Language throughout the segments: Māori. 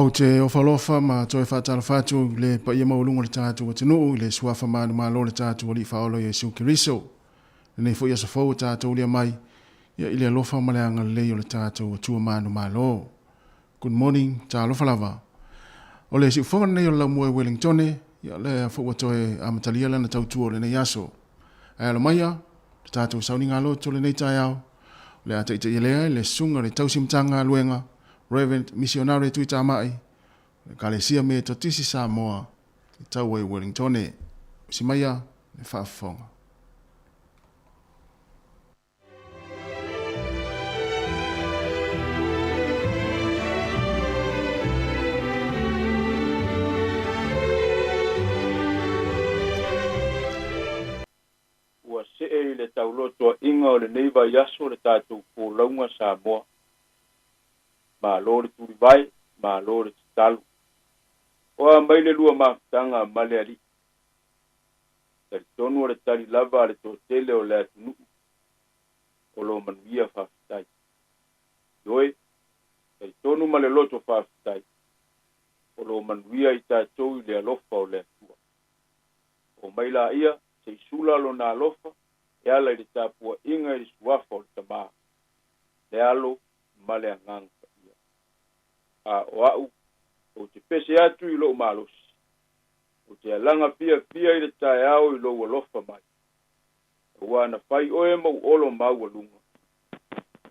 O te ofalofa ma toe whātara whātu le pa ia maulunga le tātu o te nuu le suafa mānu mālo le tātu o li whaolo Jesu Kiriso. Nei fo ia sa fau tātu lia mai ia ili alofa ma le anga lei o le tātu o tua mānu mālo. Good morning, tā alofa lava. O le si ufonga nei o lau mua Wellington ia le fo wa toe amatalia lana tautua o le nei aso. Ai alo maia, le tātu sauni ngalo to le nei tai au. Le ata ita ilea le sunga le tausimtanga luenga. Reverend Missionary Tuita Mai, Kalesia me totisi Samoa, Tauwe Wellington, Simaya, le whaafonga. Ua see le tauloto inga o le neiva yaso le tātou pōlaunga Samoa. Ma lore turi vai, ma lore titalu. Oa mai le lua mafutanga male ali. Tari tonu o le tari lava le tōtele o le atunu. O lo manuia whaafutai. Doi, tari tonu ma le loto whaafutai. O lo manuia i tātou i le alofa o le atua. O mai la ia, se isula lo na alofa, e ala i le tāpua inga i suafa o le tamaa. Le alo, ma le anganga. A o au, o te pese atu i loo malosi. O te alanga pia i le tae au i loo alofa mai. O wana whai oe mau olo mau alunga.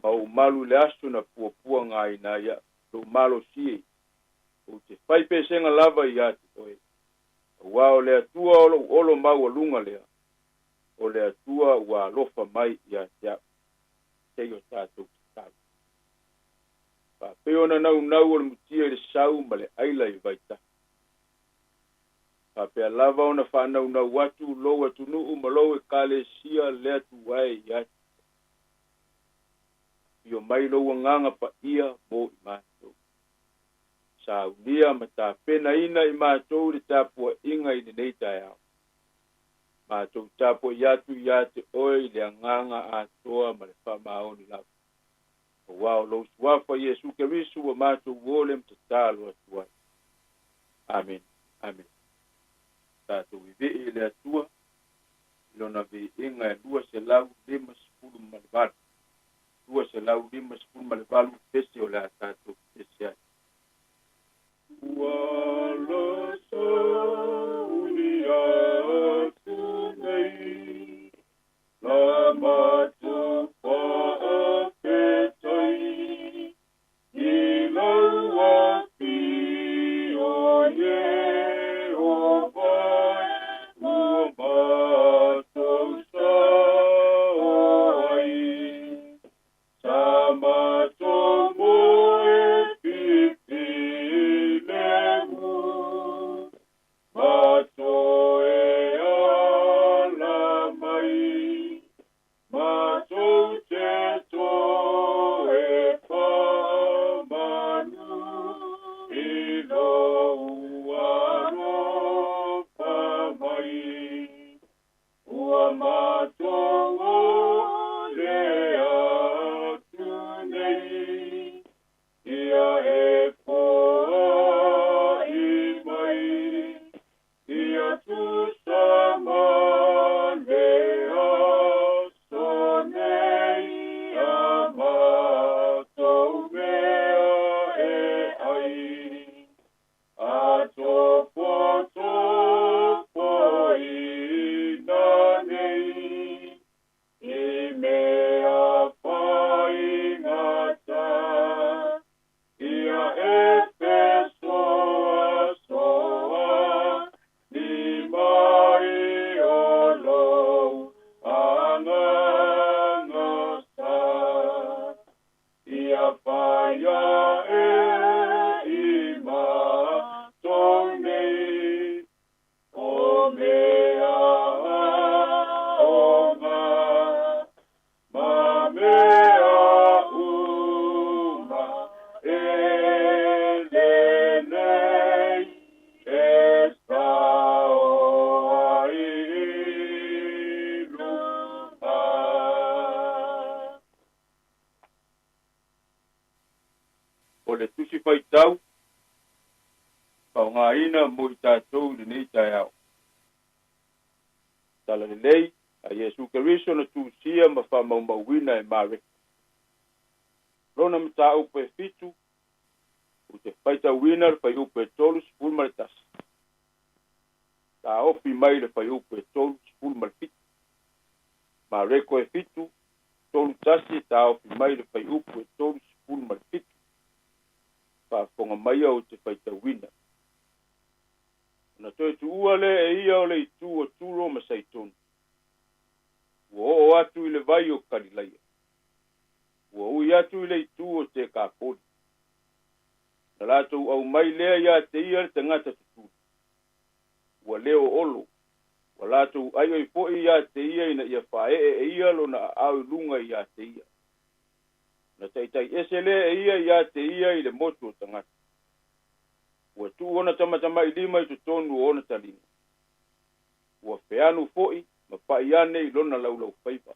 Mau malu le asu na pua ngā ina ia, loo malosi e. O te whai pesenga lava i ati oe. O wao le atua olo mau alunga lea. O le atua ua alofa mai i ati au. Teo tātou. Peona nau o le mutia i le sau ma le aila i vaita. Pea lava ona whanau watu lo atu nuu ma lo e kale sia le atu wae i ati. Io mai lo nganga pa ia mo i mātou. Sau lia ma tā pena ina i mātou le tāpua inga i nei tai au. Mātou tāpua i atu oe i le nganga atoa ma le whamaoni lau. Wao lo suafa Yesu Kiriso wa mātou wole mtatalo atuai. Amen. Amen. Tātou i vei le atua, ilona vei inga e lua se lau lima sepulu malevalu. Lua se lau lima sepulu malevalu pese o le a tātou pese ai. Wala sauni atu nei, la mātou Paungaina mo i tātou le nei tai au. Tala le lei, a Iesu Keriso na tūsia ma whamaumauina e mare. Rona mta upe fitu, u te whaita wina le whai upe tolu spul maritas. Ta ofi mai le whai upe tolu spul marifitu. Ma reko e fitu, tolu tasi ta ofi mai le whai upe tolu spul marifitu. Pa fonga mai au te whaita wina. Na toi tu ua le e ia o le i tu o tūro ma saitonu. Ua o atu i le vai o karilaia. Ua ui atu i le i tu o te kāpoli. Na lātou au mai lea ia te ia le tangata tuturu. Ua leo olo. Ua lātou ai oi fo ia te ia ina ia whae e ia lo na au lunga ia te ia. Na taitai ese lea e ia te ia i le motu o tangata. Ua tu ona tamatama i lima i tutonu o ona talinga. Ua wheanu foi, ma paiane i lona laulau whaipa.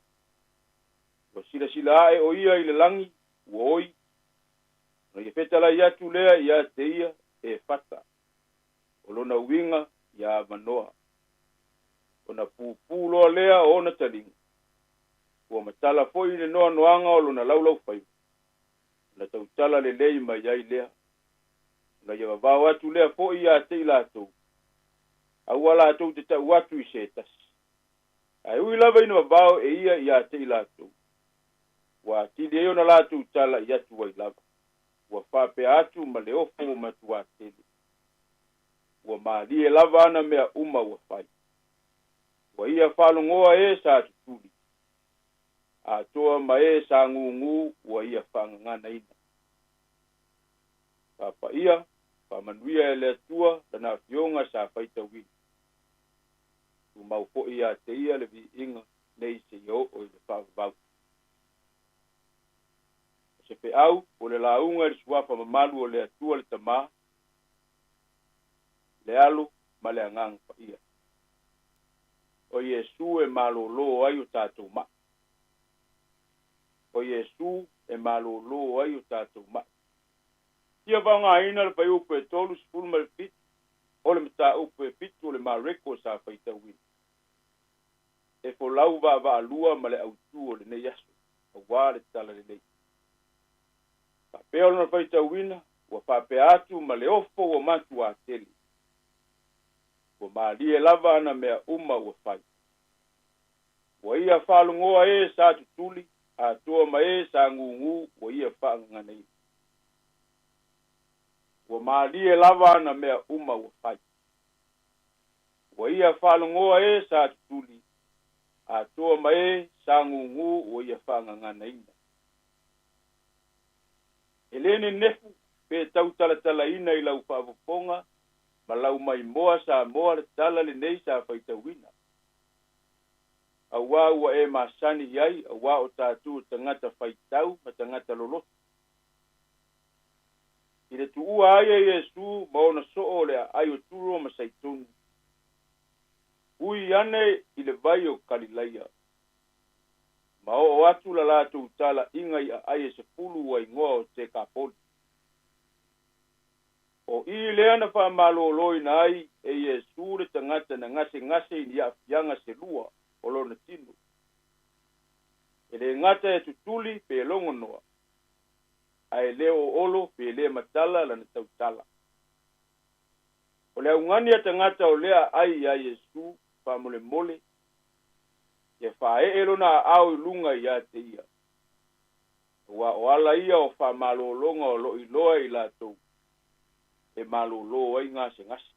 Ua sila ae o ia i le langi, ua oi. Na ia whetala i atu lea i te ia e fata. O lona uinga i a manoa. Ona pūpūloa lea o ona talinga. Ua matala foi le noa noanga o lona laulau whaipa. Na tautala le lei mai ai lea. Na ia vavao atu lea po ia te ilatou. Au ala atou te tau atu i setas. Ai ui lava ina vavao e ia te ilatou. Wa tili eo na latou tala i atu wai lava. Wa whape atu ma le ofo ma tua tele. Wa maali e lava ana mea uma wa whai. Wa ia whalongoa e sa tutuli. A toa ma e sa ngungu wa ia whangangana ina. Papa ia, pamanuia e le atua, dana fionga sa whaita wini. Tu mau po ia te ia le vi inga, nei se yo o i le whavavau. Se pe au, o le launga le suafa mamalu o le atua le tama, le alu, ma le angang pa ia. O Yesu e malolo ai o tātou ma. O Yesu e malolo ai o tātou ma. Ia vanga ina le pai upe tolu spulu ma le fit, o le mta upe fitu o le mareko sa whaita wini. E fo lau va alua ma le autu o le ne yasu, a wā le tala le nei. Pa peo na whaita wina, ua whape atu ma le ofo o matu a teli. Ua maali e lava ana mea uma ua whai. Ua ia whalungoa e sa tutuli, a toa ma e sa ngungu, ua ia whaangana ina. Ua maali e lava na mea uma ua whai. Ua ia whalongoa e sa tutuli. A toa ma e sa ngungu ua ia whangangana ina. E lene nefu pe tau talatala ina i lau whaavuponga, ma lau mai moa sa moa le tala le nei sa whaitawina. A wā ua e masani iai, a wā o tātu tangata whaitau, ma tangata lolotu. I le tuua ai e Yesu maona soo le ai o turo ma saitonu. Ui ane i le vai o Kalilaia. Ma o atu la lātou tala inga i ai e se pulu wa ingoa o te kapoli. O i leana wha maloloi na ai e Yesu le tangata na ngase i a fianga se lua o lona tinu. E le ngata e tutuli pe longo noa. Ai leo olo pe le matala la na tautala. O le ungani a tangata o lea ai a Yesu pa mole mole. Ye fa elo na au lunga ia te ia. Wa o ala ia o fa malolonga o lo iloa i la tau. E malolo ai ngase ngase.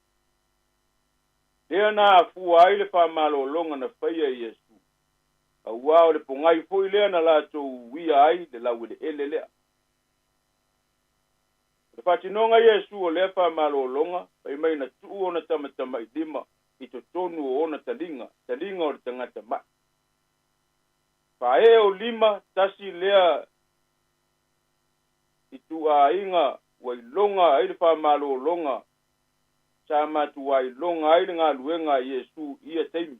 Lea na afu ai le fa malolonga na whaia Yesu. A ua o le pongai foi lea na la tau wia ai le lau le ele lea. Le whatinonga Yesu o lea fa malolonga, pai mai na tuu o na tamatama i lima, i to tonu o na talinga o le tangata mai. Fae o lima tasi lea i tu a inga wailonga ai le wha malolonga sa matu wailonga ai le ngā luenga Yesu ia teimi.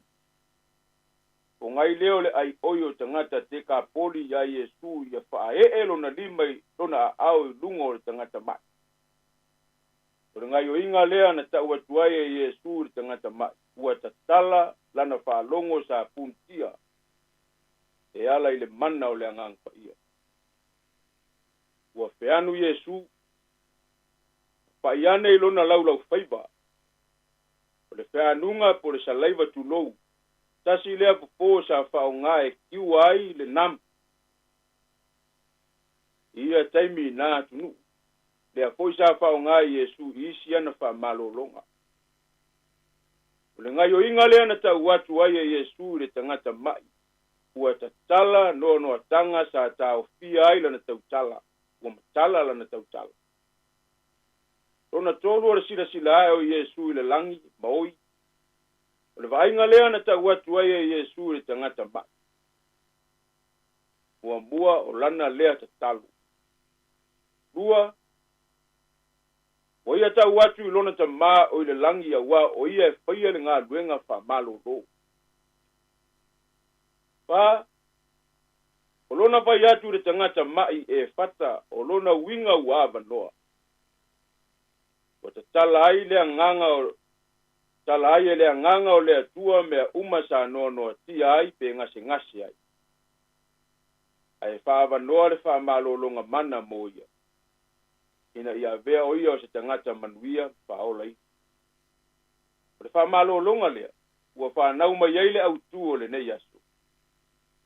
O ngai leo le ai oio tangata te ka poli ya Yesu ia wha elo na lima i lona au lunga o le tangata mai. O le ngai o inga lea na tau atuai e Iesu le tangata mai. Ua tatala lana whaalongo sa puntia. E ala i le mana o le angang pa ia. Ua whianu Iesu. Pa iane i lona laulau whaiba. O le whianunga po le salaiva tulou. Tasi lea popo sa whao ngā e kiu ai le nam. Ia taimi nā tunu. Lea poi sa whao ngā Iesu isi ana wha malolonga. O le ngai o inga lea na tau watu ai e Iesu le tangata mai. Ua tatala no no tanga sa tau fia ai lana tau tala. Ua matala lana tau tala. Rona tolu o le sila ai o Iesu i le langi, maoi. O le vainga lea na tau watu ai e Iesu le tangata mai. Ua mua o lana lea tatalu. Lua, o ia tau watu i lona tama o i le langi a wa o ia e whaia le ngā luenga wha malo lo. Pa, o lona vai atu le tangata mai e fata o lona winga uava noa. O ta tala ai lea nganga o tala ai lea nganga o lea tua mea uma sa noa noa tia ai pe ngase ai. Ai whaava noa le wha malo longa mana mo ia. Ina ia vea o ia o se tangata manuia whaola i. O le wha malo longa lea, ua wha nauma iaile au tu o le nei aso.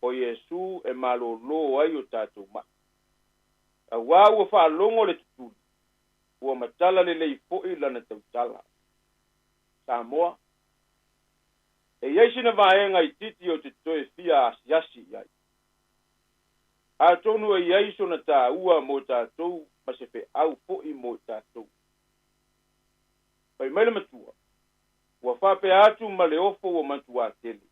O Iesu e malo lo ai o tātou mai. A wā ua wha longo le tutuli. Ua matala le lei foi lana tau tala. Samoa. E iaisina vaenga i titi o te toe fia asiasi iai. A tonu e iaiso na tā ua mo tātou ma se fe au foi mo tātou. Pai maile matua. Ua whape atu ma le ofo ua matua tele.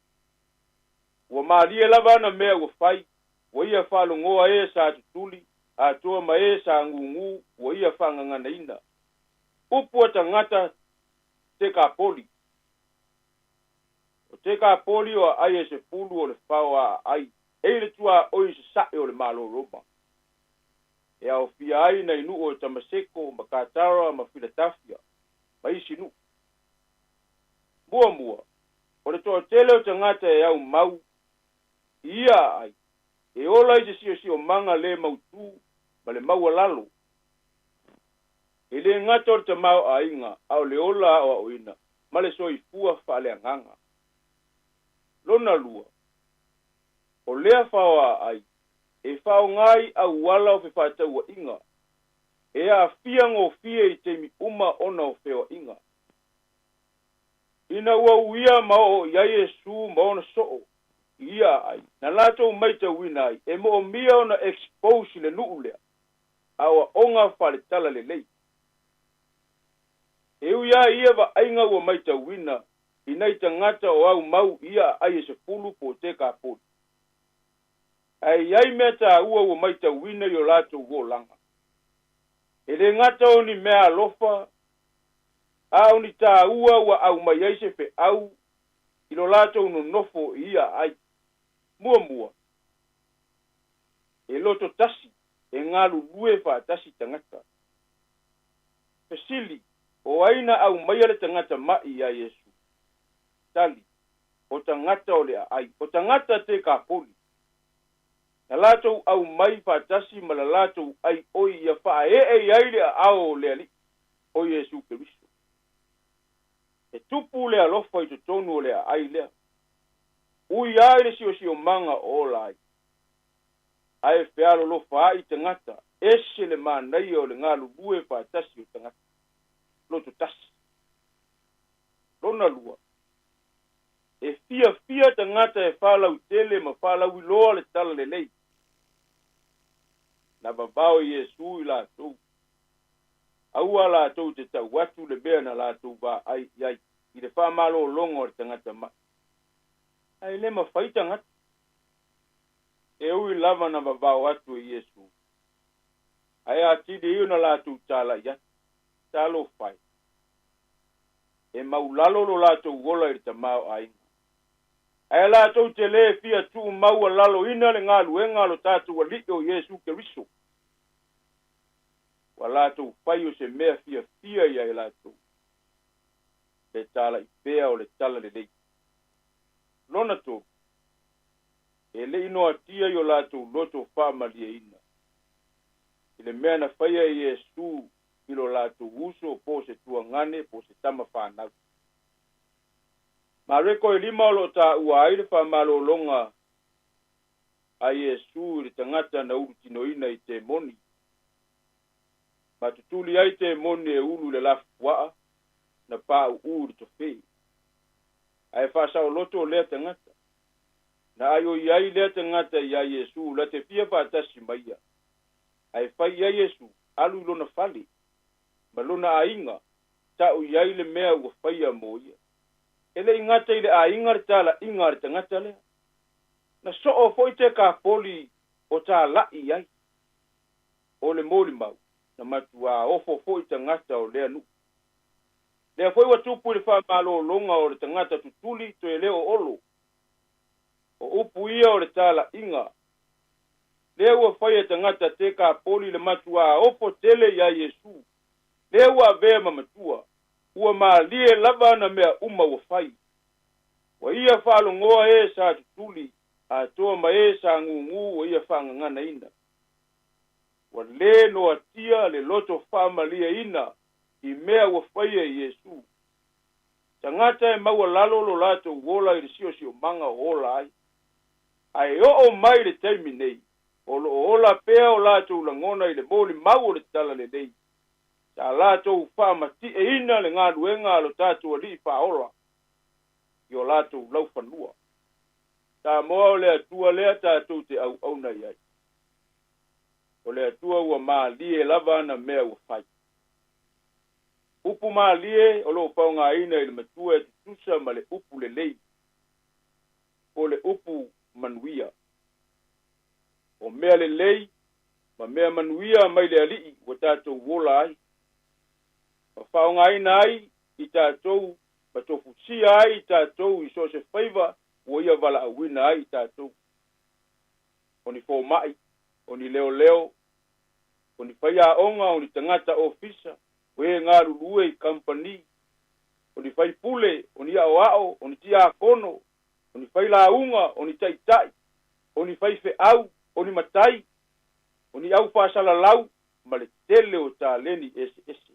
Ua maalie lava na mea ua whai. Ua ia whalongoa e sa tutuli. A toa ma e sa ngungu. Ua ia whangangana ina. Upua tangata te ka poli. O te ka poli o ai e se pulu o le whaua ai. Eile tua oi se sae o le malo roma. E au fia ai na inu o tamaseko, makatara, mafilatafia. Ma isi nu. Mua. O le toa tele o tangata e au mau. Ia ai. E ola i se si o manga le mautu, ma le maua lalo. E le ngata o te mau a inga, au le ola o a oina. Ma le so i fua whale anganga. Lona lua. O lea whaoa ai. E whao ngai au wala o whewhatau a inga. E a fia ngō fia i teimi uma ona o wheo inga. Ina ua uia mao iai e su maona soo. Ia ai. Na lato maita wina ai. E mo mia ona expose le nuu lea. Awa onga whale tala le lei. E uia ia wa ainga ua maita wina. Inai tangata o au mau ia ai e se fulu po te ka poli. Ai ai mea ta ua maita wina yo lato uo langa. E le ngata o ni mea lofa. Au ni ta ua au mai ai se fe au. Ilo lato unu nofo ia ai. Mua. E loto tasi. E ngalu lue fa tasi tangata. Pesili. O aina au mai ale tangata mai ya Yesu. Tali. O tangata o lea ai. O tangata te ka poli. Na lato au mai fatasi ma la lato ai oi ia fa e ai le ao le ali o Yesu Kristo. E tupu le alofa i tonu le ai le. Ui ai le si o manga o lai. Ai fealo lo fa ai tangata. Ese le manai o le ngalu bue fatasi o tangata. Loto tasi. Lona lua. E fia tangata e whala utele ma whala uiloa le tala le lei. Na babao Yesu i la tau. Aua la tau te tau watu le bea na la tau ba ai iai. I le wha malo longo le tangata mai. Ai le ma whai tangata. E ui lava na babao atu e Yesu. Ai atide iu na la tau tala ia. Talo whai. E maulalo lo la tau wola i tamao ainga. Ai la tau te le fia tu maua lalo ina le ngā luenga lo tātou wa li o Yesu Keriso. ua latou fai o se mea fiafia ia e latou le tala i pea o le tala lelei lona tolu e le'i noatia i o latou loto fa'amalieina i le mea na faia i Iesu i lo latou uso po se tuagane po se tama fanau mareko e lima o lo ta'ua ai le fa'amalōloga a Iesu i le tagata na ulu tinoina i te moni matutuli ai te moni e ulu le lafua'a na pa'u'u le tofei ae fa'asaoloto o lea tagata na ai o iai lea tagata iā Iesu la te fia fa'atasi maia ae fai ia Iesu alu i lona fale ma lona aiga ta'u iai le mea ua faia mo ia e le'i gata i le aiga le tala'iga a le tagata lea na so'o fo'i te kapoli o tāla'i ai o le molimau na matuā ofo fo'i tagata o lea nu'u lea fo'i ua tupu i le fa'amalōloga o le tagata tutuli toe lē o olo o upu ia o le tāla'iga lea ua fai e tagata te kapoli le matuā ofo tele iā Iesu lea ua avea mamatua ua malie lava na mea uma ua fai ua ia fa'alogoa e sa tutuli atoa ma e sa ngūngū ua ia fa'agaganaina ua lē noatia le loto fa'amalieina i mea ua faia i Iesu tagata e maua lalo lo latou ola i le si'osi'omaga o ola ai ae o'o mai le taimi nei o lo'o ola pea o latou lagona i le molimau o le tala lelei sa latou fa'amati'eina le galuega a lo tatou ali'i fa'aola i o latou laufanua sa moa o le atua lea tatou te au'auna i ai o le atua ua malie lava ana mea ua fai upu malie o lo'o faogāina i le matua e tutusa ma le upu lelei o le upu manuia o mea lelei ma mea manuia mai le ali'i ua tatou ola ai ma faogāina ai i tatou ma tofusia ai i tatou i so se faiva ua ia vala'auina ai i tatou o ni foma'i o ni leoleo o ni fai a'oga o ni tagata ofisa o e galulue i kampani o ni fai pule o ni a'oa'o o ni tiakono o ni fai lauga o ni taʻitaʻi o ni fai fe'au o ni matai o ni au fa'asalalau ma le tele o tāleni ese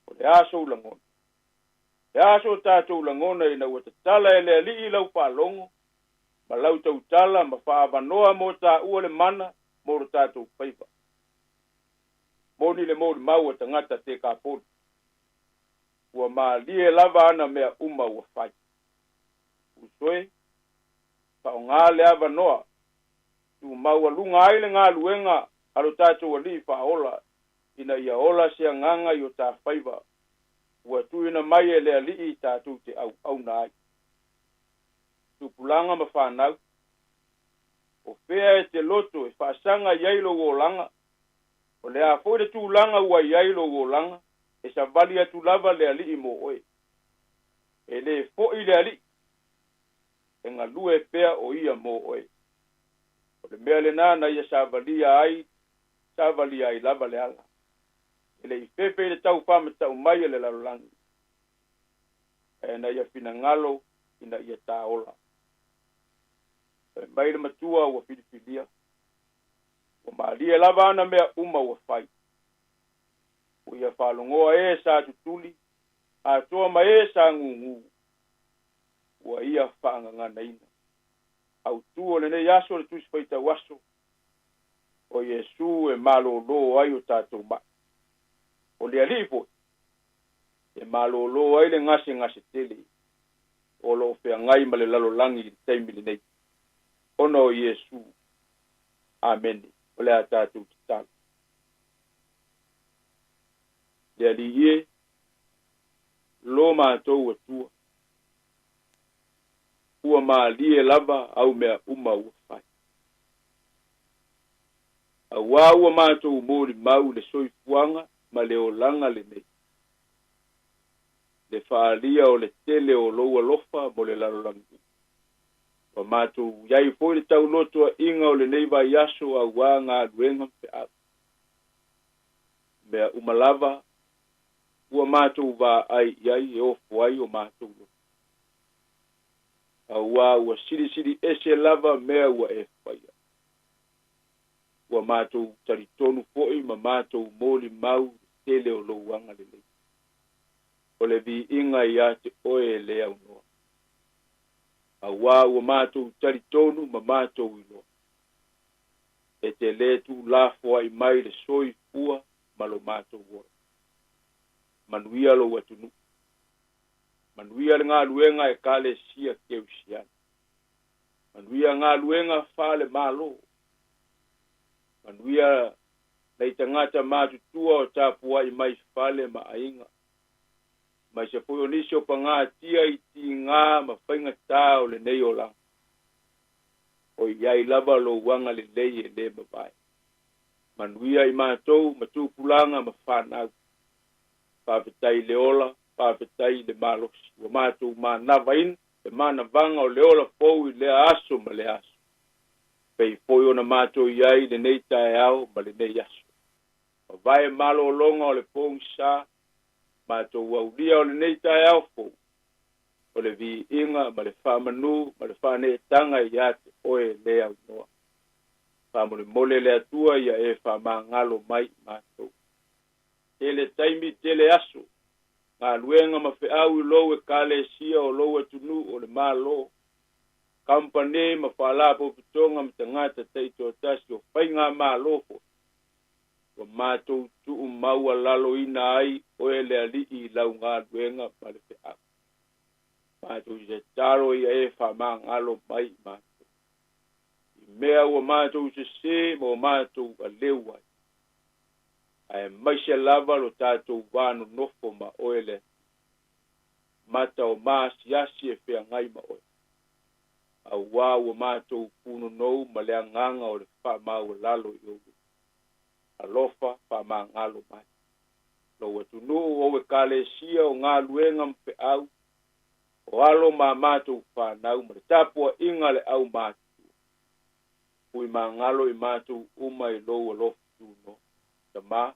o le aso ulagona le aso o tatou lagona ina ua tatala e le ali'i lau fa'alogo ma lau tautala ma fa'avanoa mo tā'ua le mana mo lo tatou faiva moni le molimau o tagata te kapoli ua malie lava ana mea uma ua fai usoe fa'aogā le avanoa tumau aluga ai le galuega a lo tatou ali'i fa'aola ina ia ola se agaga i o tafaiva ua tuina mai e le ali'i tatou te au'auna ai tupulaga ma fanau o fea e te loto e fa'asaga i ai lou olaga o le a fo'i le tulaga ua i ai lou olaga e savali atu lava le ali'i mo oe e lē fo'i le ali'i e galue pea o ia mo oe o le mea lenā na ia savalia ai lava le ala e le'i fefe i le tau fa'amata'u mai e le lalolagi e na ia finagalo ina ia tāola e mai le matua ua filifilia ua malie lava ana mea uma ua fai ua ia fa'alogoa e sa tutuli atoa ma e sa ngūngū ua ia fa'agaganaina autu o lenei aso le tusi faitau aso o Iesu e malōlō ai o tatou ma'i o le ali'i fo'i e malōlō ai le gase tele o lo'o feagai ma le lalolagi i le taimi lenei ona o Iesu amene o le a tatou tatalo le ali'ie lo matou atua ua malie lava au mea uma ua fai auā ua matou molimau le soifuaga ma le olaga lenei le fa'alia o le tele o lou alofa mo le lalolagi ua matou iai fo'i le taulotoa'iga o lenei vaiaso auā galuega pe'au mea umalava ua mātou wā ai iai e ofu ai o mātou lo. Aua ua siri ese lava mea ua e whaia. Ua mātou taritonu fo'i ma mātou mōli mau tele o louanga le lei. O le vi inga ia te oe le au noa. Aua ua mātou taritonu ma mātou ilo. E te le tu lafo ai mai le soi fua ma lo mātou ora. Manuia lo watunu. Manuia le ngā luenga e kale sia keu sian. Manuia ngā luenga fale malo. Manuia nei tangata mātutua o tāpua i mai fale ma ainga. Mai se pui onisi o pa ngā tia i ti ngā ma whainga tā o le nei o lang. O iai lava lo wanga le lei e le mawai. Manuia i mātou ma tūpulanga ma whanau. Pāpetai le ola, pāpetai le malosi. Wa mātou mā navain, le mana vanga o le ola fau i le aso ma le aso. Pei foi ona mātou iai le nei tae au ma le nei aso. Ma vai malo longa o le pōng sa, mātou waulia o le nei tae au fau. O le vi inga ma le whamanu, ma le whane tanga i ate oe le au noa. Whamune mole le atua ia e whama ngalo mai mātou. Tele taimi tele aso. Ngā luenga ma whi au i lowe kale sia o lowe tunu o le malo. Kampane ma whalapo pitonga ma tangata teito tasi o whainga malo fo. Wa mātou tuu maua lalo ina ai oe le ali i lau ngā luenga ma le whi au. Mātou i se taro i e whama ngalo mai mātou. I mea ua mātou se mo mātou a lewai. Ai mai se lava lo tātou wānu nofo ma oele. Mata o māsiasi e whea ngai ma oe. A wā ua mātou punu nou ma lea nganga o le whamau lalo i oe. Alofa whamau ngalo mai. Lo e tunu oe kale sia o ngā luenga mpe au. O alo ma mātou whanau ma le tāpua inga le au mātou. Ui ma ngalo i mātou umai lo alofu no. Tama.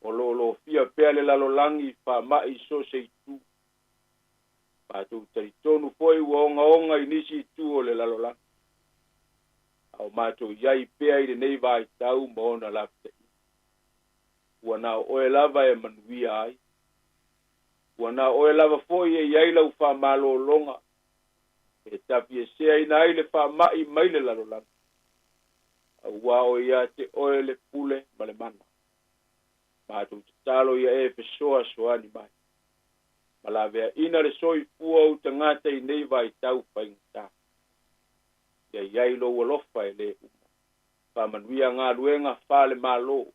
O lo fia pea le lalo langi wha mai so se tu. Mātou taritonu foi ua onga i nisi tu o le lalo langi. Au mātou iai pea i le nei vai tau ma ona lafte. Ua na oe lava e manuia ai. Ua na oe lava foi e iai lau wha malo longa. E tapi e sea ina ai le wha mai mai le lalo langi. Au wa o ia te oe le pule ma le mana. Mātou te talo ia e pesoa soani mai. Malavea ina le soi fua o tangata i nei vai tau whaingata. Ia iai lo alofa e le uma. Whamanuia ngā luenga whale malo.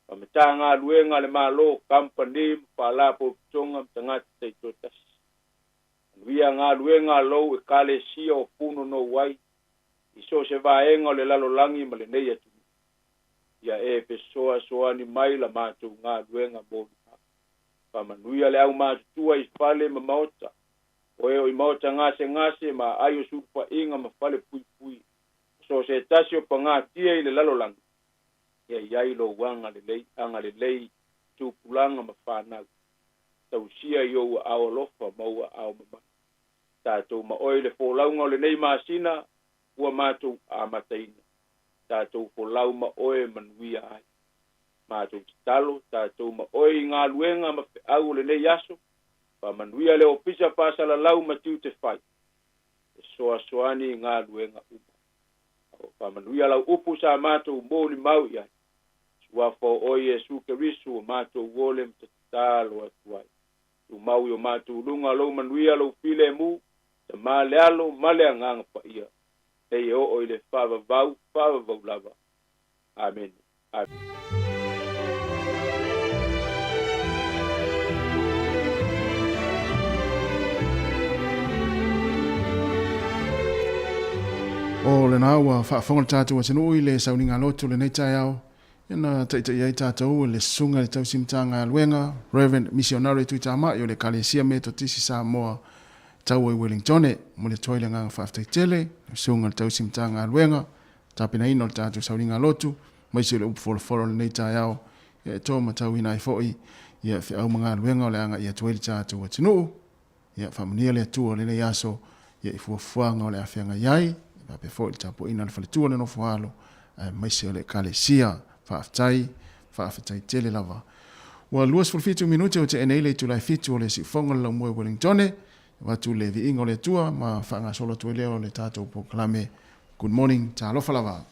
Whameta ngā luenga le malo kampani whalapo pitonga tangata te totasi. Manuia ngā luenga lo e kale sia o puno no wai. Iso se vaenga o le lalo langi ma le nei atu. Ia e pesoa soani mai la mātou ngā luenga mōni. Whamanuia le au mātutua i whale ma maota. Oe o i maota ngase ma ai o supa inga ma whale pui. So se tasi o pa ngā tia i le lalolangi. Ia iai lo wanga le lei, anga le lei tūpulanga ma whanau. Tau sia i o ao lofa maua ao mama. Tātou ma oe le fōlaunga o le nei māsina, ua mātou a mataina. Tātou ko lau ma oe manuia ai. Mātou te talo, tātou ma oe i ngā luenga ma whi au le nei aso, pa manuia le opisa pāsala lau ma tiu te whai. E soa soani i ngā luenga uma. Pa manuia lau upu sa mātou mōli mau i ai. Suafo oe e suke risu o mātou wole mta talo atuai. Tu mau i o mātou lunga lau manuia lau file mu, ta male alo, male anganga pa ia. Ei o o ile fava vau lava. Amen. Amen. O le nā ua whaafonga le tātou atinu i le sauninga lotu le nei tai au. Ina taita iai tātou le sunga le tausimtanga luenga, Reverend Missionary Tuitama i o le Kalesia me to tisi Samoa tau i Wellingtone, mo le toile ngā whaftaitele, sunga le tausimtanga luenga, tapina ino le tātou sauninga lotu, mai se le upfolofolo le nei tai au, ia tō matau ina i fōi ia whi au mga luenga o le anga ia tueli tātou a tinu ia whamunia le atua le le aso ia i fuafuanga o le awhianga iai ia pe fōi tapo ina le whaletua le no fualo maise o le kalesia whaafetai tele lava. Wa luas fulfitu minute o te enei le tulai fitu o le si fonga la moe Wellingtone watu le vi ingo le tua ma whanga solo tuele o le tātou po kalame. Good morning, ta alofa lava.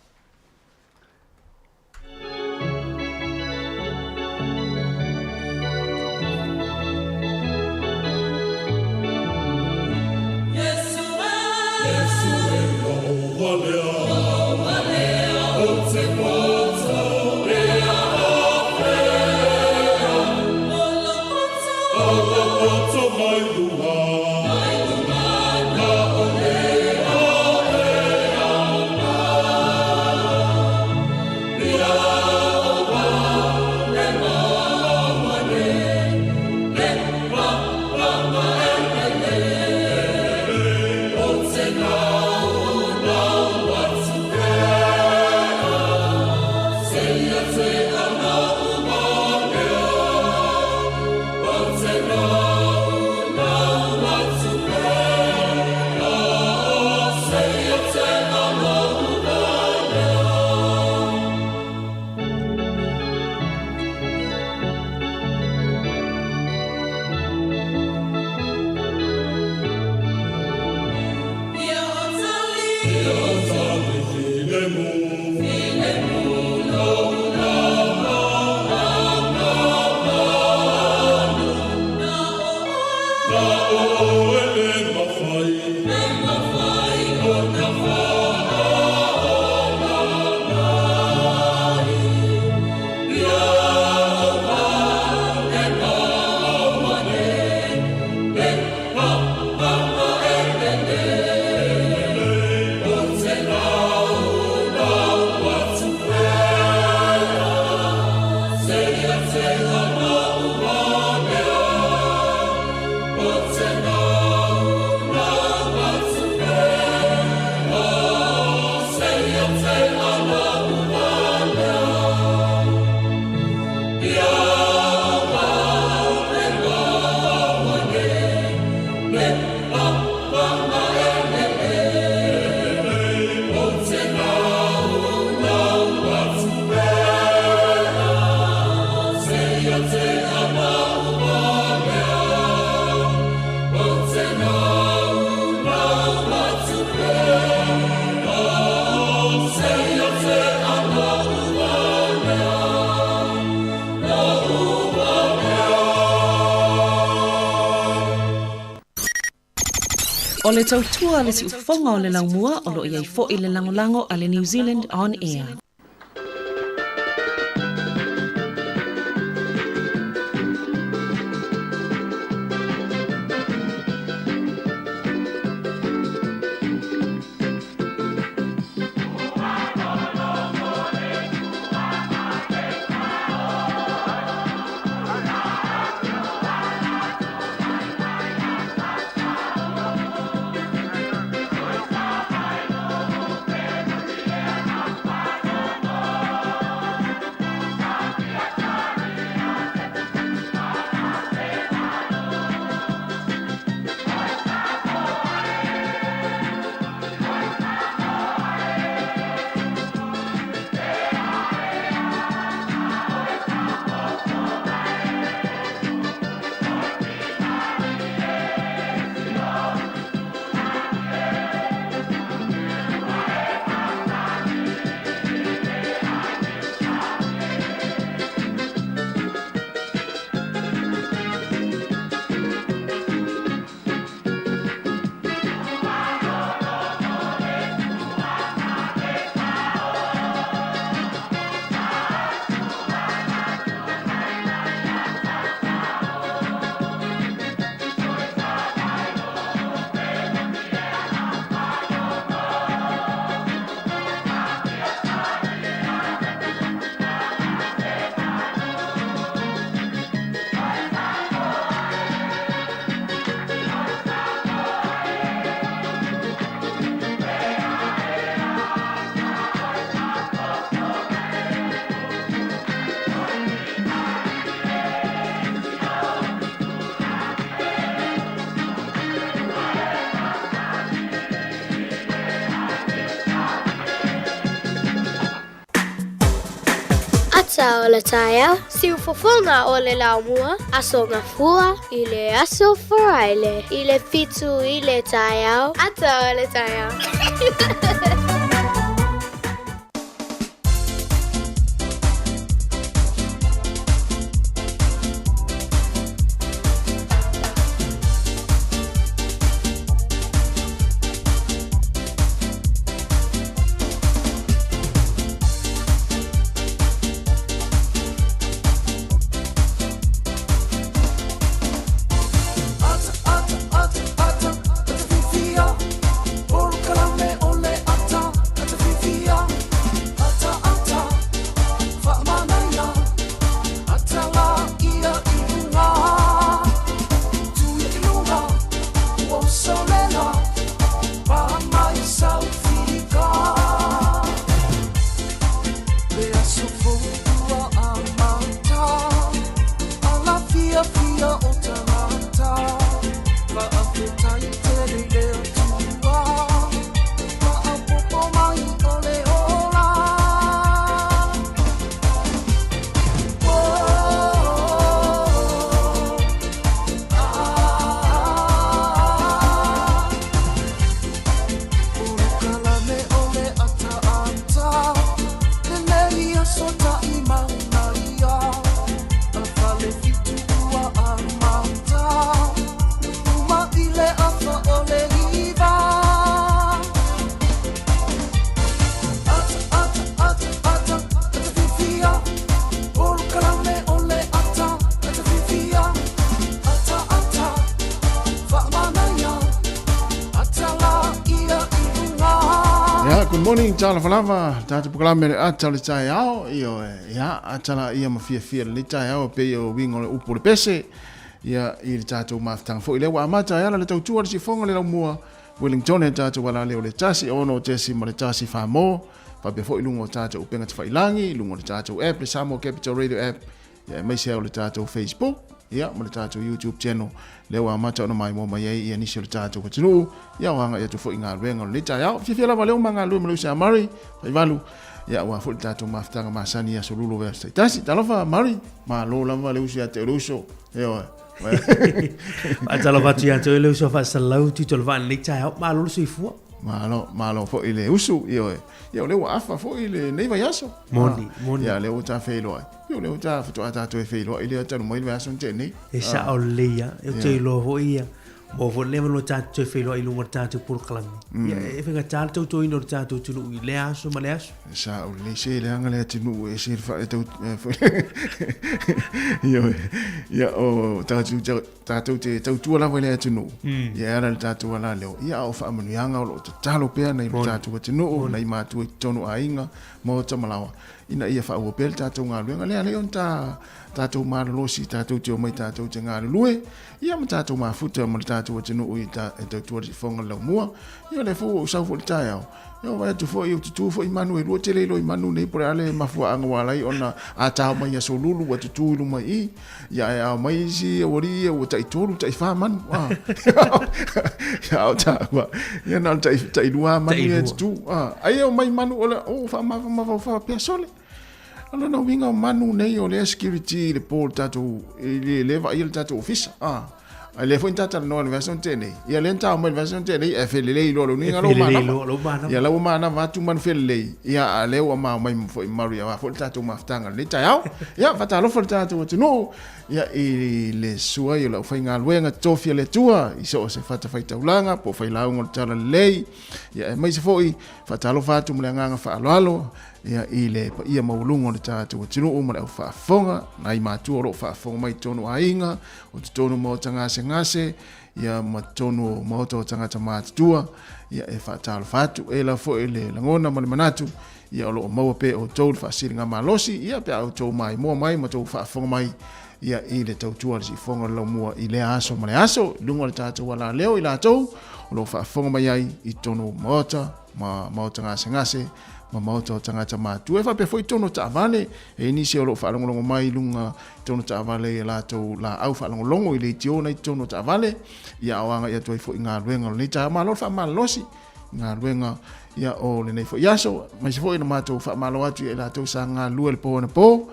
O le tautua le si ufonga o le laumua o lo iai fo i le langolango a le New Zealand On Air. ata o le taiao, siu fofonga o le laumua, aso ngafua, i le aso faraile, i le fitu i le taiao, ata o le taiao. Good morning, tala falava, tata pukalame le ata le tai ao, io ia atala ia mafia le tai ao pe io wingo le upo le pese, ia i le tata maftanga fo ile wa amata ia le tautua le sifonga le laumua, Wellington e tata wala leo le tasi ono tesi ma le tasi famo, pa be fo ilungo tata upenga te failangi, ilungo le tata app le Samo Capital Radio app, ia mai se le tata Facebook, ia ma le tata YouTube channel. Leo amata ona mai mo mai ia nisi le tata ko tunu ia wanga ia tu fo inga renga le tai ao fia la valeu manga lu melu sa mari vai valu ia wa fo tata maftanga masani ia solulu ve sta tasi talofa mari ma lo la valeu sia te ruso ia atala vatu ia te leu so fa salau ti to van le tai ao ma lo so ifua malo fo ile usu ia le wa afa fo ile nei vai aso moni ia le uta feilo io le uta foto ata to feilo ile ata no mai vai aso tene e sa o leia e te lo ho ia mo vo le lo ta to feilo i lunga ta to por klang ia e fenga ta to ino ta to tu ile aso ma le aso sa o le se le anga le tinu e se fa to ia o ta tu te tu la vele tinu ia era ta tu la leo ia o fa manu yanga o talo pe na i ta tu tinu na i ma tu tonu ainga mo tamalawa ina ia fa o pel ta tu nga lu nga le on ta tu ma lo si ta tu mai ta tu nga lu ia ma ta tu ma futa mo ta tu tinu i ta tu fonga lo mua ia le fu sa fu ta ia yo vai tu fo tu fo imanu lo tele lo imanu nei por ale mafua anga wala i ona ata mai ya solulu wa tu lu mai ya mai si ori o tai tolu tai fa man wa ya ta wa ya na tai lua man ya tu ai o mai manu o fa pesole ala no winga manu nei o le security le pol tatu le leva il tatu office le foi tata no version tene ia lenta mo version tene e felele lo ni ngalo mana ia la mana va tu man felele ia le o ma mai foi maria va folta tu maftanga le tao ia fata lo folta tu no ia i le sua ia la foi ngaluenga tofia le tua i so se fata fai taulanga po fai la ngol tala le ia mai se foi fata lo fatu mlanga fa alo ia ile ia maulungo le tatu tino o mala fa fonga nai matu ro fa fonga mai tono ainga o tono mo tanga ngase ia matono mo to tanga tama tua ia e fa tal fatu e la fo ile langona mal manatu ia lo mo pe o tol fa siringa malosi ia pe o to mai mo mai mo to fa fonga mai ia ile tautua si fonga lo mo ile aso male aso lungo le tatu wala leo ila to lo fa fonga mai ai I tono mota ma tanga ngase ma mauta tangata matu e fa pe foi tono ta vale e ni se o fa longo mai lunga tono ta vale la to la au fa longo ile tio na tono ta vale ia wanga ia toi foi nga luenga ni ta ma lo fa ma losi nga luenga ia o le nei fo yaso mai se fo ina matou fa malo atu ia latou sa ngā lua le po na po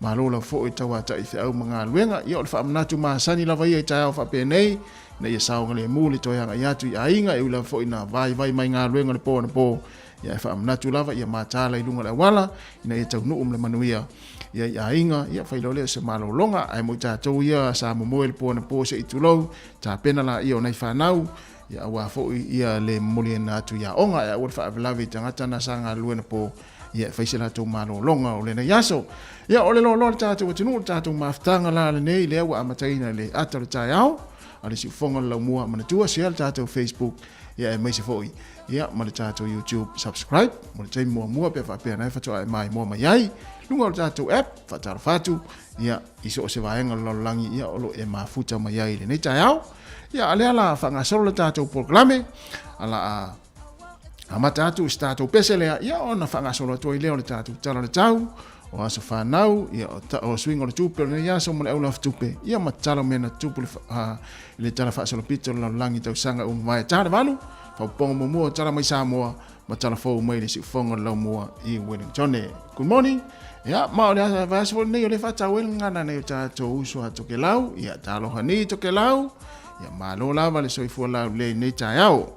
malo la fo i tawa ta i fe au mga luenga ia o le fa manatu masani lava ia i tai au fa pe nei na ia sao ngale muli to yanga ia tu ia inga e la fo ina vai mai ngā luenga le po na po ia fa manatu lava ia matala i lunga le wala ina ia tau nu le manuia ia inga ia fa le se malo longa ai mo ta to ia sa mo mo le po na po se i tulo ta pena la ia nei fa nau ia wa fo ia le muli na tu ia onga ia o fa lavi tangata na sanga luena po ia fa sila tu malo longa o le na yaso ia o le lo ta tu tunu ta tu maftanga la le nei le wa mataina le atar ta yao ali si fonga la mua mana tu sia ta tu Facebook ia mai se foi ia ma ta tu YouTube subscribe mo te mua pe fa pe na fa tu mai mo mai ai lunga ta tu app fa ta fa tu ia iso se va en lo langi ia o lo e mafuta mai ai le nei ta yao ia ale ala whanga solo tātou programe ala a matatu tātou peselea ia ona whanga solo toi leo le tātou tala le tau o aso whanau ia o swingo le tupe le ia so mole aula tupe ia matala mena tupe le tala wha solo pito la langi tau sanga mai tala valu fa pongo mo mo tala mai Samoa matala fo mai le si fonga la mua I Wellington. Good morning. Ya, mau le va so nei le fa tau ngana nei tātou uso atu ke lau ia talo hani to ke lau ia malo lava le soifua lau le nei tai au.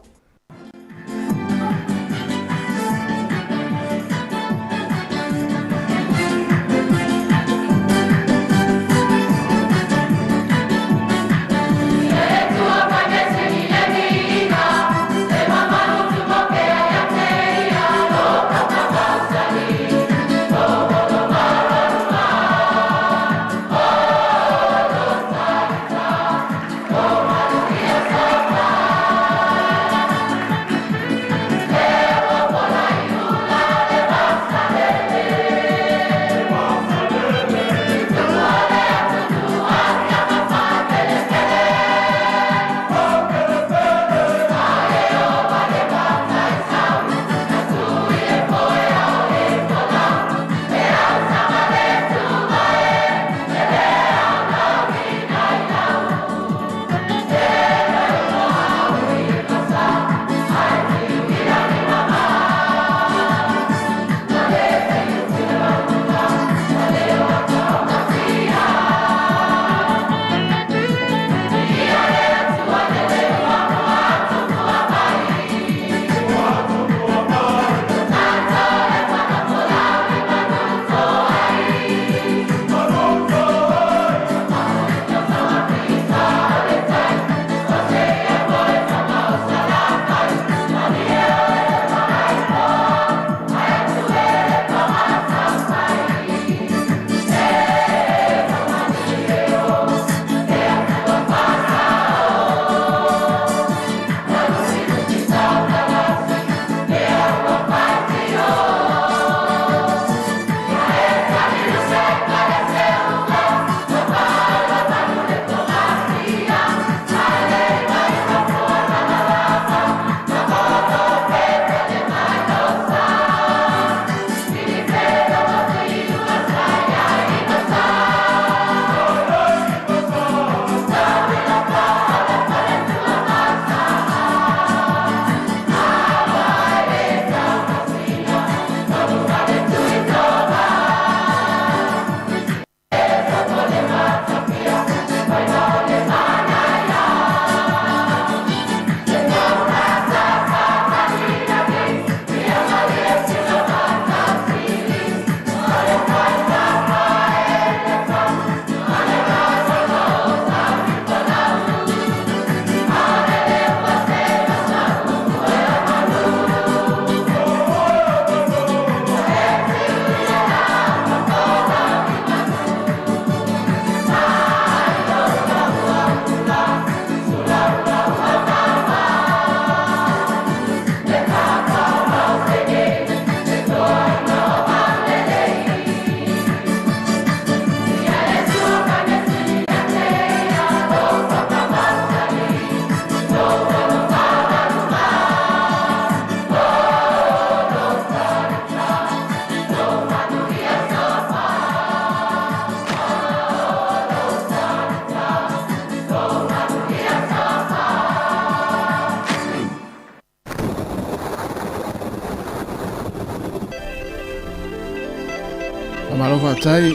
Amalofa tai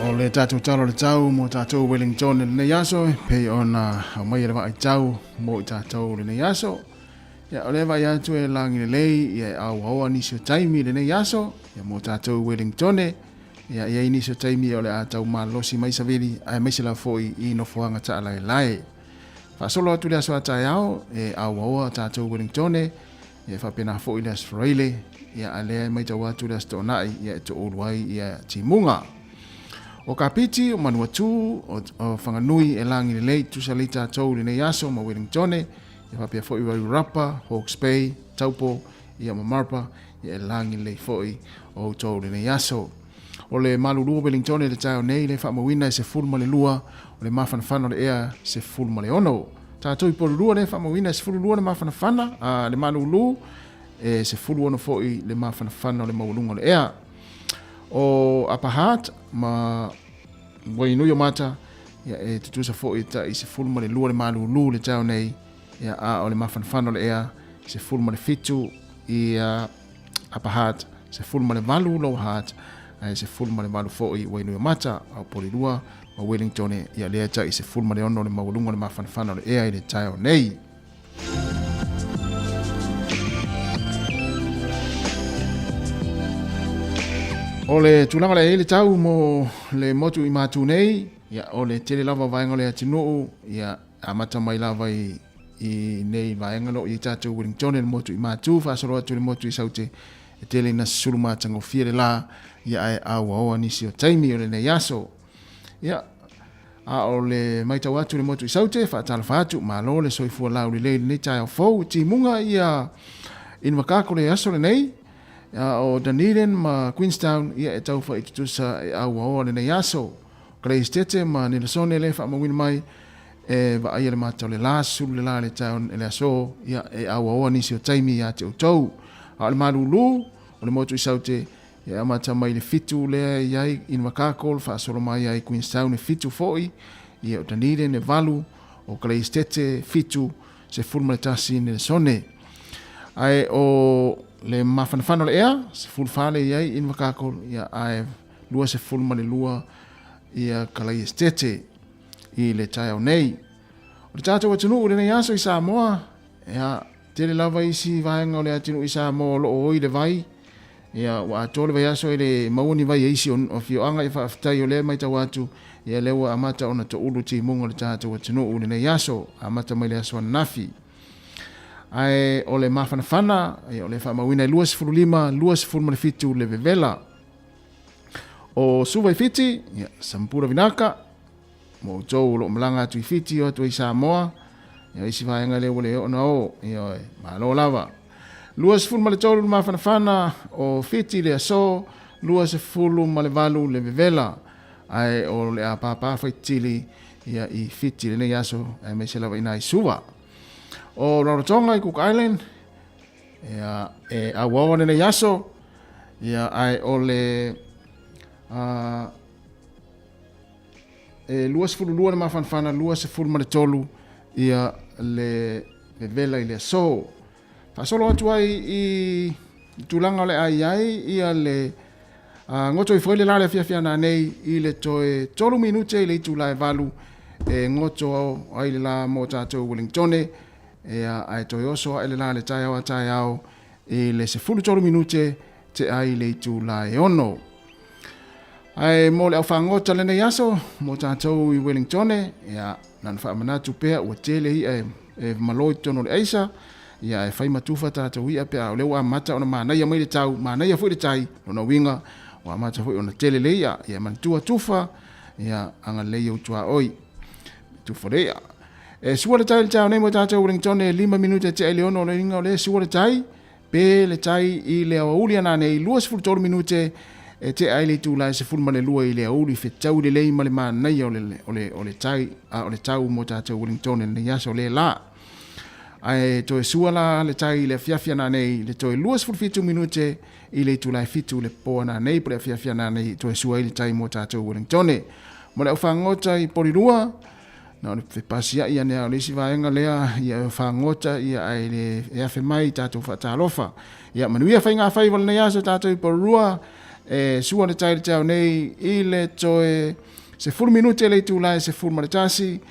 o le tatu talo le tau mo tatu Wellington le yaso pe ona mai le vai tau mo tatu le yaso ya ole vai atu e langi le ya au ni so taimi le yaso ya mo tatu Wellington ya ni so taimi ole atau malosi mai savili ai mai sela foi I no foanga ta lai fa solo atu le aso ata yao e au tatu Wellington ya fa pena foi le Australia ya ale mai tau atu le stonai ya to olwai ya timunga o kapiti o manuatu o whanganui e langi le lei tu salita tau le yaso ma Wellington ya fa pia foi Rapa Hawke's Bay Taupo ya Mamarpa ya e langi le foi o tau le yaso o le malulu Wellington le tau nei le fa mawina se full ma le lua o le mafana le ea se full ma le ono tatou po lua le fa mawina se full lua le mafana le malulu e se full ono foi le mafana le maulunga le ea o apahat ma wainu yo mata ya e tutusa foi ta i se full ma le lua le malulu le tau nei ya a o le mafana le ea se full ma le fitu I apahat se full ma le malu lo hat ai se full ma le malu foi wainu yo mata au polilua ma Wellington ya le ta i se full ma le ono le maulunga le mafana le ea I le tau nei o le tulanga le tau mo le motu I matu nei ya o le tele lava vaenga le atinu ya amata mai lava I nei vaenga lo I tatu Wellington le motu I matu fa solo atu le motu I saute e tele na suluma tango fiere la ya ai awa nisi o taimi o le nei yaso ya a o le mai tau atu le motu I saute fa tala fa atu ma lo le soifua lau le nei tai o fau ti munga ia in makako le yaso le nei o Dunedin ma Queenstown ia e tau fa I tutusa e awa le nei yaso Grey Stete ma Nelson le fa mawina mai e va ai le mata le lasu le la le town le aso ia e awa nisi o taimi ia te tau al malulu o le motu I saute ia mata mai le fitu le iai in makako fa solo mai ai Queenstown le fitu foi ia o Dunedin le valu o Grey Stete fitu se fulma le tasi Nelson ai o le mafana le ea se fulfale iai in makako ia ai lua se fulma le lua ia Grey Stete I le tau nei o le tātou atunu le nei aso I Samoa ia tele lava isi vaenga o le atunu I Samoa lo oi le vai ia wa tole vai aso I le mauni vai isi o fioanga I whaftai o le mai tau atu ia lewa amata ona to ulu ti munga le tātou atunu le nei aso amata mai le aso nafi ai o le mafana ia o le whamawina I 2.5 2.5 le vevela o suva I fiti ia sampura vinaka mo tau lo malanga tu I fiti o tu I Samoa ia isi vaenga le wale ona o ia ma lo lava 2.5 mafana o fiti le aso 2.5 le vevela ai o le apapa faitili ia I fiti le nei aso ai me se lava ina I suva o Rarotonga I Cook Island ia e awawa le nei aso ia ai o le e 2.5 le mafana 2.5 ia le vevela I le aso fa solo atu ai I tulanga le ai ia le ngoto I foile la le fia na nei I le toe 3 minute le tula e valu e ngoto ai le la mo tatou Wellington ia ai toe oso ai le la le tai au I le se fulu 3 minute te ai le tula e ono ai mo le au whangota le nei aso mo tātou I Wellington ia nan whaamanatu pēr ua tele I e maloi tono le eisa ia e whai matufa tātou ia pēr au leo a mata ona mānaia mai le tau mānaia fui le tai ona winga o a mata fui ona tele le ia mantua tufa ia anga le utua oi tufa rea e sua le tai le tau nei mo tātou Wellington 5 minute te ele ono le inga o le sua le tai pe le tai I le awa uli ana nei 2.5 minute e te ai le tūlai se fulma le lua I le auri fe tau le lei ma le mānai o le tai o le tau mo tātou Wellington le yaso le la ai to e sua la le tai le fiafia na nei le to e 2.5 minute I le tūlai fitu le poa na nei pre fiafia na nei to e sua I le tai mo tātou Wellington mo le whangota I porirua na le fe pasia ia ne le si vaenga lea ia whangota ia ai le e afe mai tātou whatalofa ia manuia whainga whaiwala nei aso tātou I porirua sua le tai le tau nei i le toe se 10 minute le tūlai se 10 maritasi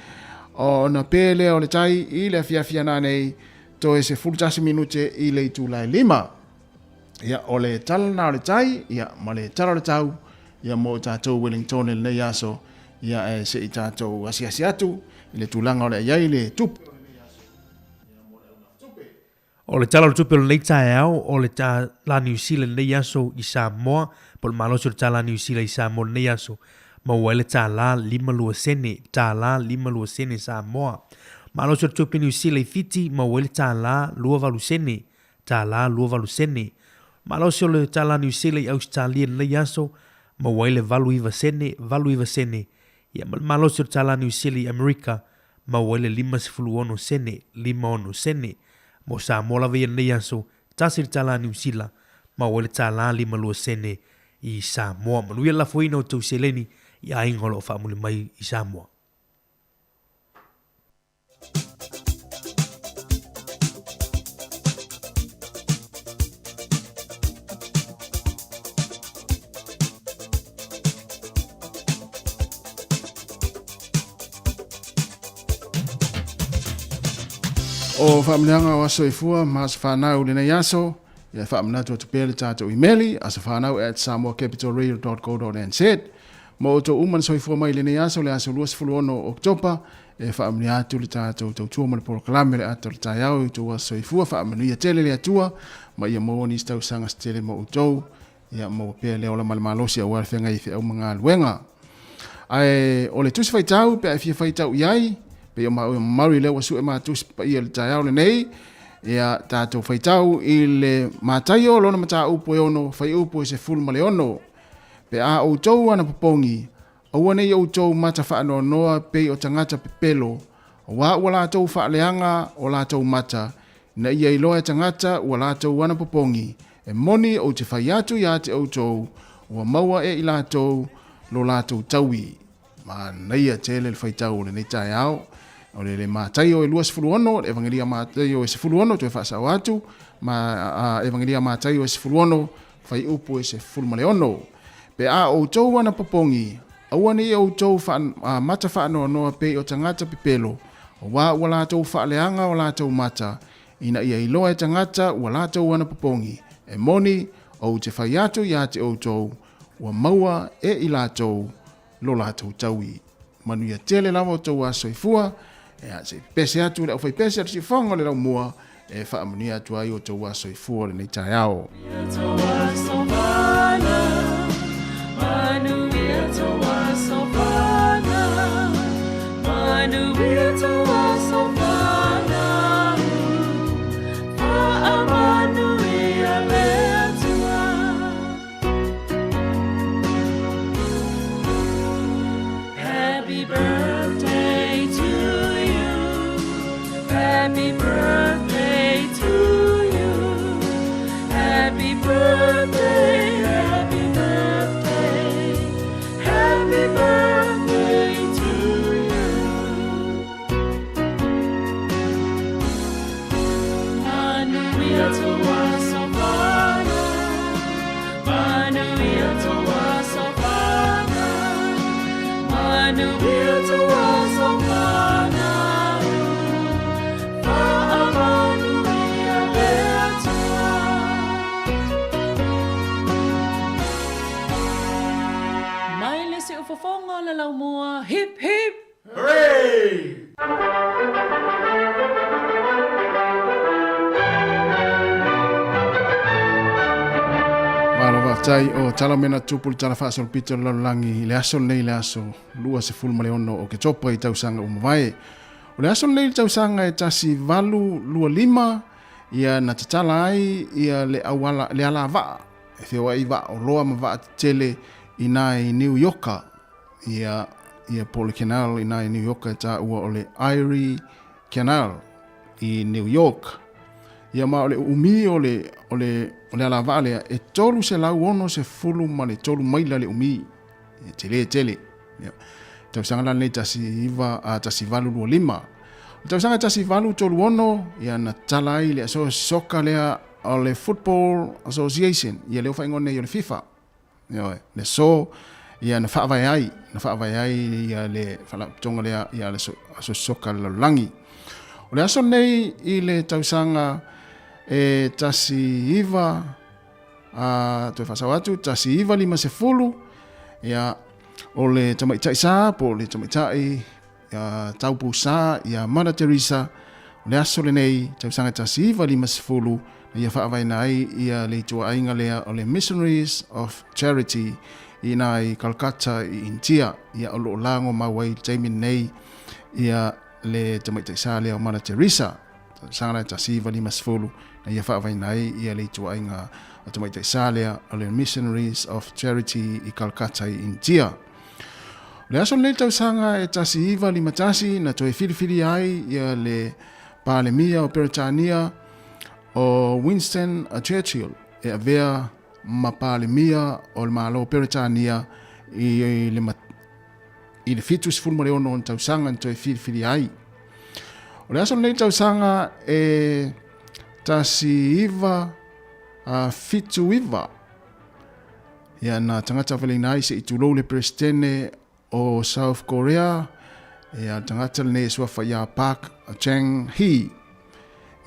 o na pele o le tai i le fiafia na nei toe se 10 minute i le tūlai 5 ia o le tala na o le tai ia ma le tala o le tau ia mo tātou Wellington le nei aso ia se i tātou asiasi atu i le tūlanga o le iai le tupu. O le tala o le tupe o le nei tae au, o le ta la New Zealand nei aso i Samoa, po le maloso le ta la New Zealand i Samoa nei aso, ma ua le ta la 5 sene, ta la 5 sene Samoa. Maloso le tupe New Zealand i fiti, ma ua le ta la 2 sene, ta la 2 sene. Maloso le ta la New Zealand i Australia nei aso, ma ua le 2 sene. Ia maloso le ta la New Zealand i Amerika, ma ua le 5 sene, 5 sene. Mo sa mola vei nei aso tasi le tala New Zealand ma wale tala 5 sene i Samoa manuia la foina o tau seleni i ainga lo whaamule mai i Samoa. O whaamleanga o aso i fua, maas whanau le nei aso, ia whaamanatu atu pēle tātou emaili, asa whanau at samoacapitalradio.co.nz. Mo o tō uman so i fua mai le nei aso, le aso 21 Oktopa, e whaamani atu le tātou tautua ma le porokalame le ato le tai au, i tō aso i fua, whaamanu ia tele le atua, ma ia mo ni stau sanga stele mo utou, ia mo pēle o la malemalosi a warwhenga i whiau mga luenga. Ai, o le tusi whaitau, pe ai fia whaitau iai, pe o mauri le wasu e matus pa ia le tai au le nei ia tātou whaitau i le mātai o lona mata upo e ono whai upo i se fulu ma le ono pe a o tau ana popongi a wane i o tau mata whaanoa noa pe o tangata pepelo o la tau whaaleanga o la tau mata na ia i loa tangata o la tau ana popongi e moni o te whai atu ia te o tau o maua e i la tau lo la tau taui ma naia tele le whaitau le nei tai au o le mātai o e luas fuluono, evangelia mātai o e se fuluono, tu e whaasau atu, ma evangelia mātai o e se fuluono, whai upu e se fulmaleono. Pe a o tau ana popongi, awane e o tau mata whaanoa noa pe o tangata pipelo, o wa la tau whaaleanga o la tau mata, ina ia iloa e tangata o la tau ana popongi, e moni o te whai atu ia te o tau, wa maua e i la tau, lo la tau taui. Manu ia tele lava o tau aso i fua, e a se pese atu le au fai pese atu si whanga le rau mua e whaamuni atu ai o tau aso i fua le nei tai ao. Happy birthday to you. Happy birthday, happy birthday. Happy birthday to you. Manuia toa savana. Manuia toa savana. Manuia toa savana. Hip hip hooray! Malo vatai o talamena tupu tala whaasol pito lalangi le aso nei le aso lua se fulma le ono o ke topa i tausanga umawai. O le aso nei tausanga e tasi valu lua 5 ia na tatala ai ia le awala le ala vaa e whioa i vaa o loa ma vaa tele i nai New Yorka ia Pole Canal i nai New York e ta ua o le Erie Canal i New York. Ia ma o le umi o le ala vale e tolu se lau ono se fulu ma le tolu maila le umi. E tele. Tau sanga la nei tasi iwa a tasi valu lua 5. Tau sanga tasi valu tolu ono ia na talai le aso soka lea o le Football Association ia leo whaingone i o le FIFA. le so ia na whaavai ai ia le whalatonga lea ia le so soka langi. O le aso nei i le tausanga e tasi iwa toi whasau atu, tasi iwa 50 ia o le tamaitai sa po le tamaitai ia taupu sa ia Mother Teresa. O le aso le nei tausanga tasi iwa 50 ia whaavai nai ia le tua ainga lea o le Missionaries of Charity i nai Calcutta i India ia o lo lango mawai taimin nei ia le tamaitai sa lea o Mother Teresa sanga tasi iwa 50 na ia whaavai nai ia le tua ainga o tamaitai sa lea o le Missionaries of Charity i Calcutta i India. Le aso le tausanga e tasi iwa 50 na toe filifili ai ia le palemia o Peritania o Winston Churchill e avea mapalemia o le malo Peritania i le fitus fulmare ono tausanga toe filifili ai. O le aso le tausanga e tasi iwa fitu iwa ia na tangata valinai se itulou le presidente o South Korea ia tangata le suafa ia Park Chung Hee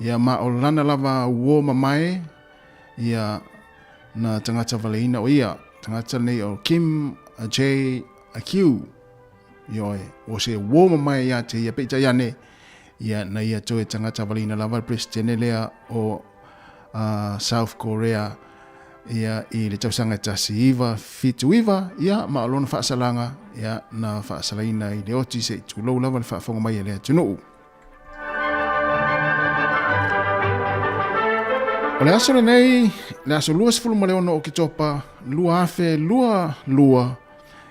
ia ma o lana lava uo mamae ia na tangata valeina o ia tangata le o Kim Jae-kyu ia o se uo mamae ia te ia peita iane ia na ia toe tangata valeina lava presidente lea o South Korea ia i le tausanga tasi iwa fitu iwa ia ma alona whaasalanga ia na whaasalaina i le oti se tu lau lava le whaafonga mai e lea tunuu. O le aso le nei, le aso lua sifulu ma leono o ki topa, lua afe lua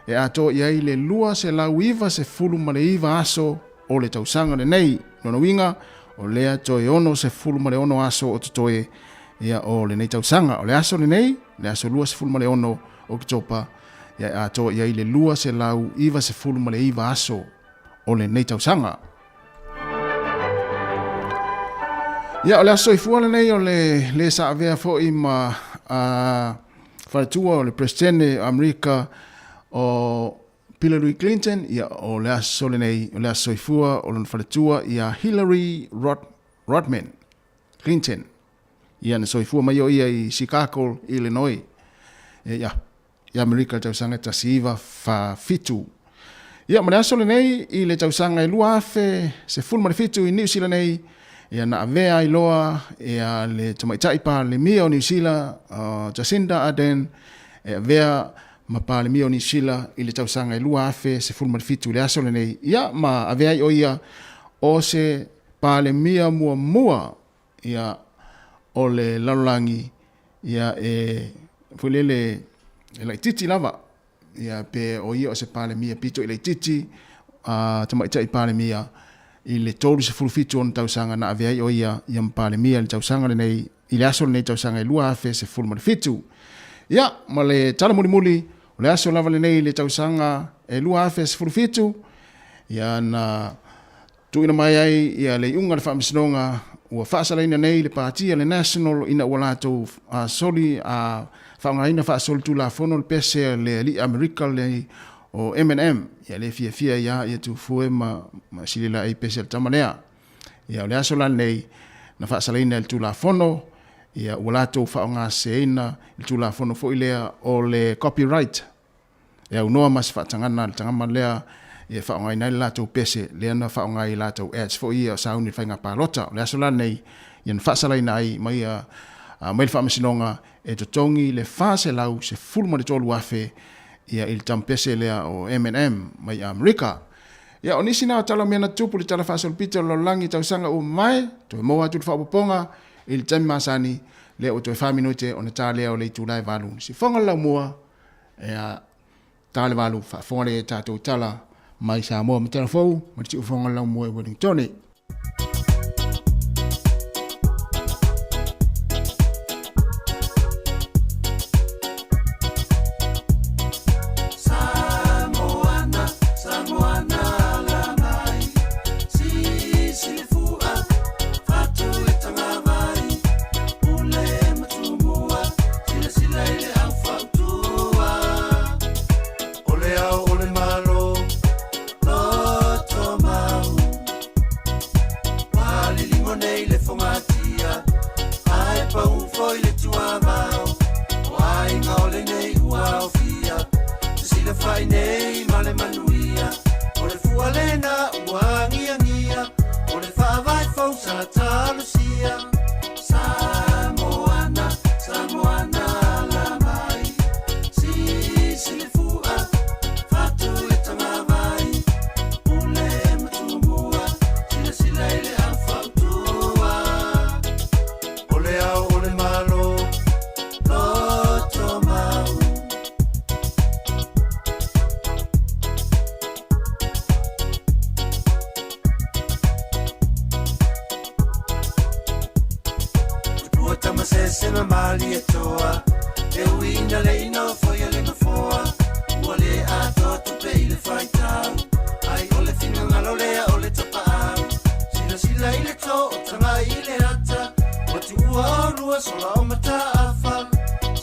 e ato iai le lua se lau iwa se fulu ma le iwa aso o le tausanga le nei, nono winga o lea toe ono se fulu ma leono aso o tutoe ia o le nei tausanga. O le aso le nei, le aso lua se fulu ma leono o ki topa, ia ato iai le lua se lau iwa se fulu ma le iwa aso o le nei tausanga. Ia o le aso i fuala nei o le sa avea fo i ma wharatua o le presidente Amerika o Hillary Clinton ia o le aso le nei o le aso i fua o le wharatua ia Hillary Rodham Clinton ia na soifua mai o ia i Chicago, Illinois ia Amerika tausanga tasiva fa fitu ia ma le aso le nei i le tausanga i lua afe se fulma le fitu i New Zealand nei ia na avea iloa ia le tamaitai pa le mia o New Zealand Jacinda Ardern e avea ma pa le mia o New Zealand i le tausanga i lua afe se fulma le fitu le aso le nei ia ma avea i o ia o se pa le mia mua ia o le lalangi ia e fulele e lai titi lava ia pe o ia o se pa le mia pito i lai titi tamaitai pa le mia i le tolu se fulfitu on tausanga na avea o ia ia pa le mia le tausanga le nei i le aso le nei tausanga i lua afe se fulma le fitu ia ma le tala muli o le aso lava le nei le tausanga e lua afe se fulfitu ia na tuina mai ai ia le unga le whaamisinonga ua whaasalaina nei le pātia le national ina ua lātou soli whaangaina whaasoli tu la fono le pese le li Amerika le o M&M ia le fia ia tu fue ma silila ai pese le tamanea ia le aso lan nei na whaasalaina le tu la fono ia ua lātou whaonga seina le tu la fono fo ilea o le copyright ia unoa mas whaatangana le tangama lea ia whaongai nei lātou pese, lea na whaongai lātou ads fo ia sauni whainga pālota. Lea sola nei, ia na whaasalai nai, mai le whaamasinonga, e totongi le whaase lau se fulma de tolu afe, ia il tampese lea o M&M, mai Amerika. Ia o nisi nao tala mea na tupu li tala whaasol pita lo langi tausanga o mai, toi moa tu whaapoponga, il tami masani, lea o toi whaminute o na tā lea o le tūlai valu. Si whonga lau mua, ia tāle valu, whafonga le tātou tala, mai sa mo mtara fou ma ti ufonga la mo e Wellington. Sila ile au fautua fai nei male manuia o le fualena wangia ngia o le vai fau sa talusia Samoana Samoana la mai si le fua fatu e tanga vai ule matumua sila ile afautua ole au ole malo loto mau Sema mali etoa e wina le ino foi le no foa wale ato tu pe ile faita ai ole fina ngalo le ole tapa sila ile to tanga ile ata wati ua lua sola o mata afa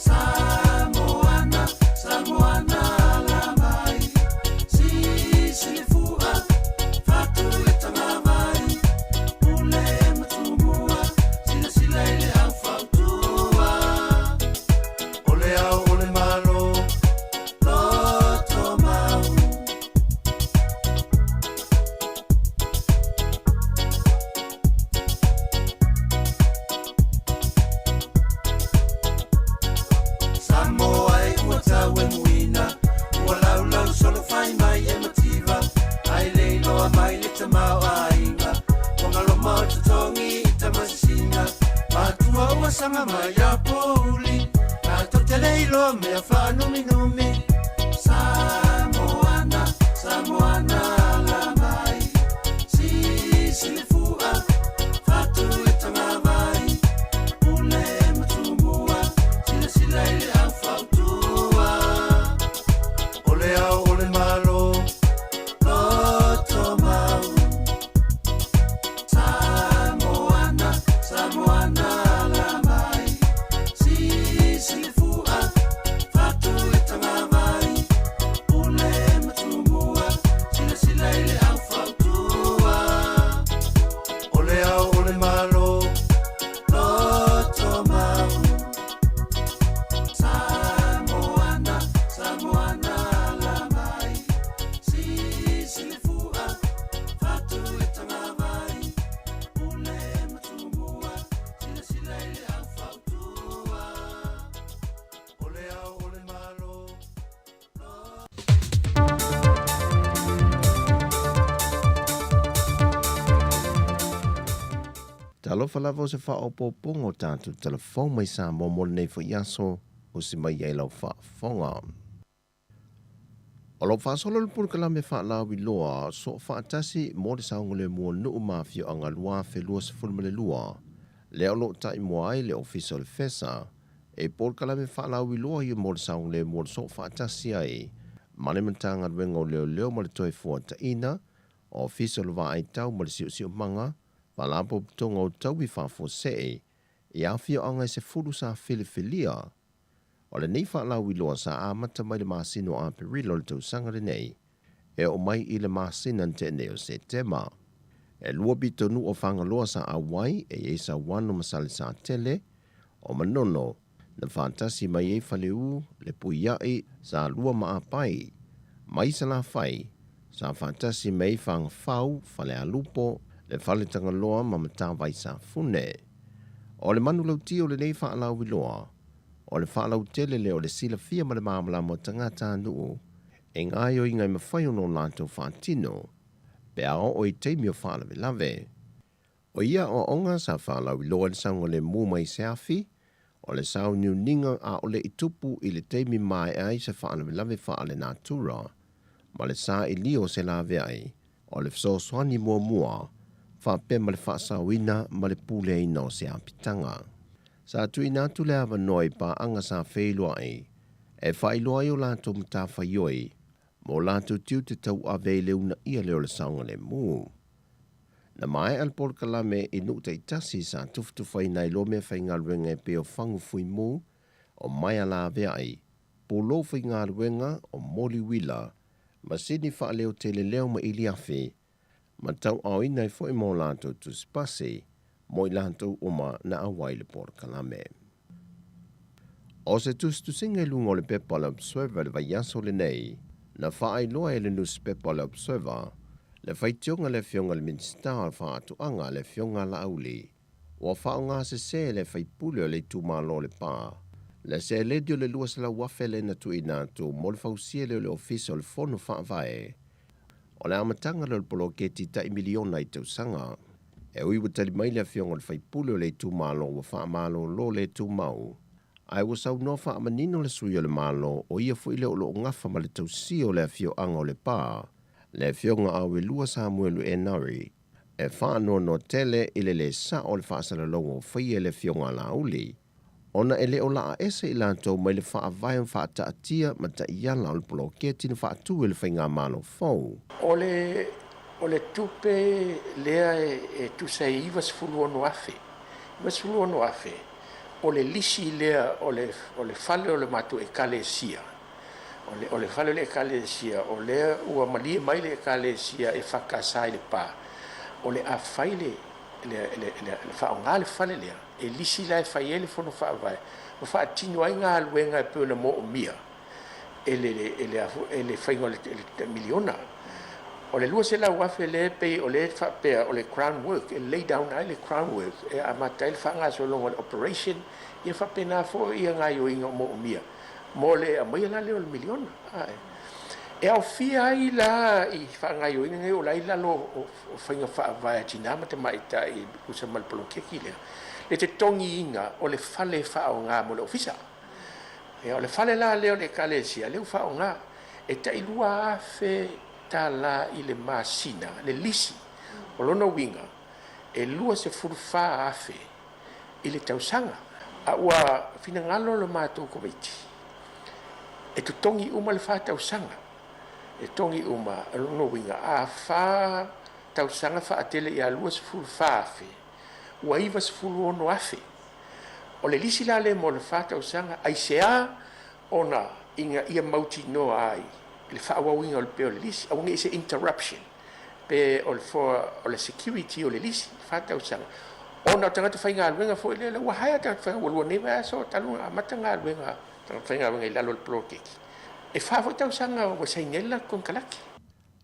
Samoana Samoana la mai si le fua fatu le tanga vai ule matumua sila ile afa Sanga maya poli na totele ilo me fa numi numi Samoana Samoana la mai si le fua fatu e tanga vai ule matumua sila ile afautua ole au ole malo loto mau Samoana Samoana Talofa lava o se whaopopongo tātou telefon mai sa momole nei fo iaso o si mai ei lau whaafonga. O lau whaasolo le puru kalame whaalao I loa so whaatasi mo le saungole mua nuu mawhio anga lua whelua se fulmele lua. Leo lo tai mua ai le official fesa e puru kalame whaalao I loa I mo le saungole mua so whaatasi ai. Mane mantanga ruenga o leo ma le toi fua ta ina o official wa ai tau ma le siu manga Palapo tonga o tau I whafo se e awhio anga se furu sa whiliwhilia. O le nei whaalau I loa sa amata mai le masino a perilo le tau sangare nei. E o mai I le masina te neo se tema. E lua bito nu o whanga loa sa awai e sa wano masale sa tele. O manono na fantasi mai e whaleu le puiai sa lua maapai. Mai sa la whai sa fantasi mai whanga whau whale alupo le whale tanga loa ma matawai sa fune. O le manu lau tio le nei whaalau I loa. O le whaalau tele le o le sila fia ma le maamala mo tangata nuu. E ngai o ingai mawhai ono lanto whaatino. Pe ao o I teimi o whaalawe lave. O ia o onga sa whaalau I loa le sango le mu mai se afi. O le sau niu ninga a o le itupu I le teimi mai ai se whaalawe lave whaale natura. Ma le sa I lio se lave ai. O le fso swani mua mua. Whape ma le whaasawina ma le pule ina o se apitanga. Sa tu ina tu le awa noi pa anga sa whailua ai. E whailua I o lato mta whaioi. Mo lato tiu te tau a vele una ia leo le saunga le mu. Na mai al por kalame I nuk te itasi sa tuftu whai nai lo me whai ngā ruenga pe o whangu fui mu. O mai ala vea ai. Po lo whai ngā ruenga o moli wila. Ma sini wha leo tele leo ma ili afi. Ma tau au inai fo I mo lato tu spasi, mo I lato uma na awai le por kalame. O se tu singa lungo le pepa le observer le vaiaso le nei, Na whaailoa e le newspaper le Observer, le whaitionga le fionga le minsta al whaatuanga le fionga la auli. Wa whaonga se le whaipule o le tūmalo le pā. Le se ledio le luas la wafele na tu inatu mo le whausia le ofisa o le fono whaavae. O le amatanga le poloketi ta miliona I tausanga. E ui watali mai le fionga le whaipule o le tūmalo wa whaamalo lo le tūmau. Ai wa sau no whaamanino le sui o le malo o ia fu ile o lo ngafa ma le tausi o le fio anga o le pā. Le fionga awe lua Samuelu e nari. E whaano no tele ile le sa o le whaasara longo whaia le fionga la uli. Ona ele o la ese ilanto mai le whaavai whaata atia ma ta iala o le poloketi na whaatu le whainga malo fau. O le tupe lea e tu se iwa sifulu ono afe. Iwa sifulu ono afe. O le lisi lea o le fale o le matu e kale sia. O le fale le kale sia. O lea ua malie mai le kale sia e whakasai le pā. O le awhai le whaonga le fale lea. E lisi la e whai ele fono whaavai. O whaatino ai ngā luenga e pēna mo o mia. E le whainga le miliona. O le lua se la wafe le pe o le whapea o le crown work. E lay down ai le crown work. E amatai le whaanga so longa le operation. E whapena fo ia ngā yo inga mo o mia. Mo le a mai la le o le miliona. E au fia ai la I whaanga yo inga o lai lalo o whainga whaavai a tinama te maita I usa malpolokeki lea. Le te tongi inga o le fale whao ngā mo le ofisa. E o le fale la leo le kalesia, leo whao ngā. E ta ilua afe ta la I le masina, le lisi, o lona winga. E lua se furfa afe I le tausanga. A ua fina ngalo lo mātou koweiti. E tu tongi uma le wha tausanga. E tongi uma, o lona winga. A wha tausanga wha atele I a lua se furfa afe. Ua iwa sifulu ono afe. O le lisi la le mo le whata usanga, ai sea ona inga ia mauti no ai. Le whaawawinga o le peo le lisi, awangi ise interruption. Pe o le security o le lisi, whata usanga. Ona o tangata whainga aluenga fo ile le wahaya tangata whainga walua newa aso talunga amatanga aluenga. Tangata whainga aluenga ilalo le plokeki. E whaafo ta usanga wa sainela kon kalaki.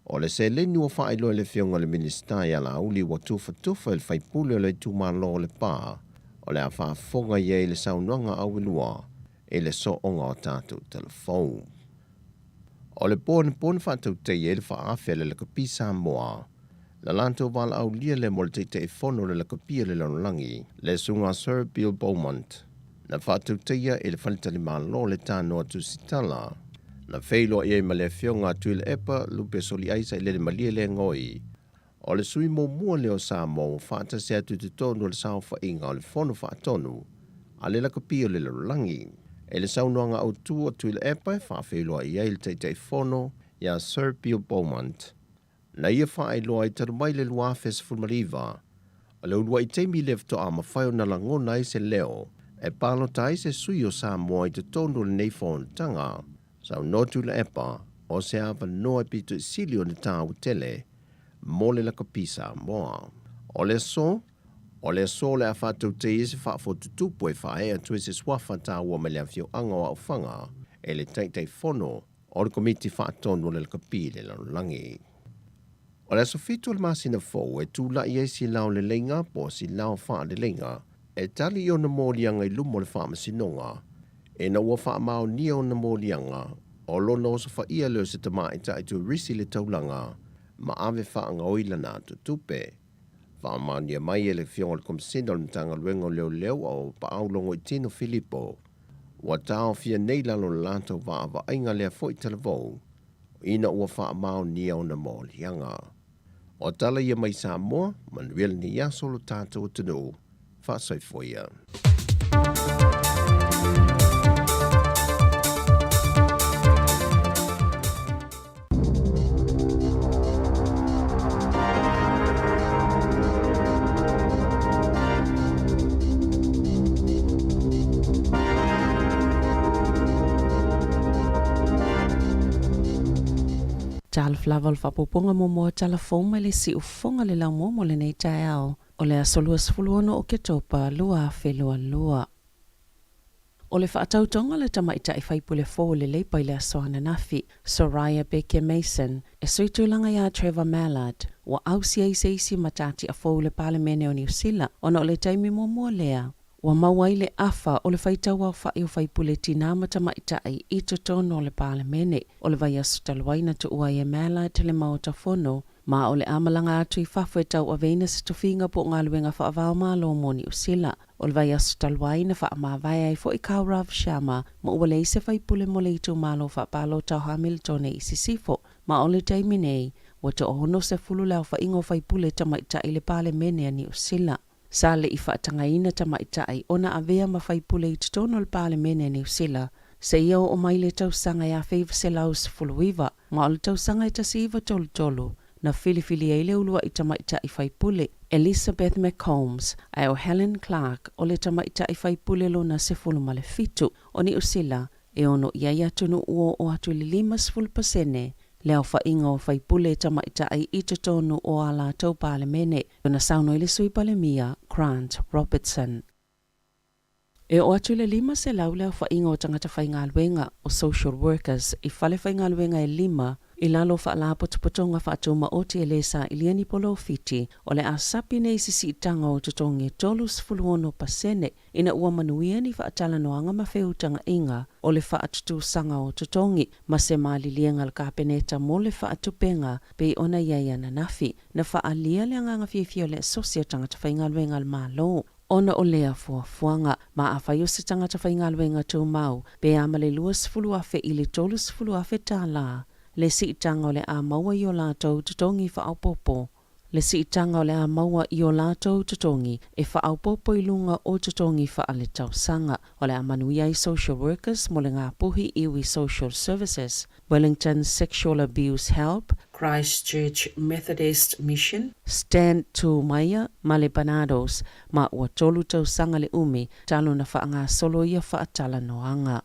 O le se leni ua whaelo le fionga le minister ia la uli wa tufa le whaipule o le tūmalo le pā. O le a whaafonga ia le saunuanga awilua e le so onga o tātou telefou. O le pōne whātou te e le whaafele le kapi Samoa. La lanto wala au lia le mo le te e whono le kapia le lanolangi le sunga Sir Bill Beaumont. Na whātou te ia e le whanitali malo le tānoa tu sitala. Na feilo ia ma le fionga tuile epa lupe soli aisa le malie le ngoi. O le sui mo mua leo sa mo whaata se atu te tonu le sao whainga o le whono whaatonu. A le laka pio le langi. E le saunoanga au tua tuile epa e whaafeilo ia il te whono ia Sir Bill Beaumont. Na ia whaailoa I tarumai le luafes fulmariva. O le ulua I teimi lefto a mawhaio na langona I se leo. E palo tai se sui o sa mo I te tonu le neifon tanga. Sau notu le epa, o se awa noa pito silio ni tāu tele, mo le laka pisa moa. O le so le a whātou te isi whaafo tutupu e whae a tue se swafa tāua me le a fio anga o au whanga, e le teitei whono, o le komiti whaatonu le laka pi le langi. O le aso fitu le masina fōu e tūla I si lao le lenga po si lao wha le lenga, e tali o na mōlianga I lumo le wha masinonga, e na ua whaamao ni o na mōlianga, o lona o sa whaia leo se tamai ta I tu risi le taulanga, ma ave whaanga oila nā tutupe. Whaamao ni a mai e le fionga le komsina le tanga luengo leo o paaulongo I tino Filipo. Wa tao fia nei lalo lanto wa ainga lea fo I televou, ina ua whaamao ni o na mōlianga. O tala ia mai Samoa, Manuel ni yaso lo tātou tunu, whaasai foia. Tal flaval fapoponga mo mo telefon le si ufonga le la mo le nei taiao. O le asolua sfuluono o ke topa lua felua lua. O le whaatautonga le tamaita I whaipule fō le leipa I le asoana nafi, Soraya Baker Mason, e soitulanga ia Trevor Mallard, wa ausia isi matati a fō le palemene o New Zealand, ona o le taimi mua lea. Wa mawai le afa o le whaitaua o whai o whaipule tina matamaita I totono o le palemene, o le vai asu taluaina tu ua e Mallard te le maota fono, ma o le amalanga atu I whafo e tau a veina se tofinga po ngā luenga whaavao malo mo New Zealand. O le vai asu taluaina wha ma vai ai fo I Kaurav Sharma ma ua le se whaipule mo le itu malo wha palo tau Hamilton e sisifo. Ma o le taimi nei, wa to ono se fulu lau wha ingo whaipule tamaita I le pale mene a New Zealand. Sa le I whaatangaina tamaita ai ona avea ma whaipule I tutono le pale mene a New Zealand. Se ia o mai le tausanga ia whaiva se lau se fuluiva, ma o le tausanga I tasiva tolu. Na filifili ai le ulua I tamaita I whaipule, Elizabeth McCombs, ai o Helen Clark, o le tamaita I whaipule lo na se fulu male fitu, o New Zealand, e ono ia tunu uo o atu li 5%, leo whainga o whaipule tamaita ai I tonu o ala tau pale mene, o na sauno ili sui pale mia, Grant Robertson. E o atu le 5 se lau leo whainga o tangata whainga luenga o social workers, I whale whainga luenga e 5, I lalo wha potonga whaatuma o te elesa I liani polo fiti o le asapi nei sisi itanga o tutongi tolus fuluono pasene ina ua manuia ni whaatala noanga mawheutanga inga o le whaatutu sanga o tutongi ma se maali lienga le kapeneta mo le whaatupenga pe ona iaia na nafi na whaalia le anganga fiefio le asosia tangata whaingaluenga le malo. Ona o lea fuafuanga ma a whaio se tangata whaingaluenga tau mau pe amale luas fulu afe I le tolus fulu afe tāla. Le siitanga o le a maua I o lātou tutongi whaaupopo. Le siitanga o le a maua I o lātou tutongi e whaaupopo I lunga o tutongi whaale tausanga o le a manuia I social workers mo le ngā puhi iwi social services, Wellington Sexual Abuse Help, Christchurch Methodist Mission, Stand to Maya, Male Banados, ma ua tolu tausanga le umi talo na whaanga solo ia whaatala noanga.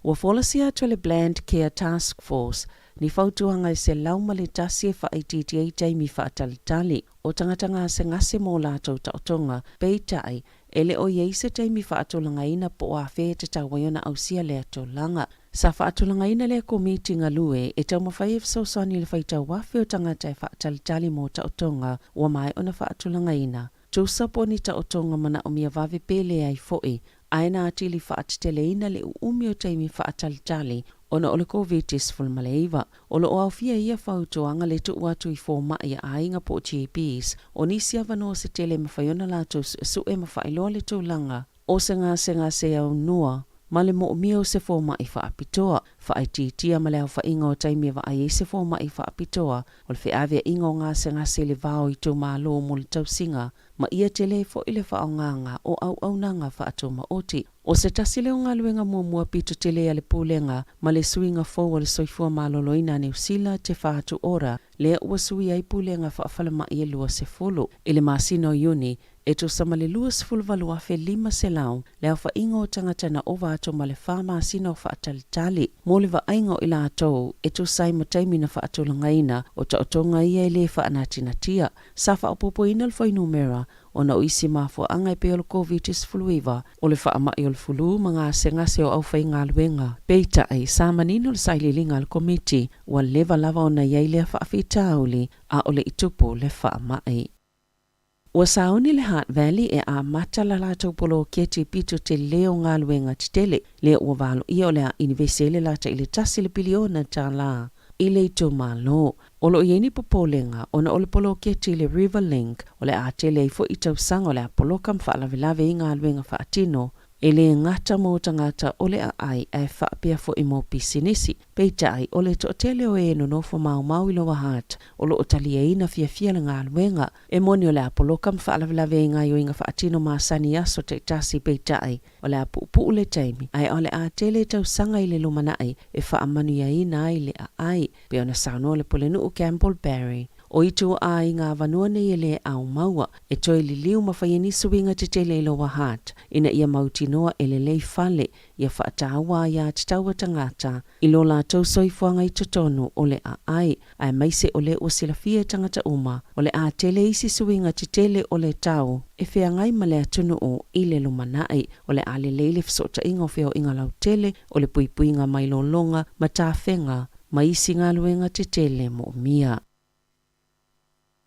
Wa folasia to le Bland Care Task Force, ni fautuanga I se lauma le tasi e whaititi ei taimi whaatalitali, o tangatanga se ngase mō lātou tautonga, peitai, ele o iei se taimi whaatolanga ina po a whee te tawaiona ausia le atolanga. Sa whaatolanga ina le komiti ngalue, e tau mawhai e fsosani le whaitau wafi o tangata e whaatalitali mō tautonga, wa mai ona whaatolanga ina. Tūsapo ni tautonga mana o mia vave pele ai foe, aina atili whaatiteleina le umi o taimi whaatalitali, ona o le COVID-19 maleiva, o lo o awhia ia whautuanga le tu watu I fōma ia ainga po GPs, o nisi avano se tele mawhaiona lātou su e mawhailoa le tūlanga, o se ngā se au nua, ma le mo mio se fōma I whaapitoa, whaititia ma le au whainga o taimi wa ai se fōma I whaapitoa, o le whiawea inga o ngā se le vāo I tō mālo mo le tausinga, ma ia tele fo I le whaonganga o au nanga whaatoma oti. O se tasile o ngā luenga mua pito tele a le pūlenga, ma le suinga fō o le soifua maloloina New Zealand te whaatu ora, lea ua sui ai pūlenga whaafalama I e lua se folo. I le masino Iuni, e to sama le lua se folo valua fe 5 se lau, lea whainga o tangatana o vāto ma le wha masino whaatalitali. Mo le vainga o ila atou, e to sai mataimi na whaatolangaina, o tautonga ia e le whaanatinatia. Sa whaapopo ina le whainumera, ona o isi mafua anga I peo le COVID-19 o le whaamai o le fulu mga se o au whainga luenga. Peita ai sa manino le saililinga le komiti wa leva lava ona iai lea whaafitauli a o le itupu le whaamai. Ua saoni le Heart Valley e a mata la lātou polo keti pito te leo ngā luenga titele lea ua valo ia o lea inivesele lata I le tasi le biliona tā la. I le ito malo, o lo ieni popolenga, ona o le polo keti le River Link, o le a tele I fo I tausanga o le a polokam whaalavelave I ngā luenga whaatino, e le ngata mo tangata o le a ai e whaapia fo I mo pisinisi. Peita ai o le to tele o e no nofo mau I loa Heart, o lo o talia ina fia le ngā luenga, e moni o le a polokam whaalavelave I ngā yoinga whaatino maasani aso te tasi peita ai, o le a pupu le taimi, ai o le a tele tausanga I le lumana ai, e whaamanu ia ina ai le a ai, pe ona sauno le polenu o Campbell Barry, o itu a i ngā vanua nei ele au maua, e toi li liu mawhaiani suinga te te leilo wa hat, ina ia mautinoa ele lei fale, ia whaatawa ia te taua tangata, i lo la tau soifuanga i totonu o le ai maise o le o silafia tangata uma, o le a tele isi suinga te tele o le tau, e whea ngai ma le atunu o i le lumanai, o le a le leile fisota inga o whio inga lau tele, o le puipuinga mai lo longa, ma tā whenga, ma isi ngā luenga te tele mo mia.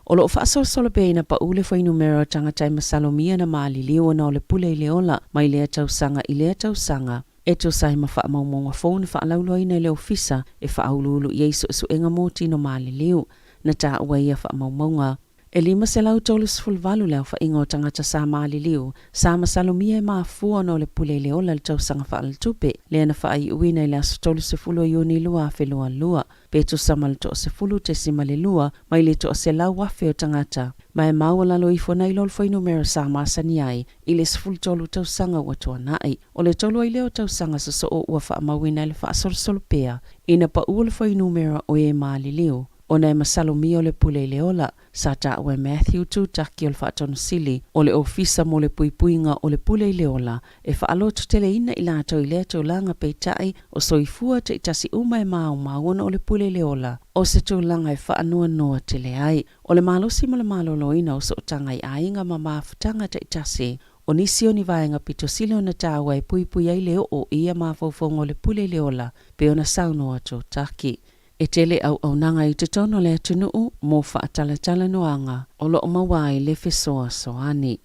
O lo whaasol peina pa ule whai numero tangata i masalomia na maali liwa na o le pule i leola, mai lea tausanga i lea tausanga, e to sai ma wha maumonga phone wha alauloi na le ofisa, e wha aululu i eiso su enga moti no maali liu, na tā ua ia wha maumonga. E lima se lau tolus fulvalu leo wha ingo tangata sa maali liu, sa masalomia e maa fua no le pule i leola le tausanga wha altupe, lea na wha ai uina i lea su tolus se fulo i uni lua a whelua lua, pe to samal to se fulu te simale lua, mai le to se lau wafe o tangata, mai maua lalo i fona i lol fai numero sa masani ai, i le sfulu tolu tausanga wa toa nai, o le tolu ai leo tausanga sa so o ua wha amawina i le wha asol pea, ina pa ua fai numero o e maali liu, ona e masalomi o le pule leola, sa ta ue Matthew tu taki o le whaatonu sili, o le ofisa mo le puipuinga o le pule leola, e whaalotu tele ina i lato i lea tau langa peitai o soifua te itasi uma e mauna o le pule leola, o se tau langa e whaanua noa tele ai, o le malosi mo le maloloina o so tanga i ainga ma mafutanga te itasi, o nisi o ni vaenga pito sili o na tawa e puipui ai leo o ia mafaufonga o le pule leola, pe ona sauno ato taki. E tele au nanga i te tono le atunuu mo whaatalatala noanga o lo mawai le fesoa soani.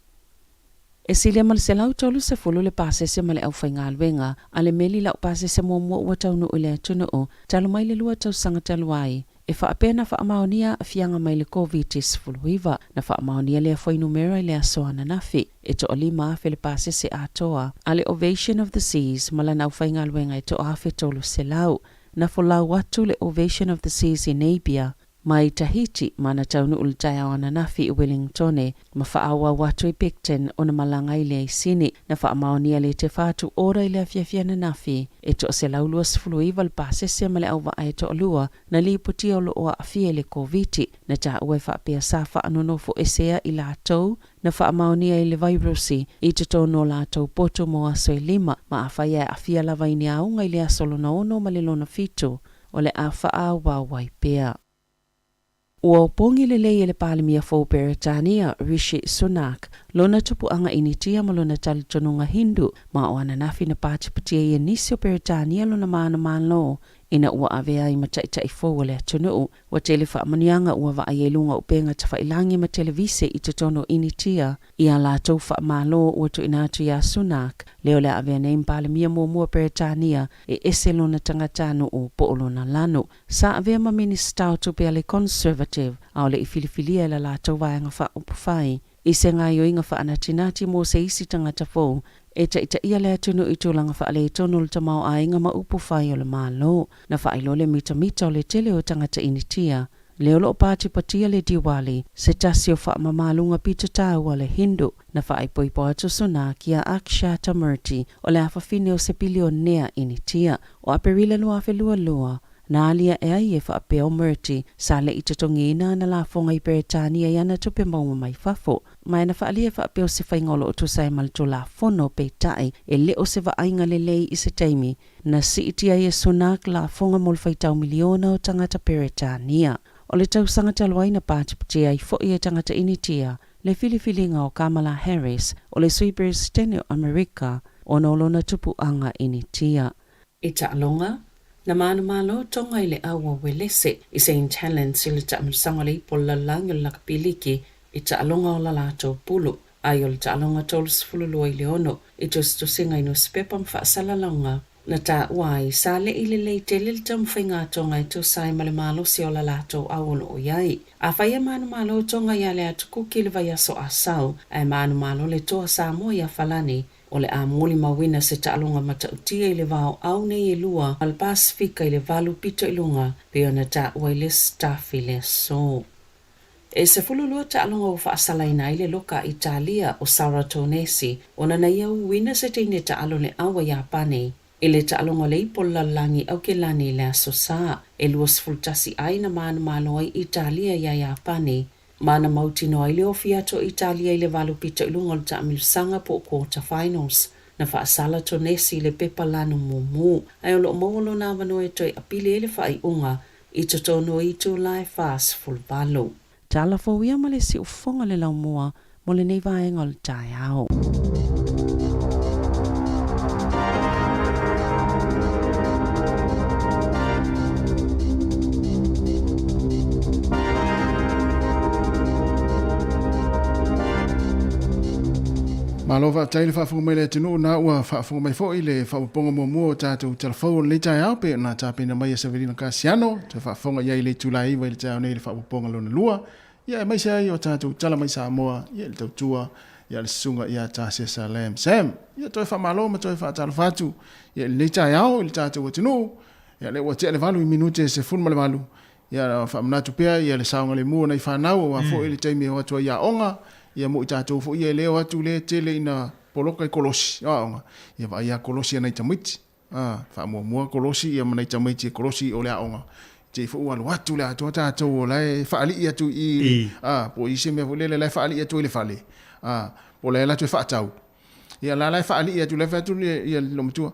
E silia mal se lau tolu se fulu le pasese ma le au whaingalwenga a le meli lau pasese mua ua taunu o le atunuu talu mai le lua tau sanga talu ai. E whaapena whaamaonia a fianga mai le COVID-19 fuluiva na whaamaonia le a whainumera i le asoana nafi. E to o lima afe le pasese atoa a le Ovation of the Seas ma la nau whaingalwenga e to afe tolu se lau. Na folau watu le Ovation of the Seas in Abia, mai Tahiti, mana taunu ultaya wana nafi i Wellingtone, ma whaawa watu i Picton o na malanga i le aisini, na whaamaonia le te whatu ora i le afiafia na nafi, e to se laulua sifuluiva le pasese ma le auwa ai to olua, na li putia o loa afia le COVID, na ta ue whaapea sa whaanonofo esea i la tau, na whaamaonia i le virusi, i te tono la tau poto mo aso i lima, ma awhaia afia lava i ni aunga i le asolo na ono ma le lona fitu, o le a whaawa waipea. Ua upongi le lei le palimia fo Beretania, Rishi Sunak, lona tupu anga initia ma lona talitonunga Hindu, ma o ananafi na patipatia i nisi o Beretania lona maana malo, ina ua avea i mataitai fo le atunuu, wa tele whaamanianga ua wa aielunga upenga ta whailangi ma televise i tono initia, i a la tau whaamalo ua tu inatu ya Sunak, leo le avea neim palimia mua Beretania, e ese lona tangatanu o po lona lanu, sa avea ma minista o tupe ale Conservative, au le i filifilia la la tau vaenga wha upufai, i se ngā yoinga wha anatinati mo se isi tangata fo, e ta ita ia le atunu i tūlanga wha ale tonu le tamau a inga ma upufai o le malo, na wha ailo le mita o le tele o tangata initia, leo lo pāti patia le Diwali, se tasi o wha mamalunga pita tāua le Hindu, na wha aipoipo atu suna ki a Aksha Tamurti, o le awhawhine o se bilionea initia, o aperila lua lua, na alia e ai e whaapea o Murti, sa le itatongina na la fonga i Beretania i ana tupe mauma mai fafo. Mai na whaalia whaapea o se whaingolo o tu sai malto la fono pe tai e le o se waainga le lei i se taimi, na si itia i e Sunak la fonga mol whaitau miliona o tangata Beretania. O le tau sangata luaina pātipatia i fo i e tangata initia, le filifilinga o Kamala Harris, o le sweepers tene o Amerika, o nolona tupu anga initia. I alonga, na malo tonga i le awa welese i St. Helens i le taamsanga le ipo lalang i lakapiliki i alonga o la lato pulu. Ai o le alonga tolus fululua i le ono i singa ino spepam whaasalalanga. Na ta wai sa le i le tele le tamwhainga tonga i sai ma le malo si o la lato awono o iai. A whaia malo tonga i ale atuku ki le vaiaso asau ai malo le toa sa mo i a falani. O le a moli mawina se taalonga matautia i le vao au nei e lua al Pasifika i le valu pito ilunga pe ona ta waile staff i le so. E se fululua taalonga o whaasalaina i le loka Italia o Saratonesi ona na iau wina se teine taalo le awa Japani E le taalonga le ipo lalangi au ke lani le asosa. E luas fultasi aina maana malo ai Italia ia Japani. Mana mautino ai le ofia to Italia i le valu pita ilunga le taamilusanga po quarter finals. Na faasala to nesi le pepa lanu mumu. Ai olo mawalo na wano e toi apili ele fai unga i to tono i to lai fast full balo. Tala fo wia male si ufonga le laumua mo le nei vaenga le tai au. Malova tai le whaafunga mai le tinu na ua whaafunga mai fo i le whaapunga mua tātou telefau le tai au pe na tāpena mai a Severina Kasiano te whaafunga ia i le tūlai iwa i le tai au nei le whaapunga lona lua ia mai se ai o tātou tala mai Samoa ia le tautua ia le sunga ia tāsia Salam Sam ia toi whaamalo ma toi whaatala whatu ia le tai au i le tātou tinu ia le ua te le valu i minute se funma le valu ia whaamanatu pia ia le saunga le mua nei whanau wa fo i le taimi o atua ia onga ia mo i tātou fo ia leo atu le tele ina poloka i kolosi ia va ia kolosi ana i tamiti whaamua kolosi ia mana i tamiti kolosi o le aonga te fo ua lo atu le atu tātou o lai whaali i atu i po i se mea fo lele lai whaali i atu i le whale po le latu e whaatau ia la lai whaali i atu le whaatu ia lomatua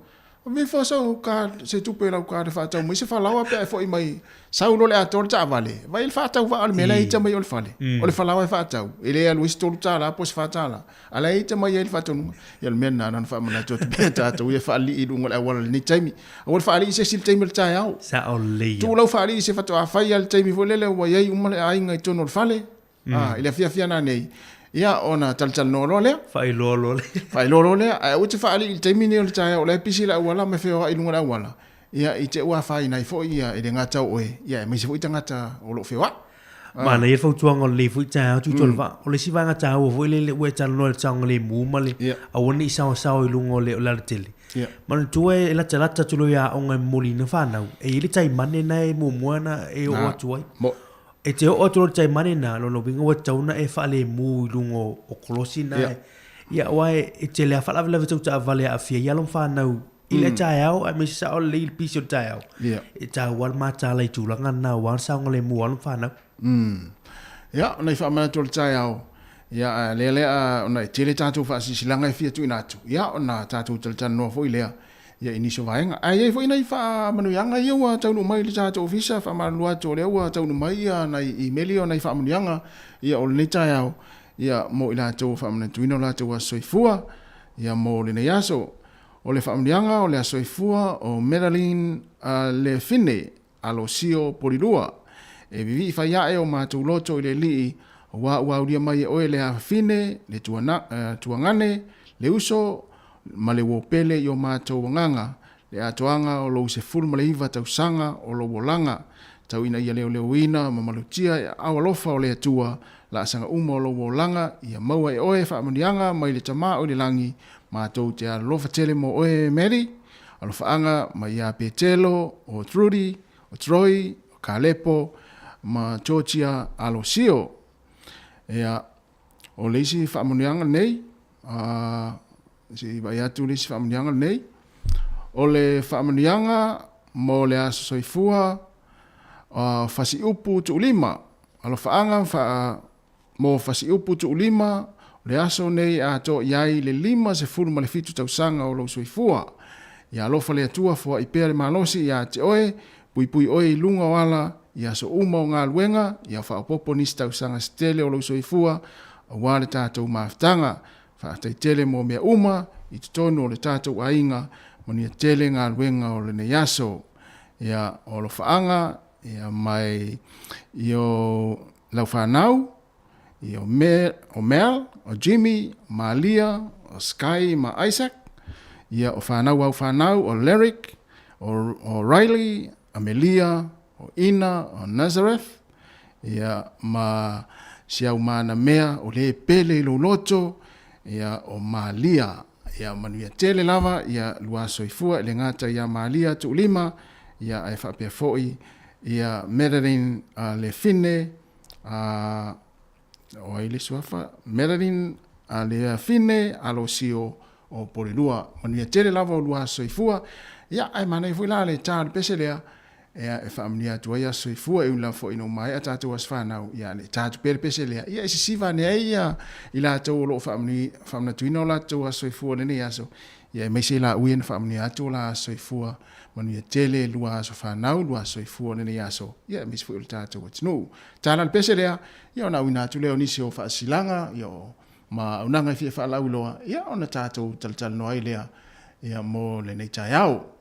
me fa so ka se tu pe la ka de fa tau mo se fa lawa pe fo i mai sa ulo le ator ta vale vai il fa tau va al mela ita mai ol fale ol fa lawa fa tau ele al wis tol ta la pos fa ta la ala ita mai il fa tonu il men na nan fa mana to pe ta to ye fa li i ngol awal ni taimi awal fa li se sil taimi ta ya sa o le tu lo fa li se fa to fa ya taimi fo lele wa ye umale ai ngai to no fale ile fia na nei ia ona tal no le fai lolo le ai o te fa ali te mini o te o le pisi la wala me feo ai lunga la wala ia i te wa fai nai fo ia e ngata oe ia me se fo ngata o lo feo mana ia fo tuanga le fo ta tu tolva o le si vanga ta o fo le we ta no tanga le mu male a woni sa i lunga le la tele mana tu e la tala tu lo ya o ngai moli na fa na e ile tai mane nai mu moana e o tu ai e te o tolo tai mane na lo bingo wa tauna e fa le mu lungo o kolosi na ia wai e te le fa la vele ta vale a fia ia lo fa na ile tai au a me sa o le piso tai au e ta wal ma ta le tu langa na wa sa ngole mu lo fa na ia nei fa ma tolo tai au ia le ona te le tatu fa si langa e fia tu ina tu ia ona tatu tala no fo ile ia iniso vaenga ai foi nei fa manuianga ia wa taunu mai le tatu ofisa fa malua to le wa taunu mai ia nei email nei fa manuianga ia o le tai au ia mo ila to fa manu tuino la to wa soifua ia mo le nei aso o le fa manuianga o le soifua o Madeline le fine alo sio polilua e vivi fa ia e o matu loto ile li wa uria mai o le fine le tuangane le uso ma le wopele yo mātou nganga, le atoanga o lo se fulu ma le iwa tau sanga o lo wolanga, tau ina ia leo ina, ma malutia, awalofa o le atua, la sanga uma o lo wolanga, ia maua e oe whaamanianga, mai le tama o le langi, mātou te alofa tele mo oe Mary, alofa anga, ma ia Petelo, o Trudy, o Troy, o Kalepo, ma Georgia Alosio, ea, o leisi whaamanianga nei, si vai atu le whaamanianga nei. O le whaamanianga mo le aso soifua whasi upu tu ulima. Alo whaanga mo whasi upu tu ulima le aso nei a to iai le lima se fulu ma le fitu tau sanga o lo soifua. Ia alofa le atua fua i pēr malosi ia te oe, pui oe i lunga wala, ia so uma o ngā luenga, ia whaopopo nisi tau sanga stele o lo soifua, a wale tātou maafutanga, whaatai tele mo mea uma, i te tono o le tātou ainga, mo nia tele ngā luenga o le neaso. Ia o lo whaanga, ia mai i o lau whanau, i o Mel, o Jimmy, ma Lia, o Sky, ma Isaac, ia o whanau au whanau, o Lyric, o Riley, Amelia, o Ina, o Nazareth, ia ma siau mana mea, o le pele i lo loto, ia o Malia, ia manuia tele lava, ia lua soifua, le ngata ia Malia tu lima, ia ai whapea foi, ia Madeline le fine, o ai le suafa, Madeline le fine, alo sio o polilua manuia tele lava o lua soifua ia ai mana foi la le tale peselea e famia tua ia soifua e la foi no mai ata tua sfana ia le tatu peselea ia isi siva ne ia ila to lo famna tuino la tua soifua ne ia so ia me se la uien famia tua la soifua manuia tele lua sofana lua soifua ne ia so ia me foi tatu no tala peselea ia na wina tu leo ni se o fa silanga yo ma unanga fi fa lauloa ia ona tatou tal no ai lea ia mo le nei taiao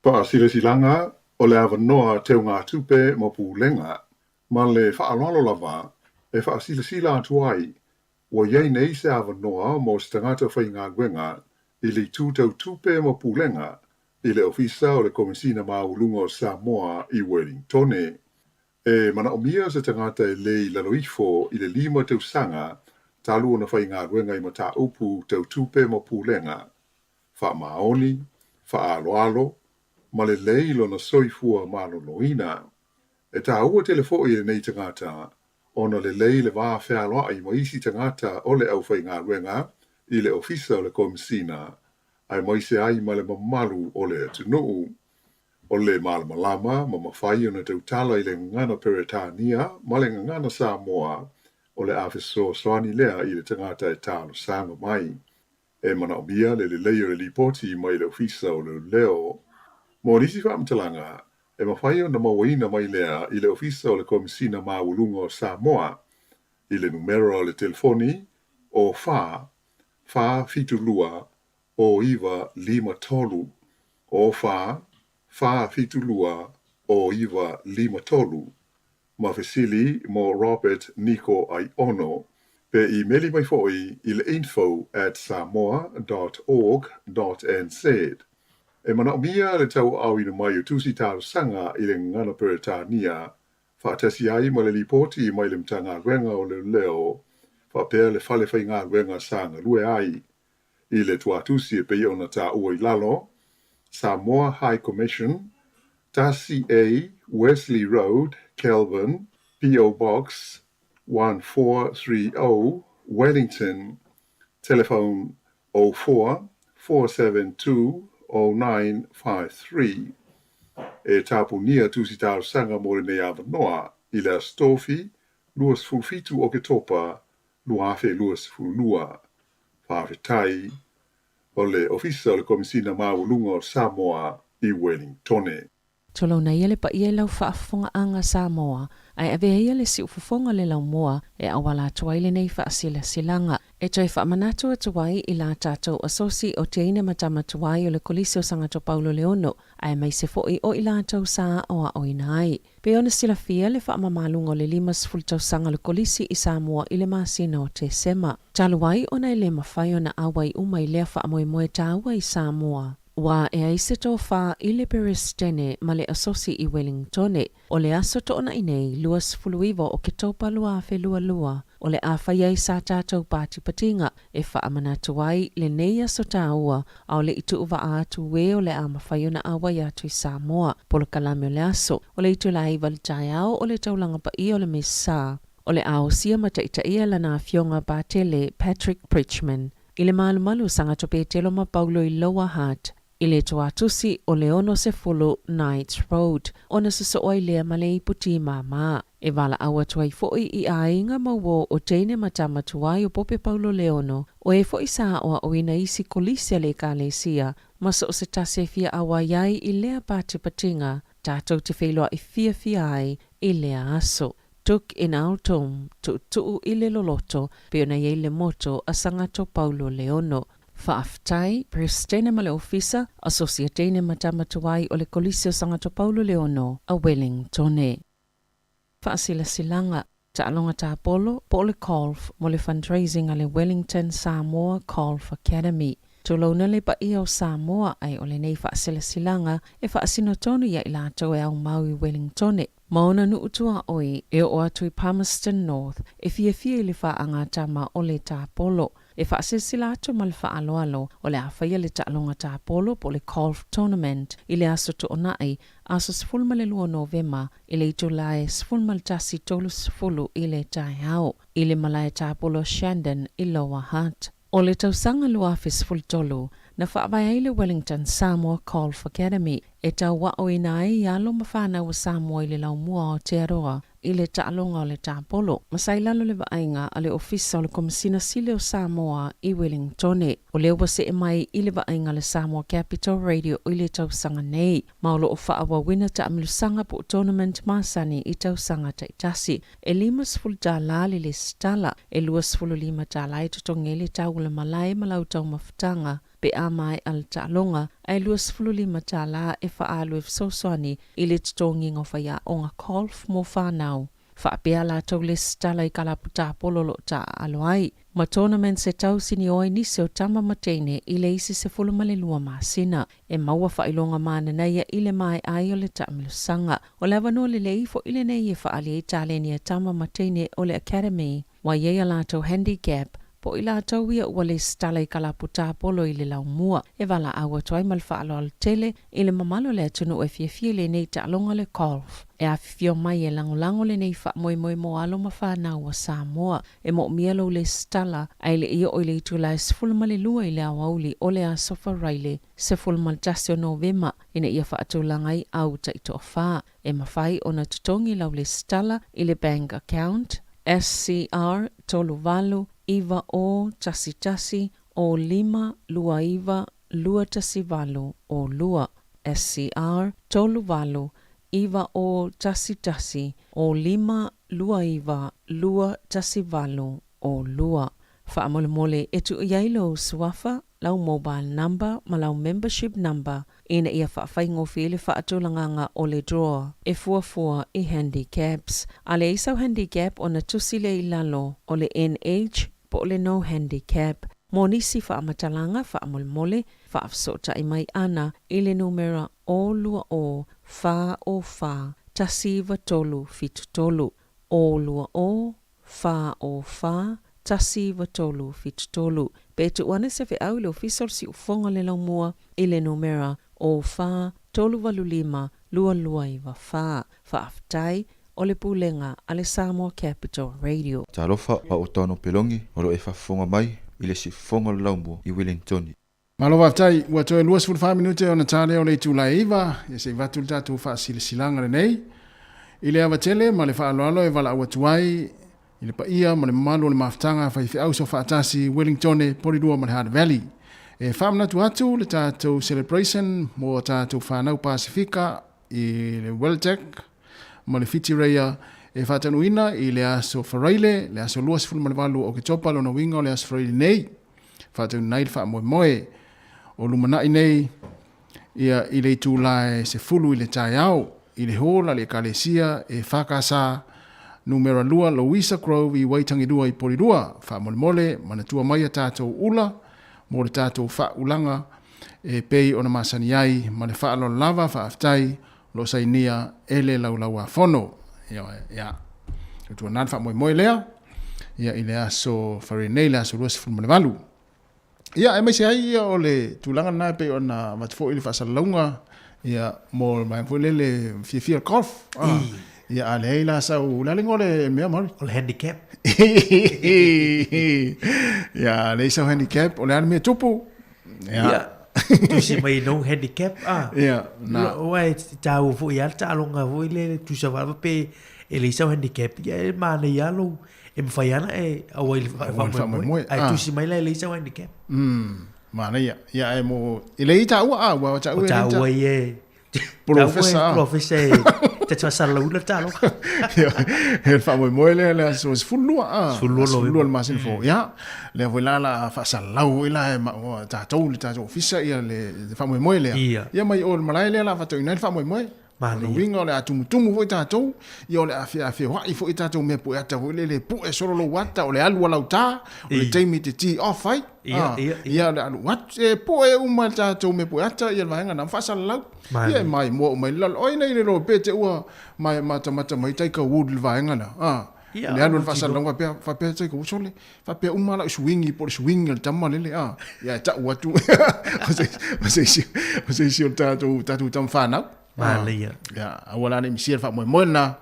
Fa'asilasilanga o le avanoa teo ngā tupe mo pulenga, ma le whaalalo lava e whaasilasila atu ai, wa iei nei se avanoa mo se tangata whai ngā gwenga i le tūtau tupe mo pulenga i le ofisa o le komisina maulunga o Samoa i Wellingtone. E mana omia se tangata e lei laloifo i le 5 tausanga talu ona whai ngā gwenga i mata upu tau tupe mo pulenga. Wha maoni, wha aloalo, ma le leilo na soifua maloloina. E tā ua telefo i le nei tangata, ona le lei le vā whealoa i maisi tangata o le au whai ngā gwenga i le ofisa o le komisina, ai maise ai ma le mamalu o le atunuu. O le malamalama ma mawhai o na tautala i le ngana Peretania ma le ngana Samoa o le awhiso soani lea i le tangata e tālo sanga mai. E mana omia le leio le lipoti mai le ofisa o le leo. Mo nisi whaamtalanga, e mawhai o na mawaina mai lea i le ofisa o le komisina maulunga o Samoa i le numero o le telefoni o fa fitulua o iwa 5 o fa fitulua o iwa 5 mawhesili mo Robert Nico Aiono pe i meli mai foi i le info@samoa.org.nz. E mana omia le tau au ina mai o tusi tāru sanga i le ngana Peretania, whaatasi ai ma le lipoti mai le mtanga gwenga o le leo, whapea le fale whai ngā gwenga sanga lue ai. I le tuatusi e pei ona tā ua i lalo, Samoa High Commission, Tasi A, Wesley Road, Kelvin, P.O. Box 1430, Wellington, telephone 04-472-0953. E tapunia tusi tāru sanga mo le nei avanoa, i le astofi, luas fulfitu o ke topa, luafe luas fulua. Whawhetai, o le ofisa o le komisina maulunga o Samoa i Wellingtone. Tolo na ia le pa ia lau whaafonga anga Samoa, ai ave ia le si ufufonga le lau moa e awala tuaile nei whaasila silanga. E toi whaamanatu atuai i la tātou asosi o teine matama tuai o le kolisi o Sangato Paulo Leono, ai mai se foi o i la tau saa o a oinai. Pe ona sila fia le whaamamalunga o le 5 tau sanga le kolisi i Samoa i le masina o te sema. Taluai ona i le mawhai ona awai umai lea whaamoemoe tāua i Samoa. Wa e aise tō wha i le Peristene ma le asosi i Wellingtone, o le aso tō na inei luas fuluivo o ke taupa lua fe lua, o le awhaiai sa tātou pāti patinga e whaamanatu ai le nei aso tāua au le itu uwa atu we o le amawhaiona awai atu i Samoa, polo kalame o le aso, o le itu lai valitai au o le taulanga pa i o le mesa, o le ao sia mata ita ia lana fionga pātele Patrick Pritchman, i le malu Sangato Petelo ma Paulo i Lower Hutt, i le tuatusi o Leono se fulu Knights Road, ona suso oi lea male i puti mama. E wala awa tuai foi i ainga mawo o teine matama tuai o Pope Paulo Leono, o e foi saa oa oina isi kolisia le kalesia, maso o se tase fia awa iai i lea pati patinga, tātou te wheloa i fia ai i lea aso. Tuk in autom, tu i le loloto, pe ona iei le moto a Sangato Paulo Leono. Whaaftai, Prestene ma le ofisa, asosiatene matama tuai o le kolisi o Sangato Paulo Leono, a Wellingtone. Whaasila silanga, Ta'alonga Tāpolo, po le Colf, mo le fundraising a le Wellington Samoa Colf Academy. Tulauna le pa i o Samoa ai o le nei whaasila silanga, e whaasino tonu ia i lātou e au mau i Wellingtone. Maona nu utua oi e o atu i Palmerston North, e fia i le whaangatama o le Tāpolo. E whaasila atu ma le whaaloalo o le awhaia le Ta'alonga Tāpolo po le Golf Tournament i le aso to onai aso 12 Novema i le July 12 i le Taiao i le Malaya Tāpolo Shandon i Lower Hutt. O le tausanga luafe 12 na whaavai ai le Wellington Samoa Golf Academy e tau wa o inai i alo mawhana o Samoa i le laumua o te aroa i le Ta'alonga o le Tāpolo. Masai lalo le vaenga a le ofisa o le komisina sile o Samoa i Wellingtone. O leo wase e mai i le vaenga le Samoa Capital Radio o i le tausanga nei. Maulo o whaawa wina ta amilusanga po tournament masani i tausanga taitasi. E 5 lali le stala e 2 ta lai tutongeli tau le malai malau tau mafutanga pe a mai al Ta'alonga ai luas fululi matala e faalu e sosoani i le tutongi ngofaya o nga golf mo whanau. Whaapea la tau le stala i kalaputa pololo ta aloai. Ma tournament se tau sini oi nisi o tama mateine i le isi se fulumale lua maasina. E maua whailonga maana neia i le mai ai o le tamilusanga. O le avano le leifo i le nei e whaali e taleni e tama mateine o le academy. Wa yeia la tau handicap. Po i la tau ia ua le stala i kalaputa polo i le laumua. E wala awa toai malwhaalo al tele i le mamalo le atunu e fie le nei ta alonga le golf. E a fio mai e lango le nei wha mo alo ma whanau wa Samoa. E mo mielo le stala ai le ia o le itu la sefulma le lua i le awauli o le a sofa raile sefulma jasio Novema ina ia wha atulangai au ta ito wha. E mawhai o na tutongi lau le stala i le bank account SCR toluvalu iva o tasi o 5 lua iva lua tasivalu o lua. SCR toluvalu iva o tasi o 5 lua iva lua tasivalu o lua. Whaamole etu iailo suafa lau mobile number ma lau membership number ina ia whaafai ngofi le whaatulanganga o le draw e fuafua i handicaps. A le isau handicap o na tusile i lalo o le NH po le no handicap. Mo nisi whaamatalanga whaamole whaafsota i mai ana i le numera o lua o wha tasiva tolu fitu tolu. O lua o wha tasiva tolu fitu tolu. Betu wane se au le official si ufonga le laumua i le numera o wha tolu valulima lua iwa wha. Whaaftai o le pulenga a le Samoa Capital Radio. Talofa pa o tano pelongi o lo e whafonga mai i le si fonga le laumua i Wellington. Malo waftai, ua toe luas 45 minute o na tale o le tula iwa, e se vatu tatu wha silanga le nei. I le avatele, ma le wha aloalo e wala awatuai, i le paia, ma le mamalo le maftanga, wha i whiau so wha atasi Wellington, Porirua, ma le Hard Valley. E whamna tu atu, le tatu celebration, mo tatu whanau Pasifika, i le Welltech, ma le Fiti Reia, e whatanuina, i le aso wharaile, le aso luas fulu ma le walu o ke topa, lo na winga o le aso wharaile nei, whatanu nei le wha moe. O lumana nei ia i le tūlae se fulu i le taiao, i le hola le kalesia e whakasa numera lua Louisa Grove i Waitangirua i Porirua, wha mole manatua mai a tātou ula, mo le tātou wha ulanga e pei o na masani ai, ma le wha alo lava wha aftai, lo sainia ele laulaua whono. Ia, tua nan wha moe lea, ia i le aso whare nei le aso ruas fulu ma le walu. Ia, e mai se ai o le tūlanga nai pe o na matufo ili whasalaunga, ia mo mai fwile le fia golf. Ia, a le heila sa u lalingo le mea mori. O le handicap. Ia, le isa handicap, o le ane mea tupu. Ia, tusi mai no handicap. Ia, na. Oai, tau fu ia ta alonga fu ile tusa wala pe ele isa handicap. Ia, e mana ia lo. E mwhaiana e awai moe. Ai tusi mai lai leisa handicap. Mana ia. Ia e mo... I le ita ua ua ta ua. O ta ua e... Professor. Professor. Te tua salaula ta alo. He wha moe le so is fulua. Fulua lo. Fulua le masin fo. Ia. Le vo la fa salau ila e ta tau le ta ofisa ia le wha moe le. Ia mai o malai le la fa tau ina wha moe. Mana winga le atumutumu fo tatou ia le afia wa fo tatou me po ata le po e solo lo wata o le alu la uta o le taimi te ti off fight ia le alu wat e po e uma tatou me po ata ia vanga na fasa lau ia mai mo mai la oi nei le ro pete ua mai mata mai tai ka wood le vanga na le alu fasa lau fa pe tai ko sole fa pe uma la swingi por swing le tama le ia ta watu o se tatou tam fana Malia. Ya, awala ni misir fa moe na.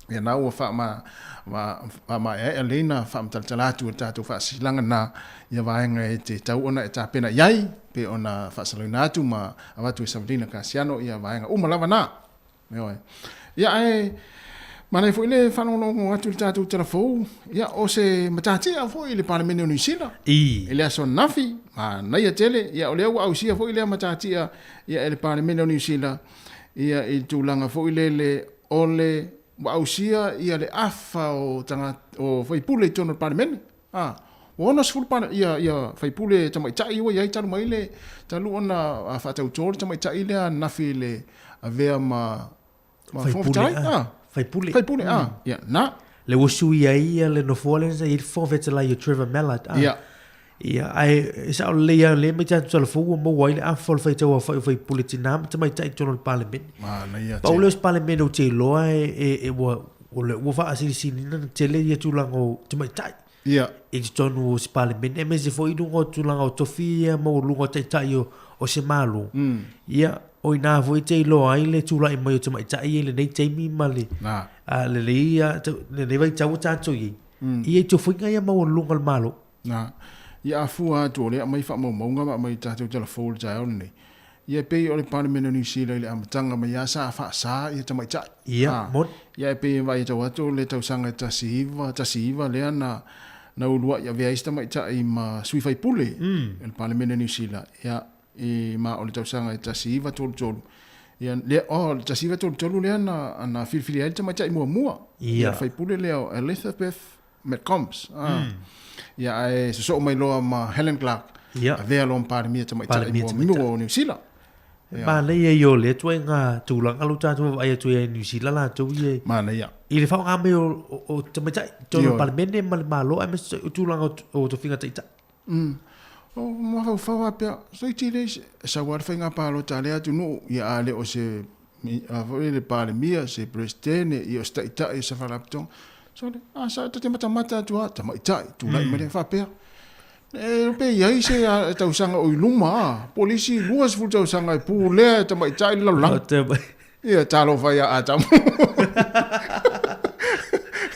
Ya na wa fa ma Elena fa mtaltalatu tatu fa silanga na ya vaenga te tau ona ta pena yai pe ona fa salunatu ma awatu Sabrina Casiano ya vaenga lava na. Ya ai mana foi le fa no atu tatu telefon ya o se matati a foi le parlamento New Zealand. Ele aso nafi ma na ya tele ya ole au sia foi le matati ya le parlamento New Zealand. Ia i tūlanga fo le ole wausia ia le afa o tanga o foi pule tono parliament ona sfulu pana ia faipule tamai tai ua iai talu mai le talu ona whaatautori tamai tai lea nafi le avea ma faipule ia na le wasui ia le no fole sa il fo vetela ia Trevor Mallard ia ai sa le me ta tala fu mo wai a fol faitau faipule tinam tamai tai tono parliament na ia Paulos parliament o te loa e o fa asisi na tele ia tulango tamai tai ia e tonu o parliament e me se foi dungo tulango tofia mo lungo tai o se malu ia o ina voi te lo ai le tula i mai o tamai tai le nei taimi mali a le ia le vai tau tato i to fuinga ia mo lungo malo na ia afua to le mai fa mo nga mai tato tele fol ja nei ia pe o le parliament ni si le amatanga mai sa fa sa ia tamai tai ia mo ia pe vai to wato le tau sanga tasiva le na ulua ia vea ista mai tai ma sui fai pule el parliament ni si ia e ma o le tausanga e tasiva tolu ia le o le tasiva tolu le ana filfili ai tamai tai mua ia fai pule le o Elizabeth McCombs ia e so mai loa ma Helen Clark ia vea lo parliament tamai tai mua o New Zealand ma le ia le tuenga tulanga luta tu ai tu e New Zealand la tu ia ma le ia i le fa ngame o tamai tai tolu parliament ma lo ai tulanga o to finga tai o ma fa pe so i tire sa war finga palo tale atu no ia ale o se a le parliament se presidente i o sta i se fa lapton so le sa te mata tu tamai tai tu lai me fa pe pe ia se tau sanga o luma polisi luas fu tau sanga pu le tamai tai la la ia talo fa ia atam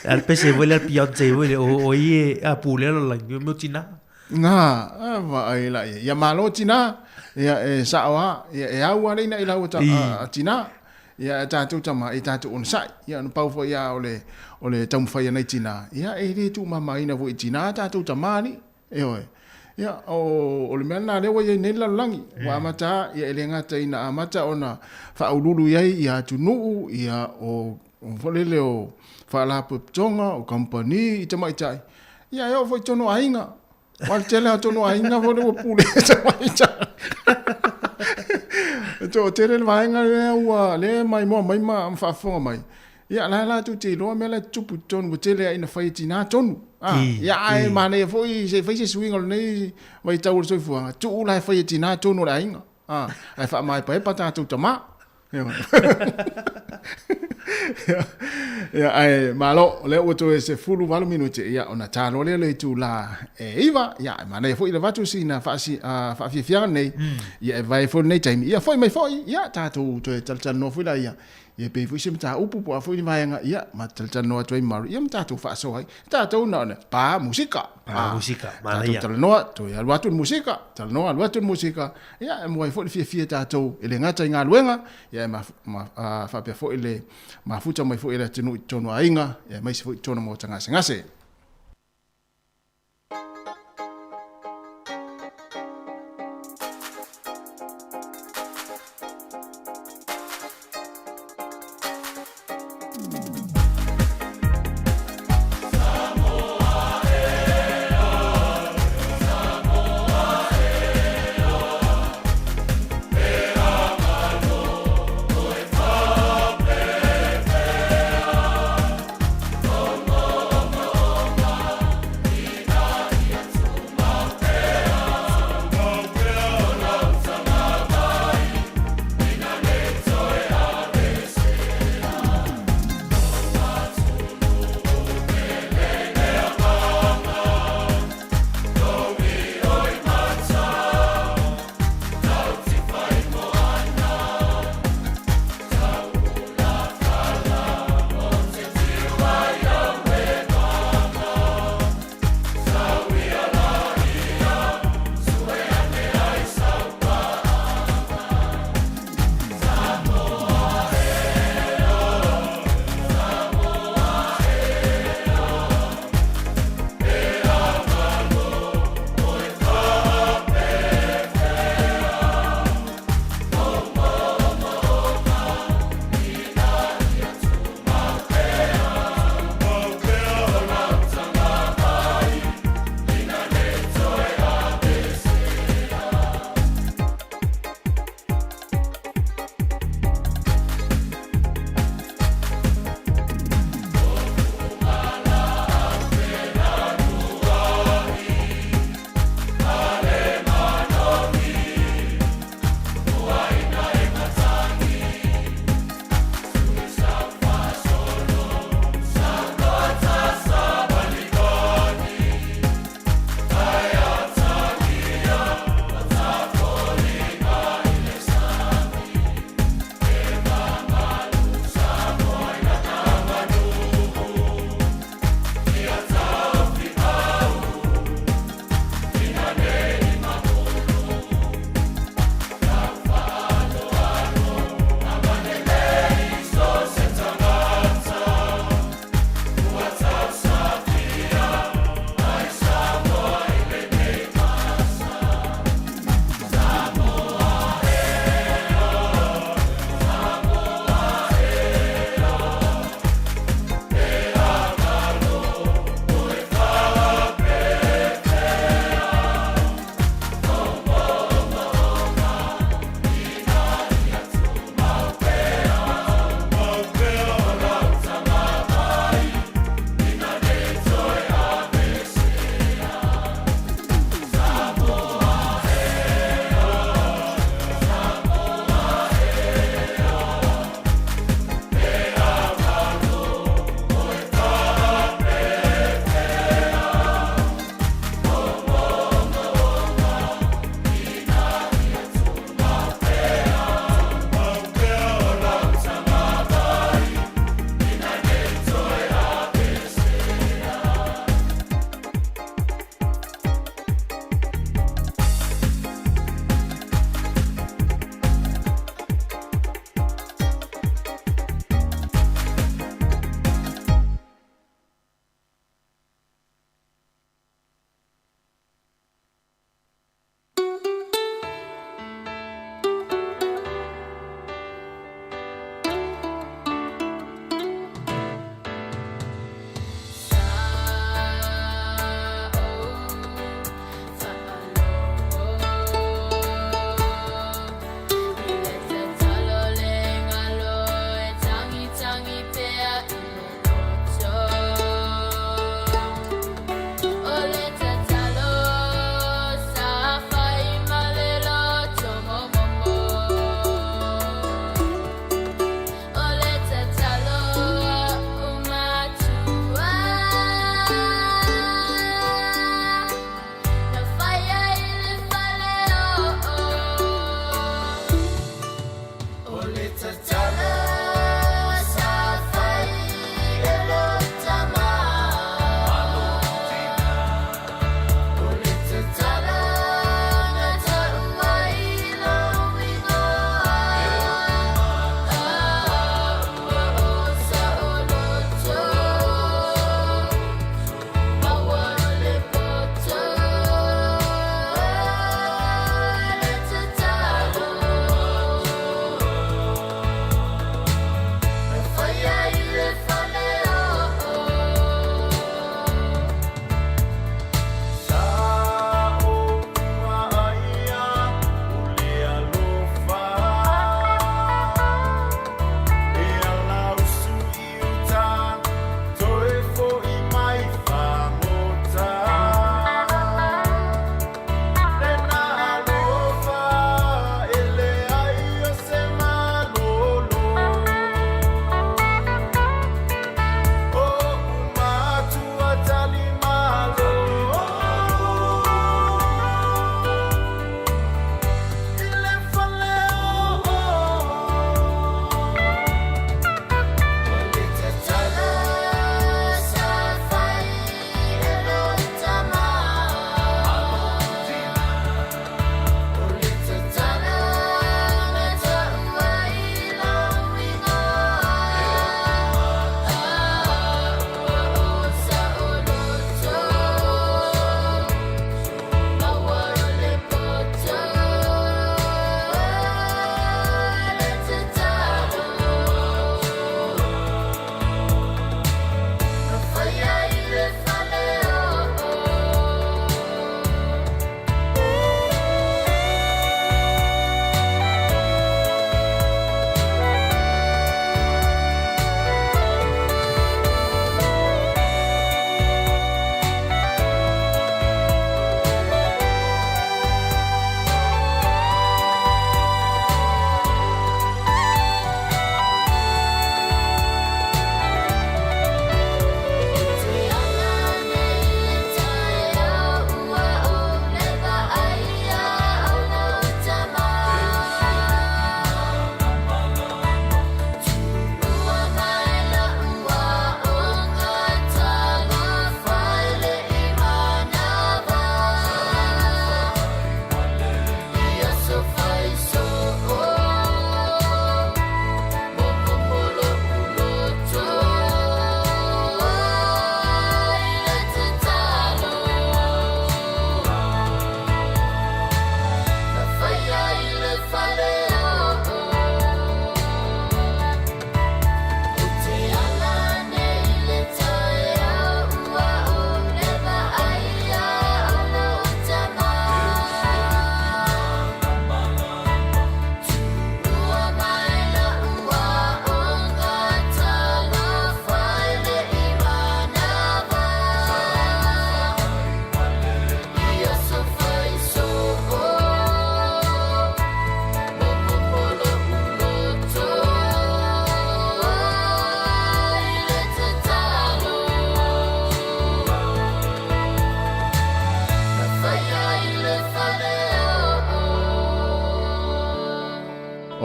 al pese vuela al Beyoncé vuela o ie a pu le la mo tina nga va ai la ia malo tina ia sa wa ia wa le ina ila uta tina ia tatu tama i tatu on sai ia no pau fo ia ole tam fa ia nei tina ia e ri tu mama ina vo tina tatu tama ni ia o le mena le wa ia nei la langi wa mata ia ele ngata ina amata ona fa ululu ia tu nu ia o volele o fa la tonga o company i tama tai ia yo foi tono ainga wal tele tono ainga vole o pule tama tai to tere vainga le mai ma fa fo mai ia la tu te lo me la tu puton tele ina fai tina tonu ia ai mane foi se fai se swing nei vai tau so fu tu la fai tina tonu la inga ai fa mai pa pata tu tama ia ai malo le o to se fulu valo minuti ia ona talo le tu la iva ia mane foi le vatu sina fa fi nei ia vai fo nei time ia foi mai foi ia tatu to tal no foi la ia pe foi sim ta upu po foi mai nga ia ma tal no to maru ia tatu fa so ai tatu no pa musika mana ia tal no to ia watu musika tal no watu musika ia mo foi fi tatu ele ngata nga luenga ia ma fa pe foi le ma futa mai foi le tinu tono ainga ia mai foi tono mo tanga ngase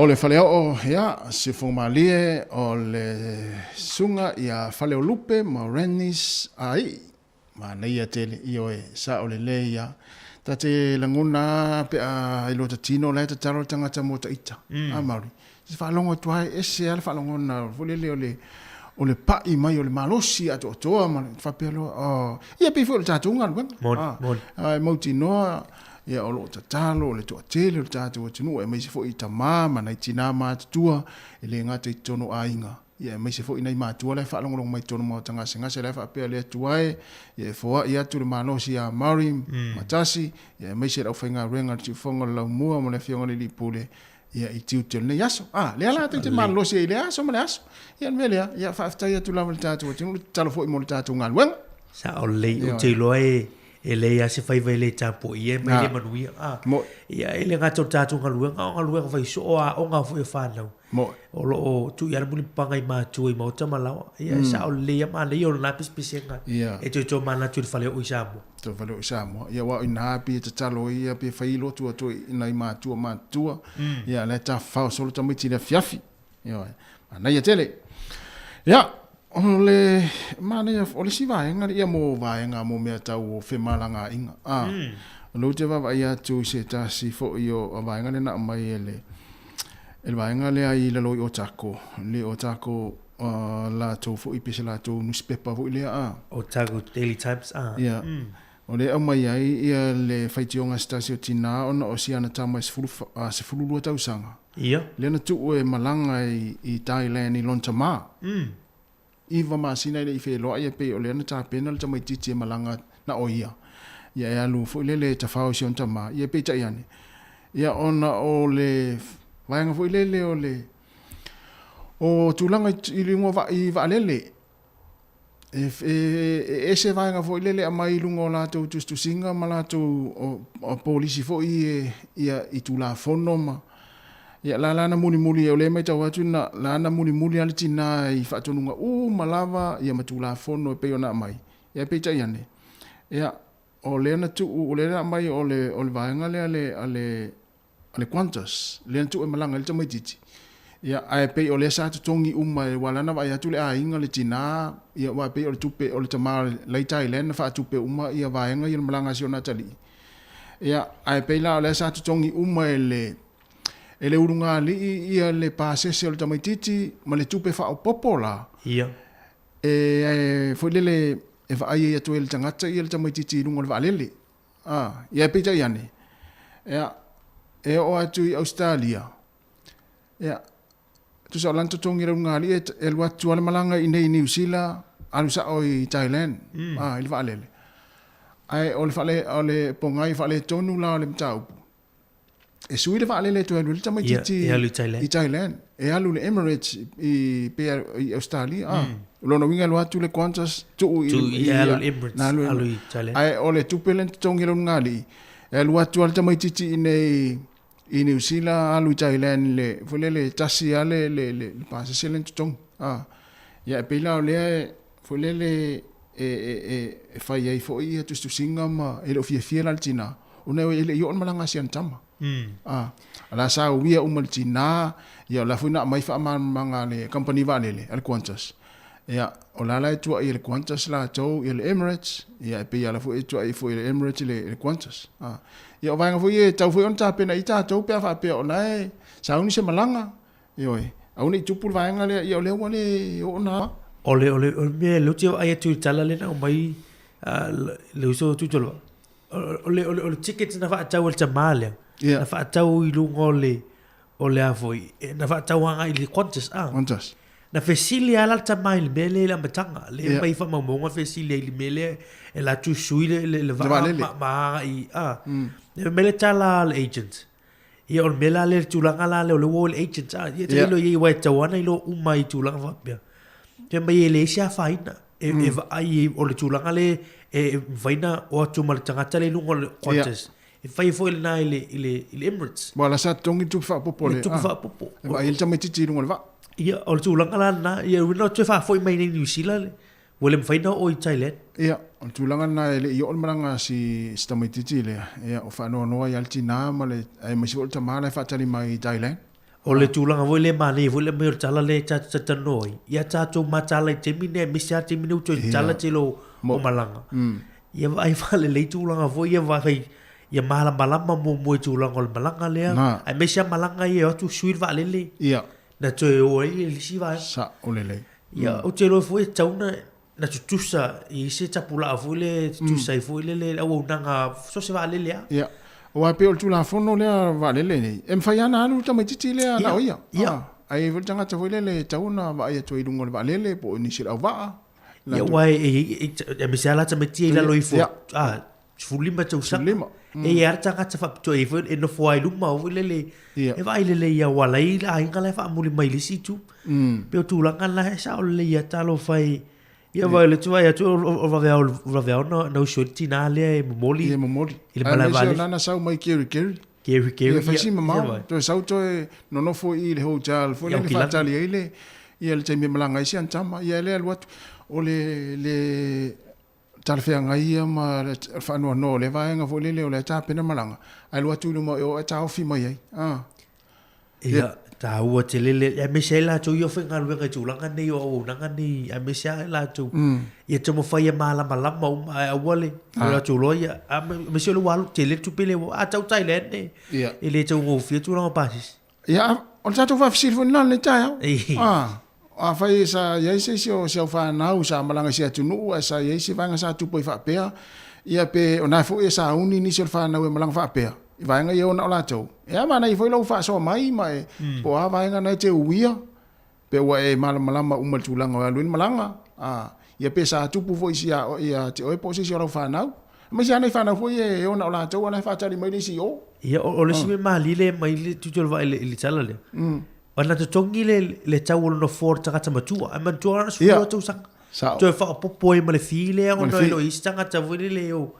O le whale o hea, se whamalie o le sunga i a whale o lupe, ma renis ai. Ma neia tele i oe, sa o le leia. Ta te langona pe a ilo ta tino le ta taro tangata mo ta ita. A mauri. Se whalongo tuai, ese ale whalongona, fulele o le pai mai o le malosi ato atoa, ma le whapelo. Ia pifo le tātunga, luenga. Mon. Mauti noa, ia o lo tatalo, o le toa tele, o le tātua tinu, e meise fo i ta mama, na i tina mātua, e le ngata i tono ainga. Ia meise fo i nei mātua, le whaalongolong mai tono mau tangase, ngase le whapea le atuae, ia foa i atu le malosi a Mari, matasi, ia meise rau whainga renga, tiu whonga lau mua, mo le whionga li pule, ia i tiu tele nei aso. Le ala te malosi i le aso, ma le aso. Ia me lea, ia whaaftai atu lau le tātua tinu, le talo fo i mo le tātua ngā luenga. Sa o le o te loe e le ia se fai vai le tapo i e mai le manuia. Ia e le ngata o tātou ngaluenga vai so o ngā fu e whanau. O lo o tu iara muli panga i mātua i mauta malawa. Ia sa o le ia maa le i o lapis pisenga. E to mana tu fale o i Samoa. To fale o i Samoa. Ia wa ina api e te talo ia pe whailo tua tu ina i mātua. Ia le ta whao solo tamiti le fiafi. Ia ana ia tele. Ia. Ole mana ole si vaenga ia mo vaenga mo mea tau o whemalanga inga. Lo te va ia tu se ta si fo io vaenga le na mai ele. El vaenga le ai le loi o tako. Le o tako la to fo i pese la to newspaper fo le a. O tako Daily Times Ia. O le mai ai ia le whaitionga stasio tina ona o si ana tama se fulu lua tau sanga. Ia. Le na tu e malanga i Thailand i Lontama. Iwa masina ile ife loa ia pe o le ana tāpena le tamai titi e malanga na o ia. Ia e alu fo ilele ta whao si on tama. Ia pe ta iane. Ia ona o le vaenga fo ilele o le o tūlanga i lunga i vaalele. E se vaenga fo ilele a mai lunga o lātou tustu singa ma lātou o polisi fo i tūla fono ma. Ia lana muli e le mai tau atu na lana muli ali tina i whaatonunga malava ia matula fono e peo na mai. Ia peita iane. Ia o le na tu o le na mai o le vaenga le ale Qantas. Le na tu e malanga le tamai titi. Ia ai pe o le sa tongi e walana vai atu le ainga le tina ia wa pe o le tupe o le tamar le Thailand fa tupe ia vaenga ia malanga si ona tali. Ia ai pe la o le sa tongi e le urunga li ia le pasese o le tamaititi ma le tupe wha o popola. Ia. Foi lele e wha aia atu e le tangata ia le tamaititi runga le waalele. Ia pita iane. E o atu i Australia. Ia. Tu sa lanto tongi runga li e lua tuale malanga i nei New Zealand alu sa o i Thailand. I le waalele. Ai o le pongai whaale tonu la o le mtaupu. E sui le vaalele tu alu le tamaititi i Thailand. E alu le Emirates i Australia. Lona winga lo atu le Qantas tu i alu le Emirates alu i Thailand. Ai o le tupelen tongi lo ngali. E alu atu al tamaititi i New Zealand alu i Thailand le fulele tasi ale le pasa selen tong. Ya pela o le fulele e fai ai foi tu singa ma e lo fie la tina. Una ele yo malanga sian tama. Ala sa wia umaltina ya la funa mai fa manga le company valele al Qantas ya ola la tu il Qantas la to il Emirates ya pe ya la fu tu ai fu il Emirates le Qantas ya va fu ye tau fu on ta pe na ita to pe fa pe ona sa uni se malanga yo auni tu pul va nga le yo le wale ona ole me lo tio ai tu tala le na mai le uso tu tolo ole tickets na fa tau el tamale na fa tau i lungo o le avoi na fa tau anga i le Qantas na fesili ala tamai le mele la matanga le mai fa mamonga fesili le mele e la tu sui le va ma i le mele tala le agent ia o mele le tulanga la le wall agent ia te lo i wa tawana i lo umai tulanga fa bia te mai le sia faina e va ai o le tulanga le e vaina o tu mal tangata le lungo le Qantas e fai foi na ile Emirates wala sa tongi tu fa popo le tu fa popo va il tamiti ti lungo va ia o tu langa la na ia no tu fa foi mai ni New Zealand wala faina o i Thailand ia o tu langa na ile i on maranga si tamiti ti le ia o fa no ia altina ma le ai masi o tamala fa tali mai Thailand O le tūlanga voi le mani, voi le meo tala le cha noi. Ia tātou matala i te mine, misia te mine uto i tala te lo o malanga. Ia vai whale le tūlanga voi, ia vai ia malama mo i tūlanga o le malanga lea. Ai misia malanga ia atu suir va lele. Ia. Na toe o e lisi vai. Sa o lele. Ia, o te lo foi tauna na tutusa i se tapula a foi le tutusa i foi le au nanga so se va lele. Ia. O ape o tula fono lea va lele nei. Em faiana alu tama titi lea na oia. Ia. Ai vol tanga te foi lele tauna va ia toi lungo va lele po ni sira va. Ia wai e me sala ta meti la lo i fo. Ah, fulima tau sa. Fulima. E ar tanga te fa to e foi e no foi luma o lele. E vai lele ia wala i la inga le fa muli mai le situ. Pe o tulanga la sa o le ia talo fai. Ia vai le tua ia tu o va no shoti na le moli. Ia moli. Ile mala vale. Nana sau mai keri. Keri. Ia fasi mama. To sau to no fo i le hotel fo le fa tali ile. Ia le temi malanga isi antama. Ia le alwat o le talfea ngai ma fa no le vai nga fo le o le ta pena malanga. Ai lo atu mo o ta ofi mai ai. Ia ta ua te lele e me se la tu yo fenga luenga tu langa nei o nanga nei e me se la tu ia te mo fai mala o a wale la tu loia a me se lo walu te le tu pele a tau Thailand ne e le tu o fia tu langa pasis ia o ta tu fa fisi fo na le ta a fai sa ia se o fa na u sa malanga se tu nu sa ia se vanga sa tu poi fa pea ia pe ona fo ia sa uni ni se fa na we malanga fa pea I vai nga yo na la tau. E ama na I foi lo fa so mai mai. Po a vai nga na te uia. Pe wa e malama uma tulanga wa luin malanga. Ia pe sa tupu foi sia ia te o position lo fa nau. Ma sia na fa na foi e yo na la tau na fa tali mai le si o. Ia o le si ma le mai le tu tol vai le tala le. Ona te tongi le tau no for ta ta matua. A man tu ana su tu sang. Tu fa po ma le file o no lo istanga ta voi le o.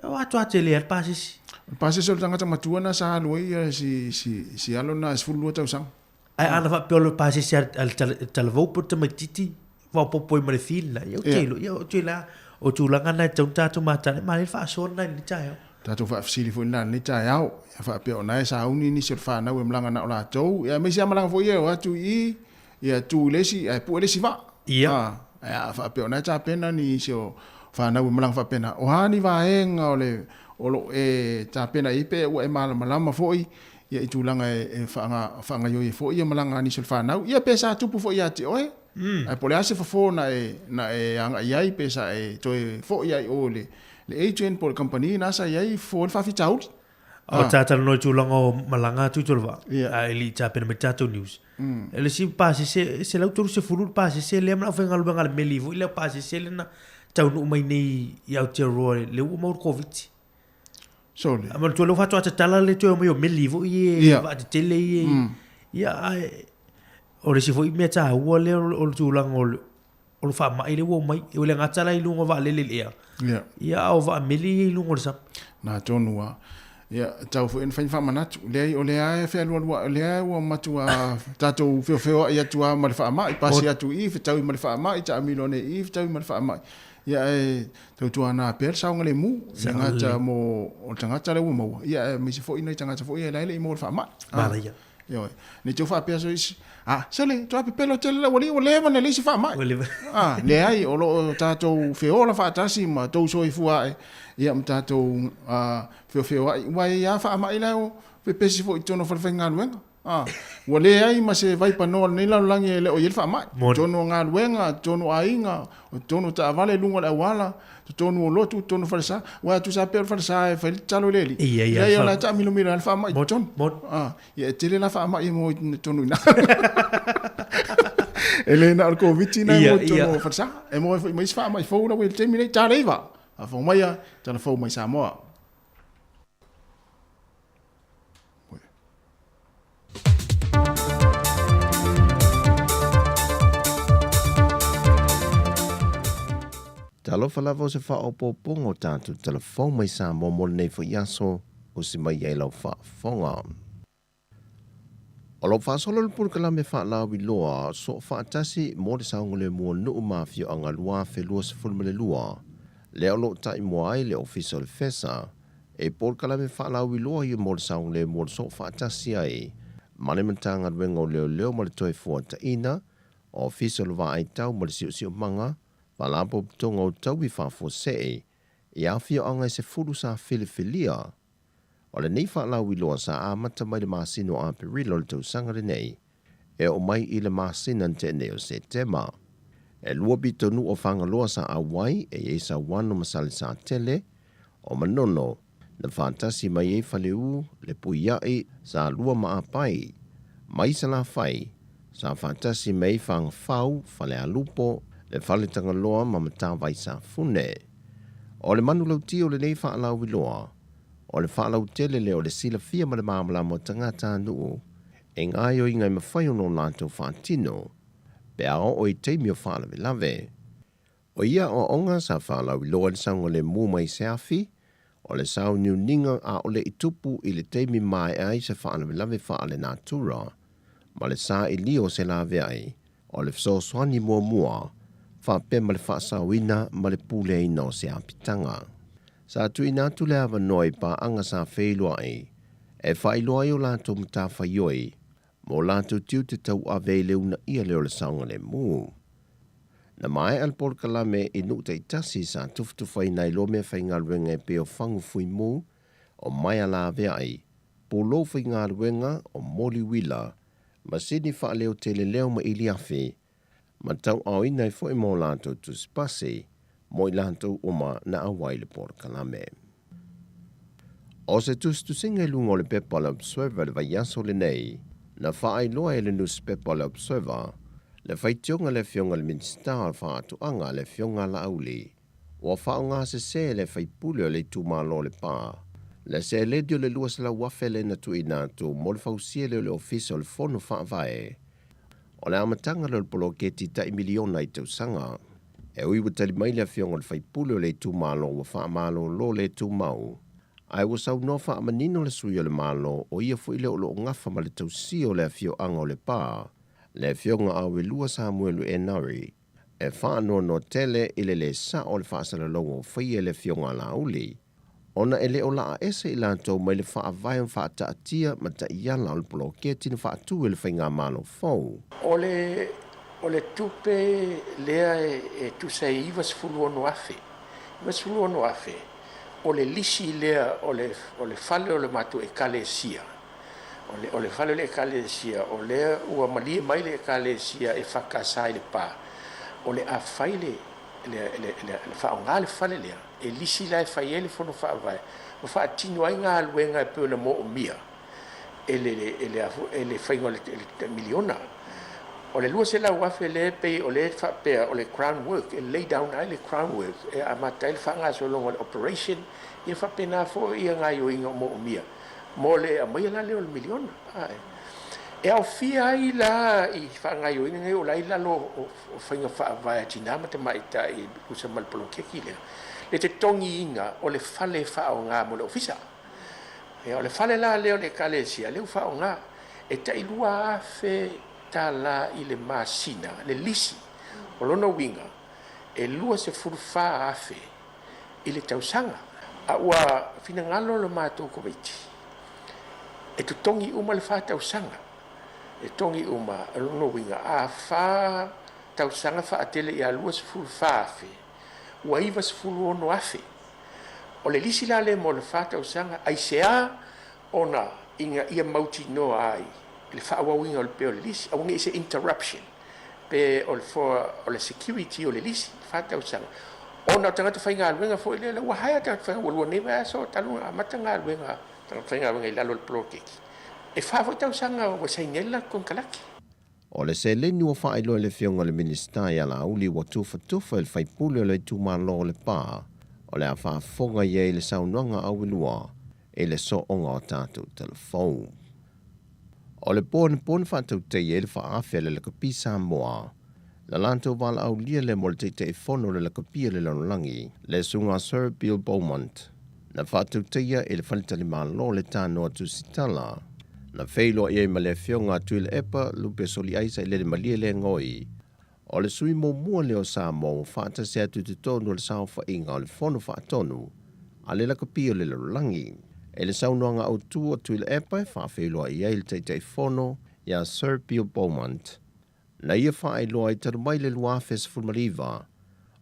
O atu atele ar pasis. Pase so tanga tanga matua na sa loi si alo na sfulu tau sang. Ai ana fa pelo pase si al talvo por te matiti va popo i fila. Yo te la o tu langa na tau tatu mata ma le fa so na ni tayo. Tatu fa fsili fo na ni tayo. Ya fa pelo na sa uni ni sir fa na we mlanga na la tau. Ya me sia mlanga fo ye wa tu I ya tu lesi ai pu lesi va. Ia. Ya fa pelo na ta pena ni so fa na we mlanga fa pena. O hani va enga o le o lo e ta pena ipe o e malama foi ia I tulanga e fanga yo e foi ia malanga ni sul fanau ia pesa tupu foi ia te oe ai pole ase fo na e anga ia I pesa e to e foi ia o le agent por company na sa ia fo fa fitau o tata no tulanga o malanga tu tulva ai li ta pena metato news ele si pase se l'autor se furul pase se le mala fenga lu ngal melivo ile pase se le na tau no mai nei ia te roe le o mo covid Sole. Ama tu lo fatu tala le tu mo me livo I va te tele ia o le si foi me ta o le o tu lang o fa mai le o mai o le ngata la I lungo va le ia ia o va me li lungo sa na tonua ia tau fo en fa manatu le o le ai fe lo le ai o matua tato feo ia tu ma le fa mai pasi atu I fe tau ma le fa mai ta milone I fe tau ma le fa mai ia e tu ana per sa ngale mu ngata mo o tangata le mo ia me se fo ina tangata fo ia le mo fa ma mala ia yo ni tu fa per so is sele tu ape pelo tele wali o le le si fa ma le ai o lo tato feo la fa tasi ma to so I fua ia tato feo ai wai ia fa ma ila o pe pesi fo tono fa fenga luenga wale ai ma se vai pa no nei la langi le o yelfa mai tono nga luenga tono ainga tono ta vale lungo la wala tono lotu tono falsa wa tu sa per falsa e fel talo leli ia la ta milo mira alfa mai ton ia tele la fa mai mo tono ina elena al covid na mo tono falsa e mo mai fa mai fo na wel terminate ta leva a fo mai ta fo mai sa mo Talofa lava o se whaopopongo tātu telefon mai sa mo nei fo yaso o si mai ei lau whaafonga. O lau whaasolo le puru kalame whaalawi loa so whaatasi mo te saungole mua nuu mawhio anga lua whelua se fulmele lua. Leo lo tai moai le official fesa e puru kalame whaalawi loa i mo te saungole mua so whaatasi ai Mane matanga ruenga o leo ma le toi fua ta ina, o fiso le wa ai tau ma le siu manga, Palapo tonga o tau i whafo se e a fio anga se furu sa filifilia. O le nei whaalau i loa sa a mata mai le masino a perilo le tau sangare nei, e o mai i le masinan te neo se tema. E lua bito nu o whanga loa sa a wai e e sa wano masale sa tele, o manono na fantasi mai e whaleu le puiai sa lua maa pai, mai sa la whai, sa fantasi mai whang whau, whale a lupo, le whale tanga loa ma mata vai sa fune. O le manu lau ti o le nei whaalau i loa, o le whaalau tele leo le sila fia ma le maamala mo tangata nuu, e ngai o ingai mawhai ono lanto whaatino, pe ao o i teimi o whaala me lave. O ia o onga sa whaalau i loa le sango le mu mai se afi, o le sau niu ninga a o le itupu i le teimi mai ai se whaala me lave whaale natura, ma le sa i lio se lave ai, o le fso swani mua mua, whape ma le whaasawina ma le pule ina o se apitanga. Sa tui natu le awa noi pa anga sa whailua ai, e whailoa i o lato mta whaioi, mo lato tiu te tau a veileu na ia leo le saunga le mu. Na mai al por kalame i nuta i tasi sa tufutufai nai lo mea whainga ruenga e peo whangu fui mu, o mai ala vea ai, po lo whainga ruenga o moli wila, ma sini whaaleo tele leo ma ili afi, ma tau au inai fo i mo lanto tu spasi, mo i lanto uma na awai le por kalame. O se tu singa i lungo le pepa le observer le vaiaso le nei, na whaai loa e le nus pepa le observer, le whaitionga le fionga le minstar whaatu anga le fionga la auli, o whaonga se le whaipule le tumalo le pā, le se ledio le luas la wafele na tu inatu mo le fausie le officio le fono whaavae, o le amatanga le polo keti ta miliona i tau sanga, e ui watali mai le fionga le whaipule le tumalo wa whaamalo lo le tumau, ai wasau no whaamanino le sui o le malo o ia fu ile o lo ngafa ma le tau si o le fio anga o le pā, le fionga awe lua Samuelu e nari, e whaano no tele ile le sa o le whaasala longo whaia le fionga la uli. Ona ele o la ese i lantou mai le whaavai o whaataatia ma ta iala o le polo keti na whaatu e le whainga malo fau. O le tupe lea e tu se iwa sifulu ono afe. Iwa sifulu ono afe. O le lisi lea o le fale o le matu e kalesia. O le fale o le kalesia. O lea ua malie mai le kalesia e whakasai le pā. O le a whaile le whaonga le fale lea. E lisi la e whaie le fono whaavai. O whaatino ai ngā luenga e peo na mo o mia. E le whaingo le miliona. O le lua se la wafe le pe o le whapea o le crown work. E lay down ai le crown work. E amata il whanga so longo le operation. I e whapena fo i a ngai o inga mo o mia. Mo le a mai la leo le miliona. E au fia ai la i whanga i o inga o lai lalo o whainga whaavai a tinama te maita i kusa malpolo keki lea. Le te tongi inga o le fale whao ngā mo le ofisa. E o le fale la leo le kalesia, leo whao ngā. E ta ilua afe ta la i le masina, le lisi, o lona winga. E lua se furuwha afe i le tausanga. A ua fina ngalo le mātou koweiti. E tu tongi uma le wha tausanga. E tongi uma, o lona winga. A wha tausanga wha atele i a lua se furuwha afe. Ua iwa sifulu ono afe. O le lisi la le mo le whata usanga, ai sea ona inga ia mauti noa ai. Le whaawawinga o le peo le lisi, a wunga se interruption. Pe o le security o le lisi, whata usanga. Ona o tangata whainga alwenga fo ile, ua haia tangata whainga, walua newa aso, talunga, amatanga alwenga, tangata whainga alwenga ilalo le plokeki. E whaafota usanga, wa saingela kon kalaki. O le se le nua whaelo le fionga le minister ia la uli wa tufa il whaipule le tumalo le pā, o le a whaafonga ia le saunuanga awilua, e le so onga o tātou telefou. O le pōne whātau te ia le whaafele le kapi Samoa, la lanto wala au lia le mo le te fono le kapia le lanolangi, le sunga Sir Bill Beaumont, na whātau te ia e le whanitali malo le tānoa tusitala, na feilo ia ma le fionga tuile epa lupe soli aisa i le malie le ngoi. O le sui mo mua leo sa mo whaata se atu te tonu le sao wha inga o le fono wha tonu, a le la kapia le langi. E le saunoanga au tua tui le epa e whawhiloa i eil te whono ia Sir Bill Beaumont. Na ia whaeloa i taru mai le luafes fulmariva.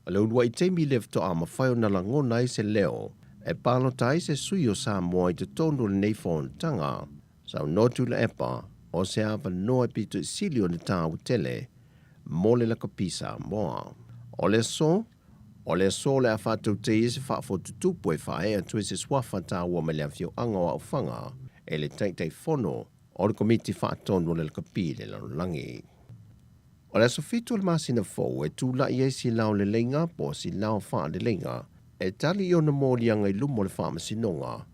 O le ulua i teimi lev to ama whaio na langona i se leo e palo tai se sui o Samoa i te tonu le nei tanga. Sau notu le epa o se awa noa pitu i sili o le tāu tele mo le laka pisa moa. O le so le a whātou te isi whaafotutupu e whae atu e se swafa tā ua me le awhio anga o aufanga e le teitei whono o le komiti whaatonu le laka pi le lanulangi. O le asofitu le masina fōu e tūla i e si lao le lenga po si lao wha le lenga e tali i o na mōlianga i lumo le wha masinonga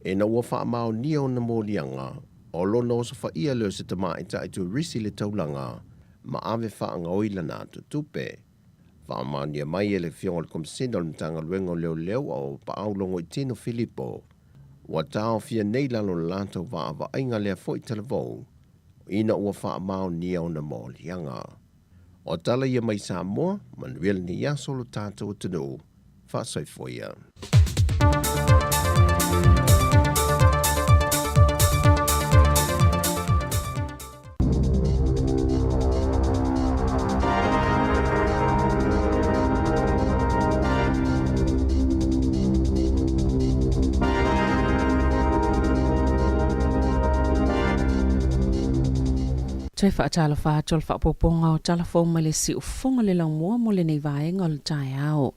e na ua wha mao ni o na mōlianga o lona o sa wha ia leo se tama i ta i tu risi le taulanga ma ave wha anga oila nā tutupe. Whaamania mai e le fionga le komisina o le mtanga luenga leo o paaulongo i tino Filipo. Wa tau fia nei lalo le lanto wa ainga lea fo i televou. Ina ua wha mao ni o na mōlianga. O tala ia mai Samoa, Manuel ni yaso lo tātou tunu. Wha soifoia. Tui whaatala whaatol whaapoponga o talafo ma le si ufonga le lau mua mo le nei vaenga o le tae ao.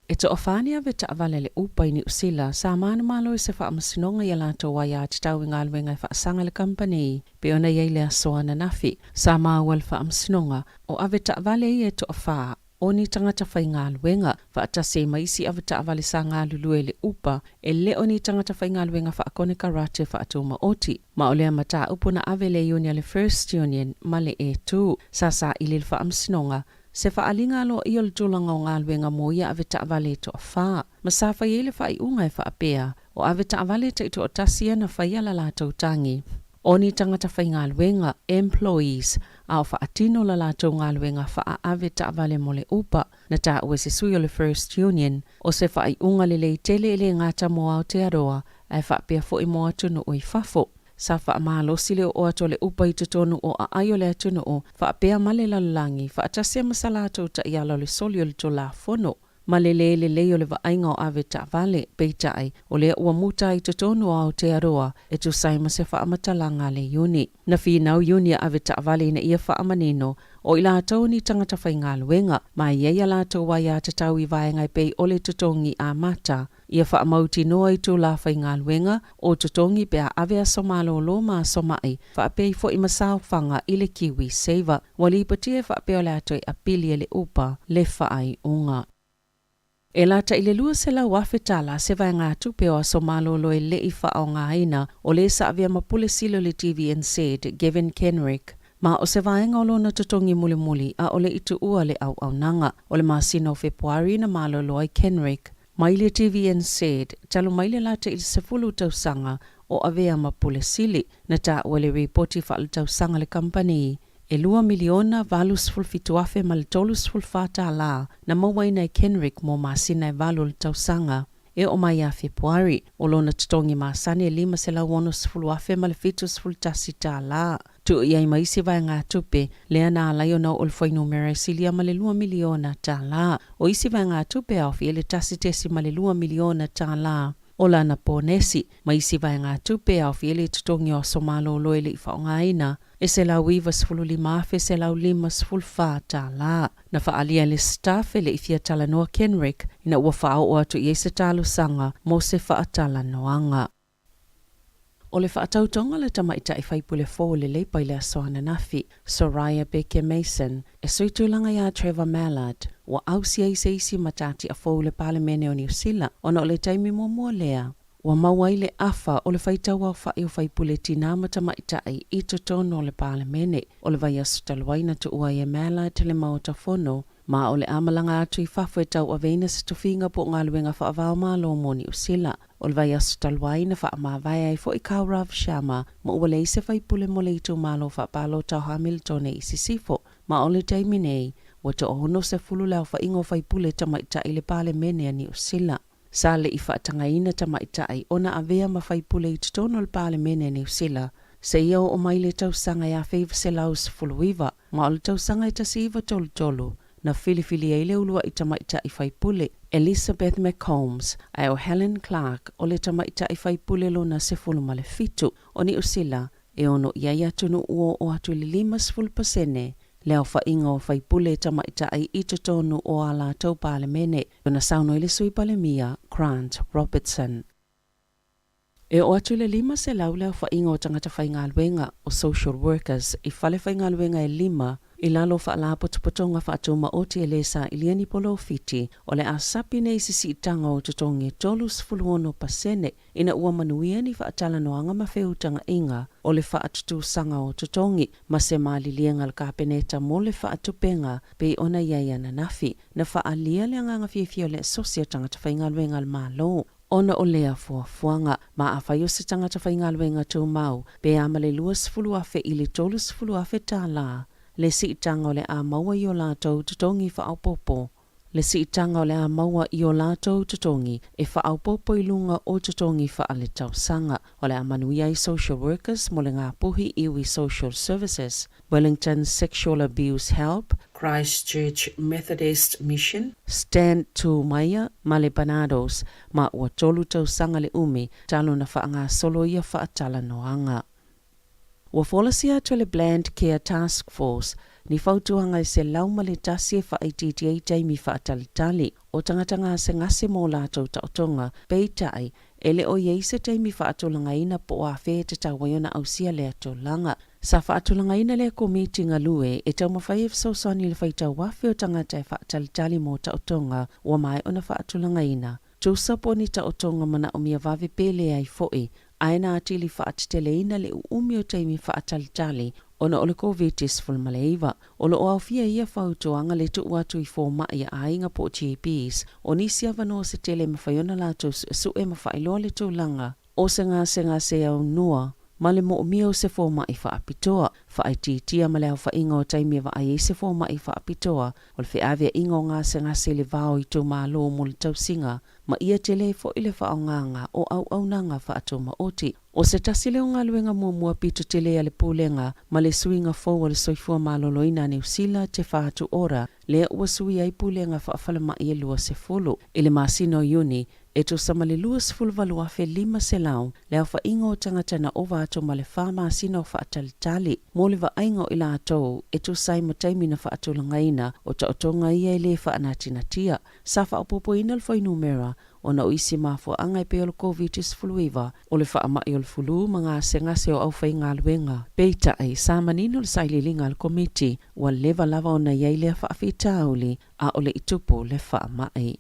E to ofania ve ta avale le upa i New Zealand sa mana malo i se whaamasinonga i alato wa ia te tau inga alwenga i whaasanga le company pe ona iei le asoana nafi sa maa wal whaamasinonga o ave ta avale i e to ofaa o ni tangata whai ngā luenga whaata se maisi ave ta avale sa ngā lulue le upa e le o ni tangata whai ngā luenga whaakone karate whaatuma oti. Ma o lea mata upuna ave le unia le First Union ma le E2 sa ili le whaamsinonga se whaalinga lo i ol tulanga o ngā luenga mo ia ave ta avale to a whaa. Ma sa whai ele whai unga e whaapea o ave ta avale te ito o tasia na whai ala lātou tangi. O ni tangata whai ngā luenga, employees, au whaatino la lātou ngā luenga wha ave ta avale mo le upa na ta ue se sui o le First Union o se whai unga le lei tele ele ngāta mo au te aroa ai whaapea fo i mo atunu o i whafo. Sa wha maalosi leo o ato le upa i tutonu o a aio le atunu o wha apea male lalulangi wha atasia masalato ta i ala le soli o le to la fono. Ma le o le waainga o ave ta vale peitai o le ua muta i tutonu o Aotearoa e tu saima se wha amatalanga le uni. Na whinau uni a ave ta vale na ia wha amanino o ila atau ni tangata whai ngā luenga ma ia la tau wai a tatau i vaengai pei o le tutongi a mata. Ia wha amauti noa i tū la whai ngā luenga o tutongi pe a ave a somalo lo ma somai wha apei fo i masao whanga i le Kiwi Saver wali ipatia wha apeo le atoi a pili le upa le whaai unga. E lata i le lua se lau awhetala se vai ngā tupe o somalo lo e le i wha o ngā ina o le sa avia mapule silo le TVNZ Gavin Kenrick. Ma o se vaenga o lona tutongi muli a o le itu ua le au nanga o le masino Februari na malo loi Kenrick. Ma i le TVNZ, talo mai le lata i se fulu tausanga o avea mapule sili na ta ua le reporti wha le tausanga le company. E 2 miliona valus fulfituafe ma le tolus fulfata la na mawaina i Kenrick mo masina i valu le tausanga. E o mai a Februari, o lona tutongi masani e 5 se la wonus fuluafe ma le fitus fultasita la. Tu iai maisi vai ngā tupe, lea nā laio na ulfoi numera silia ma le 2 miliona ta la. O isi vai ngā tupe au fi ele tasitesi ma le 2 miliona ta la. O lana ponesi, maisi vai ngā tupe au fi ele tutongi o somalo loe le i whaongaina. E se lau iwa sfulu lima afe se lau 5 sfulfa ta la. Na whaalia le staff e le i fia tala noa Kenrick, ina ua whao o atu i se talo sanga mo se whaatala noanga. O le whaatautonga le tamaita i whaipule fō le leipa i le asoana nafi, Soraya Baker Mason, e soitulanga ia Trevor Mallard, wa ausia i se isi matati a fō le palemene o New Zealand, ona o le taimi mua lea. Wa mawai le afa o le whaitaua o whai o whaipule tina matamaitai i totono o le palemene, o le vai asu taluaina tu ua e Mallard te le maota fono, ma o le amalanga atu i whafo e tau a veina se tuwhinga po ngā luenga whaavao malo mo New Zealand. O le vai asu taluaina whaamawai ai fo i kau Rav Sharma, ma ua le ise whaipule mo le itu malo whaapalo tau Hamilton e isi sifo, ma o le taimi nei, wa to ono se fulu lau whaingo whaipule tamaitai le palemene a New Zealand. Sa le I whaatangaina tamaitai ona avea mawhaipule I tutono le Parlemene New Zealand. Se ia o mai le tausanga ia feiva se laus fuluiva, ma o le tausanga I tasiiva tolu. Na filifili e le ulua I tamaita I whaipule, Elizabeth McCombs, ai o Helen Clark, o le tamaita I whaipule lo na se fulu male fitu, o New Zealand, e ono ia tunu uo o atu li 5%, leo whainga o whaipule tamaita I itotonu o ala tau Parlemene, o na sauno ile sui palemia, Grant Robertson. E o atu le 5 se lau leo whainga o tangata whaingaluenga o social workers I whale whaingaluenga e 5 I lalo whaala potopotonga whaatuma oti e lesa iliani polo fiti o le asapi nei sisi itanga o tutongi tolus fuluono pasene ina ua manuia ni whaatala noanga mawheutanga inga o le whaatutu sanga o tutongi ma se maalilienga le kapeneta mo le whaatupenga pe ona iaia na nafi na whaalia le anganga fiefio le sosia tangata whaingaluenga le malo. Ona o lea fuafuanga, ma a whaio se tangata whaingaluenga tau mau, pe amale luas fuluafe ili tolus fuluafe tā la. Le si itanga o le a maua I o lātou tutongi whaaupopo. Le si itanga o le a maua I o lātou tutongi e whaaupopo I lunga o tutongi whaale tausanga o le a manuia I social workers mo le ngā puhi iwi social services, Wellington Sexual Abuse Help, Christchurch Methodist Mission, Stand to Maya, Male Banados, ma ua tolu tausanga le umi, talo na whaanga solo ia whaatala noanga. Wa folasia to le Bland Care Task Force, ni fautuanga I se lauma le tasi e whaititia taimi whaatalitali, o tangatanga se ngase mō lātou tautonga, peitai, ele o yeise taimi whaatolanga ina po a whē te tawaiona ausia le atolanga. Sa whaatolanga ina le komiti ngalue, e tau mawhai sosani le whaitau wafe o tangata e whaatalitali mō tautonga, wa mai ona whaatolanga ina. Tūsapo ni tautonga mana o mia vave pele ai foe, aina atili whaatitele ina le umi o taimi whaatalitali, ona ole COVID-19 fulmaleiva, olo o awhia ia whautoanga le tu watu I fōma ia ainga po GPs, o nisi avano se tele mawhaiona lato su e mawhailoa le tūlanga, o se ngā se au noa, ma le mo mio se fōma I whaapitoa, whaititia ma le au whainga o taimi wa ai se fōma I whaapitoa, o le whiawea inga o ngā se le vao I tō mālo mo le tausinga, ma ia tele fo ile whaonganga o au nanga whaatoma oti. O se tasile o ngā luenga mua pito tele ale pūlenga, ma le suinga fōua le soifua maloloina New Zealand te whaatu ora, lea ua sui ai pūlenga whaafalama I lua se fulu. Ile masino Iuni, e to sama le lua se fulu valua fe 5 se lau, lea whainga o tangata na ova ato ma le wha masino whaatalitali. Mo le vainga o ila atou, e to sai mataimi na whaatolangaina, o taotonga ia I le whaanatinatia. Sa whaapopo ina le whainumera, ona o isi mafua anga I pe o COVID-19 fuluiva, o le whaama I o le fulu mga se ngase o au whai ngā luenga. Peita ai, sa manino le saililinga le komiti, wa leva lava ona iai lea whaafitauli, a o le itupu le whaama ai.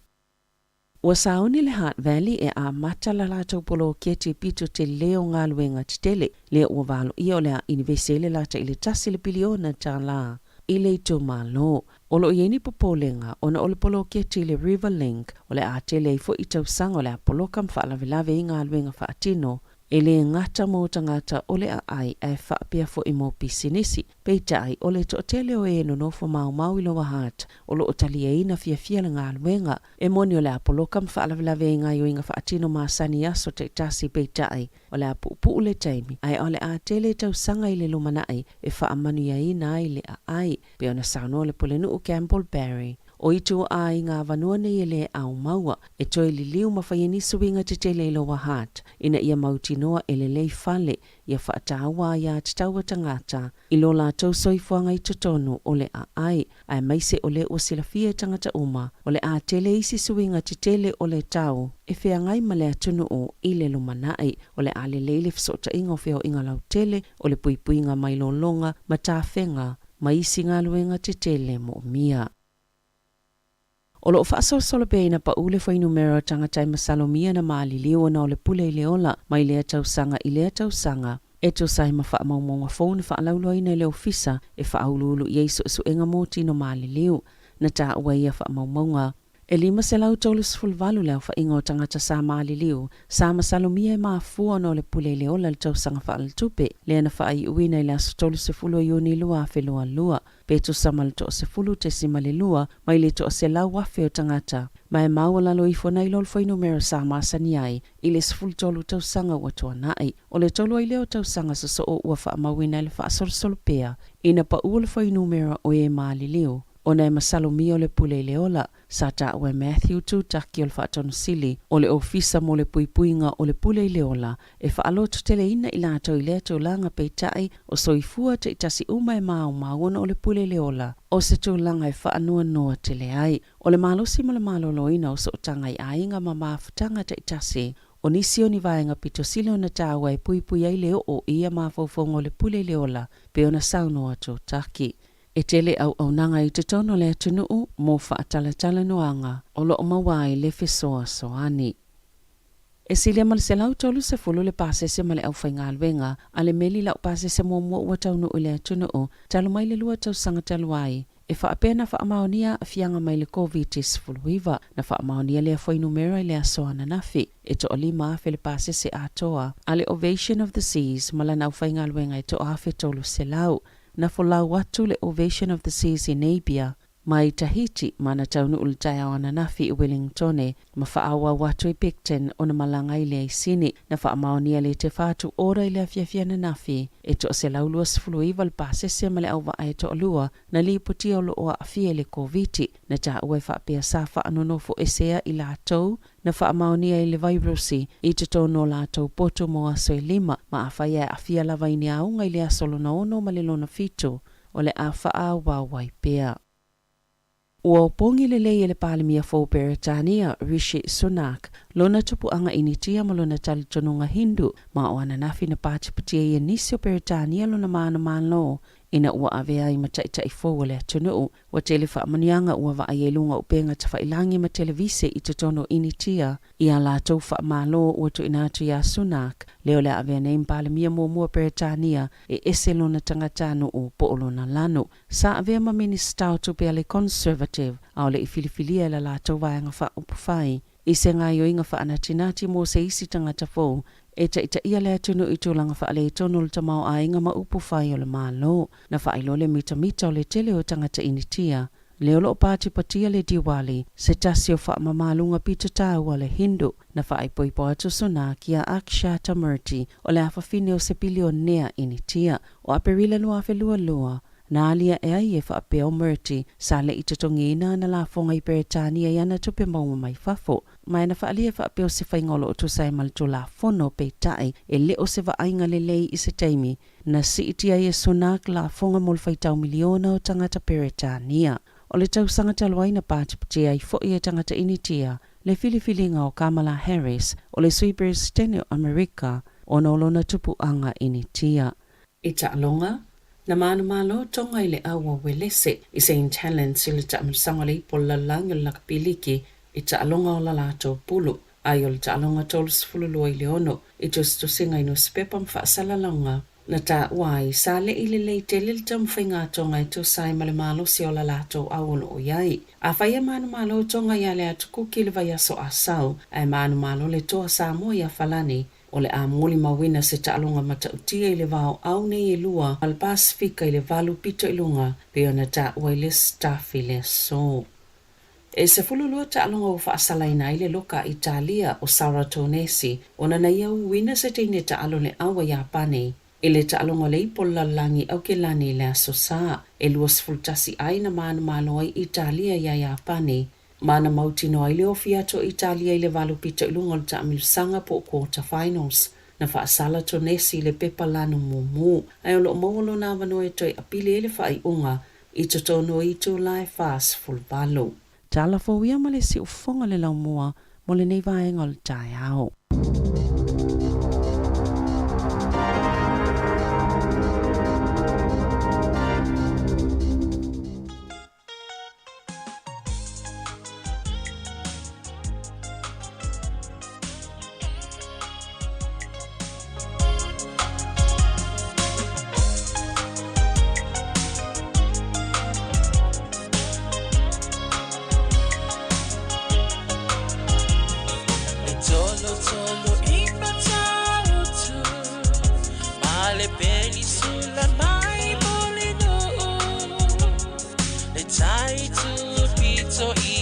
Ua sauni le Heart Valley e a mata la lātou polo keti pito te leo ngā luenga titele, lea ua valo ia o lea inivesele lata I le tasi le biliona tā la. Ile I tō mālo, o lo ieni popolenga, ona o le polo keti le River Link, o le a tele I fo I tausanga o le a polo kam whaalavelave I ngā luenga whaatino, e le ngata mō tangata o le a ai e whaapia fo I mō pisinisi, peita ai o le to tele o e no nofo mau I loa Heart, o lo o tali e ina fia le ngā luenga, e moni o le a polo kam whaalavelave I ngā yoinga whaatino māsani aso te tasi peita ai, o le a pupu le taimi, ai o le a tele tausanga I le lumanai, e whaamanu ia ina ai le a ai, pe ona sauno le polenu o Campbell Barry. O itu a I ngā vanua nei ele au maua, e toi li liu mawhaieni suinga te te leilo wa Heart, ina ia mautinoa ele lei fale, ia whaatawa ia te taua tangata, I lo la tau soifuanga I totonu o le a ai maise o le o silafia tangata uma, o le a tele isi suinga te tele o le tau, e whea ngai ma le atunu o I le lumanai, o le a le leile fsota inga o wheo inga lau tele, o le puipuinga mai longa, ma tā whenga, ma isi ngā luenga te tele mo mia. O lo whaasol solo peina pa ule whainumera tangatai masalomia na maaliliu na o le pule I leola mai lea tausanga I lea tausanga. E to sai ma wha maumonga phone wha alaulua ina leo fisa e wha aululu I eiso su enga mōti no maaliliu na tā ua ia wha maumonga. E 5 leo whaingo tangata sa maaliliu, sa masalumia e maafua no le pule le ola le tausanga whaaltupe, le ana whaai uina i le aso 30 iuni lua whelua lua, petu samal to se fulu te simale lua, mai le to se lau wafe o tangata, mai maua lalo i fona i lolfo i numero sa maasani ai, i le sifulu tolu tausanga ua toa nai, o le tolu ai leo tausanga sa so o ua wha mawina le wha asolsolopea, ina pa uolfo i numero o e maaliliu, ona e masalumia o le pule le ola, sa ta ue Matthew tu taki o le whaatonu sili, o le ofisa mo le puipuinga o le pule le ola, e whaalotu tele ina i lato i lea tūlanga peitai o soifua te itasi uma e mauna o le pule le ola, o se tūlanga e whaanua noa tele ai, o le malosi mo le maloloina o so tanga i ainga ma mafutanga te itasi, o nisi o ni vaenga pito sili o na tāua e puipui ai leo o ia mafaufonga o le pule le ola, pe ona sauno atu taki. E tele au nanga i te tono le atunuu mo whaatalatala noanga o lo mawai le fesoa soani. E silia mal se lau tolu se fulu le pasese male au whaingalwenga a le meli lau pasese mua ua taunu o le atunuu talu mai le lua tau sanga talu ai. E whaapena whaamaonia a fianga mai le COVID-19 fuluiva na whaamaonia le a numera i le asoana nafi. E to o lima afe le pasese atoa a le Ovation of the Seas mala na au whaingalwenga i to afe tolu se lau. Na folau watu le Ovation of the Seas in Abia, mai Tahiti, mana taunu ultaya wana nafi i Wellingtone, ma whaawa watu i Picton o na malanga i le isini, na whaamaonia le te whātu ora i le afiafia na nafi, e to se laulua sifuluiva le pasese male au wa ai to lua, na li putia o lo o afia le COVID, na ta ue whaapea sa whaanonofo esea i la tau, na whaamaonia i le virusi, i te tono la tau poto mo aso i lima, ma awhaia afia lava i ni aunga i le asolo na ono ma le lona fitu, o le a whaawa waipea. Ua opongi le lei le palemia fo Peretania, Rishi Sunak, lona tupu anga initia ma lona talitonunga Hindu, ma o ananafi na patipatia i nisi o Peretania lona maana malo, ina ua avea i mataita i fo le atunuu, wa tele whaamanianga ua wa aielunga upenga tawhailangi ma televise i tutono initia, i a la tau whaamalo ua tu inatu ya Sunak, leo le avea neim palemia mua Peretania, e ese lona tangatanu o poolona lanu, sa avea ma minista o tupea le Conservative, au le i filifilia la la tau vaianga wha upufai, i se ngai o inga wha anatinati mo se isi tangata fo, e ta ita ia le atunu i tūlanga wha ale tonu le tamau a inga ma upufai o le malo, na wha ailo le mita o le tele o tangata initia, leo lo pāti patia le Diwali, se tasi o wha mamalunga pita tāua le Hindu, na wha ai poipo atu Sunak ia Akshay Tamurti, o le awhawhine o se pilionea initia, o aperila lua lua, na alia e ai e whaapea o Murti, sa le itatongi ina na la fonga i Peretania i ana tupe mauma mai fafo. Mai na whaalia whaapea o se whaingolo o tu sai malto la fono pe tai, e le o se waainga le lei i se taimi, na si itia i e Sunak la fonga molfaitau miliona o tangata Peretania. O le tau sangata luaina pātipatia i fo i e tangata initia, le filifilinga o Kamala Harris, o le sui presidente o Amerika, o nolona tupu anga initia. Ita alonga, na malo tonga i le awa welese i St. Helens i le taamsanga le ipola lang i lakapiliki i alonga o la lato pulu. Ai o le alonga tols fululu i le ono i to singa ino spepam whaasalalanga. Na ta wai sa le i le leitele le tamwhainga tonga i to sai male malo si o la lato awolo o iai. A whaia malo tonga i ale atu kuki le vai aso asau ai malo le toa sa mo i a falani. O le a muli mawina se taalonga matautia i le vao au nei e lua al Pasifika i le valu pito ilunga pe ona ta waile staff i le so. E se fululua taalonga o whaasalaina i le loka Italia o Saratonesi ona na iau wina se teine taalo le awa Japani i le taalonga le ipola langi au ke lani le aso sa e luas fultasi aina maana malo ai Italia ia Japani. Mana mauti no aile o fiato Italia i le valu pita ilunga le taamilusanga po quarter finals. Na whaasala tonesi le pepa lanu mumu. Ai o lo mawalo na wano e toi apile ele whai unga i totono i tu lai fast full balo. Tala fo wia male si ufonga le lau mua mo le nei vaenga le tai au.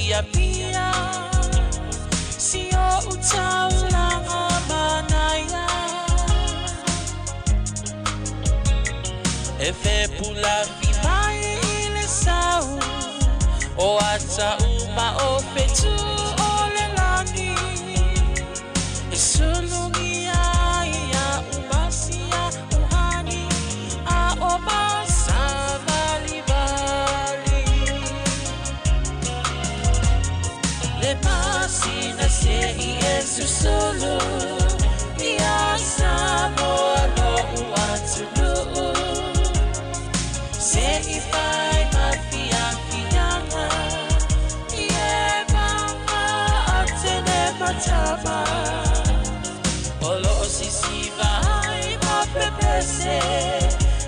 pia pia sio utaulanga manaya efe pula vimai ile sau o ata uma o fetu ole lani esulungia ya ubasia uhani a obasa bali le pasina se Yesu solo ya samo lo uatulu se ifai mafia fianga ye mama atene matama olo sisi vai mapepese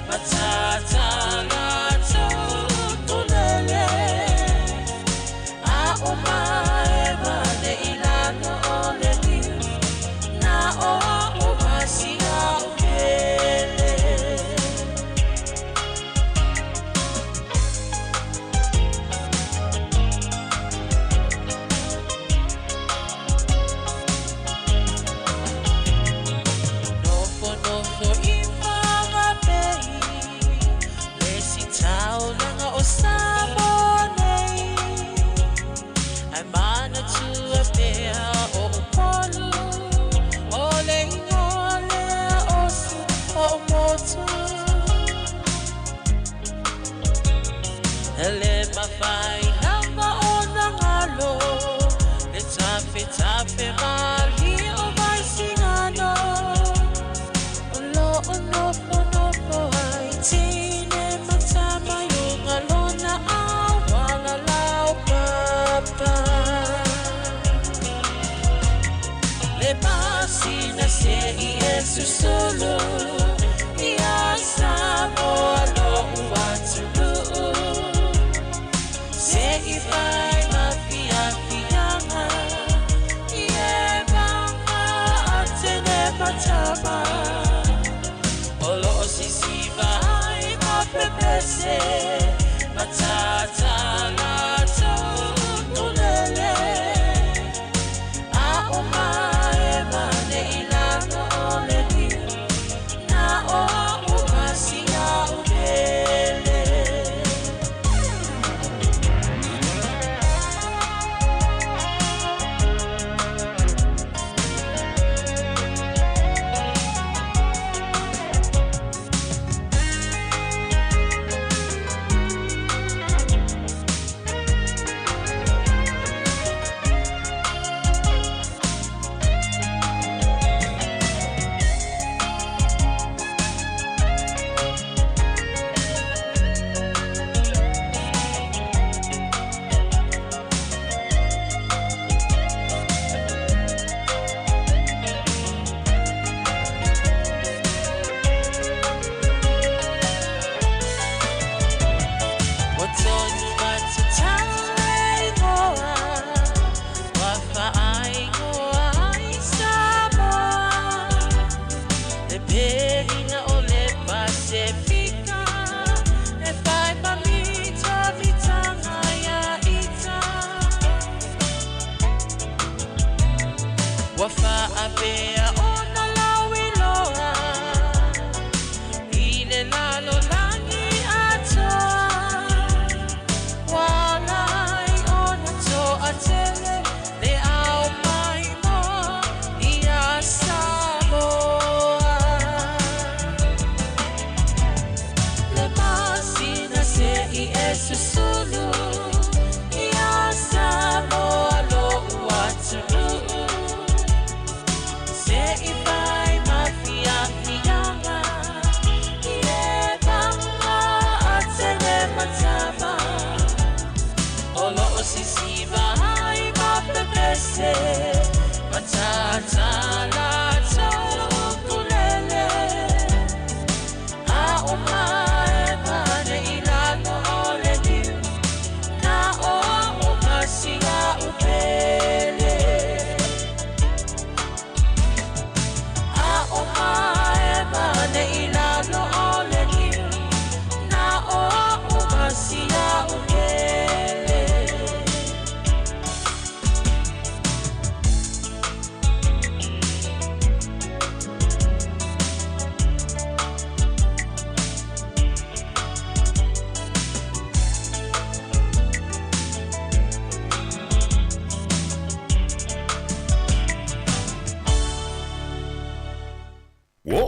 matata la tulele a omae mane ilano ole ni na o omasia ukele nofo imama pei lesi tau langa osamonei Amana tua pea o polu ole ingole osu o moto ele mafai namba ona ngalo le tape mali o mai singano ono ai tine matama yung alona awala lao papa le pasina se Yesu solo ya samo lo uatulu se ifai mafia fianga ye mama atene matama olo sisi vai mapepese matata la tulele a omae mane ilano ole ni na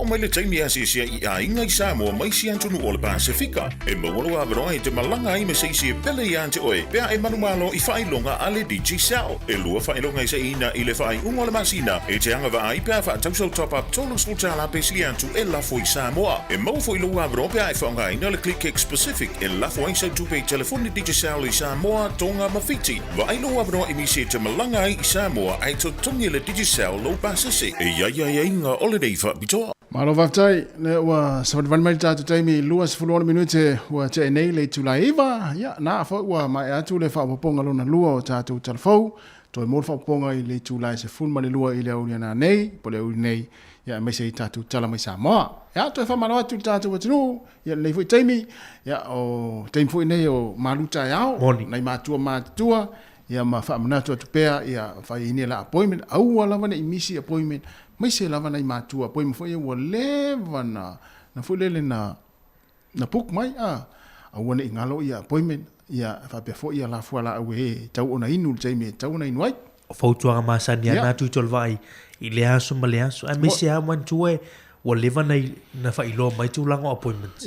mai le taimi a sia I ainga I Samoa mai si antunu o le Pasifika. E mawalo a veroa I te malanga I me se pele I ante oe. Pea e manumalo I whailonga ale DigiCell. E lua whailonga I se ina I le whai unga le masina. E te anga wa ai pea wha tausau top up tolu sultala pe si antu e lafo I Samoa. E mawafo I lua a veroa pea e whaonga ina le click specific. E lafo ai sa tupe telefoni DigiCell I Samoa tonga mawhiti. Wa ai lua a veroa I misi te malanga I Samoa ai to tongi le DigiCell lo pasese. E ia inga ole dei wha bitoa. Malo vaftai le wa sabat mai tatu taimi luas fulon minute wa te nei le tulaiva ya na fo wa mai atu le fa poponga lona lua o tatu telefou to mo fa poponga I le tulai se ful male lua I le uliana nei po le nei ya me se tatu tala mai Samoa ya to fa malo atu tatu watu ya le fo taimi ya o taimi fo nei o maluta yao nei matua ya ma fa manatu tupea ya fa ini la appointment au wala wana imisi appointment mai se lava nei matua appointment fo ia leva na fo lele na puk mai au wana ingalo ia appointment ia fa pe fo ia la fo la we tau ona inu taimi tau na inu fo tua ma sania na tu tolvai I le aso ma le aso a me se a man tue o leva nei na fa ilo mai tu lango appointment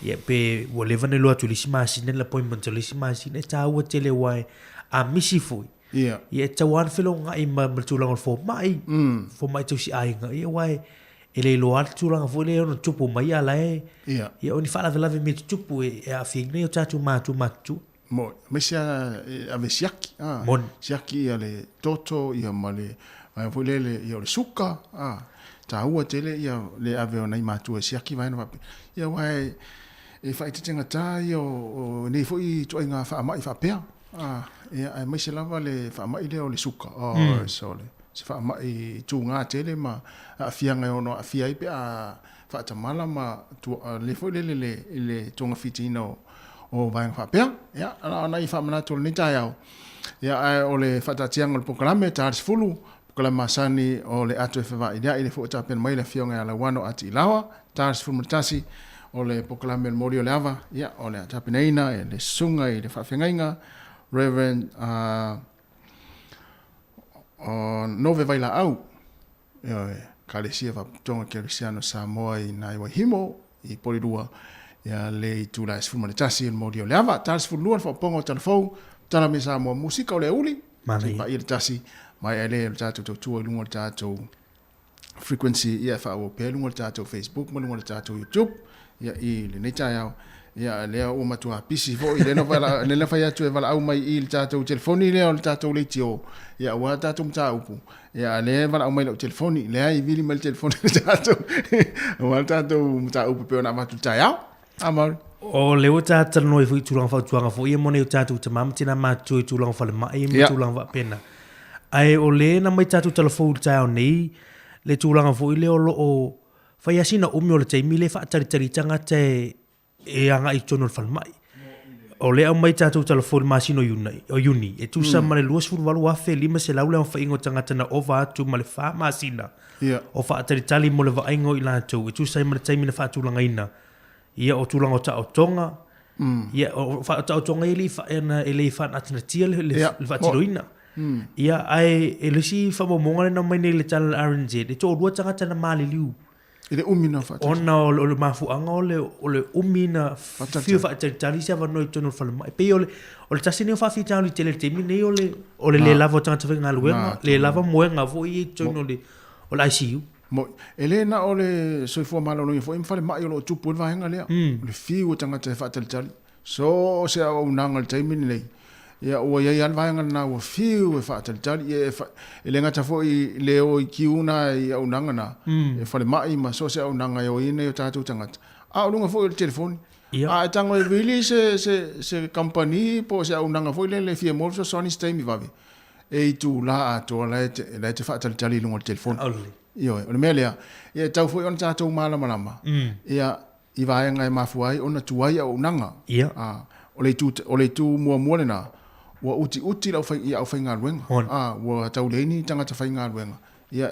ia pe o leva nei lo tu lisima sine la appointment tu lisima sine tau tele wai a misi foi ia tawan felo nga I ma tulang fo mai tu si ai nga ia wai ele lo al tulang fo le no tupu mai ala ia oni fala vela me tupu e a figne o tatu matu mo mesia ave siaki siaki ale toto ia male vai fo le ia le suka ta ua tele ia le ave ona matu siaki vai no ia wai e fai te tenga ta ia o nei fo I to inga fa mai fa pea ia ai mai se lava le fa mai le o le suka so le se fa mai tu nga tele ma a fianga ono a fia pe a fa tamala ma tu le fo le tonga fitino o vai fa pe ia ana I fa mana tu ni ta ia ia ai o le fa ta tianga le pokalame tars fulu pokalama sani o le atu fa vai ia ile fo ta pen mai le fianga la wano ati lawa tars fulu tasi o le pokalame morio lava ia o le tapineina e le sunga I le fa fengainga Reverend Nove Vaila au kalesia va tonga Kerisiano Samoa I nai wahimo I polirua ia le tula sfuma le tasi mo dio lava tas fulua fa pongo telefou tala me Samoa musika o le uli pa ia tasi mai ele tatu tu lungo tatu frequency ia fa o pe lungo tatu Facebook mo lungo tatu YouTube ia I le necha ia ia lea o matua pisi fo I le no vala le fa ia tu vala au mai I tatu telefoni le o tatu le tio ia wa tatu mta upu ia le vala au mai le telefoni le ai vili mai telefoni tatu wa tatu mta upu pe na matu taya amar o le o tatu no I fu tulang fa tuanga fo ia mone o tatu te mam tina matu tulang fa le mai me tulang va pena ai o le na mai tatu telefoni tau nei le tulang fo I le o fa ia sina o le taimi le fa tari tanga te e anga I tono fal mai o le mai tatu telefoni masino uni e tu sa male luas fu walu afe lima se laule fa ingo tanga tana ova tu male fa masina o fa tali mo le va ingo I la tu e tu sa male taimi na fa tu langa ina ia o tu langa ta o tonga ia o fa ta o tonga ili fa ena ele fa atina tia le fa tiroina ia ai ele si fa mo monga na mai le channel RNZ e to ru tanga tana mali liu ile umina fa ona o le mafu anga o le umina fio fa tali se va no tono fa mai pe o le tasini fa fi tali tele temi ne o le lava tanga te nga luenga le lava moenga vo I tono le o la ICU mo ele na o le so fo malo no fo im fa le mai o lo tupu va nga le le fio tanga te fa tali so se o nanga le temi ne ia o ia ia vai nga na o fio e fa tali ele nga ta fo I le o kiuna ia o nanga na e fa le mai ma so se o nanga o ine o tatu tanga o lunga fo le telefoni tango e vili se company po se o nanga fo le fie mo so soni stemi vavi e tu la to la te fa tali lunga telefoni io o le melia ia tau fo on tatu malama ia I vai nga mafuai ona tuai o nanga o le tu mua na wa uti la fai nga luenga wa tauleni tanga ta fai nga luenga ia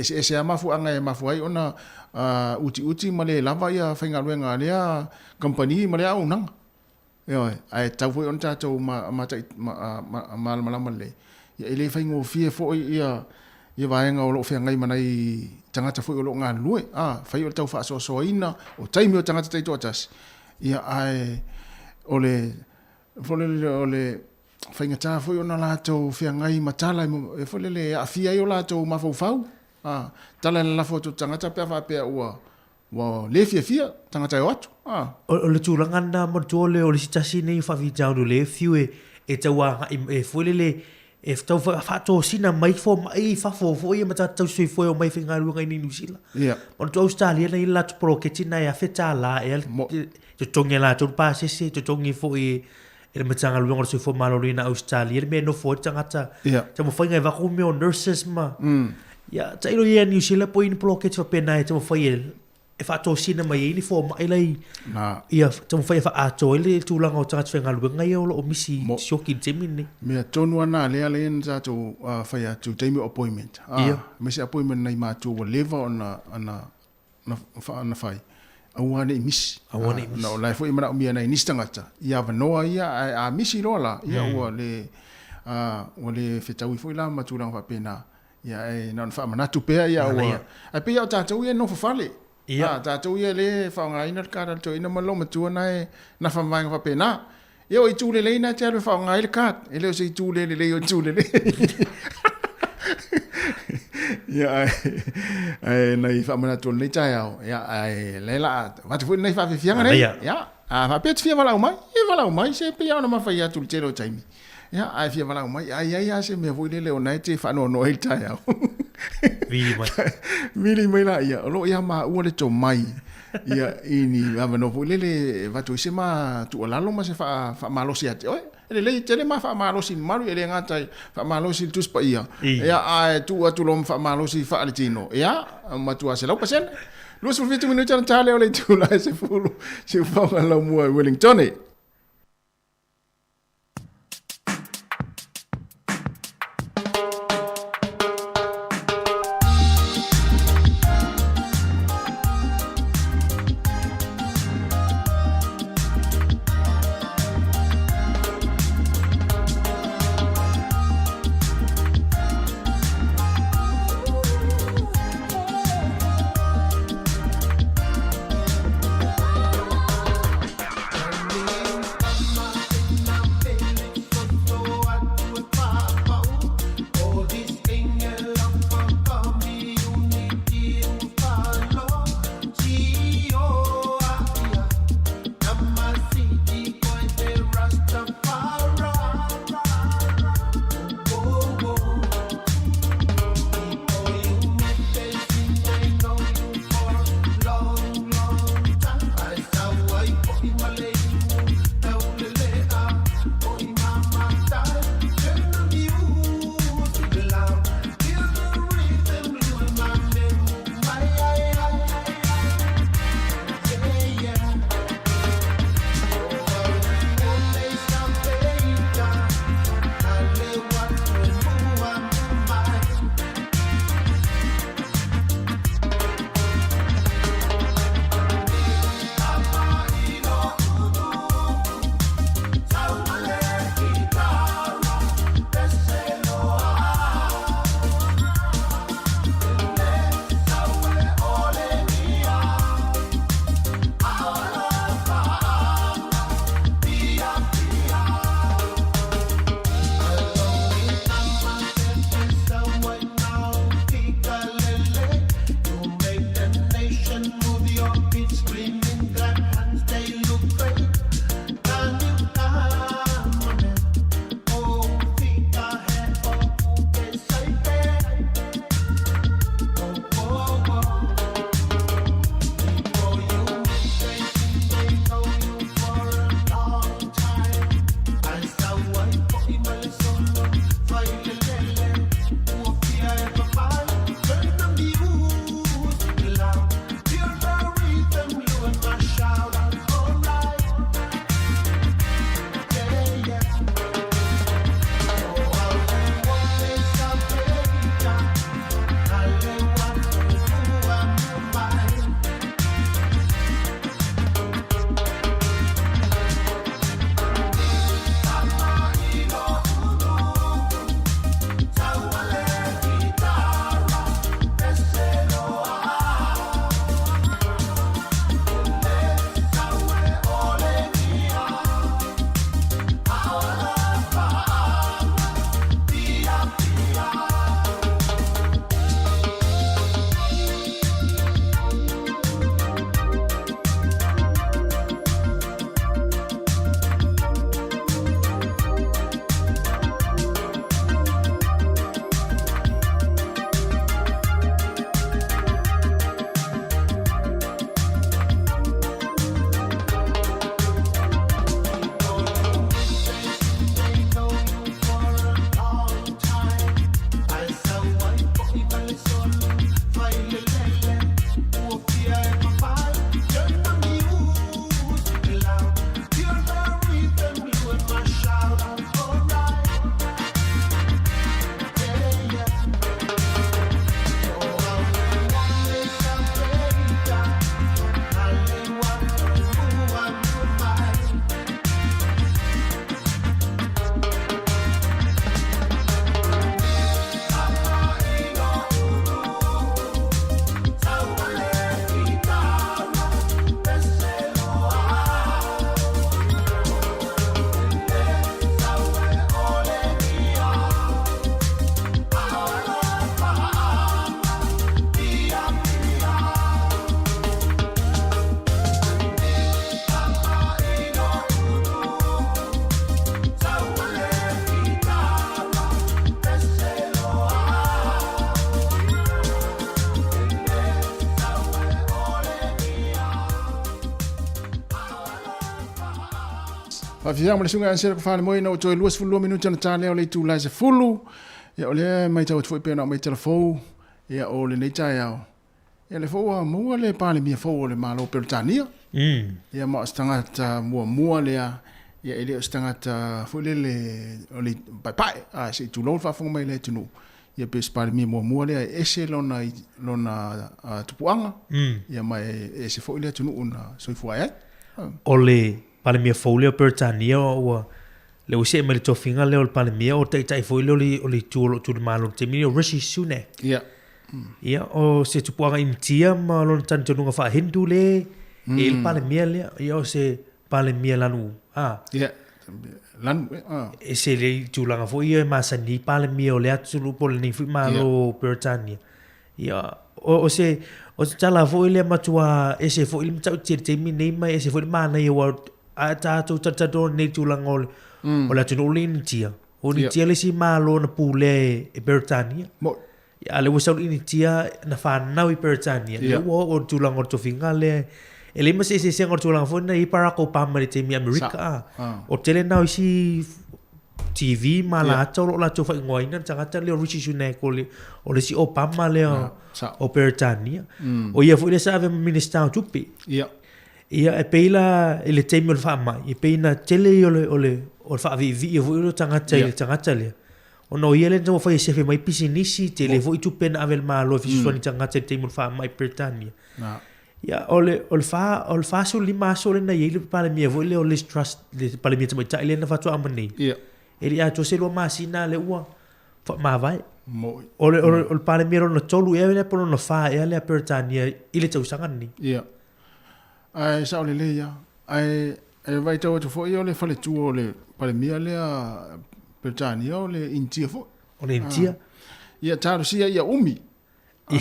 se amafu anga mafu ai ona uti male lava ia fai nga luenga lea company male au nang ia ai tau foi on tato ma malama le ia ele fai ngo fie fo ia ia vaenga o lo fia ngai manai tangata fu o lo ngā lue fai o tau fa so ina o taimi o tangata tai totas ia ai ole fai ngata fu o na lato fia ngai matala e fole le afia o lato mafau tala la foto tangata pe fa pe wa le fia tangata o atu o le tūlanga na mortuole o le sitasi nei whawhitau no le fiu e taua e fole le e tau whaato sina mai fo mai whafo fo i mata tau sui fo o mai whinga runga i New Zealand. O tu Australia na i la tu pro ke tina e a wheta la e al te tongi la tu pa sese te tongi fo i e matanga runga sui fo malori na Australia me no fo tangata. Te mo whainga e wako me o nurses ma. Ya tairo i a New Zealand po i ni pro ke tina pena e te mo whai e whaato sina mai i ni fo mai lai. Ia te mo whai e whaato ele tūlanga o tangata whenga runga i o misi sioki temi ni. Mea tonu ana lea en zato whai atu teimi appointment. Mese appointment nei mātu wa leva ana whai. Awane i misi. Na o lai fo i mana o mia nei nistangata. Ia wanoa ia a misi rola. Ia ua le whetau i fo i la matūranga whapena. Ia e na wha manatu pea ia ua. A pia o tātou ia no whawhale. Tātou ia le whaonga ina kāra to ina malo matua nai na whamanga whapena. Ia o i tūle le ina te aru whaonga ina kāra. E leo se i tūle le o tūle le. Ia ai nei whamanatu nei tai au. Ia ai leila watu fu nei whawhianga nei. Ia a whapet fia walau mai. I walau mai se pia ona mawhai atu le tero taimi. Ia ai fia walau mai. Ai se mea vui leo nei te whanau no hei tai au. Mili mai la ia lo ia ma ua le to mai ia ini ava no lele vatu se ma tu lalo ma se fa malosi ate oi le tele ma fa malosi maru ele ngata fa malosi tu spa ia ia tu atu lom fa malosi fa altino ia ma tu se lo pasen lo so fitu minuto tale ole tu la se fulu se fa la mua Wellington Afia mo le sunga anse ko fale mo ina o toi luas fulu minuta na tale o le tu la se fulu. Ya o le mai tau foi pena mai telefon. Ya o le nei tai ao. Ya le fo mo le pale mi fo le malo per tania. Ya mo stanga ta mo le ya ele stanga ta fo le o le pai a se tu lo fa fo mai le tu. Ya pe pale mi mo le ese lona tupuanga. Ya mai ese fo le tu una so fo ai. Ole pale mia folio Britania o le usia me le tofinga le pale mia o tai folio o le tu malo te mini o Rishi Sunak. Ia o se tupuanga imtia ma lon tan tunga fa hindu le e pale mia le ia o se pale mia lanu lanu e se le tulanga fo ia ma sa ni pale mia o le atu lu pole ni fu malo Britania. Ia o se tala fo ile matua e se fo ile tau te mi nei mai e se fo mana ia wa ata tu tata nei tulang ol o la tunu lin tia o ni tia le si malo na pule e Britania mo ya le wasa ni tia na fa na i Britania le o tulang o to finga le ele mas se ngor tulang fo na i para ko pa mari te mi America o tele na si TV mala tolo la to fa ngoi na tanga le Rishi Sunak o le si Obama le o Britania o ia fo le sa minister tupi ia e peila ele teimol fa mai e peina tele o fa vi vo lo tanga le ono ia le no fa se fe mai pisinisi tele vo tu pen avel malo fi so ni tanga teimol fa mai Britania ia o fa so lima so le na ile pa le mi vo le o le trust le pa le mi te mai ile na fa to amani ia ele a to se lo masina le ua fa ma vai mo o pa le mi ro no tolu e le por no fa e le Britania ile tau sangani ia ai sa ole le ya ai vai tau to fo yo le fale tu ole pale mia le Britania ole intia fo ole intia ia taru sia ia umi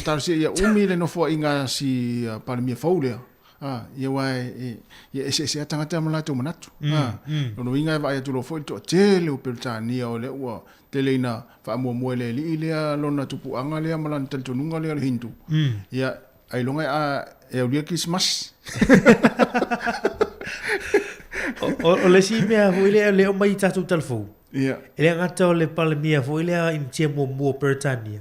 taru sia ia umi le no fo inga si pale mia fo le ia wai ia ese tanga te mala to manatu no inga vai tu lo fo to tele o Britania ole wa tele ina fa mo le le lona tupu anga le malan tel tununga le hindu ia ai longa e o dia Christmas o le si mea fo ile le o mai tatu telefon ele ngata o le pale mia fo ile in tia mo Britania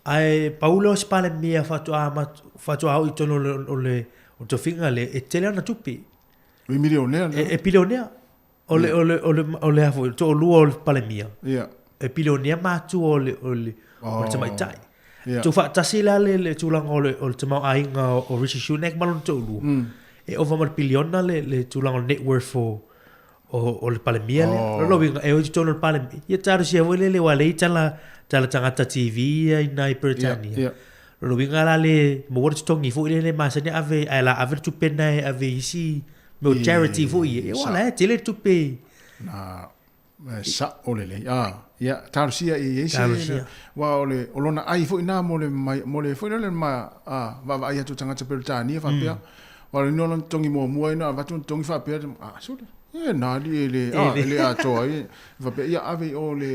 ai Paulo spale mia fatu au itono ole o to finga le e tele na tupi o milionaire e pilionaire ole fo to luo pale mia e pilionaire ma tu ole o te mai tai tu fa tasila le tulang ole te mau ainga o Rishi Sunak malon to lu e over mal biliona le tulang net worth for o le palemia le lo vinga e o to le palemia ia taru sia vole le wale tala tangata TV ina i Britania lo vinga la le mo wor tongi fu le masani ave ave tu pena ave si mo charity fu e wala tele tu pe na sa ole le ia taru sia e wa ole olona ai fu ina mo le fu le ma va ia tu tangata Britania fa pia wala no lon tongi mo ina va tu tongi fa pia so na le a to ai va pe ia ave ole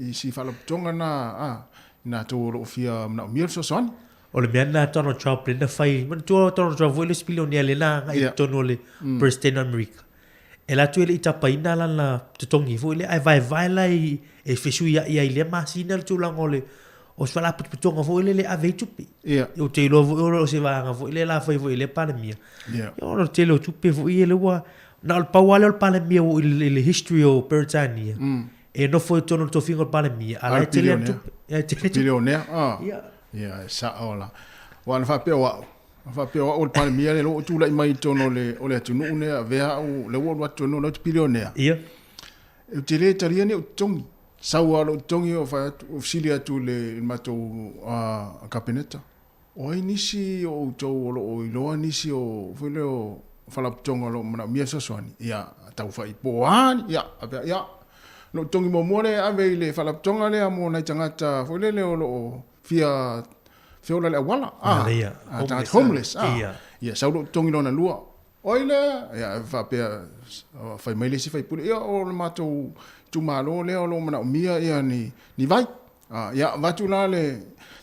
i si fa lo tonga na to lo fia na miel so son o le mena tono chop le fai man to tono chop vole spilionia le na ai tono le president America ela tu ele ita paina la to tongi vo le ai vai la e fisu ia ile masina tu la ngole o sala putonga vo le ave tupi o te lo se va vo le la fai vo le pa mia yo no te lo tupi vo ile wa na al pawale al pale mia o le history o Britania e no foi tono to fingo pale mia ala te le bilionaire ia sa ola wa na fa pe wa o pale mia le lo tu la mai tono le o le tunu ne avea o le wo tono le bilionaire ia e te le taria ne o tongi saua lo tongi o fa ofisilia tu le mato kabineta o inisi o to o lo inisi o fule o fala tonga lo mana mia sosoni ia tau fai poan ia ia no tongi mo more ave le fala tonga le amo na tangata fule le o fia fiola le wala ia homeless ia sau tongi lo na lua oile ia fa pe fai mai le si fai pule ia o mato tu malo le o mana mia ia ni vai ia va tu la le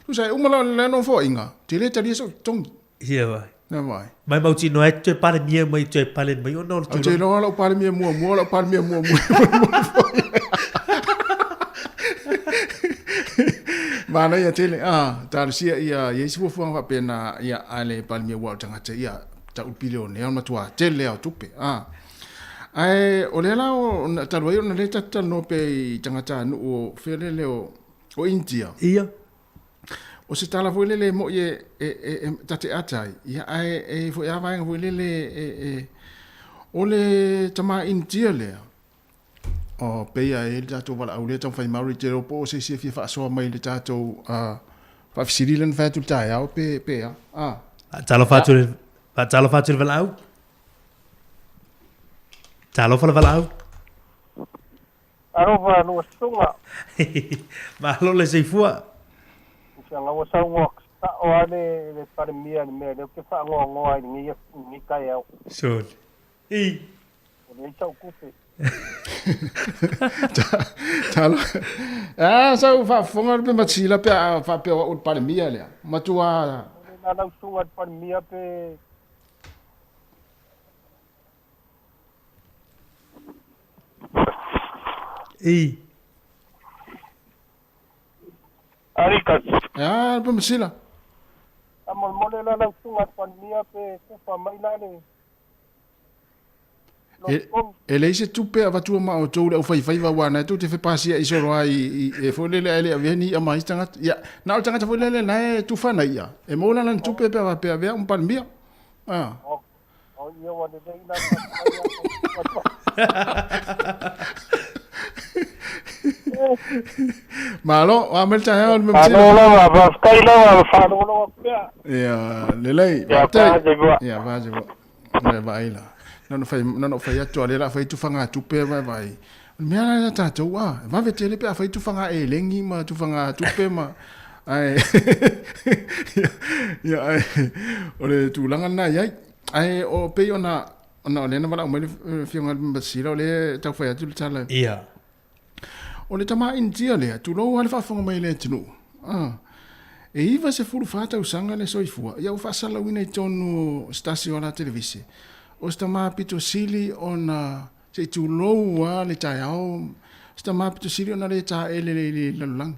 tu sai umala le no fo inga tele tali so tongi ia vai Na mai. Mai mau tino e te pare mia mai te pare mai ono tu. Te no lo pare mia mua lo pare mia mua. Mana ia tele tar sia ia Yesu fu fa pena ia ale pare mia wa tanga te ia ta upilio ne ona tua tele au tupe ai o le la o talwai ona le tata no pe tanga ta no o fele le o India. Ia. O se tala foi lele mo ye tate atai ia ai foi ava ngo lele o le tama India le o pe ia e tato wala au le tama fai mauri te po se se fa so mai le tato fa fisililen fa tu tai au pe talo fa tu vel au talo fa vel au aro va no sunga ma lo le se fua nga wa sa ngok ta o ane le pare mia me le ke fa ngo ai ni kai au so ne sa kupe talo sa fa fonga pe machila pe fa pe o pare mia le matua na na sunga pare mia pe Arikas. Pe masila. Amol mole la lang sungat pan mia pe fa mai la ni. Ele se tupe ava tu ma o tole o fai va wana tu te fe pasia i soro ai e folele ele aveni a mai tanga ya na o tanga te folele na tu fa na ia e mo la tupe pe ava pe ava un pan mia o ia wa de ina malo wa melta ha me mtsi malo wa skai la wa fa do lo pia ya lelei ya va je va va ila no fai atu ale la fai tu fanga tu pe vai me ala ta tu wa va vetele pe fai tu fanga e lengi ma tu fanga tu pe ma ai ya ai ole tu langa na ya ai o pe ona le na vala o me fianga mbasira le ta fai atu tala ia o le tama India le tu lo ala fa fonga mai le tinu e iva se furu fata usanga le soifua ia u fa sala wina i tonu stasio la televisi o sta mapito sili ona se tu lo wa le tai au sta mapito sili ona le ta ele lang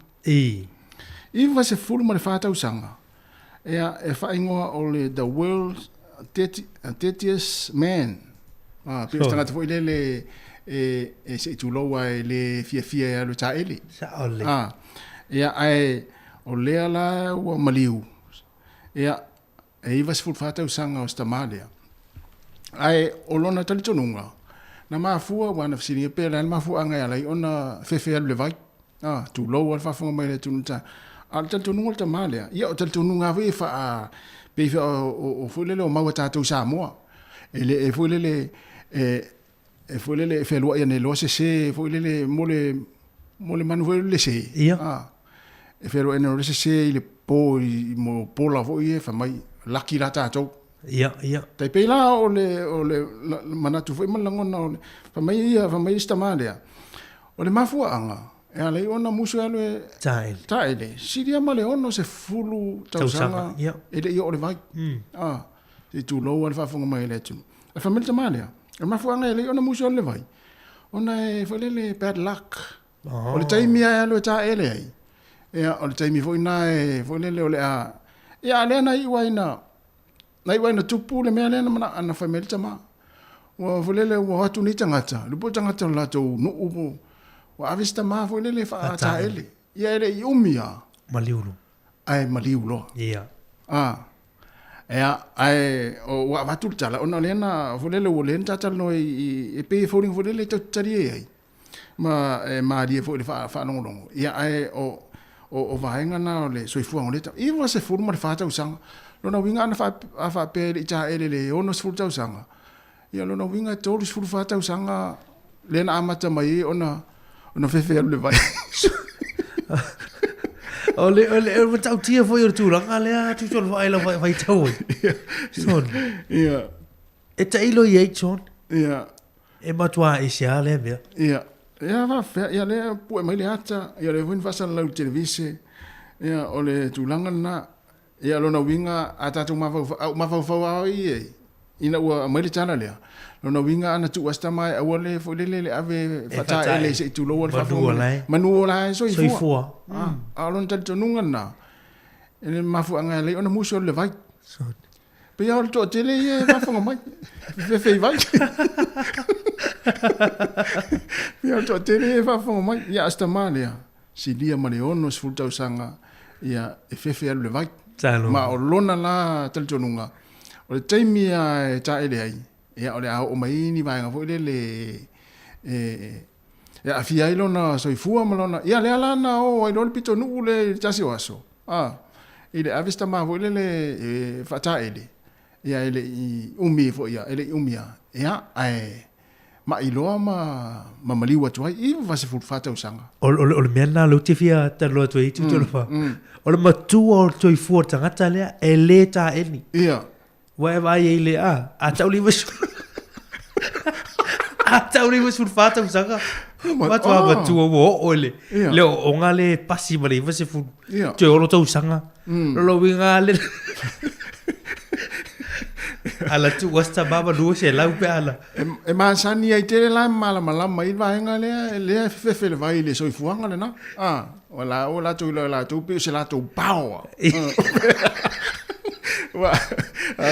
iva se furu ma le fata usanga e fa ingoa o le the world 30th man pe sta ngata foi le e se tu lo wa le fia le ta ele ia ai o le ala wa maliu ia e iva se furu fata usanga o sta malia ai olona tali tonunga na mafua wana fsini pe la mafua nga ya lai ona fefe le vai tu lo wa fa fonga mai le tunta al tali tonunga ta malia ia tali tonunga ve fa pe fe o fulele o mawata to Samoa ele e fulele e fulele fe lo ya ne lo se fulele mole manu le se e fe lo ene lo se le po mo pola vo ye fa mai laki la ta to ia tai pe la o le manatu foi malangona o fa mai sta malia o le mafua anga e ale ona musu ale taile siria male ono se fulu tausanga ele i o le vai e tu lo al fa fonga mai le tu e fa melta malia e mafua anga ele ona musu le vai ona e foi le bad luck o le taimi ale ta ele ai e o le taimi foi na e foi le o le a e ale na i waina nai wai na tupu le mea lena mana ana family tama wa volele wa hatu ni tangata lupo tangata la to no upo wa avista ma volele fa ta ele ia ele i umia maliulu ai maliulo ia ai o wa vatu tala ona lena volele wo lenta tala no e pe foring volele to tari ai ma die fo fa no no ia ai o vaenga na le soifua ngoleta i wa se furu ma fa ta usanga lona winga ana fa pe ta ele ono sfuru tau sanga ia lona winga tolu sfuru fa tau sanga lena amata mai ona fefe le vai ole tau tia foi o tu langa le tu tol vai la vai tau son ia e tailo ye son ia e matua e sia le me ia va fe ia le pu mai le ata ia le vin fa sa la televise ia ole tu langa na ia lona winga atatu mafau ai ina ua mai le tana lea lona winga ana tu asta mai aua le fo le ave fata ele se tu lo fa manu la so i fo a lona tatu nunga na ene mafu anga le ona muso le vai pe ia to tele e va fo mai fe vai ia to tele e va fo mai ia asta malia si dia male ono sfulta usanga ia e fe le vai ma o lona la tatu nunga o le taimi a ta ele ai ia o le o mai ni vai nga fo le ia afia ilo na so i fua malona ia le ala na o i lo pito nu le tasi waso ile avista ma vo le fata ele ia ele i umi fo ia ele umia ia ai ma ilo ma mali wa toi i va se fata usanga o le mena lo tifia ta lo toi tu lo fa o le matu o toi fu tangata le ele ta eni ia wa vai ele a tau li was a tau li was fata usanga wa tu ba tu o le le o ngale pasi mali va se fu toi o lo tau usanga lo winga le ala tu wasta baba do se lau pe ala e ma sani ai tele la mala mai vai nga le fe le vai le so fuanga le na wala tu la tu pe se la tu pao wa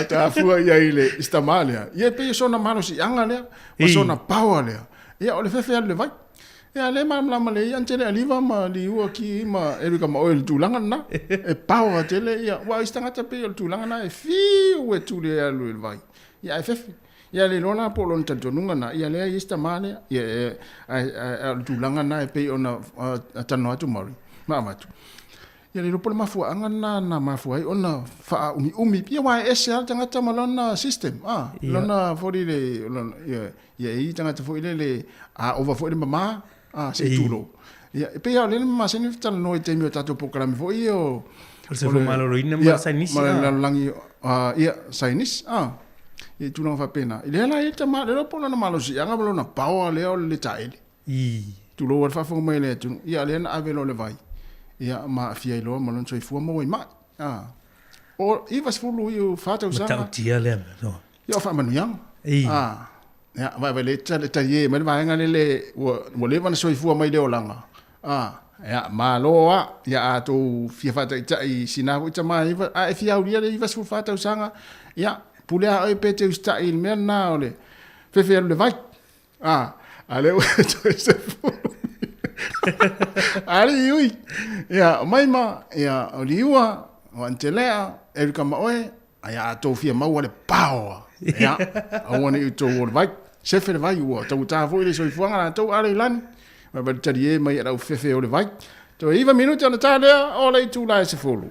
ta fua ia ile istamalia ia pe so na mano si anga le o so na pao le ia o le fe le vai ia le ma le ia tele aliva ma li u ki ma erika ma oil tu langa na e pao tele ia wa istanga ta pe tu langa na e fi u tu le alu vai ia fe ia le lona po lon tanto nunga na ia le istamalia ia tu langa na e pe ona tano atu mari ma tu ia le lopo mafua anga na mafua ai ona fa umi ia wa ese tanga ta malona system lona fori le ia i tanga ta fori le over fori mama se tulo ia pe ia le ma se ni tal no te mi tato programa fo io se fo malo ina ma sainis ma langi ia sainis e tu non fa pena ile la ita ma le lopo na malo si anga lo na power le o le taile tu lo fa fo mai le tu ia le na avelo le vai ia ma fia ilo ma non so fu mo i ma o i vas fulu io fata usanga ta tia le no io fa manu yang ya va le ta ye ma va nga le wo le van so fu mai le olanga ya ma lo ya to fia fata i sina ko ta mai a fia ulia le vas fu fata usanga ya pule a e pete usta il men na ole fe le vai ale to se fu ali ui ya maima ya oliwa wantelea elka maoe aya to fia mau le pao ya awone to wol vai sefe le vai wo to ta vo ile so fuanga to ale lan ma ba tadie mai ra fefe o le vai to iva minuto na tale o le tu la se fulu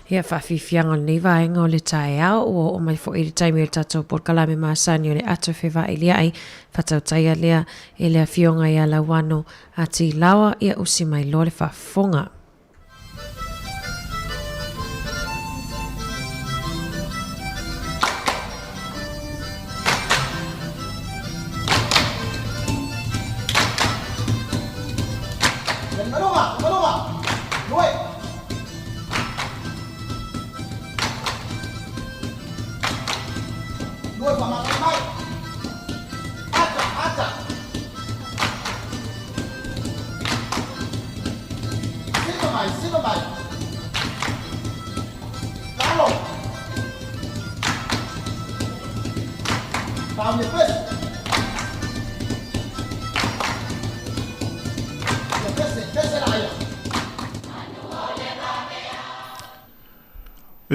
Ia whawhiwhianga nei vaenga o le tae au o mai fo i le taimi o tatou por kalame maasani o le ato whewa i lea ai whatau taia lea e lea fionga ia la wano a ti lawa ia usi mai lo le whafonga.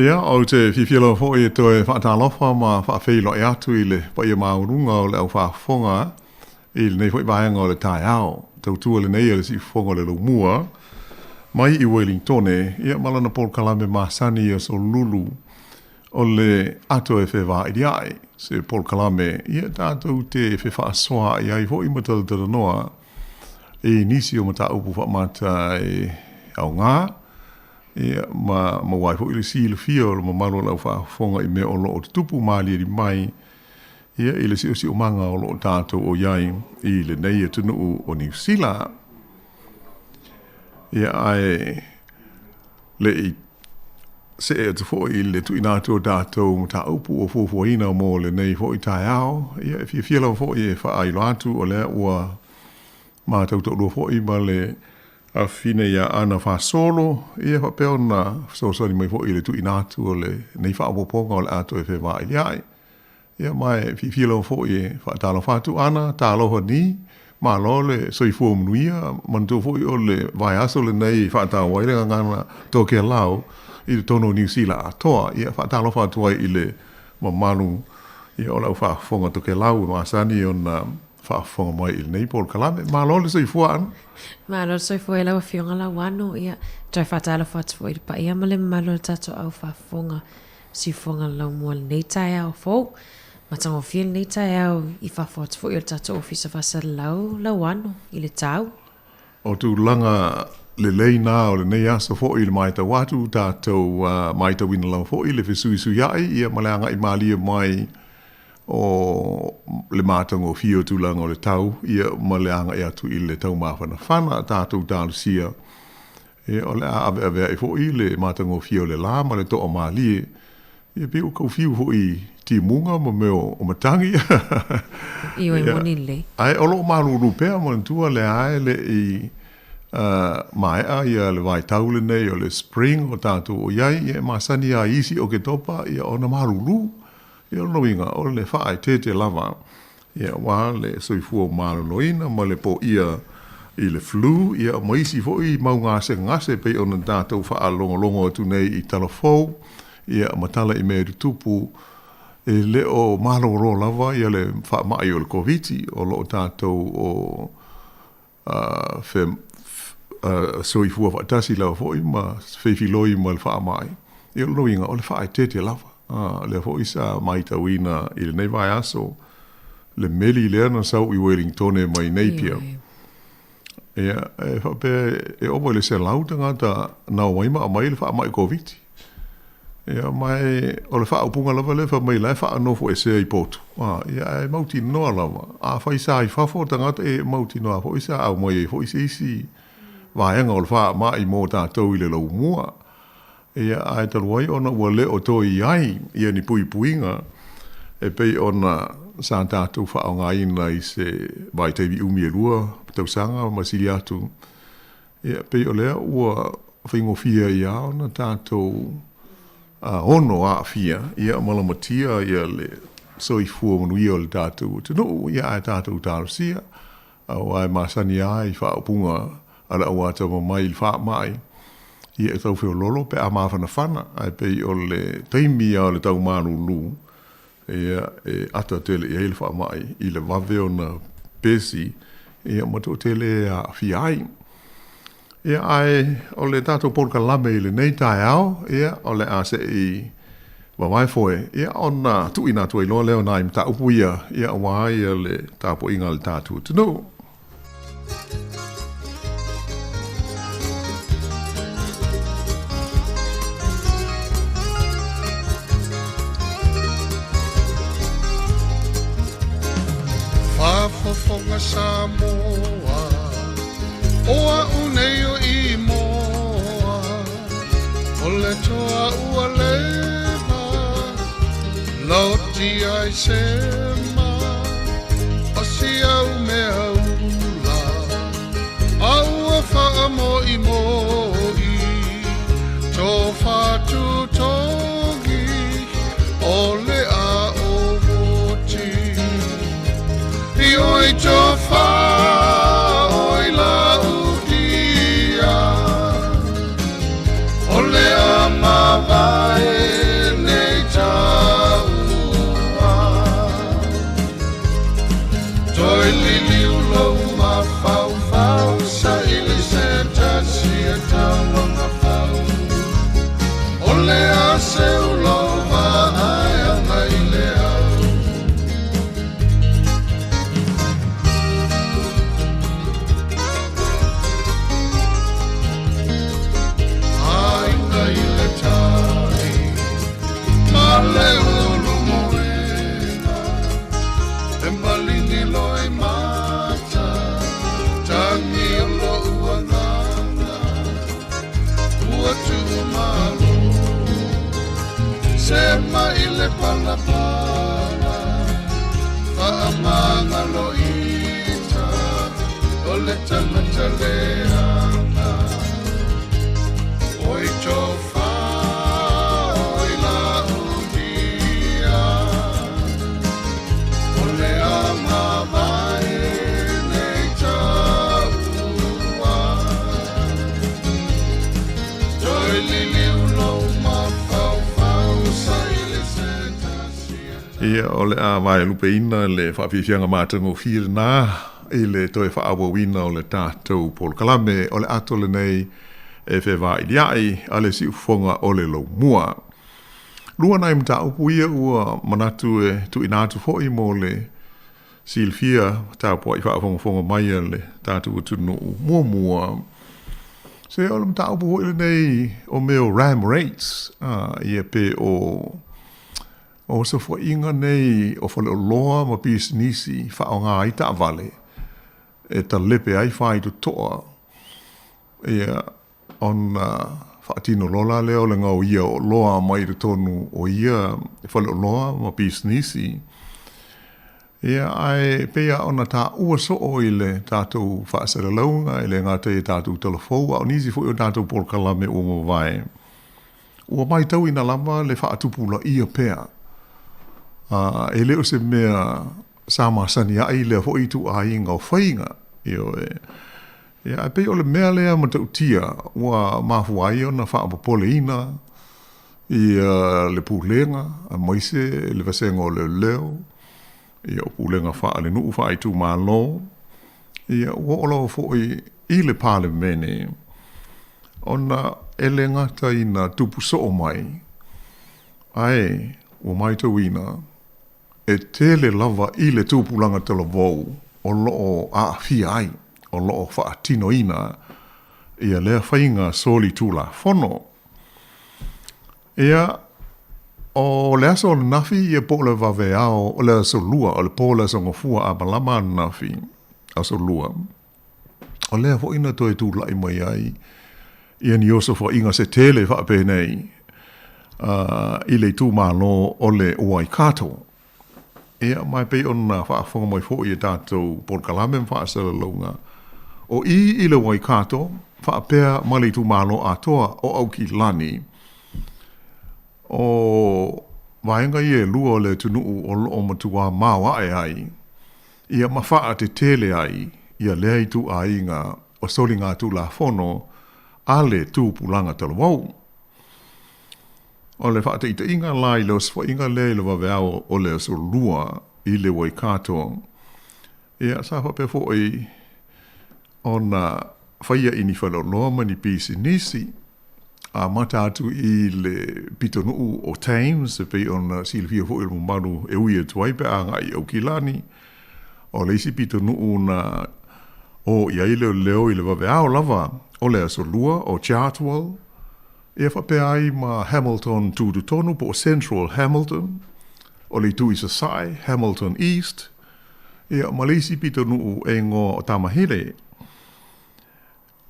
Ia, au te whiwhilo fo i toe whaatalofa ma whaafeilo e atu i le pa i maurunga o le au whaafonga i le nei fo i vaenga o le tae au. Tautua le nei le si fonga le lumua. Mai i Wellingtone, ia malana Paul Kalame Masani i so lulu o le ato e whewha i ai. Se Paul Kalame, ia tātou te whewha soa i ai fo i matalutara noa i nisi o mata upu whamata e au ngā. Ia ma wai fo ili si le fio ma maro lau whaafonga i me o lo o tupu maali ri mai ia ili si o si o manga o lo o tātou o iai i le nei e tunu o New Zealand ia ai le i se e tu fo i le tu inato tātou ma tā upu o fo ina mo le nei fo i tai ao ia e fia lau fo i e wha ai lo atu o le ua ma tautou lo fo i ma le a fine ia ana fa solo ia fa peona so mai fo ile tu inatu o le nei fa poponga o le ato e fe vai ia ia mai fi lo fo ie fa talo fa tu ana talo ni ma lo le so i fo mnuia man tu fo o le vai aso le nei fa ta wai le ngana to ke lao i tono New Zealand to ia fa talo fa tu ai ile ma manu ia o la fa fonga to ke lao ma sani ona whaafonga mai i nei Paul Kalame. Ma lo le soi fuan. Ma lo soi fua e lawa fionga la wano ia. Trai whatala whatu i pa ia male ma lo tato au whaafonga si fonga lau mua nei tai au fau. Ma tango fia nei tai au i whawhatu fua i le tato ofisa whasa lau wano i le tau. O tu langa le lei nā o le nei aso fo i le maita watu tātou maita wina lau fo i le whisui sui ai ia maleanga i malia mai o le mātango fio tūlanga o le tau, ia maleanga e atu i le tau mawhana whana, tātou tālusia. E o le ave e fo i le mātango fio le lā, ma le toa mālie, ia peo kau fio fo i ti munga ma meo o matangi. Iwe moni le. Ai, o lo māluru pēr, ma tua le ae le i maea, ia le vai tau le nei, o le spring o tātou o iai, ia masani a isi o ke topa, ia o na māluru. Ia no inga o le whaai te lava Ia wā le soifua mālo loina ma le po ia i le flu, ia maisi fo i mau ngase pe ona tātou wha longo atu nei i talafou, ia matala i mea tupu e leo mālo ro lava ia le wha mai o le COVID o lo tātou o soifua whaatasi lava fo i ma whewhiloi ma le wha mai. Ia loinga o le wha ai tete lava. Le fo i sa mai tawina i le nei vai aso, le meli lea na sau i Wellington e mai Napier. E opo le se lauta ngata na o maima a mai le wha mai COVID. Mai o le wha upunga lava le wha mai lai wha anofo e se i potu. Ia e mauti noa lava. A wha isa i whafo tangata e mauti noa. Fo isa au mai e fo isa isi vaenga o le wha mai mō tātou i le lau mua. Ia ai taluai ona ua leo to i ai ia ni pui puinga e pei ona sa tātou whaonga ina i se vai teivi umi e lua tausanga masili atu. Ia pei o lea ua whaingo fia i au na tātou ono a fia ia malamatia ia le soifua manuia o le tātou tunu ia ai tātou tārusia au ai masani ai whaopunga ala au ata mai il wha mai ia e tau whio lolo pe a mawhana whana ai pei o le teimi a le tau manu lu ia e ata tele i heile wha mai i le wawe o na pesi ia mato tele a fia ai ia ai o le tātou porka lame i le nei tai au ia o le ase i wawai foe ia ona tu ina tu i loa leo naim ta upu ia wai ia le tāpo inga le tātou tunu. Whafofonga Samoa Oa uneo i moa O le toa ua lewa Lauti ai sema O si au mea ula Aua wha mo i Tō whatu tongi O le a o moti I oi tō wha oi la udia O le a mawai nei taua Toi lili ulo ma fau fau Sa ili se tasi e tawanga fau O le a se ulo ma ai anga i le au Sema ile pala pala Faamanga loita Ole tangata leanga Oi chofa Oi la udia Ole ama vai neita ua Toi lili ulo ma Ia o le a vai lupe ina le whaafifianga mātango whir nā i le toi whaawawina o le tātou Paul Kalame o le ato le nei e whewā i liai a le si ufonga o le lau mua. Lua nai mta upu ia ua manatu e tu inatu hoi mo le silfia tāpua i whaafonga mai le tātou tunu mua. Se o le mta upu hoi le nei o meo ram rates ia pe o se fo inga nei o fo le loa ma businessi whaonga i ta vale e ta lepe ai whai tu toa ia on whaatino lola leo le ngau ia o loa mai tu tonu o ia fo le loa ma businessi ia ai pea ona ta ua so o i le tātou whaasara launga i le ngā te tātou telefou o nisi fo i o tātou Paul Kalame o ngā vai ua mai tau ina lama le whaatupula ia pea e leo se mea sama sani ai le fo itu ai nga fainga io ia pe o le mea lea ma tau tia ua mafu ai ona wha apapoleina ia le pūlenga a moise le vasenga o le leo ia o pūlenga wha le nuu wha i tū mālo ia ua ola fo i le pāle mene ona ele ngata ina tupu so o mai ai ua mai tau ina e tele lava i le tūpulanga tala vau o loo a fi ai o loo wha tino ina ia lea whainga soli tūla fono ia o le aso o le nafi ia po le vave ao o le aso lua o le po le aso ngofua a malama nafi aso lua o lea fo ina toi tūla i mai ai ia ni oso fo inga se tele wha penei i le tū malo o le uai kato ia mai pe ona whaafonga mai fo i tātou porkalame whaasala launga o i le uai kato whaapea mali tū malo atoa o au ki lani o vaenga i e lua le tunuu o loo matua mawa ai ia mawhaa te tele ai ia lea i tu ai ngā o soli ngā tu la fono a le tu pulanga tala wau. O le wha te ita inga lai le osfa inga le le waweao o le so lua i le wai kato. Ia sa whape fo i ona whaia ini whalo loa mani pisi nisi a matatu i le pitonu o Thames e pei ona silvia fo i le mumaru e ui e tuaipe a ngai au kilani o le isi pitonu na o ia i leo i le waweao lava o le aso lua o Chartwell e whape ai ma Hamilton tu tonu po Central Hamilton o le tu isa sai Hamilton East e ma le isi pitonu e ngō o Tamahire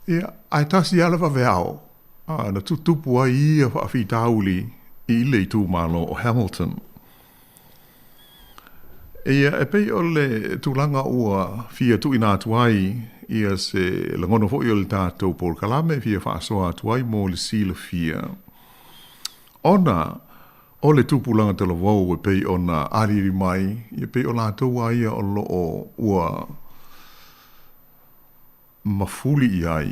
e ai tasi ala waweao na tutupu ai ia whaafitauli i le tu malo o Hamilton. E pei o le tūlanga ua fia tu ina tuai ia se langono fo i o le tātou Paul Kalame fia whaasoa tuai mō le sila fia. Ona o le tūpulanga tala wau e pei ona ariri mai ia pei o lātou ai o loo ua mafuli i ai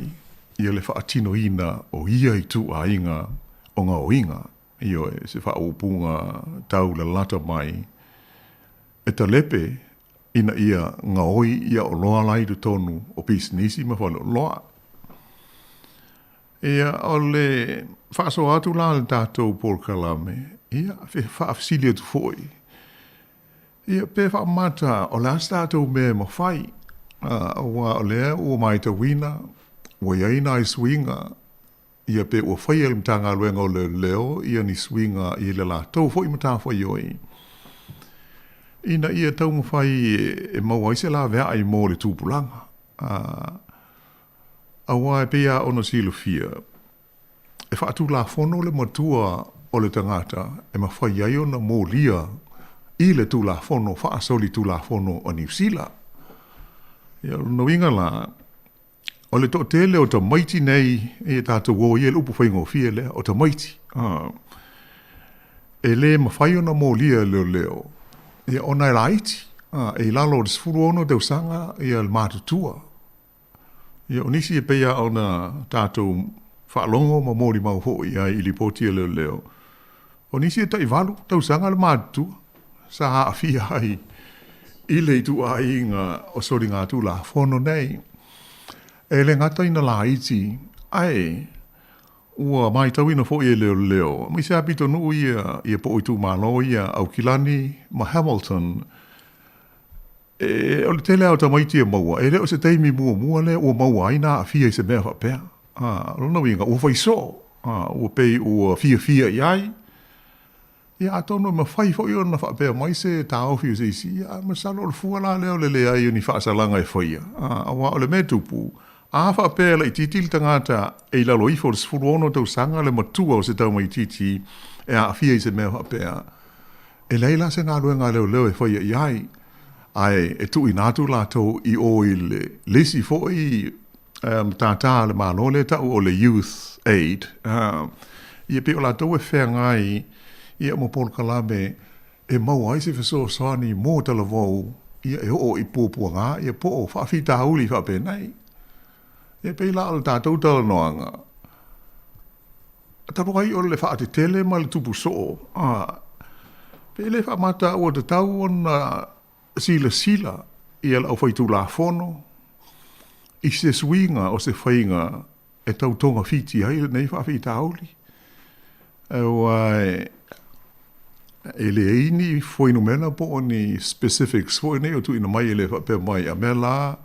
ia le whaatino ina o ia i tu a inga o ngā oinga. Io e se whaaupunga tau la lata mai. E ta lepe ina ia ngā oi ia o loa lai du tonu o pisnisi ma whalo loa. Ia o le whaaso atu la le tātou Paul Kalame. Ia whaafsilia tu foi. Ia pe whaamata o la tātou me ma whai. O lea o mai ta wina. Wa iaina i swinga, ia pe ua whai ele mtanga luenga o leo, ia ni swinga i le la tau fo i mta whai oi. Ina ia tau mwhai e maua ise la vea ai mō le tūpulanga. Awa e pia ono silo fia. E whaatu la fono le matua o le tangata, e ma whai ai ona mō lia i le tū la fono, whaasoli tū la fono o New Zealand. Ia no inga la, o le to tele o ta maiti nei e tātou o i e lupu whaingo fia le o ta maiti. E le mawhai ona mō lia leo. E ona e laiti. E lalo o sfuru ono deu sanga e al mātutua. E o nisi e peia ona tātou whaalongo ma mōri mau hoi ai i li pōtia leo. O nisi e tai walu deu sanga al mātutua. Sa a fia ai i le tu ai ngā o sori ngā tu la whono nei. E le ngata ina la iti, ai, ua mai tau ina fo i leo. Mi se apito nu ia po i tu malo ia au kilani ma Hamilton. E o le tele au ta maiti e maua. E leo se teimi mua le ua maua aina a fia i se mea whapea. Lona winga, ua whaiso. Ua pei ua fia i ai. Ia atono ma whai fo i ona whapea mai se tāo fiu se isi. Ia ma salo le fuala leo le ai ni whaasalanga e whaia. Awa o le metupu. A whapea la i titi tangata e lalo i for sfuru ono tau sanga le matua o se tau mai titi e a fia i se mea whapea. E leila se ngā luenga leo e whaia i ai. Ai e tu i nātu lātou i o i le lesi fo i tātā le mālo le tau o le Youth Aid. Ia pe o lātou e whea ngai ia mo Paul Kalame e mau ai se whaso soani mō tala vau ia e o i pōpuanga, ia po o whawhita uli whapenei. Ia pei la o tātou tala noanga. Tapo ai o le whaate tele ma le tupu so. Pei le whamata o te tau ona sila ia lau whaitu la fono. I se swinga o se whainga e tau tonga whiti ai nei whawhita uli. E le eini whoinu mena po o ni specifics fo nei o tu ina mai e le whape mai a mela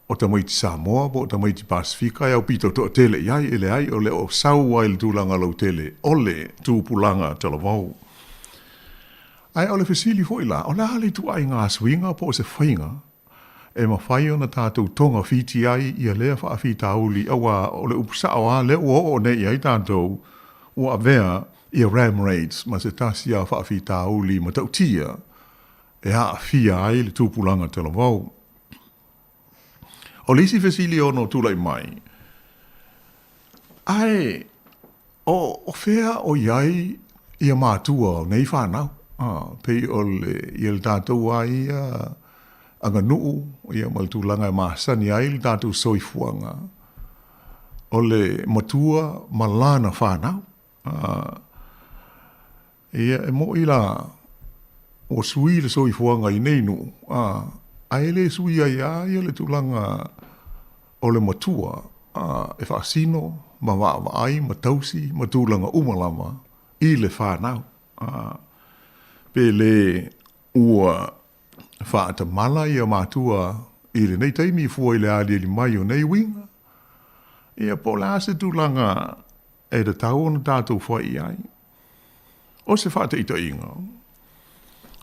o ta mai ti Samoa po o ta mai ti Pasifika e au pito to tele iai e le ai o le o sau wai le tūlanga lau tele o le tūpulanga talavau. Ai o le fesili fo ila o le hali tu ai ngā swinga po o se whainga e ma whai ona tātou tonga whiti ai ia lea whaafita auli awa o le upsa awa le o nei ai tātou o a vea ia ram raids ma se tasi a whaafita auli ma tau tia e a fia ai le tūpulanga te lavau. O lisi fesili ono tūlai mai. Ai, o whea o iai ia mātua o nei whanau. Pei o ia le tātou ai anga nuu, ia maltūlanga e māsani ai le tātou soifuanga. O le matua malana whanau. Ia e mo ila o sui le soifuanga i nei nu. Ai le sui ai ai le tūlanga o le matua e whaasino, ma waa ai, ma tausi, ma tūlanga umalama i le whanau. Pe le ua whaata mala i a mātua i le nei taimi fua i le ali li mai o nei winga. Ia po la se tūlanga e da tau ona tātou whai ai. O se whaata ita inga.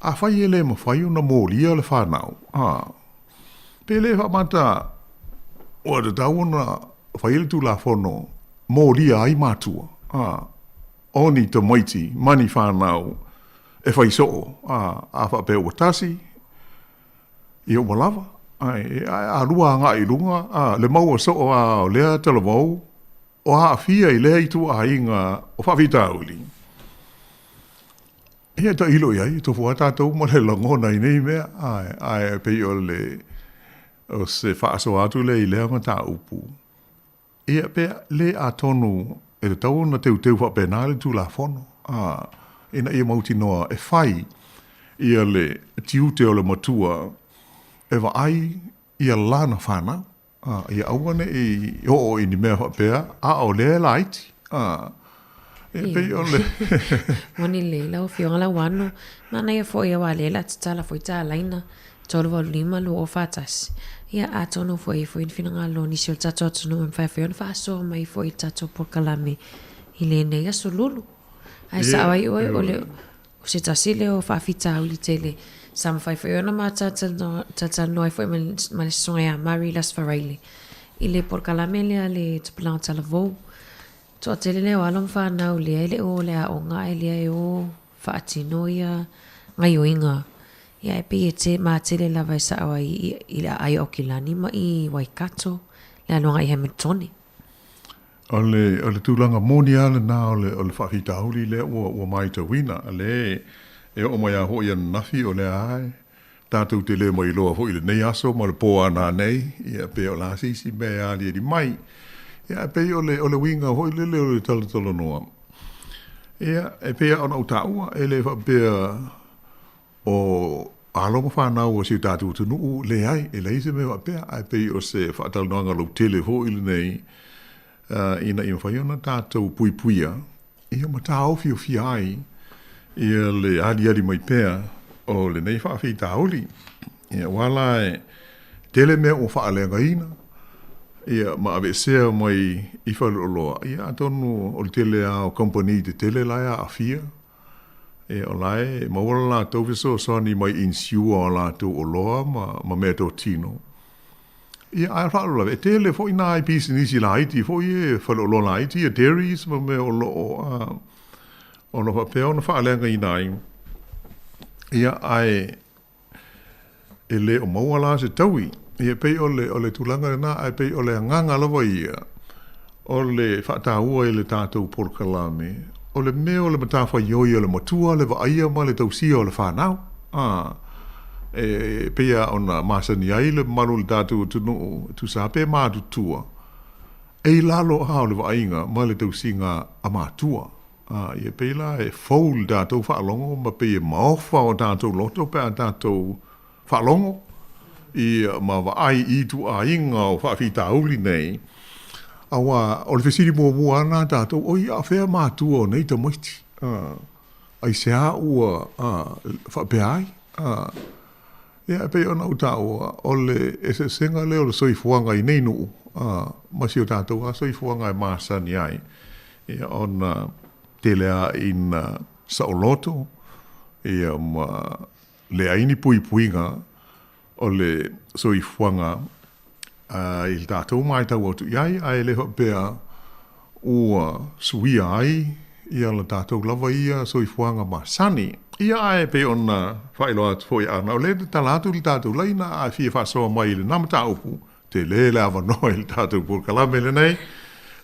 A whai e le ma whai ona mōlia le whanau. Pe le whamata o da tau ona whai le tūla whono mōlia ai mātua. Oni ta maiti, mani whanau, e whai soo, a whape o tasi, i o malawa, a rua ngā i runga, le maua soo a lea talavau, o a fia i lea i tu a inga o whawhita uli. Ia ta ilo iai, to fua tātou ma le langona i nei mea, ai pei o le, o se whaaso atu le i lea ma tā upu. Ia pea le a tonu, e le tau na teu whapena le tū la whono. Ina ia mauti noa e whai ia le tiute o le matua e wa ai ia lana whana. Ia auane i o ini mea whapea a o le la iti. E pei o le... Wani le lau fionga la wano. Mana ia fo ia wa le la titala fo ita laina. Tolu wa lima lu o fatasi. Ia a tono fo i fo i whina lo nisi o tato atunu mwhai fiona whaaso mai fo i tato por kalame i le nei aso lulu. Ai sa awai oe o le o se tasile o whaafita au li tele. Sa mwhai fiona ma tatal noi fo i ma le songa ia Mari Las Faraile. I le por kalame lea le tupilanga tala vou. Toa tele leo alom whanau lea ele o lea o ngā e lea o whaatino ia ngai o inga. Ia e pei e te mā tele lava e sa awa i la ai o kilani ma i Waikato le anuanga i Hamiltoni. O le tūlanga moni ale nā o le whawhita auli le o mai ta wina. Ale e o mai a hoi an nafi o le ai. Tātou te le mai loa hoi le nei aso ma le poa nā nei. Ia pe o la sisi mea ali e di mai. Ia e pei o le winga hoi le o le talatala noa. Ia e pei a ona utaua e le whapea o aloma whanau o si tātou tunu le ai e leise me wapea ai pei o se whaatalanoanga lau tele hoi le nei ina i mwhaiona tātou puipuia i o mata au fio fia ai i le ali mai pea o le nei whaafita auli i wala e tele mea o whaalenga ina i ma ave sea mai i whaloloa i a tonu o le tele a o company te tele laia a fia e o lai, ma wala la tau viso sani mai insiua o la tau o loa ma mea tau tino. Ia ai whaalo lawe, e tele fo ina ai pisi nisi la iti, fo i e whalo lo la iti, e dairies ma mea o lo o no whapea o na whaalenga ina ai. Ia ai e le o maua la se taui, ia pei o le tulanga na, ai pei o le nganga lawa ia, o le whaatahua e le tātou porkalame, o le mea o le matawha ioi o le matua, le waaia ma le tausia o le whanau. pea ona masani ai le malu le tātou tunu tu sa pe mātu tua. E lalo hao le vainga ma le tausinga a mātua. Ia peila e fau le tātou whaalongo ma pe e maofa o tātou loto pe a tātou whaalongo. Ia ma vai i tu a inga o whaafita auli nei. Awa o le fesiri mua ana tātou o ia whea mātua o nei ta moiti. Ai sea ua whapeai. Ia pe ona utaua o le ese senga leo le soifuanga I nei nuu. Masi o tātou a soifuanga e māsani ai. Ia ona te lea in saoloto. Ia ma le aini pui puinga o le soifuanga I le tātou mai tau atu iai. Ai le hopea ua suia ai. Ia le tātou lava ia soifuanga māsani. Ia ai pe ona whaelo atu foi ana. O le talatu le tātou leina a fia whasoa mai le namata upu. Te le awa noi le tātou purkalame le nei.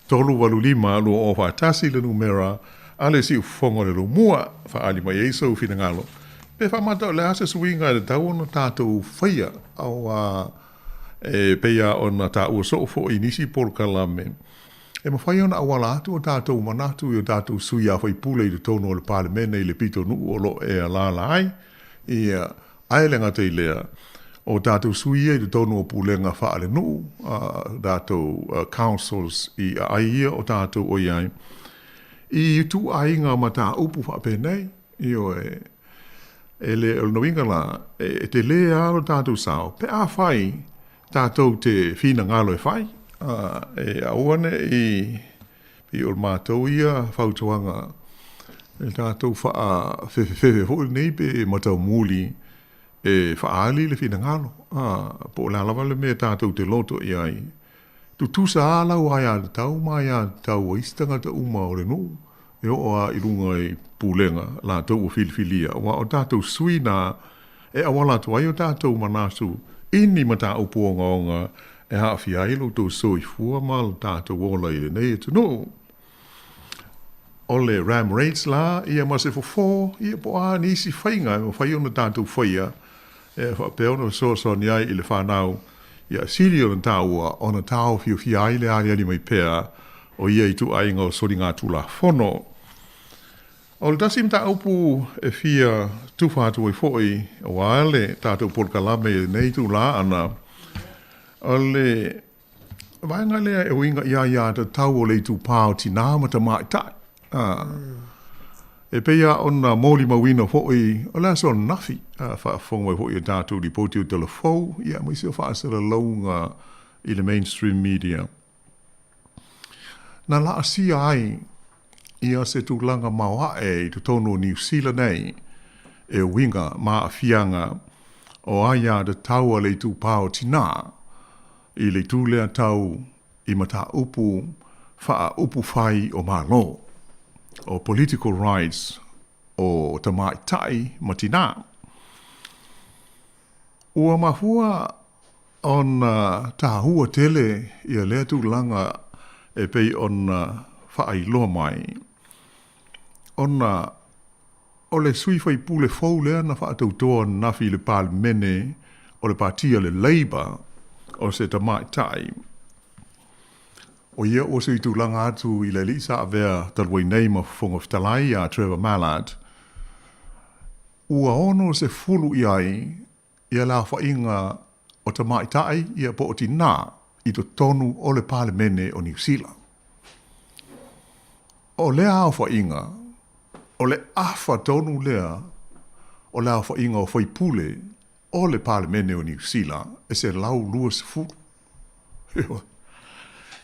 Tolu walu lima lua o whaatasi le numera. Ale si ufongo le rumua whaali mai eiso fina ngalo. Pe whamata o le ase suinga le tau ona tātou whaia. Au peia ona tā ua sofo I nisi purkalame. E mawhai ona awala atu o tātou manatu I o tātou sui a whai pule I le tono o le palemene I le pito nuu o lo e alala ai. Ia ailenga te lea o tātou sui I le tono o pulenga whaale nuu. Tātou councils I aia o tātou o iai. I tu ainga ma tā upu whapenei. I o e le noinga la e te lea o tātou sao. Pe a whai tātou te whina ngalo e whai. E awane I o mātou ia whautuanga e tātou wha whewhewe hoi nei pe matau muli e whaali le whina ngalo. Po la lava le mea tātou te loto I ai. Tu tusa alau ai a tau mai a tau o istanga ta uma o le nuu. E o a I runga I pulenga la tau o filifilia. Wa o tātou suina e awala tu ai o tātou manasu ini mata upuonga onga e hawhi ailo tō soi fua mal tātou wola I nei tu no. O le ram rates la, ia mase fo ia po a nisi whainga, o whai ona tātou whaia, e whapeona so ni ai I le whanau, ia siri ona tāua, ona tāo whio ai le ari mai pēr, o ia I tu ainga o sori ngā tūla whono. O le tasim tā upu e whia tūwhātu I fhoi, o ale tātou polkalame nei tu la ana, o le vaenga lea e winga ia ta tau o le tu pāo tina ma ta mai tai. E peia ona mōli mawina hoi, o lea so nafi, whaafonga hoi e tātou li poti o telefou, ia mai se o whaasara launga I le mainstream media. Na la asia ai, ia se tūlanga maua I tu tono New Zealand nei, e winga maa fianga o aia ta tau o le tu pāo tina, I le tūlea tau I mata upu wha upu whai o malo. O political rights o ta mai tai matina. Ua mahua on ta hua tele I a lea tūlanga e pei on whaai loa mai. Ona o le sui whai pule fau lea na wha tautoa nafi le palemene o le partia le Labour o se ta mai tai. O ia o se itu langa atu I le lisa avea talwai nei ma whonga whtalai a Trevor Mallard. Ua ono se fulu I ai, ia la whainga o ta mai tai ia po o ti nā I to tonu o le palemene o New Zealand. O lea au whainga, o le awha tonu lea, o lea whainga o whaipule, o le palemene o New Zealand, e se lau lua se fulu.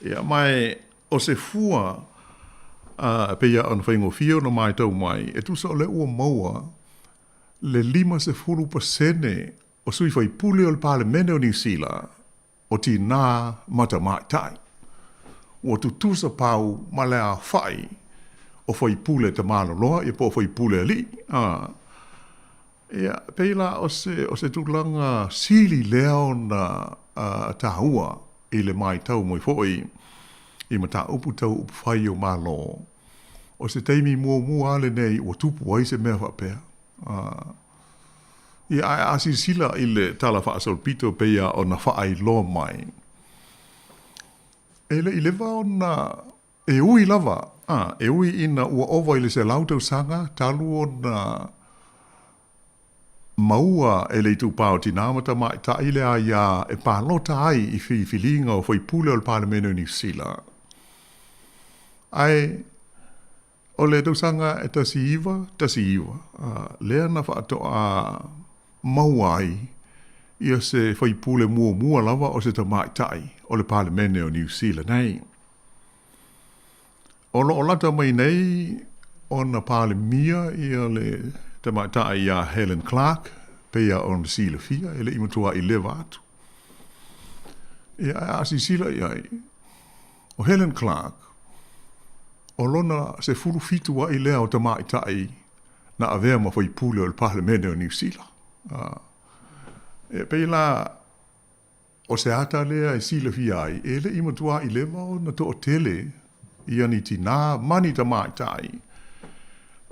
Ia mai, o se fua, peia an whaingo fio na mai tau mai, e tusa o le ua maua, le 5% o sui whaipule o le palemene o New Zealand, o ti nā mata mai tai. O tu tusa pau ma le a whai, o whaipule te maloloa, e po whaipule li. Ia, peila o se tūlanga sili leo na tahua I le mai tau moi foi I mata upu tau upu whai o malo. O se teimi mua ale nei o tupu ai se mea whapea. Ia asi sila i le tala whaasol pito peia o na whaai loa mai. Ele i lewa o na e ui lava. E ui ina ua ova i le se lautau sanga talu o na maua e le tu pao tinamata mai ta ile a ia e pālota ai i whifilinga o whaipule o le Parliamento New Zealand. Ai, o le tausanga e tasi iwa. Lea na whaato a mauai ia se whaipule mua lava o se tamai tai o le Parliamento New Zealand nei. O lata mai nei o na Parliamia ia le tamai tai ia Helen Clark peia o na sila fia ele imatua i lewa atu. Ia asi sila iai. O Helen Clark o lona se furu fitua i lea o tamai tai na avea ma whaipule o le Parliamento o New Zealand. Pei la o se ata lea e sila fia ai, ele imatua i lewa o na to o tele i ani tina mani tamai tai.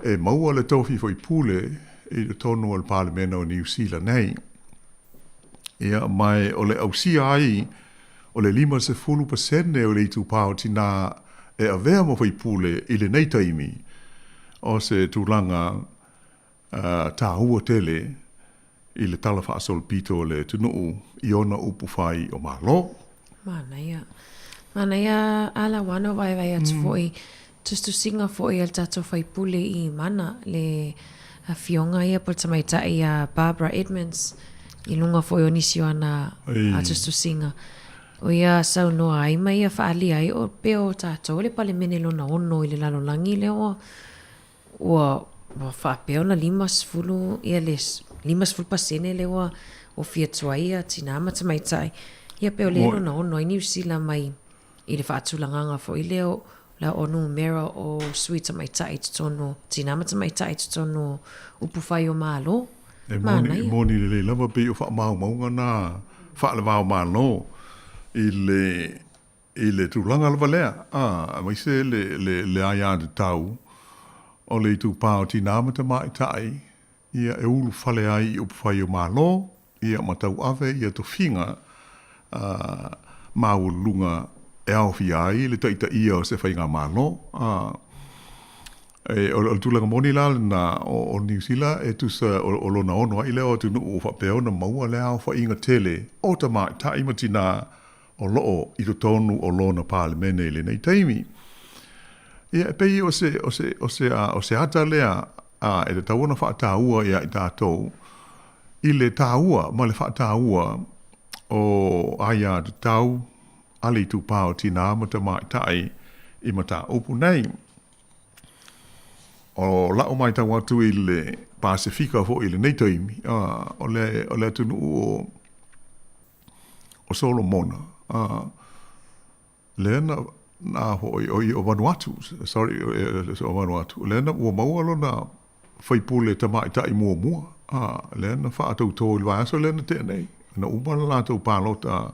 E maua le tofi whaipule i le tonu o le Parliamento o New Zealand nei. Ia mai o le ausia ai o le 50% o le itu pao tina e avea mo whaipule i le nei taimi o se tūlanga tāhua tele i le tala whaasol pito le tunuu i ona upu whai o malo. Mana ia ala wano vai atu foi tustu singa foi al tato whaipule i mana le fionga ia po tamaita ia Barbara Edmonds i lunga foi o nisi ana a tustu singa. O ia sau noa ai mai ia whaali ai o peo tātou le pale mene lona ono i le lalolangi le ua whapeo na 50 ia les 50% le ua o fiatua ia tina matamaitai ia peo le lona ono i New Zealand mai i le whaatulanganga fo i leo la onu mera o sui tamaitai tutono tina matamaitai tutono upufai o malo. Moni le lava pe o wha maunga na whaalawao malo. I le tūlanga lava lea. Mai se le aia de tau o le tu pao tinamata mai tai ia e ulu whale ai i upwhai o malo ia matau ave ia to finga maulunga e au fi ai le taita ia o se whainga malo. O tūlanga moni la na o New Zealand e tusa o lona ono i leo tu nuu whapeo na maua lea o whainga tele o ta mai tai matina o loo i to tonu o lona Parliamento le nei taimi. Ia pei o se ata lea e te tauana whaataua ia i tātou. I le tāua, ma le whaataua o aia te tau ali tu pao tina mata mai tai i mata upu nei. O lao mai tau atu i le Pasifika fo i le nei taimi. O le tunu o Solomona. Lena na o Vanuatu, sorry, o Vanuatu. Lena ua maua na whaipule tamai tai mua. Lena whaatau tō i waso lena tēnei. Na umana la tau pālota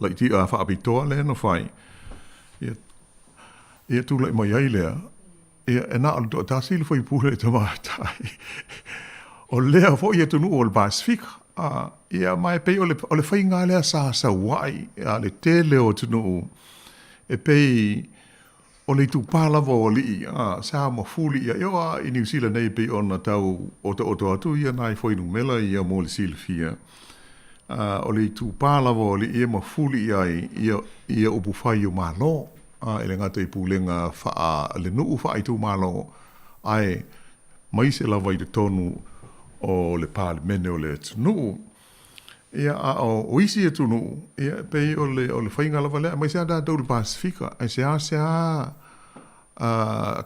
laiti a whaapitoa lena whai. Ia tū lai mai ai lea. Ia e na alu tasi le whaipule tamai tai. O lea fo ia tunu o le Pasifika. Ia mai pei o le whainga lea sa wai. Ia le tele o tunu e pei o le tu pālava o li. Sa ma fuli ia. Ia i New Zealand nei pei o na tau o atu ia nai whainu mela ia mo le silfia. O le tu pālava o li ia ma fuli ia upu whai o malo. Ele ngata i pūlenga le nuu whai tu malo. Ai mai se lava i te tonu o le Parliamento o le tunu. Ia o isi e tunu. Ia pei o le whainga lava lea. Mai se ada tau le Pasifika. Ai se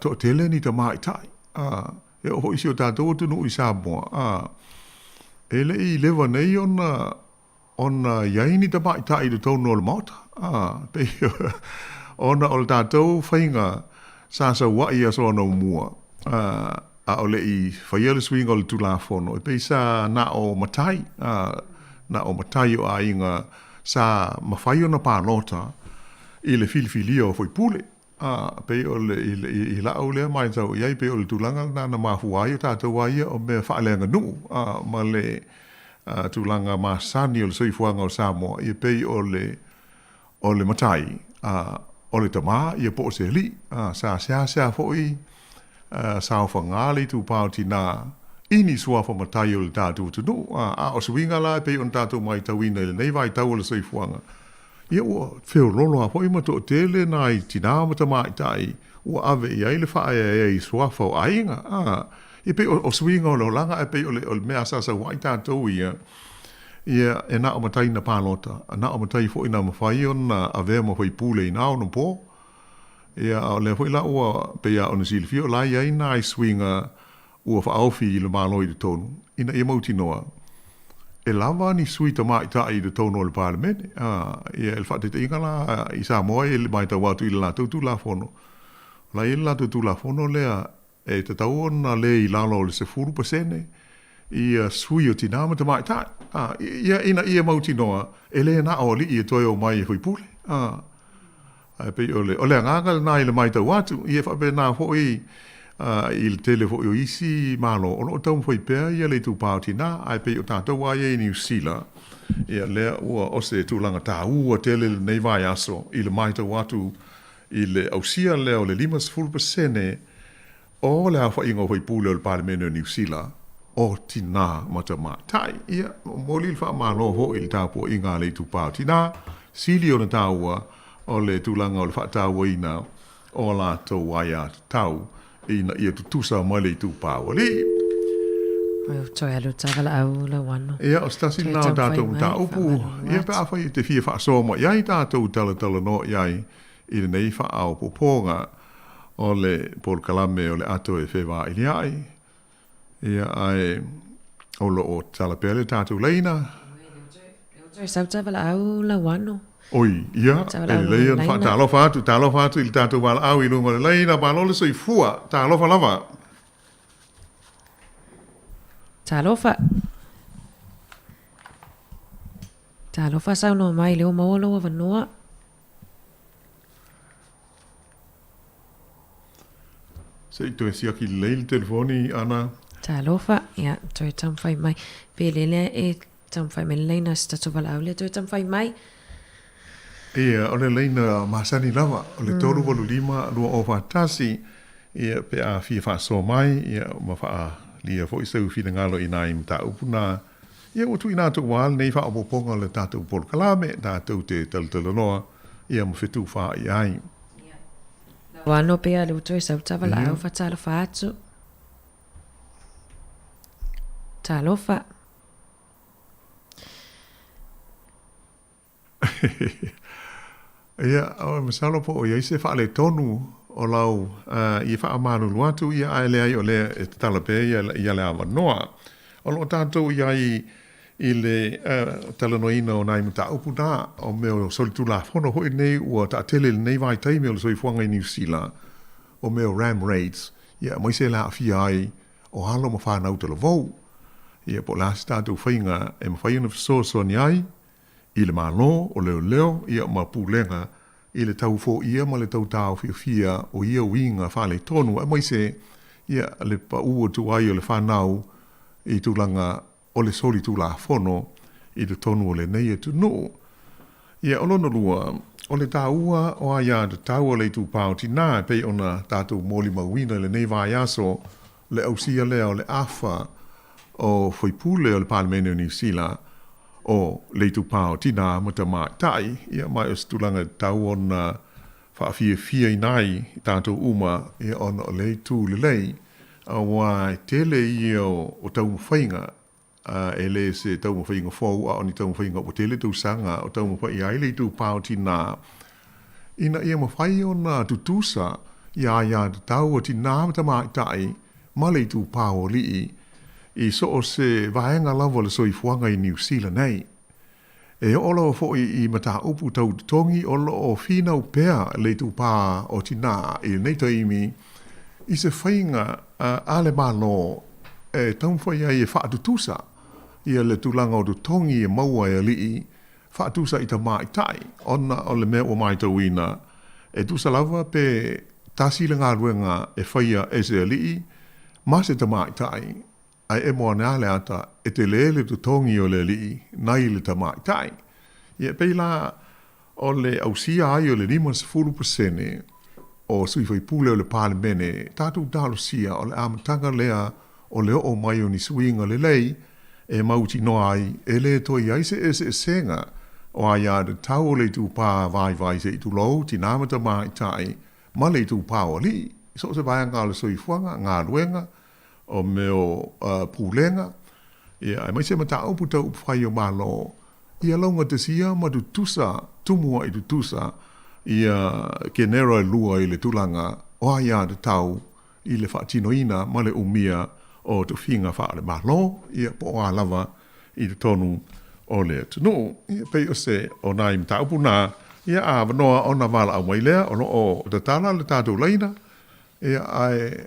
to tele ni ta mai tai. Ia o isi o tātou tunu i Samoa. Ele i lewa nei ona iaini ta mai tai te tonu o le mauta. Pei ona o le tātou whainga sa wai a so ana mua. A o le i whaiele swinga o le tulafono. E peisa na o matai. Na o matai o a inga sa mawhai o na pālota i le filifili o whaipule. pe o le i la o le mai tau iai pe o le tulanga na mafuai o tātou ai o me whaalenga nu ma le tulanga masani o le soifuanga o Samoa i pe o le matai o le tama i po se li sa foi sa whangale tu pao tina ini sua fa matai o le tātou tunu o swinga la pe on tātou mai tauina le nei vai tau o le soifuanga ia ua feo lolo a foi mato tele na i tina mata mai tai ua ave ia ile fa ai sua fa ainga i pe o swinga o langa e pe o le mea sa wai tātou ia e na o matai na palota na o matai foi na mawhai on ave mo foi pule ina o no po ia o le foi la ua pe ia o nisi fio la ia ina i swinga ua fa aufi le maloi de tonu ina ia mauti noa e lava ni sui ta mai ta i de tono le parlement ia el fate te ingala i Samoa e le mai ta watu i la tu la fono la i la tu la fono le e te tau na le i lalo le se furu pasene i sui o tinama ta mai ta ia ia mauti noa e le na o li i toi o mai e fui pule pe ole nganga na i le mai ta watu i fa pe na fo il telefo io isi malo o tau foi pe ia le tu pautina ai pe o tanto wa ia New Zealand ia le o se tu langa ta u tele nei vai aso il mai to watu il ausia le o le limas full percent o le fa ingo foi pule o parlamento New Zealand o tina matama tai ia molil fa malo ho il tapo inga le tu pautina silio na taua o le tu langa o le fa taua ina o la to waia tau ina ia tutusa male tu pawali o toi alu tavala au la wano ia o stasi na dato ta upu ia pa fa te fia fa so mo ia dato tala no ia i nei fa au poponga o le por kalame o le ato e feva ia ai o lo o tala pele tato leina toi sa tavala au la wano oi ia leia fa talo fa il tato wal au i lungo leina ba lo le soi fua talo fa lava talo fa sa no mai le o molo va noa sei tu sia ki leil telefoni ana talo fa ia toi tam fai mai pelele e tam fai men leina sta to val au le toi tam fai mai ia o le leina masani lava o le toru volu lima lua o fatasi ia pe a fia fa so mai ia ma fa lia fo isau fina ngalo ina i mta upuna ia o tu ina tu wal nei fa o ponga le tatu pol kalame tatu te taltalonoa ia mo fitu fa ai wano pe a le utoi sa tavala au fa tala fa atu talofa ia o masalo po o ia se fa le tonu o lau i fa amanu luatu ia ai o le talape ia le ava noa o lo tanto ia i le talanoina o nai mta upuna o meo solitula fono hoi nei ua ta tele nei vai taimi o le soifuanga i New Zealand o meo ram rates ia mai se la fia ai o halo ma whanau te lo vau ia po la statu whainga e ma whaina fisoso ni ai i le malo o leo ia ma pulenga i le tau fo ia ma le tau tau fia o ia winga whale tonu e mai se ia le pa ua tu ai o le whanau i tulanga o le soli tu la fono i le tonu o le nei e tu no ia o lono lua o le taua o aia de tau o le tu pauti na pe ona tatu moli mawina le nei vai aso le ausia leo le afa o foi pule o le parlamento o New Zealand o le tu pauti na matama tai ia mai o stulanga tau ona fa fia inai tatu uma ia ona o le tu le lei a wai tele io o tau mwhainga ele se tau mwhainga fau a oni tau mwhainga o tele tu sanga o tau mwhainga ai le tu pauti na ina ia mwhai o na tutusa ia tau o tina matama tai ma le tu pao li i so o se vaenga lava le soi fuanga i New Zealand nei e olo fo i mata upu tau tongi olo o fina upea le tu pa o tina i nei taimi i se whainga ale malo e taumwhai ai e whaatutusa ia le tulanga o tu tongi e maua e lii whaatusa i ta mai tai ona o le mea o mai tauina E tu salava pe tasi le ngā ruenga e whaia e se alii, ma se ta mai tai, ai e moa nea le ata e te leele tu tongi o le alii, nai le ta mai tai. Ia pei la o le ausia ai o le 5% o sui fai pule o le pāle mene, tātou tālo sia o le amatanga lea o le o mai o ni suinga le lei, e mauti noa ai, e le toi aise e se senga, o ai ada tau o le tu pā vai se i tu lau, ti nāmata mai tai, ma le tu pā o li, so se vai ngā le soi fuanga, ngā ruenga, o meo pūlenga, ia, mai se mata au puta upwhai o malo, ia launga te sia, ma tu tusa, tumua i tu tusa, ia ke nera lua i le tulanga, o ai ada tau, i le whaatinoina, ma le umia, o tu whinga wha le malo, ia po a lava, i te tonu, o le tunu, ia pei o se, o nai mta upuna, ia a wanoa o na wala au mailea, o te tala le tātou leina, ia ai,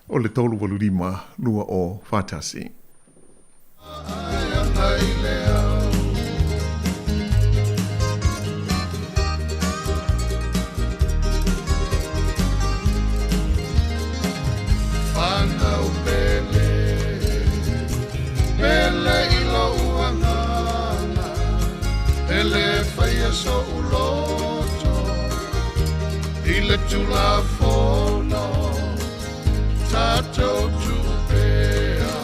o le tolu walurima, lua o whatasi. Ele faia so uloto ile tula fono tato tupea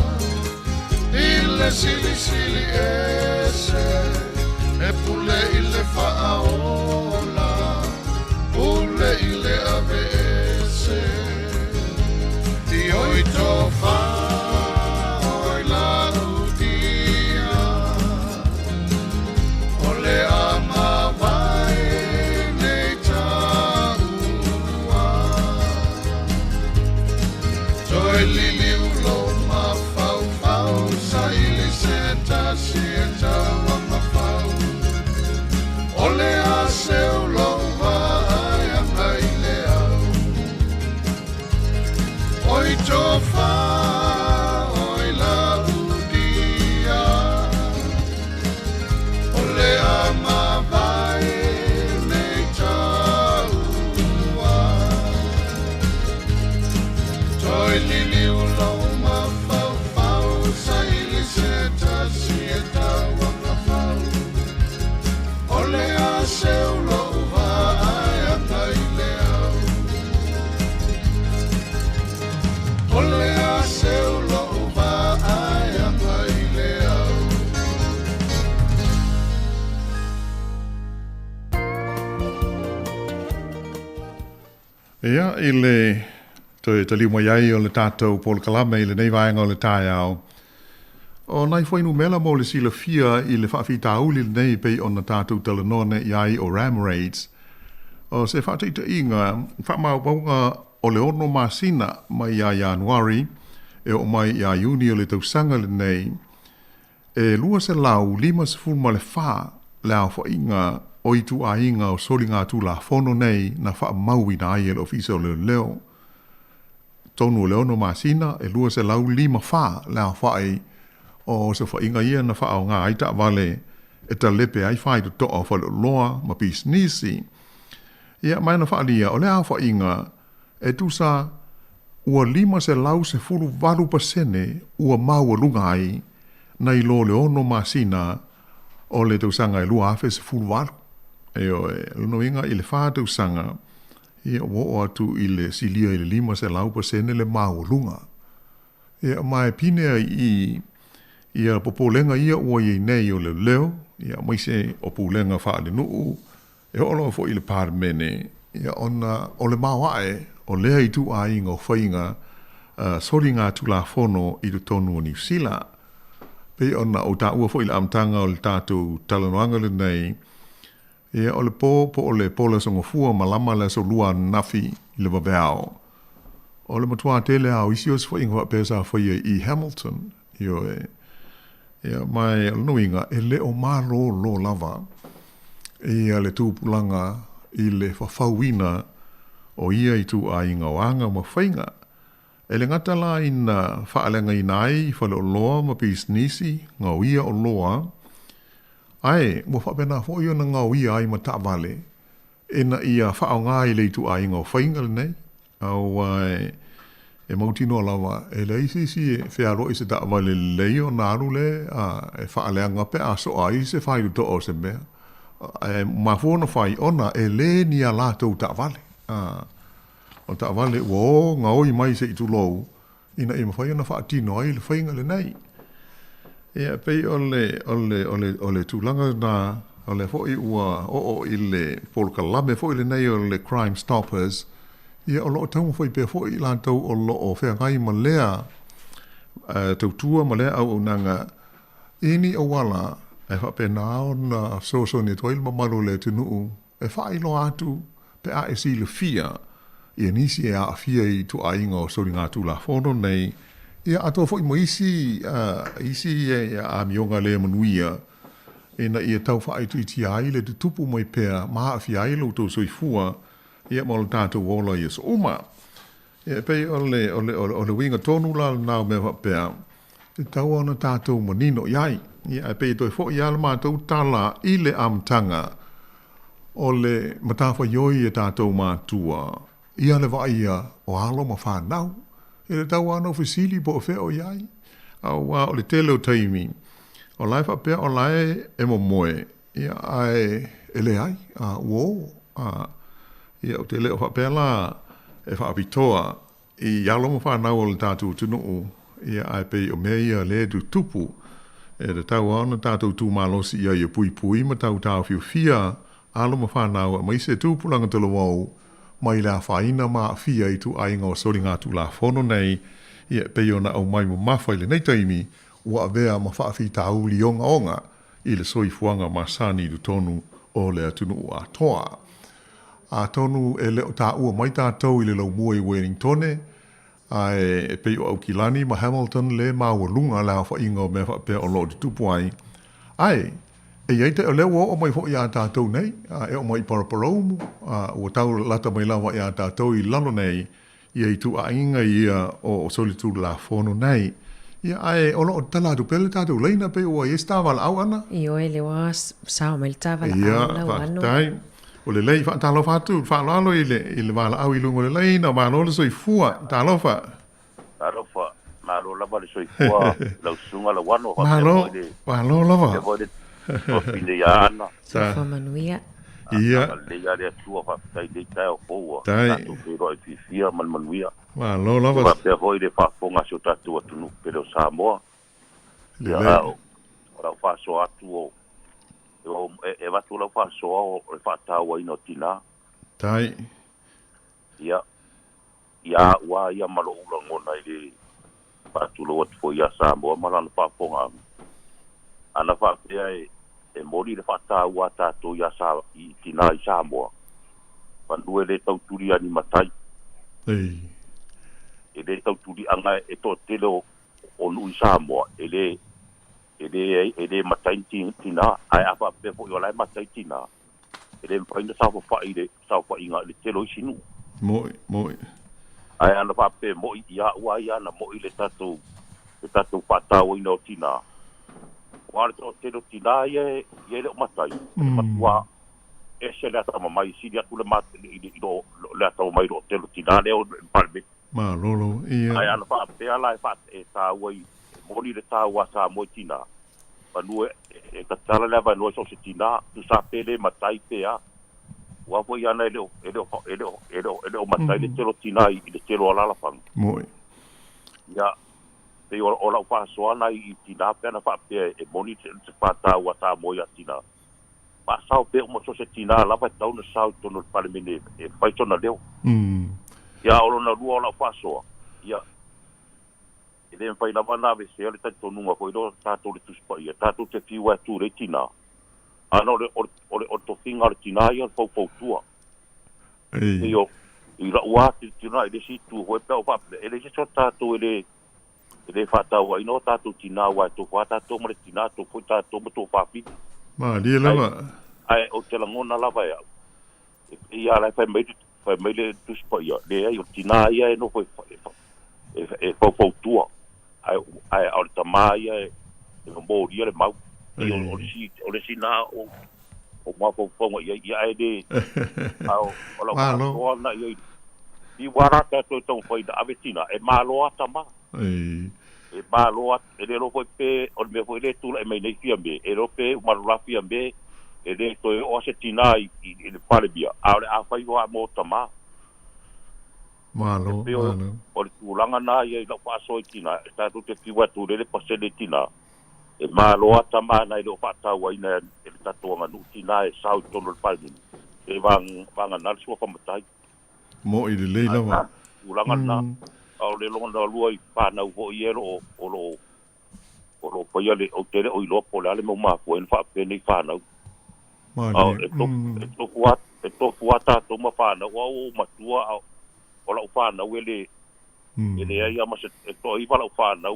ile sili ese e pule ile faaola pule ile avese di oito fa Ia, i le te liu mai ai o le tātou Paul Kalame i le nei vaenga o le tāi au. O nai whainu mela mo le sila fia i le whaafi tāuli le nei pei o na tātou talanone i ai o Ram Raids. O se whaatita inga, whaamau paunga o le ono māsina mai a Januari e o mai a Juni o le tausanga le nei. E lua se lau 5 ma le wha le au whainga o i tu a inga o sori ngā tū la whono nei na wha maui na ai e lo fisa o leo leo. Tonu o leo no māsina e lua se lau 5 wha lea whai o se wha inga ia na wha o ngā aita vale e ta lepe ai whai tu toa o whalo loa ma pis nisi. Ia mai na wha lia o lea wha inga e tu sa ua 5 se lau se furu varu pasene ua mau a lunga ai na i lo leo no māsina o le tausanga e lua afe se furu varu. E o luno inga i le whātau sanga i o atu i le silia i le 5 se lau pasene le mau lunga. E mai pinea i a popolenga ia ua i nei o le leo, i a maise o popolenga wha le nuu, e olo fo i le pārmene, i a ona o le mawae o lea i tu a inga o whainga sori ngā tula whono i tu tonu o New Zealand. Pei ona o ta ua fo i le amtanga o le tātou talanoanga le nei, e o le po o le pola songo fua malama le so lua nafi le wabeao. O le matua tele au isi o sfo inga pesa fai i Hamilton, io e mai nuinga e le o maro lo lava, e le tūpulanga i le whawhauina o ia i tu a inga o anga ma whainga. E le ngata la ina whaalenga inai whale o loa ma pis nisi, ngā o ia o loa, ai, mo whapena fo ia na ngau ia ai ma ta vale. ena ia whaonga i leitu a ingo whainga nei. Au e mautino lawa e leisi si e whiaro i se ta wale leo naru le e whaaleanga pe a so a i se whairu to o se mea. Mawhona whai ona e le ni a lātou ta wale. O ta wale wo ngau i mai se i tu lou ina i mawhai ona whaatino ai le whainga le nei. Ia pei ole tūlanga na ole fo i ua o i le polkalame fo i le nei o le Crime Stoppers. Ia o loo tau mwhai pia fo i lātou o loo whea ngai ma lea tautua ma lea au nanga ini o wala e whape nao na soso ni toil ma maru le tunuu e whailo atu pe a e si le fia ia nisi e a fia i tu ainga o sori ngā tūla whono nei ia ato fo i mo isi e a mionga le manuia e na ia tau whaaitu i ti ai le tutupu mai pia maa fia ai lo tau soi fua ia mo le tātou wola ia so uma. Ia pei o le winga tonu la nao me whapea. E tau ana tātou manino iai. Ia pei toi fo ia le mātou tala i le amtanga o le matawha ioi e tātou mātua. Ia le waia o alo ma whanau. E le tau ana ofisili po o wheo iai. Au o le tele o taimi. O lai whapea o lai e mo moe. Ia ai ele ai. Uo. Ia o te leo whapela e whaapitoa i alo ma whanau o le tātou tunuu ia ai pei o mea ia le du tupu e le tau ana tātou tū malosi ia i pui pui ma tau tau whiu fia alo ma whanau mai se tūpulanga te lawau mai la whaina ma fia i tu ainga o sori ngā tū la whono nei ia pei ona au mai mo mawhai le nei taimi ua avea ma whaafi tau li onga onga i le soi fuanga ma sani du tonu o le atunuu a toa. A tonu e leo tā ua mai tātou i le lau mua i Wellingtone e pei o Aukilani ma Hamilton le maua lunga la wha inga o mea whapea o loo di tupu ai. Ai, e iei te o leo o mai fo i a tātou nei, e o mai paraparaumu, o tau lata mai lawa i a tātou i lalo nei, i ei tu a inga ia o solitu la whono nei. Ia ai, o loo tala tu pele tātou leina pe o i stawa la au ana. I oe le was sao me le tawa la au la wano. Ia, o le lei whaatalo whatu, whaalalo i le wala au i lungo le lei, na wālo le soi fua, tālo wha. Tālo wha, mālo lava le soi fua, lau sunga la wano. Mālo lava. Te voi le pine ia ana. Sofa manuia. Ia. Le ia le atua whaatai le tai o poua. Tai. Tātou te roi fifia man manuia. Mālo lava. Te voi le whaafonga sio tātou atunu, pero Samoa. Ia au, rau whaaso atu o e watu lau whaasoa o e whaataua ino tina. Tai. Ia ua ia malo ulangona i le whaatu lau atu fo ia Samoa malana whaafonga. Ana whaapea e mori le whaataua tātou i tina i Samoa. Whanue le tauturi ani matai. Ei. E le tauturi anga e to tele o nui Samoa. Ele matai tina ai apa pe fo yo lai matai tina ele mpaina sa fa inga le telo sinu moi ai ana pa pe mo ia wa ia na mo ile tatu pata o ino tina wa to telo tina ye le matai matwa e se la ta mai si dia tu le mat do la ta mai do telo tina le o palme ma lolo ia ai ana pa pe ala fa e ta wai mo ile ta wa sa mo tina Panue e katala leva no so tina tu sa pele matai pea wa vo yana ele matai le telo tina i le telo ala la fang moi ya te o la fa so ana i tina pena fa pe e moni te pata wa ta mo ya tina pa sa pe mo so tina la fa tau no sa to no parlemene e fai tona leo ya o na lu o la fa so ya ele fai na bana ve se ele tanto nunga ko do tato le tuspa ia tato te fiwa tu re tina ana o to finga le tina ia fo tua io i la wa tina ele si tu ho pe o pa ele se tato ele fa ta wa ino tato tina wa to fa tato mo le tina to fo tato mo to fa pi ma dia lava ai o te langona lava ia ia la fa mai le tuspa ia le ai o tina ia no fo fo tua ai al tamai e mo dia le mau o le si na o o ma po po ia ai de au o la o na i wara ka to foi da avetina e malo ata ma e malo e le ro pe o me foi le tu e me nei fiambe e ro pe ma la fiambe e le to o se tina i le pale bia a fai o mo tama malo o le tulanga na ia la pa so tina sta tu te fiwa tu le pase le tina e malo ata ma na le pa ta wa ina e tatu nga nu tina e sau tonu le pale e vanga na so fa matai mo i le leila wa ulanga na au le longa lua i pa na ho iero o lo pa le o tere o lo po le mo ma ko en fa pe ni fa na au e to fuata to ma fa na o ma tua o la fa na wele ele ia ma se to i fa la fa na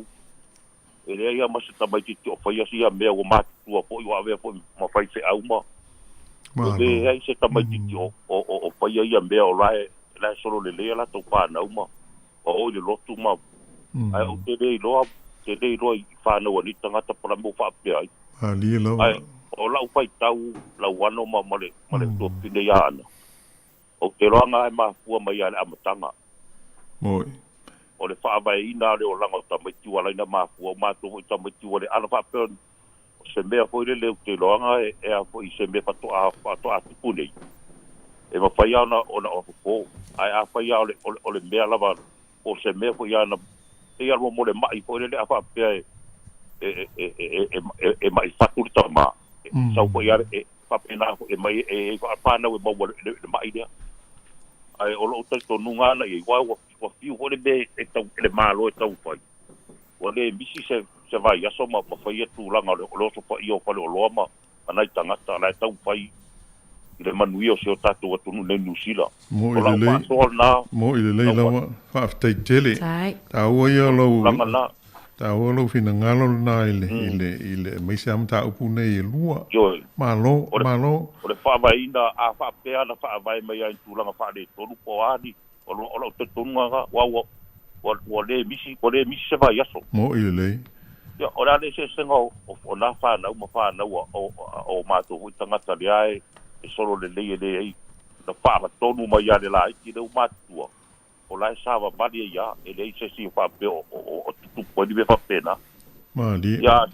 ele ia ma se tabai ti o fa ia si a me o ma tua po i wa ve po ma fa se au ma ele ia se tabai ti o fa ia me o la solo le la to fa na uma o le lotu ma ai o te dei lo i fa na wani tanga ta para mo fa pe ai ali lo ai o la upai tau la wano ma male to pinde ya ana o te ronga ai ma fu ma ya amatanga moi o le fa vai ina le o langa ta mai tu ala ina ma fu ma to ta mai tu le ala fa pe se me foi le te ronga e a foi se me fa to a pune e ma fa ya na ona o fo ai a fa ya o le me lava o se me foi ya na e al mo le mai foi le a fa pe e mai fa tu ta ma sa foi ya e fa pena e mai e fa na we mo le mai dia ai o lo to nunga na e wa fiu o le be e tau le malo e tau fai o le misi se vai aso ma fa ia tu langa lo so fa io fa lo ma ana tanga ta la tau fai le manuio se o tatu atu nu le nusila mo i le lei la fa tai tele ta o ia lo ta o lo fina ngalo na ile mai se am ta upu nei lua malo o le fa vai na a fa pe ana fa vai mai ai tu langa fa de tolu po ani o lo te tunga wa le misi se vai aso mo i le lei ya ora le se sengo o na fa na o ma to tanga ta ai e solo le ai na fa tonu mai ya le lai ki le ma tu o la sa va bali ya e le se si fa pe o tu po di be fa pena ma di ya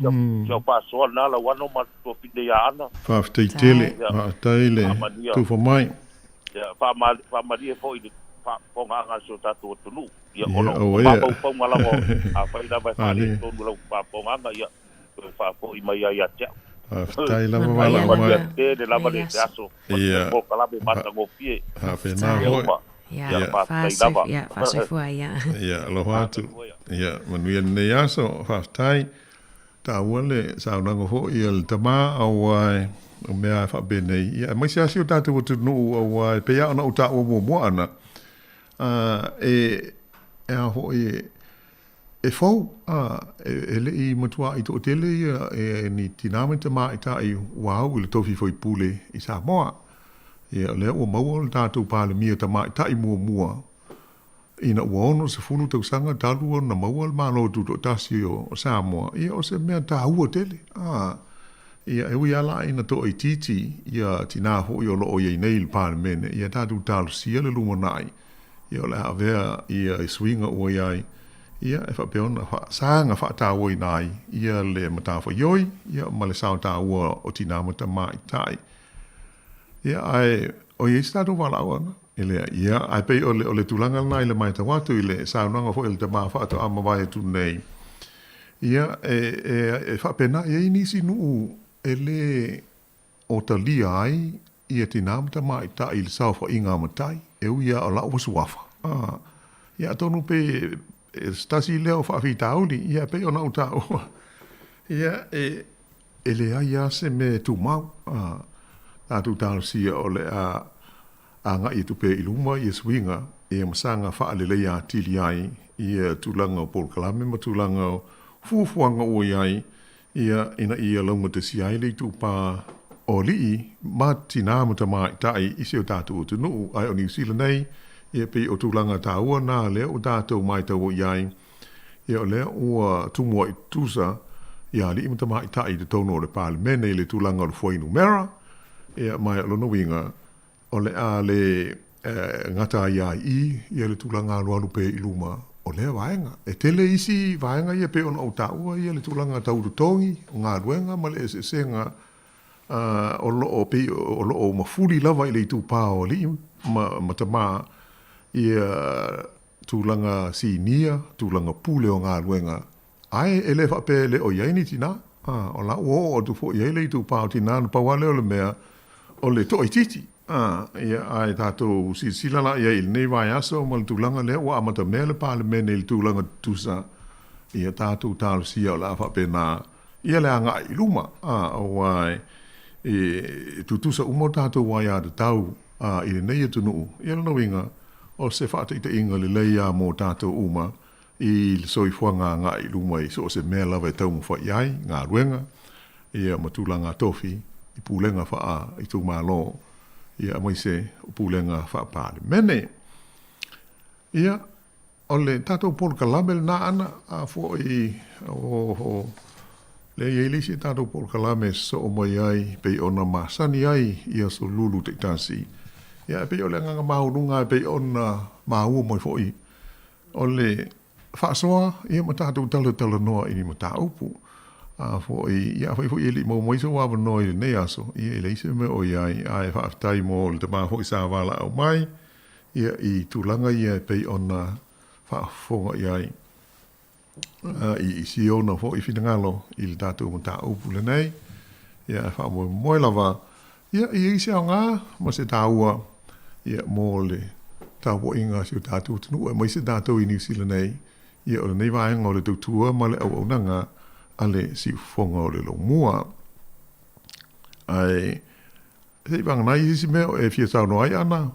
pa so na la wano ma to fi de ya ana fa tai tele ma tele tu fo mai ya fa ma di fo i fa po nga so ta tu nu ya o pa po ngala mo a fa ida ba fa le to lu pa po nga ya fa po i mai ya cha tai la ma la ma de la vale aso po kala be mata go pie ha pena fa se fu ya lo hatu ya manuia ne aso fa tai ta wale sa na go ho il tama au o mea fa bene ya mai se asio ta tu no o pe ya na uta o mo ana e ho e fo ele i matua i to tele ni tinamenta mai ta i wow le tofi foi pule i sa moa e le o mo ta tu pa le mia ta mai ta i mua ina uono se funu te usanga dalu na mo ma no tu ta si o sa moa e o se mea ta u tele ia e ui ala ina to i titi ia tina ho i o lo o i nei pa le mene ia ta tu talu si le lumonai ia le avea ia i swinga o iai ia e fa peona fa sanga fa ta o nai ia le mata fo yoi ia ma le sao ta o tina mata mai tai ia ai o i sta do vala ona ele ia ai pe o le tulanga nai le mai ta watu ile sao nanga fo il te ma fa to ama vai tu nei ia e fa pena ia inisi nu ele o talia ai ia tina mata mai tai il sao fo inga matai e ia o la o suafa ia tonu pe stasi leo fa fitauli ia pe ona uta o ia ele ia se me tu mau a tu tal si o le a nga i tu pe iluma i swinga e masanga fa le le ia tiliai ia tulanga pol kalame ma tulanga fufuanga o iai ia ina ia longa te si ai le tu pa oli matina mata mai tai i se tatu tu no ai o New Zealand nei ia pe o tulanga ta ua na le o tatu mai ta o iai ia le o tu mo tusa ia li mata mai tai de tono le parliament le tulanga o foi numera ia mai o lono winga o le a le ngata ia le tulanga alu pe iluma o le vaenga e tele isi vaenga ia pe ona o taua ia le tulanga taurutongi o ngā luenga ma le senga o lo o mafuri lava i le tu pa o li ma tama ia tulanga sinia tulanga pule o ngā luenga ai ele fa pe le o yaini tina o la o tu fo ia le tu pa o tina pa wale o le mea o le to ititi ia ai tato sila la ia il nei vai aso mal tulanga le wa amata mele pa le mene il tulanga tusa ia tato talo sia o la fa pe na ia le anga i luma o wai tu tusa umo tato wai a tau i le nei tunu ia no winga o se fa te inga le leia mo tato uma i le soi fuanga nga i luma i so se mela vai tau mo fa iai nga ruenga ia matulanga tofi i pulenga fa i tu malo ia mai se pulenga fa pale mene ia ole tato pol kalabel na ana a fo i o le yeli si tato pol kalame so mai ai pe ona masani ai ia so lulu te tansi ia pe ole nga maununga pe ona mau mo fo i ole fa soa ia mata tato talo no i mata upu fo ia fo ili mo so wa no i ne aso ia le se me o ia ai fa tai mo le ma fo sa vala o mai ia i tulanga ia pe ona fa fo ia i si ona fo i finangalo il dato mo ta upu le nei ia fa mo lava ia i se nga mo se taua ia mo le taua inga si dato tunu mo se dato i New Zealand nei ia o nei vai ngole tu tua ma le au nanga ale si fonga o le lo mua ai se bang nai si me e fia sa no ai ana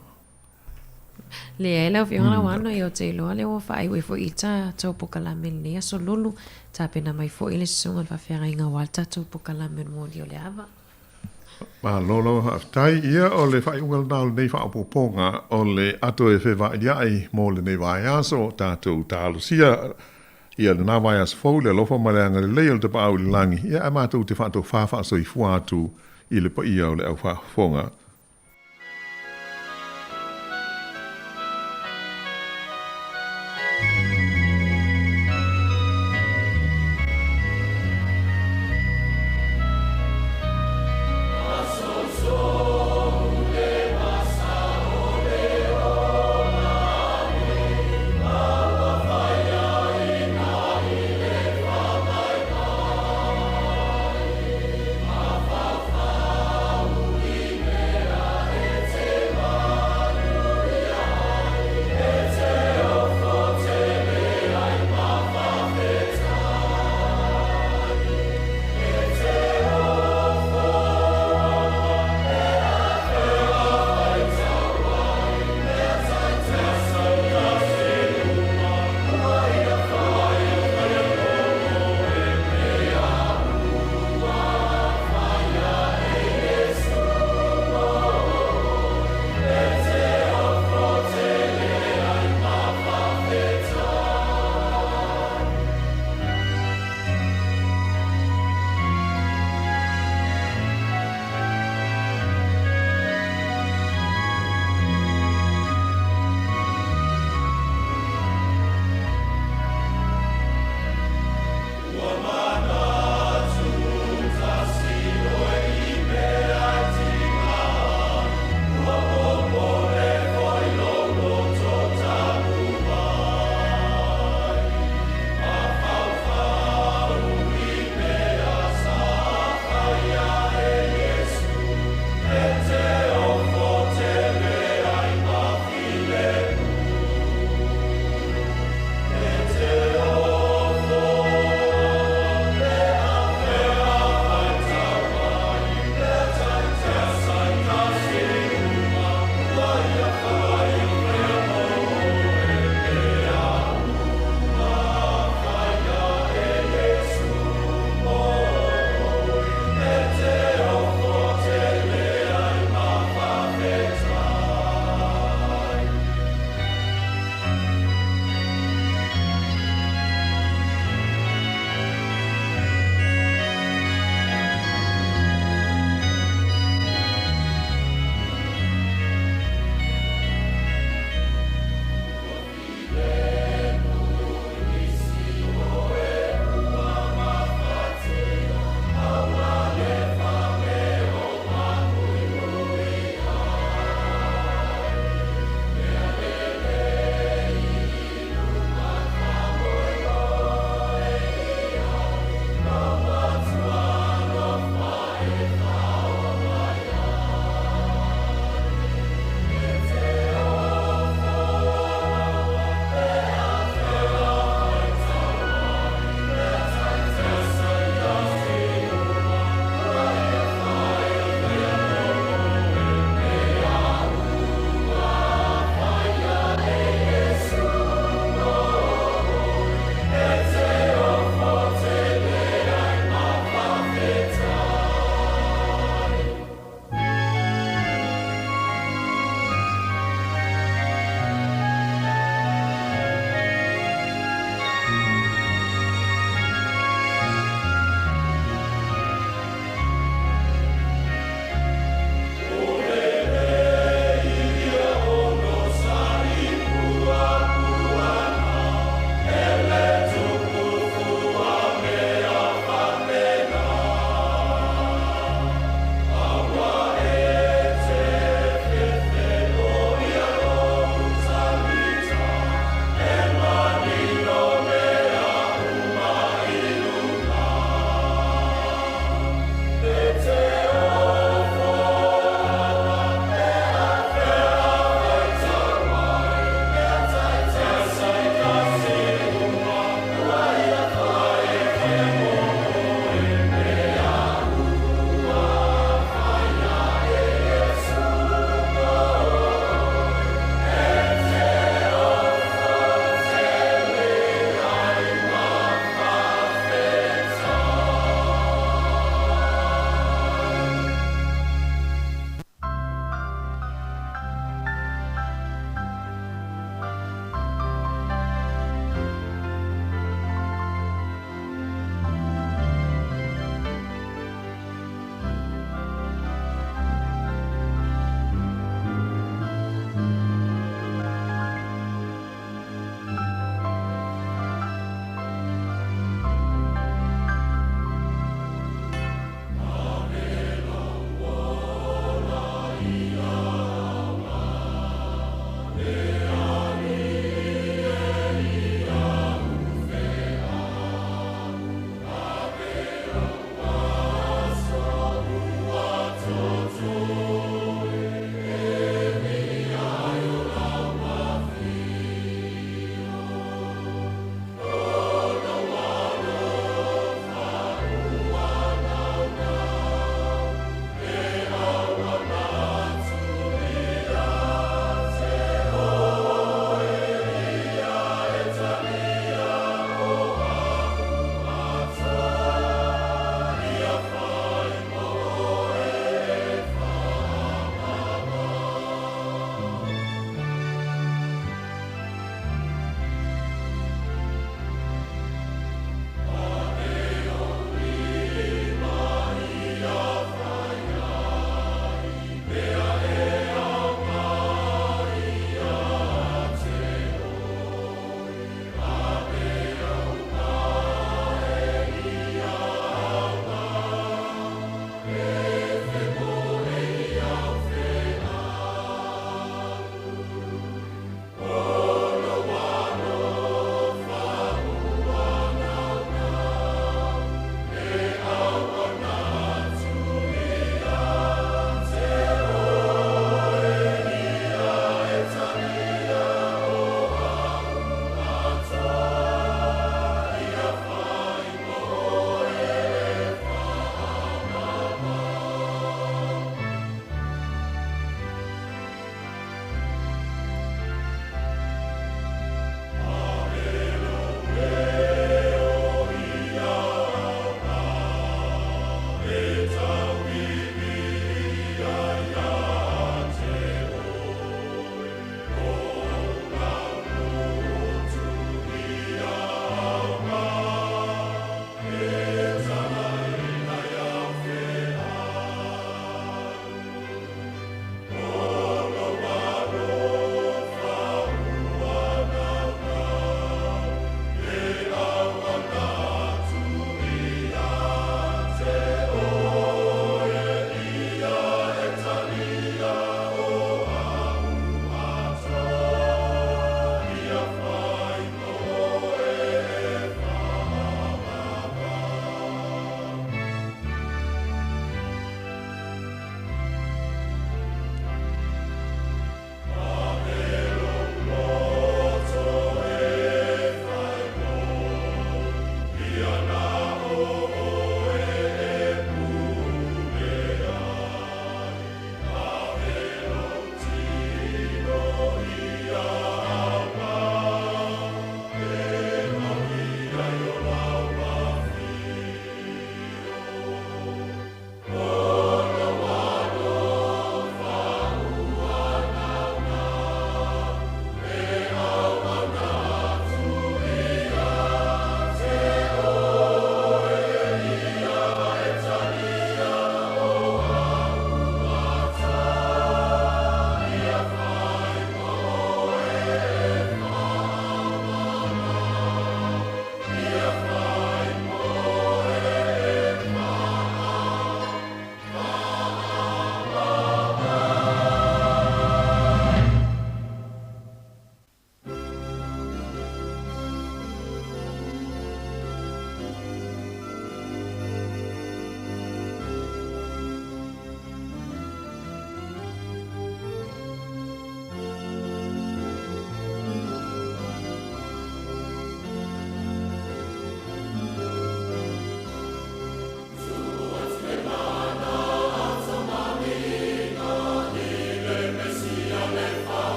le ela fi ona wano yo te lo le o fai we fo ita to pokala men le so lulu ta pena mai fo ile songa fa fera inga walta to pokala men mo dio le ava ma lolo aftai ia o le fai ungal dal nei fa poponga o le ato e fe va ai mo le nei vai aso tato talo sia ia le na vai as fo le lofa malanga le leil te pa langi ia ama tu te fa to fa so i fu atu i le pa ia o le au fa fonga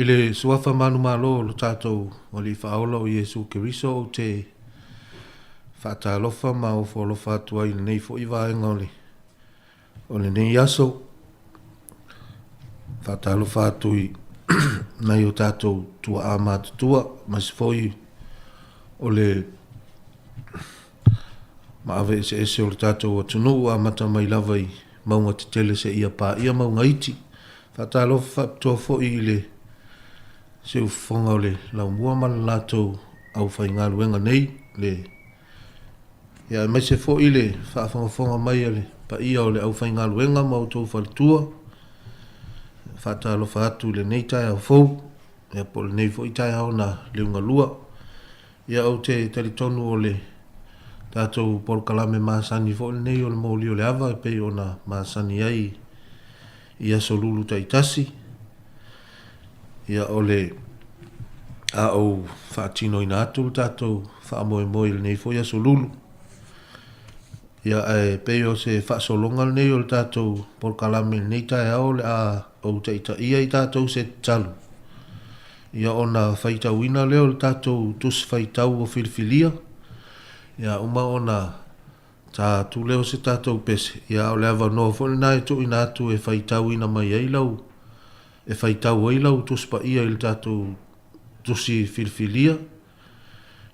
Ile suafa manu malo lo tatou o li whaola o Yesu Keriso o te whaatalofa ma o wholofa atua i nei fo i vaenga o le nei aso whaatalofa atu i nei o tatou tua a matutua mas foi o le maave ese o le tatou o tunu a mata mai lava i maunga te tele se ia pa ia maunga iti whaatalofa tua fo i le se u fonga le la mua mal lato au whainga luenga nei le ia mai se fo ile fa fonga mai le pa ia o le au whainga luenga ma o tau whalitua whata lo whatu le nei tai au fau ia po le nei fo i tai au na leunga lua ia au te talitonu o le tatou pol kalame maasani fo le nei o le mauli o le ava pe o na maasani ai ia solulu taitasi ia ole a o fatino ina atu tatou fa moe moe nei fo ia solulu ia e peo se fa solonga nei o tatou por kalame nei tai au le a o taita ia i tatou se talu ia ona faita wina leo tatou tus faitau o filfilia ia uma ona ta tu leo se tatou pese ia o le ava no fo na tu ina atu e faitau ina mai ai lau e faitau ai lau tuspa ia il tatou tusi filfilia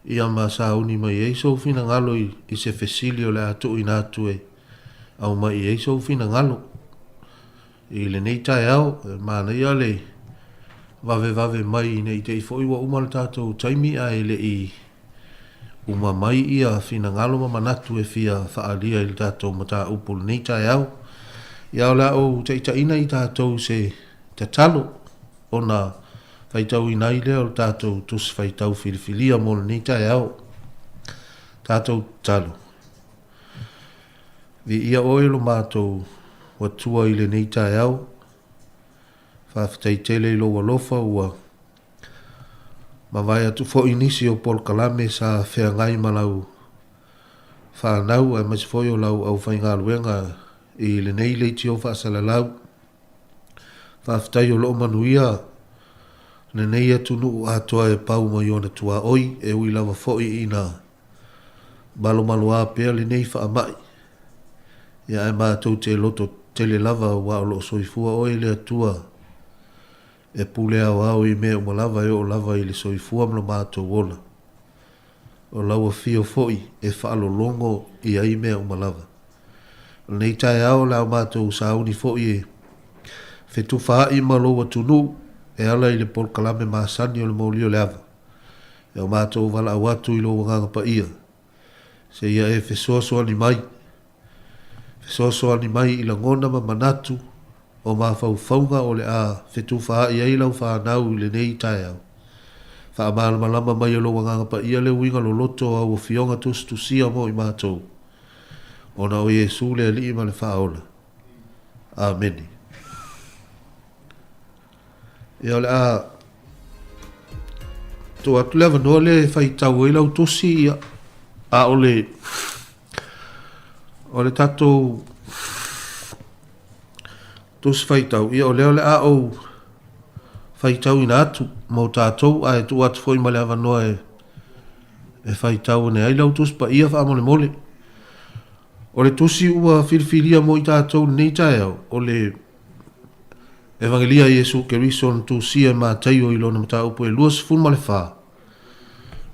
ia ma sa uni mai e so fina ngalo i se fesilio le atu ina atu e au mai e so fina ngalo i le nei tai au ma na ia le vave mai nei te foi wa umal tatou taimi a ele i uma mai ia fina ngalo ma manatu e fia faalia il tatou mata upul nei tai au ia la o te ina i tatou se te talo ona faitau inai leo tatou tus faitau filifilia mo ni tai au tatou talo vi ia oilo matou wa tua ile ni tai au fa tele lo walofa ua ma vai atu fo inisio pol kalame sa fea ngai malau fa nau e mas foi o lau au fainga luenga i le nei le tio fa salalau whaftai o loo manuia ne nei atu nuu atoa e pau mai ona tua oi e ui lava foi ina malo a pea le nei wha amai ia e mātou te loto tele lava wa o loo soifua oi le atua e pule au i mea umalava e o lava i le soifua mlo mātou ola o laua fio foi e whaalo longo i ai mea umalava nei tai au lau mātou sauni foi e fetu fa i malo wa tunu e ala i le pol kalame masani o le mauli o le ava e o mātou wala awatu i lo wanganga pa ia se ia e fesoaso ani mai i la ngona ma manatu o ma faufaunga o le a fetu fa i ai lau fa nau i le nei tai au fa malama mai o lo wanganga pa ia le winga lo loto au o fionga tusia mo i mātou ona o Yesu le ali ma le faola ameni. Ia le a to atu leva no le fai tau i lau tosi a o le tatou tus faitau ia o leo le a o faitau ina atu mo tātou a e tu atu foi ma le avanoa e faitau ne ai lau tus pa ia wha mole mole. O le tusi ua filfilia mo i tātou nei tae au o le Evangelia Yesu Keriso na tusia ma taio i lona mata upo e luas fun ma le wha.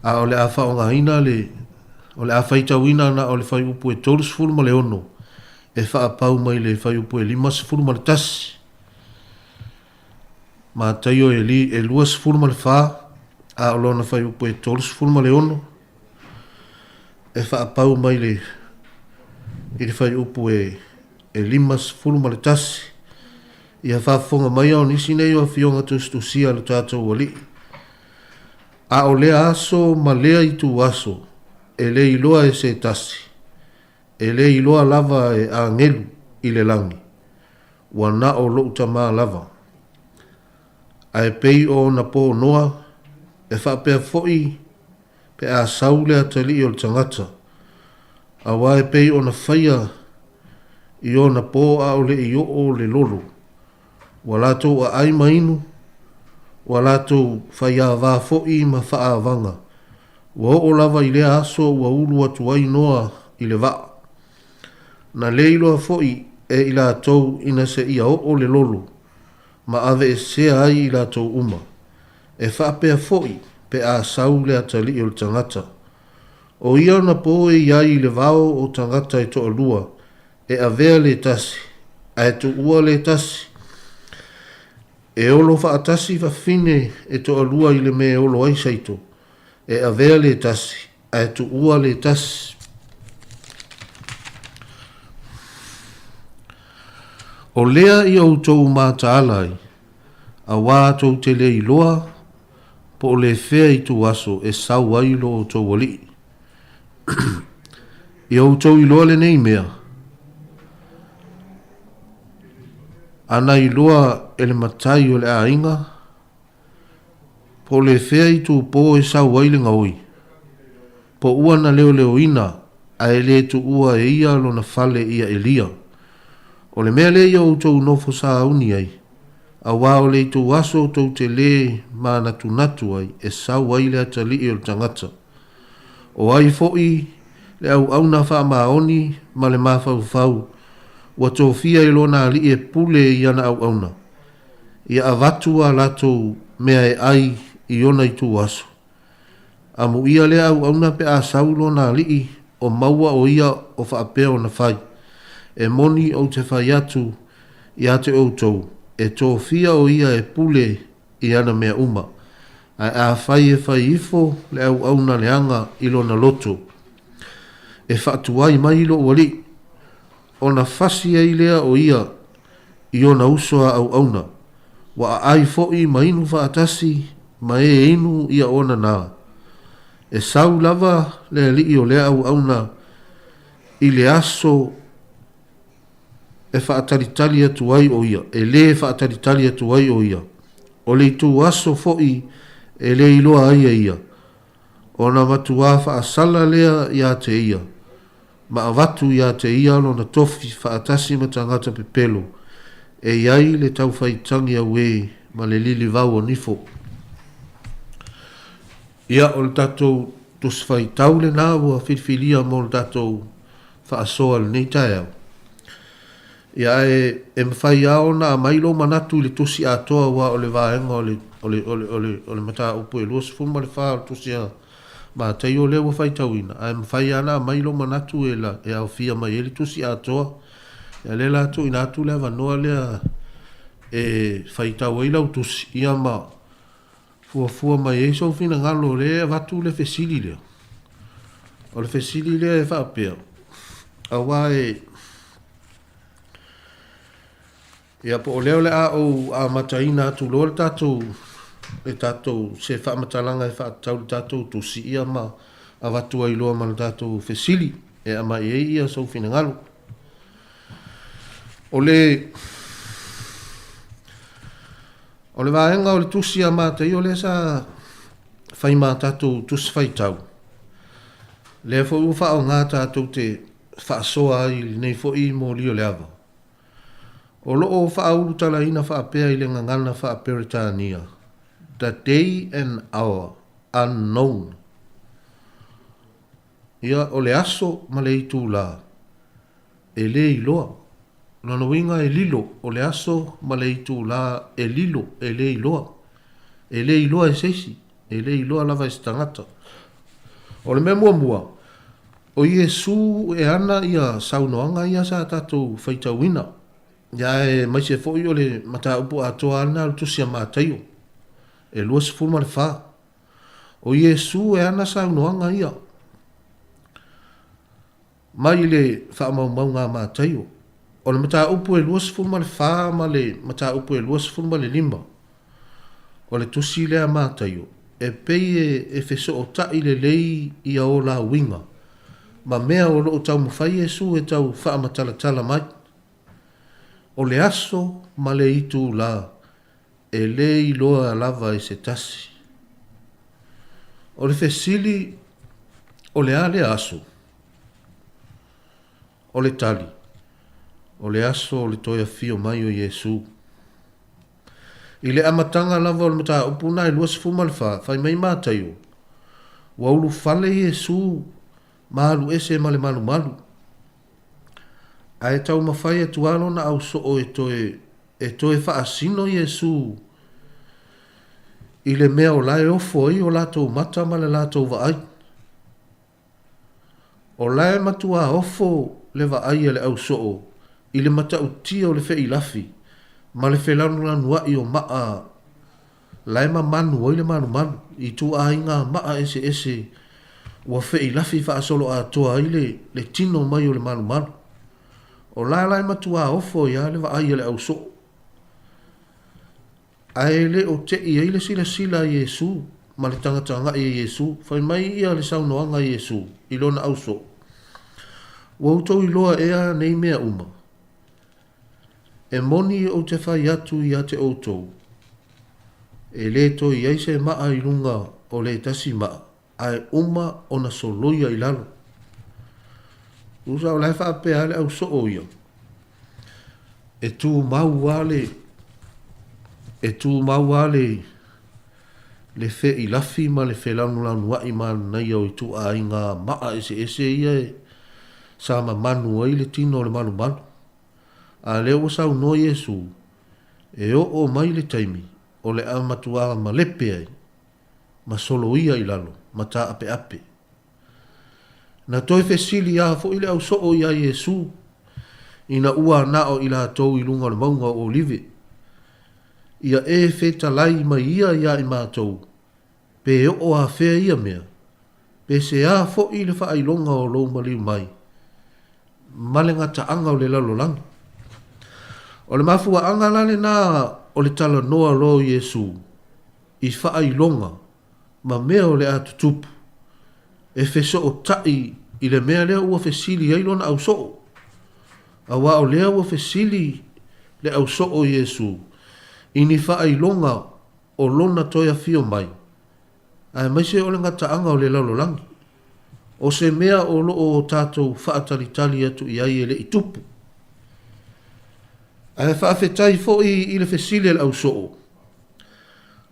A o le a wha o ngā ina o le a faitau ina na o le whai upo e tolus fun ma le ono. E wha a pau mai le whai upo e limas fun ma le tasi. Ma taio e luas fun ma le wha. A o lona whai upo e tolus fun ma le ono. E wha a pau mai le whai upo e limas fun ma le tasi. Ia whafonga mai au nisi nei o fionga tustusia le tātou wali. A o lea aso ma lea i tu aso, e le iloa e se tasi. E le iloa lava e a ngelu i le langi. Wa na o lo utama lava. A e pei o na po noa, e whapea foi, pe a saule a tali o le tangata. A wa e pei o na whaia i o na po a o le i o le lolo. Walato a ai mainu, walato whaia wā fo'i ma wha vanga. Wa o lava i lea aso wa ulu atu ai noa i le vaa. Na leilo a fo'i e i la tau ina se ia o le lolo, ma ave e sea ai i la tau uma. E wha pea fo'i pe a sau le atali o le tangata. O ia na po e iai i le vao o tangata e to alua, e avea le tasi, a e tu ua le tasi. E olo wha atasi wa fine e to alua i le me olo ai saito. E avea le tasi, a e tu ua le tasi. O lea i au tau māta alai, a wā tau te le i loa, po o le whea i tu aso e sau ai lo o tau wali. I au tau i loa le nei mea. Ana i loa ele matai o le ainga, po le whea i tu po e sau ai le ngaui. Po ua na leo leo ina, a e le tu ua e ia lo na fale ia Elia. O le mea le ia o tau nofo sa auni ai, a wā o le tu aso tau te le ma natu natu ai, e sau ai le atali i o tangata. O ai fo'i le au na wha maoni ma le mawhau fau, wa tofia i lona ali e pule i ana au auna. Ia avatua lato mea e ai i ona i tu aso. A mu ia le au auna pe a sau lona ali o maua o ia o whaapea o na whai. E moni o te whai atu i ate o tau. E tofia o ia e pule i ana mea uma. A whai e whai ifo le au auna le anga i lona loto. E whaatuai mai ilo wali. O na fasi e lea o ia i o na usoa au auna. Wa a ai fo'i ma inu whaatasi ma e inu ia ona nā. E sau lava le li o lea au auna i le aso e whaataritali atu ai o ia. E le whaataritali atu ai o ia. O le tu aso fo'i e le iloa ai e ia. O na matua whaasala lea ia te ia. Ma avatu ia te ia lo na tofi whaatasi ma tangata pepelo. E iai le tau whaitangi au e ma le lili vau o nifo. Ia o le tatou tus whaitau le nā ua whiwhilia mo le tatou whaasoa le nei tae au. Ia e mwhai ao na mailo manatu le tusi atoa wa o le vaenga o le mata upu e luas fuma le wha o tusi a ma te o lewa whaitau ina. A mwhai ana mailo manatu e au fia mai ele tusi atoa. Ia le lato ina atu le vanoa lea e whaitau eila o tusi ia ma fua mai e so fina ngalo le vatu le fesili lea. O le fesili lea e whaapea. A wae ia po o leo le a mataina atu lo le tatou se whaamatalanga e whaatau le tatou tusi ia ma a vatu ai loa ma le tatou fesili e a mai e ia so fina ngalo. O le vaenga o le tusi a mata i o le sa whai mātatou tusi whaitau. Le fo uwha o ngā tātou te whaasoa ai nei fo i mo lio le awa. O loo whaauru tala ina whaapea i le ngangana whaaperitania. The day and hour unknown. Ia o le aso ma le itu la. E le iloa. Lona winga e lilo o le aso ma le itu la e lilo e le iloa. E le iloa e seisi. E le iloa lava e stangata. O le mea mua. O Iesu e ana ia saunoanga ia sa tatou whaitawina. Ia e maise fōi o le mata upu atoa ana al tusia mātaio. E lua se fulma le wha. O Iesu e ana saunoanga ia. Mai le wha mau ngā mātaio. O le mata upu e lua se fulma le wha ma le mata upu e lua se fulma le lima. O le tusi lea mātaio. E pei e feso o tai le lei ia o la winga. Ma mea o loo tau mawhai Iesu e tau wha matala mai. O le aso ma le itu la. E le iloa lava i se tasi. O le fesili o le ale aso. O le tali. O le aso o le toia fio mai o Iesu. I le amatanga lava o le mata upuna i lua sifuma le wha. Whai mai mātaio. Wa ulu fale Iesu. Malu ese male malu. Ai tau mawhai e tualo na au so o e toe whaasino Iesu. I le mea o lai ofo i o latou mata ma le latou vaai. O lai matua ofo le vaai e le au so o. I le mata utia o le whei lafi. Ma le whelanu lanu i o maa. Lai ma manu o i le manu. I tu a inga maa ese. Ua whei lafi wha asolo a toa i le tino mai o le manu. O lai matua ofo ia le vaai e le au so. Ai le o te i le sila Iesu. Ma le tangata i Iesu. Whai mai ia le saunoanga Iesu. I lona au so. Ua utou i loa ea nei mea uma. E moni o te whai atu i a te outou. E le to i eise maa i lunga o le tasi maa. Ai uma o na soloia i lalo. Usa o lai whaapea le au so o ia. E tu mau ale le fe i lafi ma le fe lanu wa i ma nei o i tu a inga maa ese ia e sa ma manu ai le tino le manu. A le o sa no Iesu e o mai le taimi o le amatua ma lepe ai ma soloia i lalo. Mata ape. Na toi fesili a fo ile au so o ia Iesu. Ina ua nao ila tau i lunga le maunga o olive. Ia e feta lai mai ia i mātou. Pe o a fea ia mea. Pe se a fo ile wha ailonga o lou maliu mai. Malenga ta anga o le lalo lang. O le mafua anga lale na o le tala noa lo Iesu. I wha ailonga. Ma mea o le atutupu. E feso o tai i le mea lea ua fesili ai lona au so. A wa o lea ua fesili le au so o Iesu. I ni wha ai longa o lona toia fio mai. Ai mai se o le ngata anga o le lalolangi. O se mea o lo o tātou wha atalitali atu i ai e le itupu. Ai wha afetai fo i le fesili le au so o.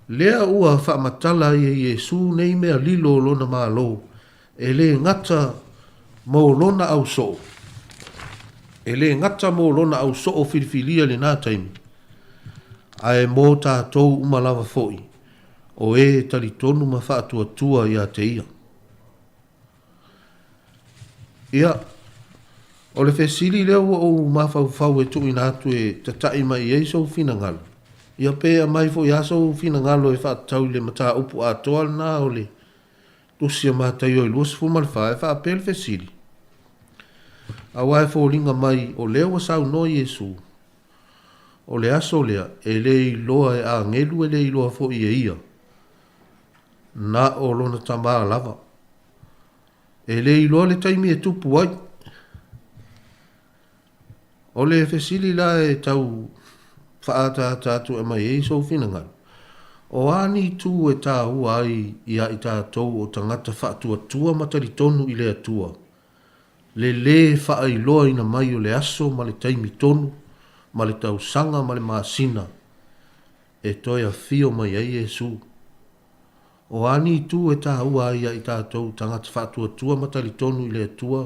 Lea ua wha matala i Iesu nei mea lilo lona malo. E le ngata mo lona au so. E le ngata mo lona au so o filifilia le nā taimi. Ai mō tātou umalawa foi. O e talitonu ma whaatua tua i a te ia. Ia, o le fesili leo o mawhau e tui nātu e tatai mai e so fina ngalo. Ia pēa mai fo i aso fina ngalo e whaatau le mata upu a toal nā o le tusia mātai o i luas fumal whae whaapel fesili. A wae fo linga mai o leo wasau no Iesu. O le aso lea e le iloa e a ngelu e le iloa fo i e ia. Na o lona tamaa lava. E le iloa le taimi e tupu ai. O le fesili la e tau whaata tātu e mai e so finangan. O ani tu e tā hua ai ia i tātou o tangata whaatua tua matari tonu i le atua. Le whaailoa ina mai o le aso ma le taimi tonu ma le tausanga ma le masina e toi a fio mai ai Iesu. O ani tu e tā ua ia i tātou tangata whātua tua matali tonu i le atua,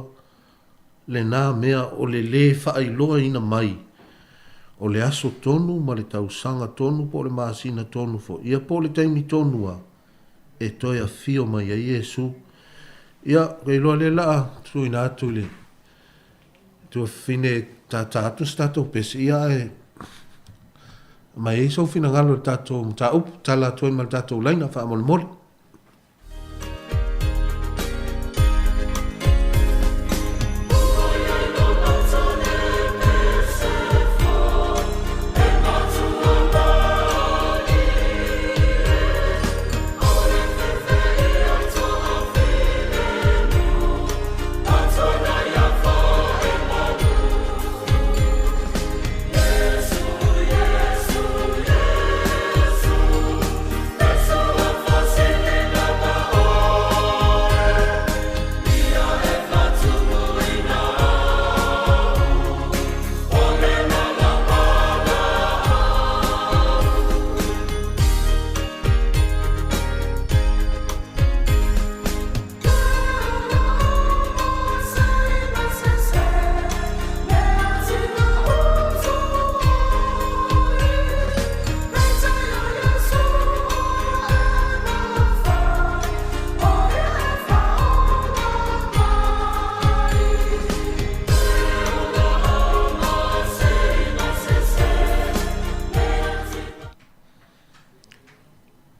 le nā mea o le whaailoa ina mai, o le aso tonu ma le tausanga tonu po le masina tonu fo. Ia po le taimi tonua e toi a fio mai ai Iesu. Ia, kei loa le laa, tui nā atu le. Tua fine tātātu statou pesi. Ia e, mai e sau fina ngalo tātou mta up, tala toi mal tātou laina wha amol mori.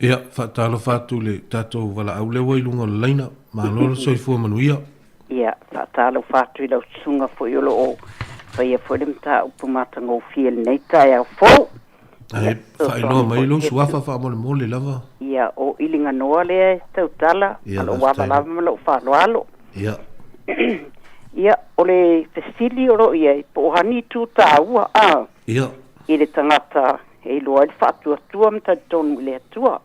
Ia, whaatalo whātu le tātou wala au lewa i lunga le leina, mā lora soifua manuia. Ia, whaatalo whātu i lau sunga fo iolo o, whaia fo le mta upu matanga o fiel nei tai au fo. Ai, whaeloa mai lo suafa wha mole mole lava. Ia, o ilinga noa lea tau tala, alo waba lava malo whaalo alo. Ia. Ia, o le fesili oro ia, po hani tu tā ua, Ia. I le tangata e loa i whaatua tua mta tonu le atua.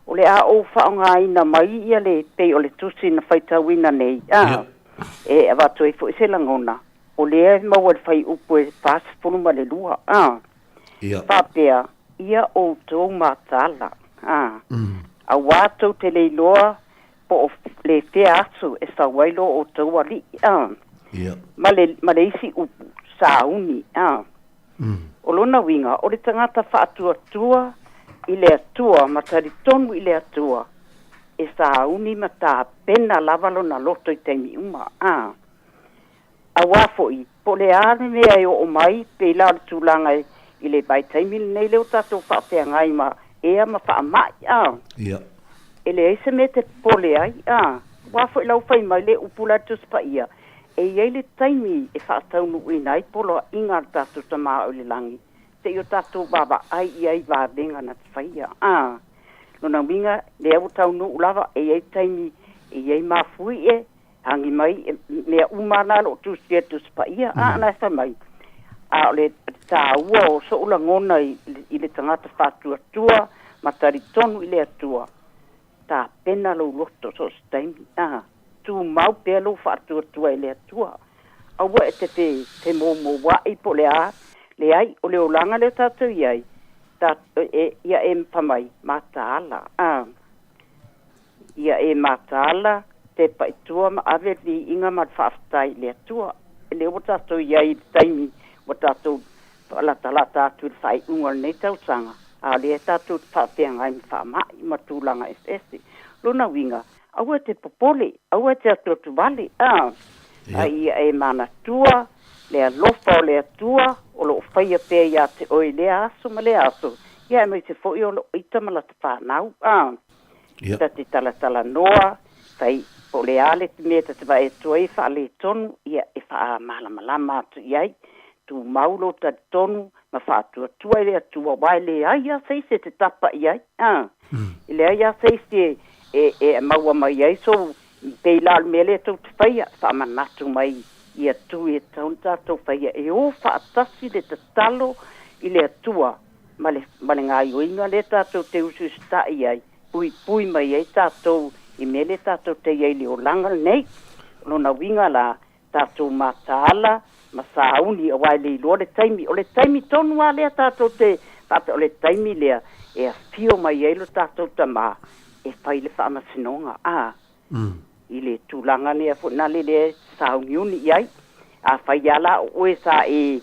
O le a o whaonga ina mai ia le pei o le tusi na whaitawina nei. E awatu e fo i se langona. O le e maua le whai upu e pāsi puluma le lua. Whapea, ia o tō mātala. A wātou te le loa po o le whea atu e sa wailo o tō ali. Ma le isi upu, sa uni. O lona winga, o le tangata whaatua tua, i le atua, matari tonu i le atua, e sa uni mata pena lavalo na loto i teimi uma. A wafo i, po le ane mea e o mai, pe la le tūlanga i le bai teimi nei leo tato whaatea ngai ma, ea ma wha mai. E le eise me te pole ai, wafo i lau whai mai le upula tuspa ia, e iei le taimi e whaataunu uina i polo inga tato tamaa o le langi. Te io tato baba ai iei vādenga na te whaia. Lona winga le au taunu ulava e iei taimi e iei mafui e hangi mai mea umana lo tusia tuspa ia. Na sa mai. A le tā ua o so ula ngona i le tangata whātua tua matari tonu i le atua. Tā pena lo loto so staimi. Tu mau pea lo whaatua tua i le atua. Aua e te momo wa i po le a, le ai, o le olanga le tātou iai, ia e mpamai, mātāla. Ia e mātāla, te paitua ma ave vi inga mat whaaftai le atua. Le o tātou iai taimi, o tātou lata tātou whai ungal nei tautanga. A le tātou whaapea ngai mwhaamai, matūlanga SS. Lona winga, aua te popole, aua te atu vale. Ia e mana tua, le alofa o le atua, o lo whaia pēr ia te oi le aso ma le aso. Ia e mai te fo i o lo itamala te whanau. Ta te tala noa, tai po le ale te mea te vai e tua e wha le tonu, ia e wha malama atu iai, tu maulo ta tonu, ma wha tua le atua, wai le aia seise te tapa iai. Le aia seise e maua mai ai, so peilal mele tau te whaia, wha manatu mai, ia tu e taun tātou whaia e o whaatasi le te talo i le atua ma le ngā iuinga le tātou te usu stai ai pui mai ai tātou i me le tātou te iei le o langal nei lona winga la tātou mātāla masauni o wai le lo le taimi tonu a le tato te pape o le taimi le e fio mai e lo tato tama e fai le fa masinonga i le tulanga ne fo na le sauniuni iai a fai ala o e sa e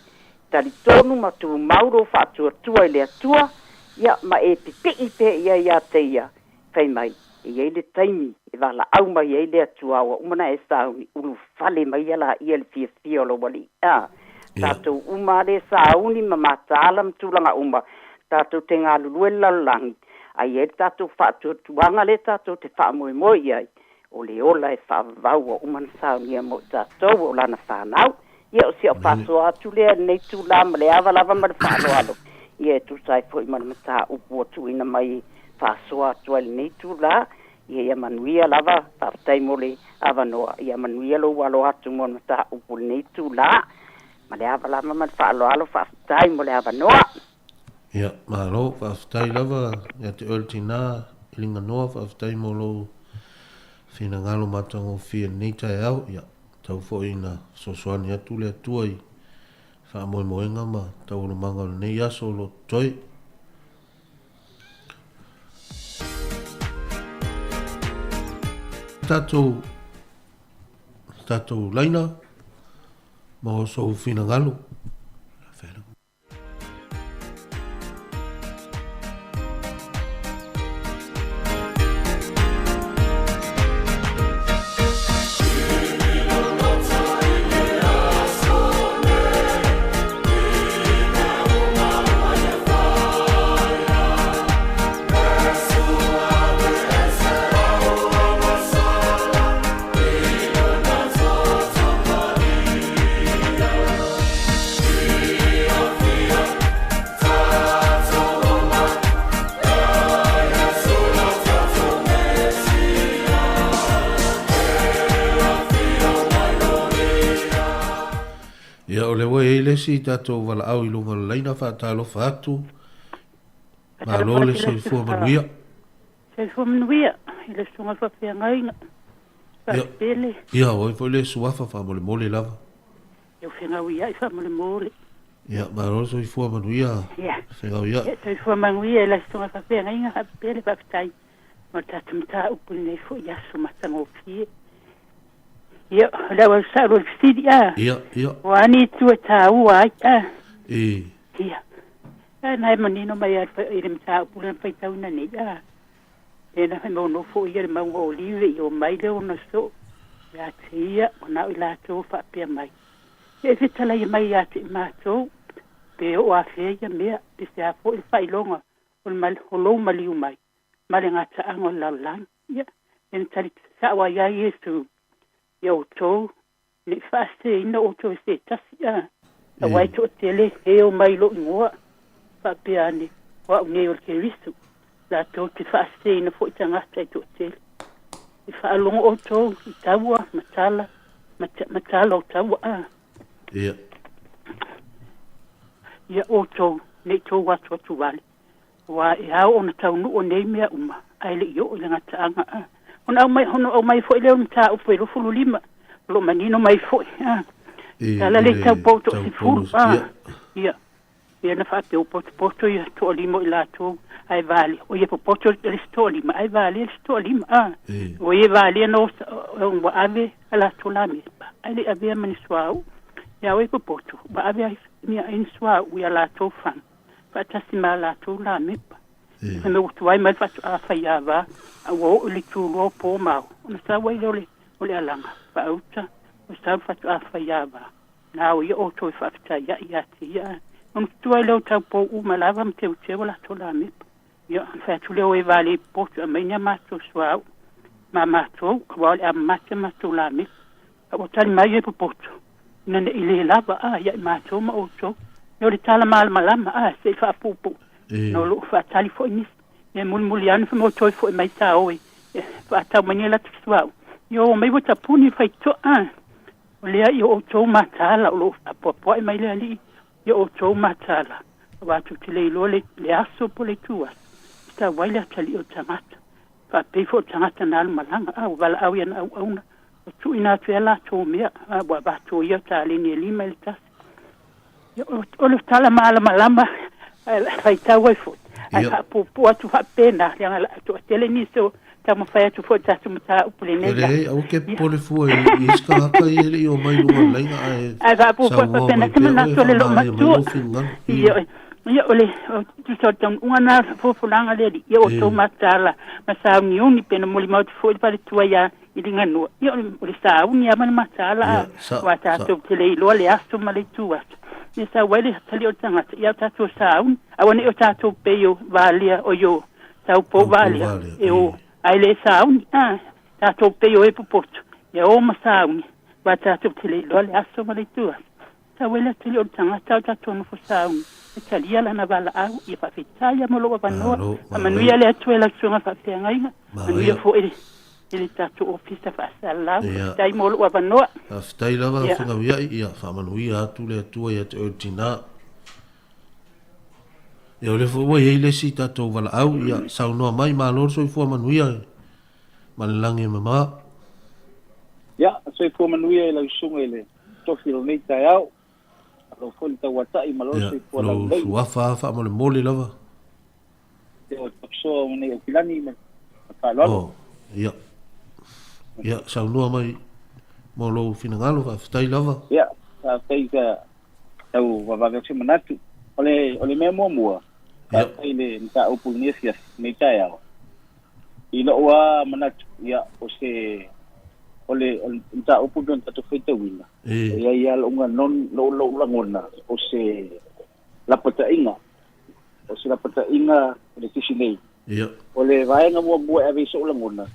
tali tonu ma tu mauro fa tua le tua ia ma e piti pe ia te ia fai mai e le taimi e vala au mai e le tua o umana e sauni ulu fale mai ala ia le fia lo wali tato uma le sauni ma matala mtulanga uma tato te ngā lulue lalangi ai e tato fa tuanga le tato te fa moi ai o le ola e fa vau o umana sauni mo tato o lana whanau ia o si o paso atu lea nei tu la ma le avalava ma le whaaloalo ia tu sai foi ma mata upu atu ina mai paso atu le nei tu la ia manuia lava partai mole avanoa ia manuia lo walo atu mo mata upu nei tu la ma le avalava ma le whaaloalo partai mole avanoa ia malo partai lava ia te ultina ilinga noa partai molo fina ngalo matango fia nei tai au ia tau fo ina sosoani atu le tuai fa moenga ma tau lo manga nei aso lo toi tato laina ma so fina ngalo si tatou wala au ilunga leina fa talo fatu ma lole se fu manuia ile sunga fa penga pele ia oi foi le suafa fa mole lava eu fenga ia fa mole ia ma lole se fu manuia fenga ia se fu manuia ile sunga fa penga pele fa tai ma tatumta upune fu ia suma tango fie ia la wa sa ro fidia ia wani tu ta wa ia na manino mai ile mta pulen pa tauna ni ia ena no no fo ia ma o live io mai le ono so ya tia ona ila to fa pe mai e fitala ia mai ya ti ma to pe o afe ia me pe se a fo il fa ilonga o mal holo mali mai mali ngata angol la lan ia en tali sa wa ya yesu yo to ni faste ina o to se tasia a wai to tele e o mai lo ngoa fa piani wa ne o ke risu la to te faste ina fo tanga te to tele i fa long o to tawa matala o tawa ia o to ne to wa to vale wa ia o na tau no o ne mea uma ai le yo o nga tanga ona mai foi le mta o foi lo fulu lima lo manino mai foi la le tau poto si fulu ia na fa te o poto ia to limo ila to ai vale o ia poto le sto lima ai vale le sto lima o ia vale no o ave ala to la mi ai le ave mani swau ia o poto ba ave mia in swau ia la to fan fa tasima la to la mi no tu ai mai fa fa ia va o le tu lo po mau na sa wai le o le alanga fa uta o sa fa fa ia va na o yo to fa ta ia tia on tu ai lo ta po u malava mte u che wala to la mi ia fa tu le o vale po mai nya ma to swa ma to ko le ma to la mi o tal mai po po na ile lava ia ma to ma o to no le tala mal malama se fa pupu no lo fa tali fo ni e mulmulian fa mo to fo mai ta o fa ta manila tswa yo mai bota puni fa to o le yo to matala lo apo mai le ali yo to matala wa tu tile lo le aso po le tua sta waila tali o tamata fa pe fo tamata na malanga wala au ya na au tu ina tu ela to mia wa ba to ya tali ni lima le tas O le tala malama fai tau ai fo. Ai po atu fa pena yang la to tele ni so tama fai atu fo tatu mata upulene. Ele au ke pole fu e iska ka ele o mai lu lai ai. Ai va po pena tama na to le lo matu. Ia ole tu so tang una fo fulanga le ia o to matala masa unioni pena moli mau fo pale tua ya ilinga no ia ole sa unia man matala wa ta to tele lo le aso male tua ia sa wele tali o tanga ia ta to sa un awani o ta to peyo valia o yo ta po valia e o ai le sa un ta to peyo e popoto ia o masa un wa ta to tele lo le aso male tua sa wele tali o tanga ta to no fo sa un Italia la navala au ia fa fitaya mo lo panoa amanuia le atuela tsunga fa pengaina manuia fo ele tatu office fa sala dai mo lo panoa aftai lava funga ia fa manuia tu le tua ia te ortina ia le fo ia le si tatu vala au ia sauno mai ma lo so fo manuia malangi mama ia so fo manuia la tsunga ele to filmita au lo fol ta wata I malo se po la lo suafa mo le mole lava te o so ne o pilani me pa lo ia sa no mai mo lo finangalo fa stai lava ia sa sei ka tau va va se manatu ole me mo ia ile nta opunesia me taia ilo wa manatu ia o se ole nta opudon ta to feita wina ia lo nga non lo langona o se la pata inga le tisine ia ole vai nga mo ave so langona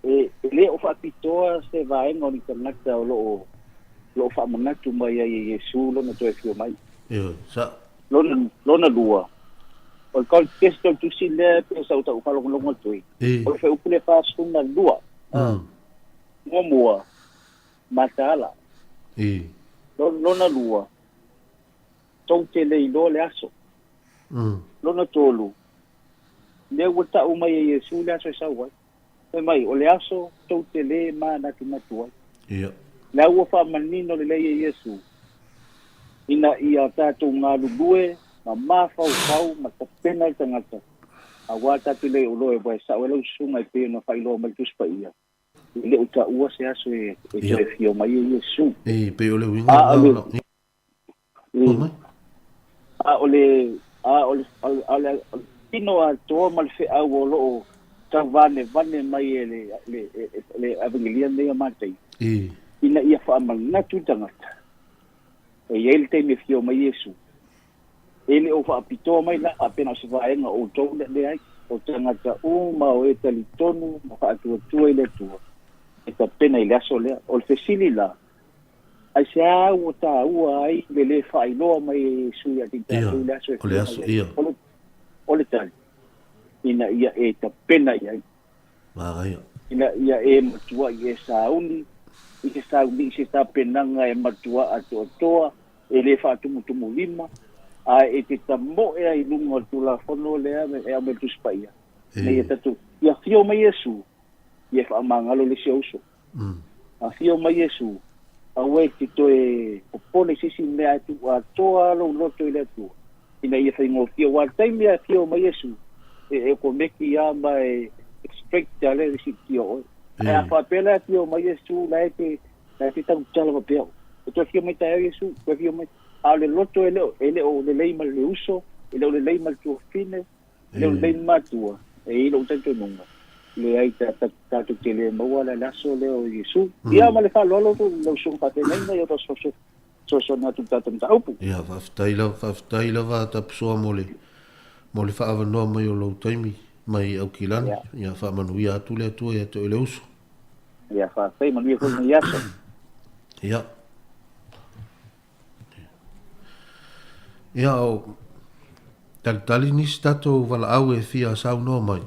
le o fa pitoa se vai nga ni tanaka lo fa manatu mai ia Yesu lo na to fio mai ia sa lo na lua o kol testo tu sile pe sa uta o fa lo ngotoi o fe upule fa sunga lua Momoa matala lo na lua tau te lei lo le aso lo na tolu le wata o mai Yesu le aso sa wa mai o le aso tau te le ma na ki matua ia la wo fa manino le lei Yesu ina ia tatu ngalu due ma fau ma pena tangata awata te le o lo e boy sa o lo sunga pe no fa ilo mal tus pa ia le uta ua se aso e te fio mai Yesu pe ole winga ole pino a to mal fe a lo ta vane mai le evangelia le matai ina ia fa mal na tu tangata e ele te me fio mai Yesu ele o fa pito mai la apenas se vai nga o to le ai o tangata o ma o e tali tonu ma fa tu ile tu esta pena ile aso le o le fesili la ai se a o ta ua ai le fa ilo mai su ya tinta ile aso o le aso ia o le tali ina ia e ta pena ia ma ina ia e matua ia sauni i se ta penanga e matua ato toa e le fa tumu lima a e te tamo e ai lunga tula fono le e a me tu spaia ne tatu ia fio mai Yesu ia fa mangalo le seuso a fio mai Yesu a we ti to e popone sisi me atu a toa lo loto ile tu ina ia fa ngo fio wa time ia fio mai Yesu e ko meki ya mai expect ale si tio e a fa pela fio mai Yesu la te tau tala pa peo to fio mai ta Yesu ko fio mai ale loto ele o le lei mal le uso ele o le lei mal tu fine ele o lei matua e ilo tanto nunga le ai ta tu tele mo wala la so le o Yesu ia ma le fa lo lo so pa te nei yo so na tu tatum ta upu ia fa taila va ta so mole fa ava no mai o lo taimi mai au kilani ia fa manuia tu le tu ia te le uso ia fa sai manuia ko ni yaso ia ia o tali ni stato vala au e fia sau no mai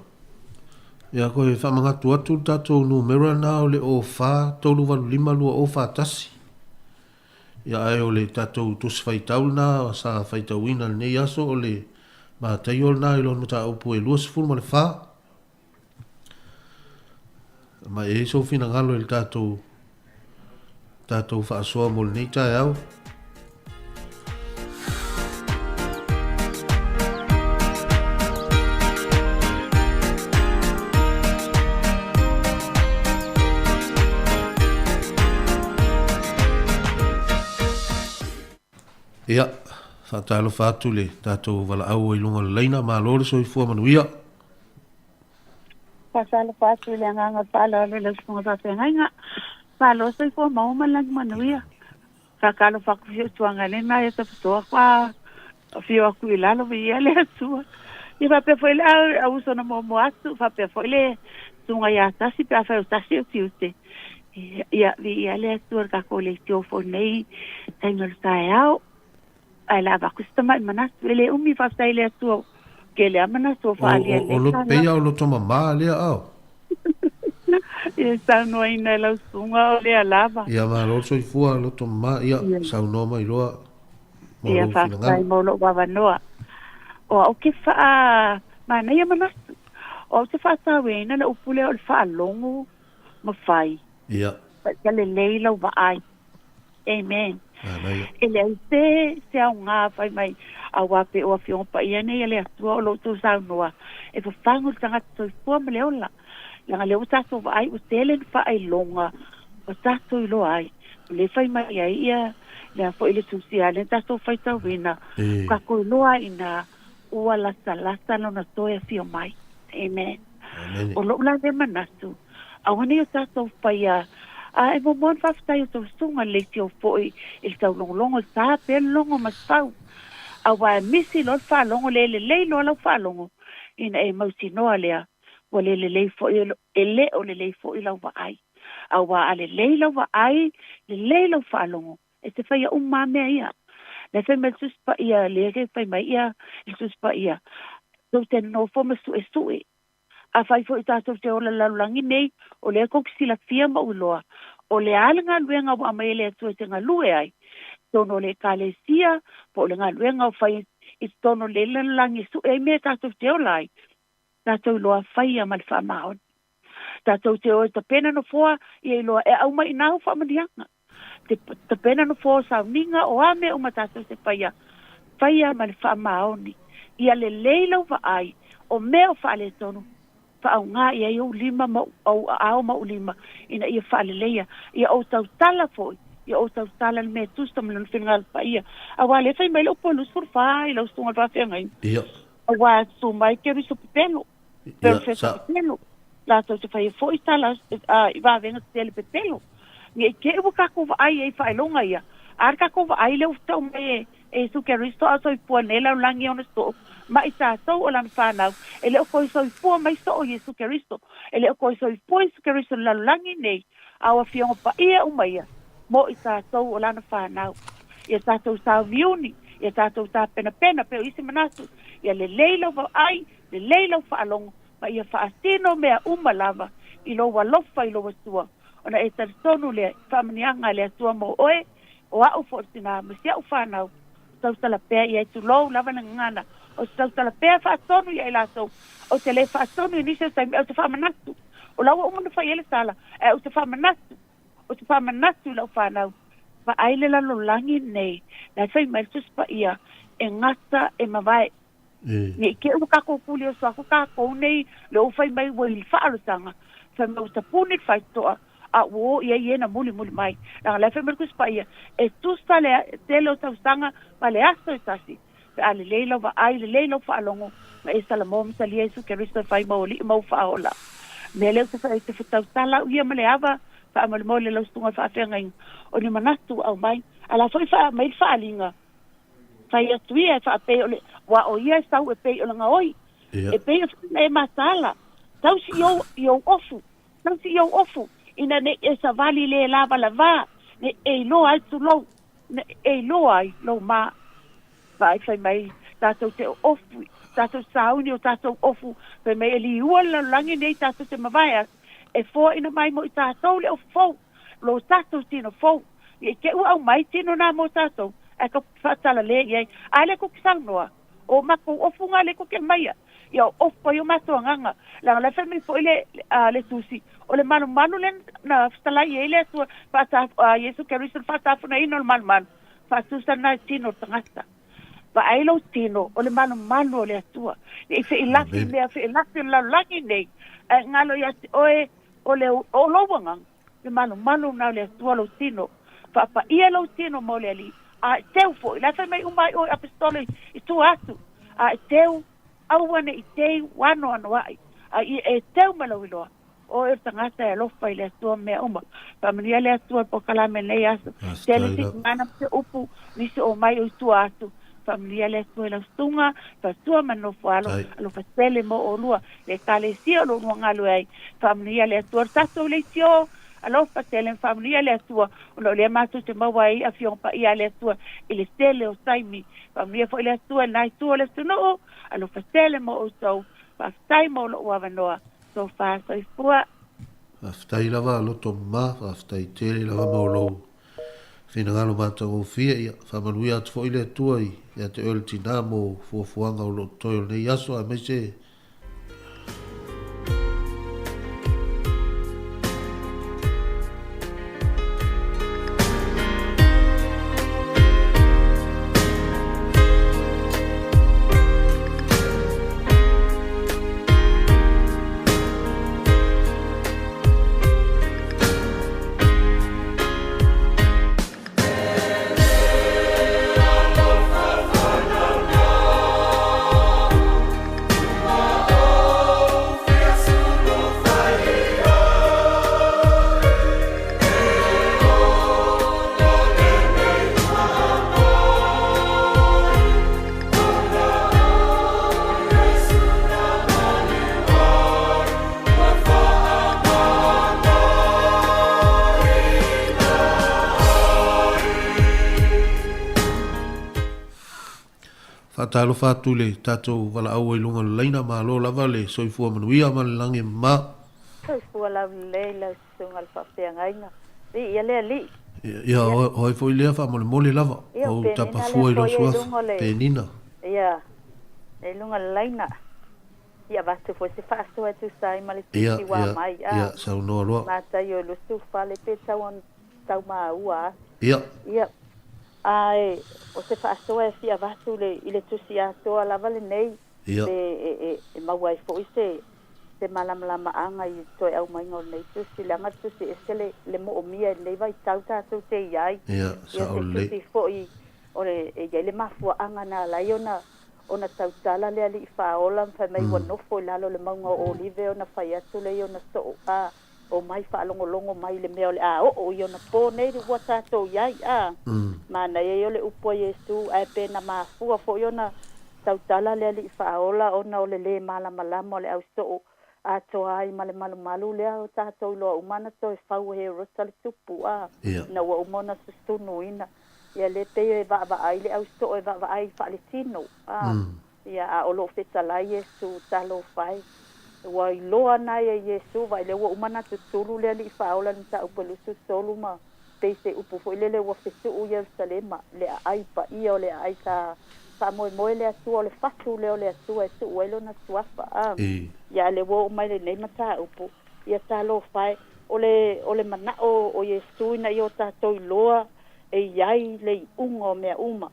ia ko e whamanga atu tato numero na o le o wha tolu walu lima lua o wha tasi ia ai o le tato tus whaitau na sa whaitau ina le nei aso o le ma taio na ilo no ta upu e lua sifuru ma le wha ma e so fina ngalo e tato wha asoa mo le nei tae au Whaatalo whātu le tātou wala au i lunga le leina mā lore so i fua manuia. Pasal fatu le nganga pala le sunga sa penga. Palo so i fua mauma lang manuia. Kakalo fakufio tuanga le na esa fitoa kwa fio aku ilalo via le atua. I va pe foi la au so na mo atu va pe foi le tunga ya tasi pe fa tasi o tiute. Ya via le atua ka ko le tio fo nei tengal taao. Ai la va kustama manas le umi fa sai le atua ke le amana so fa ali le. O lo peia o lo toma ma le au. E sa no ina la sunga o le alava. Ia ma lo so i fua lo toma ia sa no mai loa. Ia fa sai mo lo wa noa. O ke fa mana ia manas. O te fa sa we na o pule o fa longo ma fai. Ia. Pa le leila wa ai. Amen. Ele se a unga fai mai a wape o fion pa ia nei ele atua o lo tu sa noa. E fa fango tanga to fo me leola. Langa leo tato ai o tele fa ai longa. O tato i lo ai. Le fai mai ia le fo ile tu sia le tato fai ta wina. Ka ko lo ai na ua la salata no na toya fio mai. Amen. O lo la de manasu. A wani o tato fai e mo mon fa sta yo to sunga le tio foi il tau longo sa pe longo mas pau a wa misi lo fa longo le lo lo fa longo in e mo si no alea o le fo ele o le fo ila wa ai a wa ale le lo wa ai le lo fa longo e te fa ya umma me ia le fe me sus pa ia le ke fa mai ia sus pa ia so te no fo me su e a fai fo itato te ola la langi nei o le ko kisila fia ma uloa o le alanga luenga wa mai le tu te ngalue ai tono le kalesia po le ngaluenga fai i tono le langi su e me tato te ola ai tato loa fai a mal fa maon tato te o te pena no foa i loa e au mai nau fa manianga te pena no foa sa ninga o ame o matato te fai a mal fa maoni ia le leilo va ai o meo fa le tono fa nga ia yo lima ma au ma lima ina ia fa leia ia o tau tala foi ia o tau tala me tusta me no final pa ia awa le fai mai lo polus por fa i lo stunga fa fenga ia awa su mai ke riso pelo perfecto pelo la to te fai foi tala i va venga tele pelo ni ke bu ka ko ai fa longa ia ar ka ko ai le tau me e su ke risto aso i puanela langi on sto ma ita so o lan fanau ele o koi so i po mai so o Jesu Kristo ele o koi so i po Jesu Kristo la langi nei awa fiong pa ia umaia mo ita so o lan fanau ia tato sa viuni ia tato ta pena pe isi manasu ia le leilo va ai le leilo fa along ma ia fa astino mea umalava i lo walofa i lo wasua ona e tarsonu le famnianga le asua mo oe o au fortina ma sia ufanau tau tala pe ia tu lo lava ngana o tau tala pea whaatonu i eila tau. O te le whaatonu i nisa taimi, au te whamanatu. O lawa umanu whai ele sala, au te whamanatu. O te whamanatu lau whanau. Wa aile lalo langi nei, na whai mai tuspa ia, e ngata e mawai. Ni ke u kako kuli o swaku kako nei, le o whai mai wa ili whaarutanga. Whai mai utapunit whai toa, a uo ia iena muli mai. Nanga le whai mai tuspa ia, e tusta le tele o taustanga, ma le asto i tasi. Ale leilo va ai le leilo fa longo ma e sala mo msa li Jesu Kristo fai mo li mo fa ola me le se fa te futa tala ia me le ava fa mo le lo stunga fa fenga o ni manatu au mai ala foi fa mai fa linga fa ia tuia fa pe ole wa o ia sa o pe ole nga oi e pe e masala tau si yo ofu ina ne e sa vali le lava ne e lo ai tu lo ne e lo ai lo ma vai fai mai tato te ofu tato sauni o tato ofu fai mai eli uala langi nei tato te mawai e fo ina mai mo i tato le o fo lo tato tino fo i ke ua au mai tino na mo tato e ka fatala le iei a le ko kisanoa o mako ofu nga le ko ke maia ia ofu pa yo mato nganga la le fai mai fo ile le tusi o le manu len na stala iei le tu fata Jesu Kristo fata funa ino le manu fatusa na tino tangata pa ai lo tino o le manu le atua e fe ilafi la langi nei ngalo ya oe o le o lo wanga le manu na le atua lo tino pa ia lo tino mo le ali a teu fo la fa mai umai o apostoli I tu atu a teu awane I teu wano ano ai a e teu malawiloa o e tangata e lofa I le atua mea uma pamania le atua po kalame nei asu tele tik mana se upu nisi o mai o tu atu familia le atua la stunga pa tua manofo alo fa tele mo o lua le kale si o lo ngalo ai familia le atua tato le tio alo fa tele familia le atua o lo le matu te mawai a fion pa ia le atua ile tele o saimi familia fo le atua nai tu le tuno alo fa tele mo o so pa tai mo lo wa vanoa so fa so fua aftai lava loto ma aftai tele lava mo lo fina ngalo mata o fia ia fa manuia at fo ile tuai ia te ultina mo fuanga o lo toyo nei aso a mese talo fatu le tato wala au lunga leina ma lo lava le soifua manuia ma le lange ma soifua la leila sunga al fafia ngainga ia le li ia hoi foi le fa mole lava o tapa fua lo suaf penina ia e lunga leina ia vastu foi se fasto tu sai ma le tiki wa mai ia sa no lo ma ta yo lo sufa le peta on tau ma ua ia ai o se fasto e fia vastu le ile tu sia to la vale nei e ma wai foi se malam anga I to au mai ngol nei tu si langa tu si esele le mo mia le vai tau tu te ai sa ole si foi ore e le mafu anga na la iona ona tau tala le ali fa ola fa mai wono fo lalo le manga olive ona fa ya tu le iona so o mai fa longo mai le meo le o iona po nei di wata to yai mana ye le upo Yesu ai pena mafu fo iona tau tala le ali fa ola ona ole le mala mo le au so a to ai malu le o tato lo umana to e fau he rosal tupu na wa umona sustunu ina ia le te va ai le au so e va ai fa le tino ia a olo feta la Yesu talo fai wa lo ana ia Yesu va le wa umana tulu le ali fa ola nta upelu sulu ma te se upu fo le wa fetu u Jerusalem le ai pa ia le ai ka fa mo le tu le fatu le tu e tu welo na suafa ya le wo mai le nei mata upu ya talo fai ole mana o Yesu na yo ta to loa e yai le ungo me uma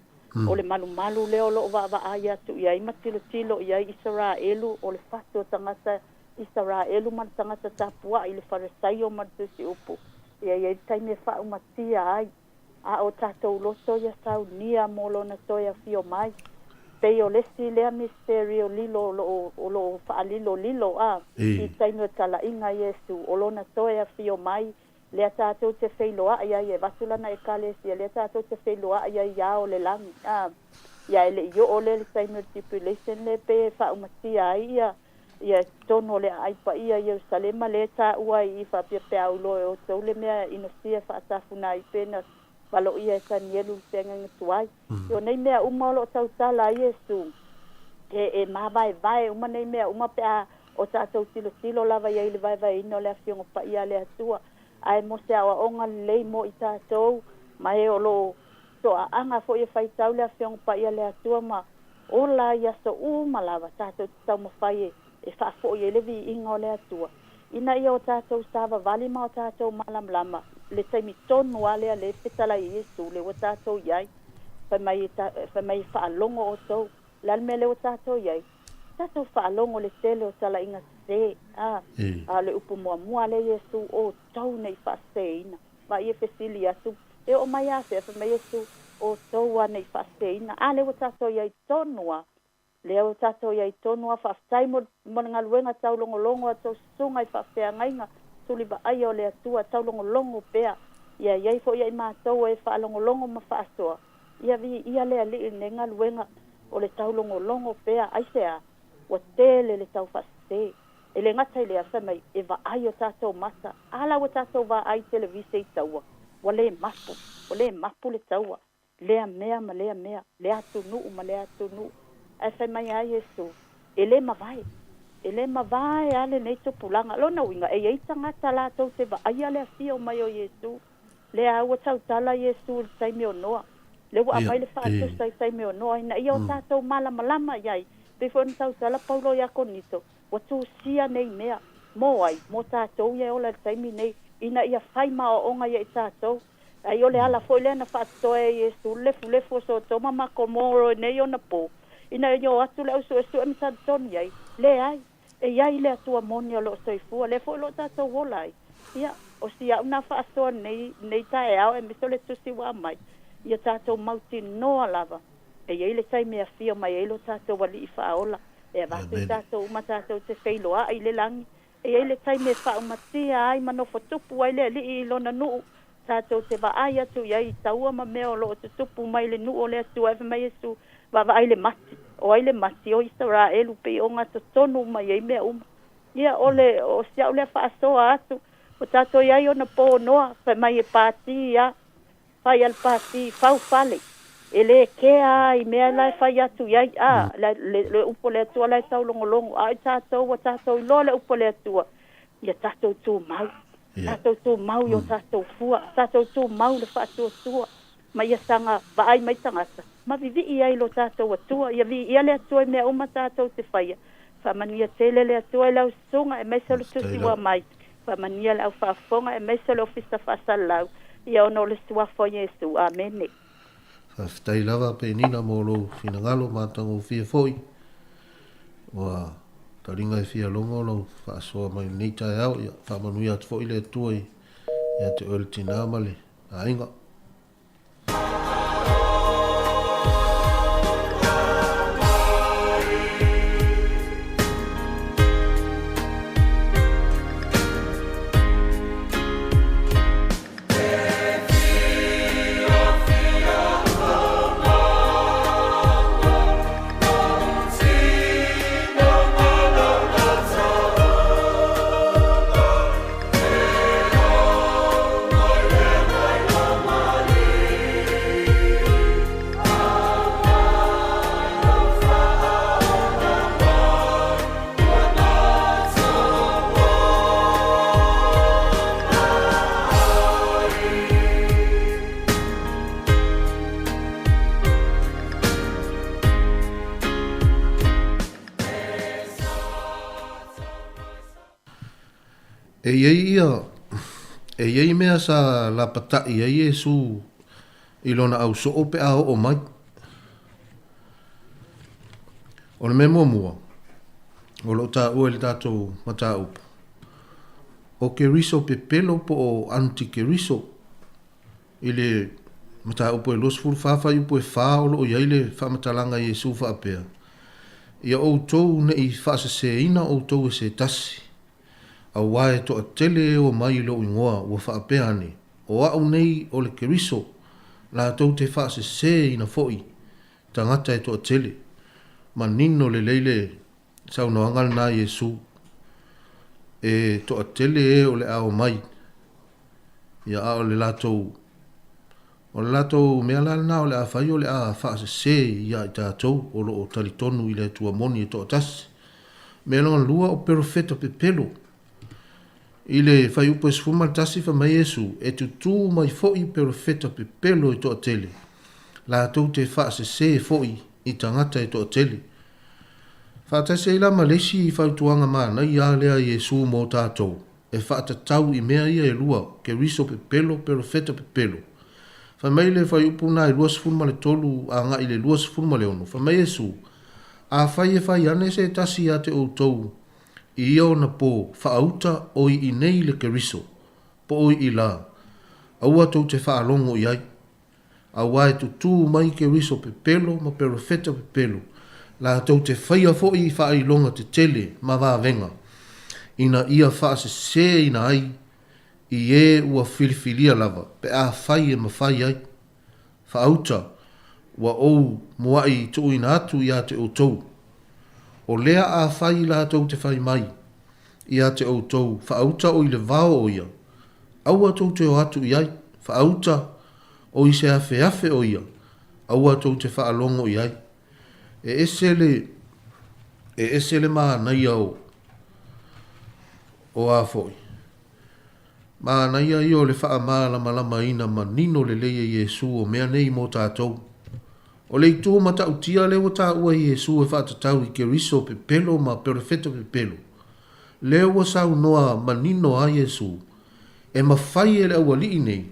ole malu le lo va aya tu yai matilo yai Israelu ole fatu tangata Israelu man tangata tapua ile farisaio man tu si upu ya tai me fa umatia ai a o tato loso ya saunia molo na soya fio mai peo lesi le misterio lilo lo fa lilo I tai no tala inga Yesu olona soya fio mai le tato te feilo ya ye vasula na ekalesia le tato te feilo ya o le lang ya le yo ole sai no stipulation le pe fa umatia ia tono le ai pa ia Jerusalem le ta uai fa pe aulo o tole me inosia fa tafuna I pena valo ia san yelu tenga tuai yo nei mea uma lo tau sala Yesu e ma vai uma nei mea uma pe o ta tau silo lava ia le vai no le afiongo pa ia le atua ai mo se awa onga le mo I tatou ma e o lo so anga fo ia fai tau le afiongo pa ia le atua ma ola ia so uma lava tatou tau mo fai e fa fo ia le vi inga le atua ina ia o tatou sava vali ma o tatou malam lama le taimi tonu ale le petala Yesu le o tatou iai fa mai fa longo o so la mele o tatou iai tatou fa longo le tele o sala inga se le upu mua le Yesu o tau nei fa se ina va ia fesili atu e o mai afe fa mai Yesu o tau ane whaseina. A le o tato iai tonua. Le o tato iai tonua whaftai mo ngaluenga tau longo a tau sunga i whaftea ngainga. Tuli ba ai o le atua tau longo pea. Ia iai fo iai mātou e wha longo ma whaasoa. Ia vi ia le ali ne ngaluenga o le tau longo pea. Aisea, wa tele le tau whastea. E le ngata i le asa mai e wa ai o tatou mata. Ala o tatou wa ai televise i taua. Wa le mapu le taua. Lea mea ma lea mea. Lea tunu ma lea tunu. E whai mai ai Yesu. E le mawai ale nei to pulanga. Lona winga e eita ngata la tau te wa ai ale afia o mai o Yesu. Lea au o tau tala Yesu le taimi o noa. Le wa amai le whaatu sai taimi o noa. Ina ia o tatou malama iai. Pefo ni tau tala Paulo Iakonito. Watu sia nei mea, mo ai, mo tātou ia ola taimi nei, ina ia whaima o onga ia i tātou. Ai ole ala fo ilena whaatoa e Yesu, lefu so toma mako moro nei o na po. Ina ia atu le ausu esu emi tātoni ai, le ai, e iai le atua moni o lo soifua, le fo lo tātou wola ai. Ia, o si au na whaatoa nei tae au, e miso le tusi wa mai. Ia tātou mauti noa lava, e iai le taimi a fio mai e lo tātou wali i whaola. E vatu tātou tātou te whailoa ai le langi. E ai le taime whaumatia ai manofo tupu ai le li i lona nuu. Tātou te wa ai atu iai taua ma mea o lo te tupu mai le nuu o le atu ewe mai Yesu. Wa ai le mati. O ai le mati o Israelu pe o ngata tonu mai ai mea uma. Ia o siau le whaasoa atu. O tātou iai o na po noa. Whai mai e pāti ia. Whai al pāti whau whale. Ele kea I mea lai whai atu iai le upo le atua lai tau longo ai tātou wa tātou I loa le upo le atua ia tātou tū mau tātou tū mau I o tātou fua tātou tū mau le whaatua tua ma ia sanga ba ai mai tangata ma vivi iai lo tātou atua ia vi ia le atua I mea uma tātou te whaia whamania tele le atua I lau sunga e meisa le tusi wa mai whamania le au whaafonga e meisa le ofisa whaasalau ia ono le suafo Yesu amene Whaftai lava pe nina mō lo whina ngalo mātango whia foi. Wa taringa e whia longo lo whaasoa mai nei tai au. Ia whamanui atu foi le tuai. Ia te oele tina amale. A inga. E iei mea sa la patai e Yesu ilona au so ope a o mai. O le me mua. O lo ta ue le tatou mata upo. O ke riso pe pelo po o anti ke riso. Ile mata upo e los furu fafa upo e fa o lo iei le fa matalanga Yesu fa apea. Ia o tou ne I fa se ina o tou se tasi. A wae to a tele o mai lo ingoa ua whaapea ne. O au nei o le keriso, la tau te whaase se ina foi, tangata e to a tele. Ma nino le leile sau no angal na Yesu, e to a tele e o le ao mai. Ia a o le latou, mea lal na o le a whai o le a whaase se ia I tātou, o lo o talitonu I le tua moni e to a tasi. Mea longa lua o perofeta pe pelo, Ile fai upo e sfuma tasi fa mai Yesu e tu mai foi perfetta pe pelo I to tele. La tau te fa se foi I tangata I to tele. Fa ta se la malesi I fai tuanga mana ia lea Yesu mo tātou. E fa ta tau I mea ia e lua ke riso pe pelo perfetta pe pelo. Fa mai le fai upo na I lua sfuma le tolu a nga I le lua sfuma le ono. Fa mai Yesu a fai e fai ane se tasi a te o tou. I o na po whaauta o I nei le keriso, po o I la. Aua tau te whaalongo I ai. a wai tu tu mai ke riso pe pelo ma perofeta pe pelo la tau te whaia fo i wha longa te tele ma wā venga ina ia wha se ina ai i e ua filifilia lava pe a whai e ma whai ai wha auta wa ou muai tu ina atu ia te o tau o lea a whai la tau te whai mai ia te o tau wha auta o i le vao o ia aua tau te o atu iai wha auta o i se afe o ia aua tau te wha alongo iai e esele maa nai au o a foi maa nai ai o le wha maa lama ina ma nino le leia Iesu o mea nei mo tātou o le itu mata utia le wata ua Iesu e wha tatau i ke riso pe pelo ma perfeto pe pelo le ua sau noa ma nino a Iesu e ma whai e le aua li nei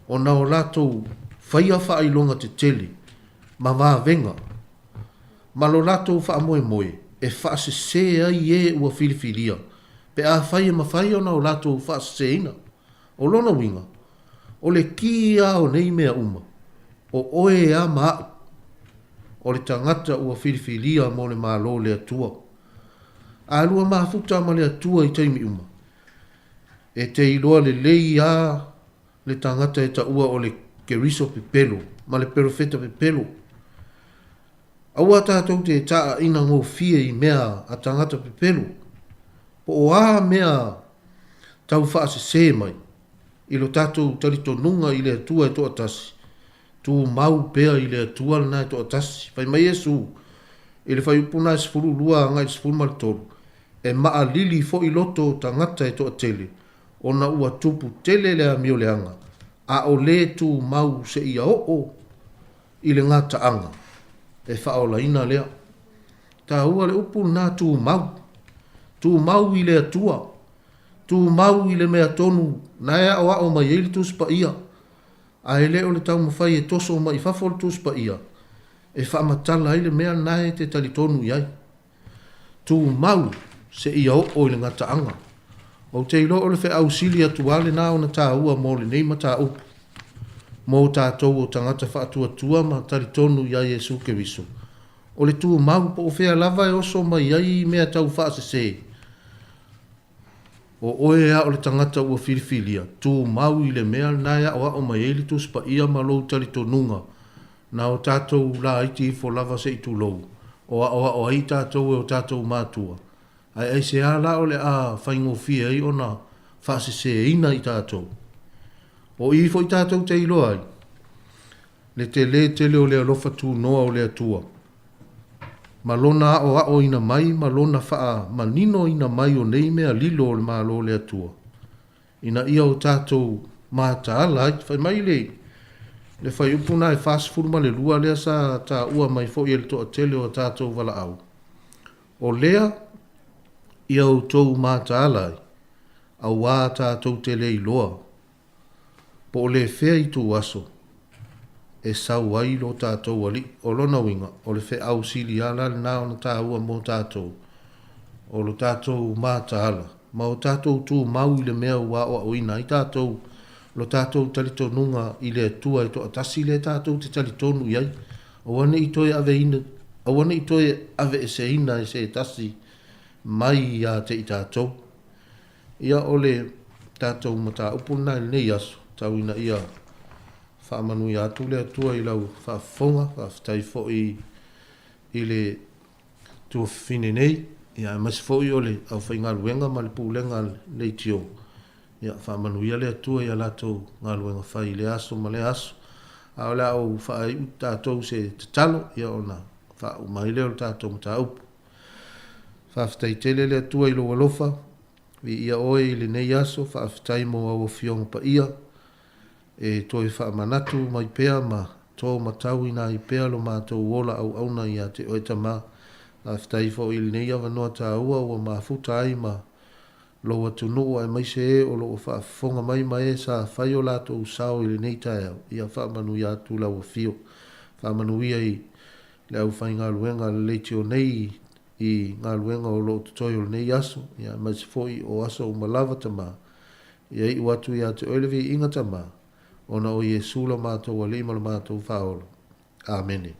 o na o latou whaia wha ilonga te tele ma wā venga ma lo latou wha moe e wha se ai e ua filifilia pe a whai e ma whai o na o latou wha se ina o lona winga o le ki a o nei mea uma o oe a maa o le tangata ua filifilia mo le malo le atua a lua mafuta ma le atua i taimi uma e te iloa le lei a le tangata e ta ua o le keriso pe pelo ma le perfeta pe pelo aua tātou te taa ina ngō fie i mea a tangata pe pelo po o a mea tau wha se mai i lo tātou tarito nunga i le atua e toa tasi tu mau pea i le atua na e toa tasi fai mai Yesu i le fai upuna e sifuru lua ngai sifuru maltoro e maa lili fo i loto tangata e toa tele o na ua tupu tele le amio le anga a o le tu mau se ia o i le ngata anga e whaola ina lea ta ua le upu na tu mau i le atua tu mau i le mea tonu na ea o ao mai eili tu spa ia a ele o le tau mawhai e toso mai fafol tu spa ia e whaamatala i le mea nae te tali tonu iai tu mau se ia o i le ngata anga o te ilo o le whea ausili atuale na o na tā ua mo le nei mata upu mo tātou o tangata whaatua ma tali tonu ia Yesu Keriso o le tu mau po o whea lava e oso mai iai mea tau whaasese o oe a o le tangata ua filifilia tu mau i le mea naia o mai eili tu spa ia ma lou tali tonunga na o tātou la iti fo lava se i tu lou o ai tātou e o tātou mātua ai se ala o le a whaingo fia i ona whaasese ina i tātou o i fo i tātou te ilo ai le tele o le alofa tu noa o le atua ma lona o a o ina mai ma lona faa ma nino ina mai o nei mea lilo o le malo le atua ina ia o tātou mata ala i fai mai le fai upuna e fast food ma le lua lea sa ta ua mai fo i le toa tele o tātou wala au o lea ia o tou mata ala i au wā tātou tele i loa po le fea i tu aso e sau ai lo tātou ali o lona winga o le fea au sili ala le nao na tā ua mo tātou o lo tātou mata ala ma o tātou tu mau i le mea ua o ina i tātou lo tātou talito nunga i le atua i to atasi le tātou te talitonu iai o wane i toe ave ina o wane i toe ave e se ina e se tasi mai ia te i tātou ia o le tātou mata upuna i nei aso tau ina ia whaamanu i atu le atua i lau whaafonga whaafitai fo i le tua whine nei ia mas fo i ole au whainga luenga ma le pūlenga le tio ia whaamanu ia le atua ia lato ngā luenga whai le aso ma le aso a o le au whaai tātou se tatalo ia ona whaau mai leo le tātou mata upu whaafitai tele le atua i lo walofa vi ia oe i le nei aso whaafitai mo au fionga pa ia e toi whaamanatu mai pea ma tō matau ina i pea lo mātou wola au auna ia te oeta ma a whtai fo i nei awa noa tā ua ua ma futa ai ma lo atu nua e mai se e o lo whaafonga mai mai e sa whai o lato usao i nei tae au ia whaamanu ia tu lau a fio whaamanu ia i le au whai ngā luenga le leiti o nei i ngā luenga o lo tutoi o nei aso ia mai se fo i o aso o malava ta ma ia i watu ia te oelevi inga ta ma Ona o Iesu la mātou alii ma la mātou whaolo. Amene.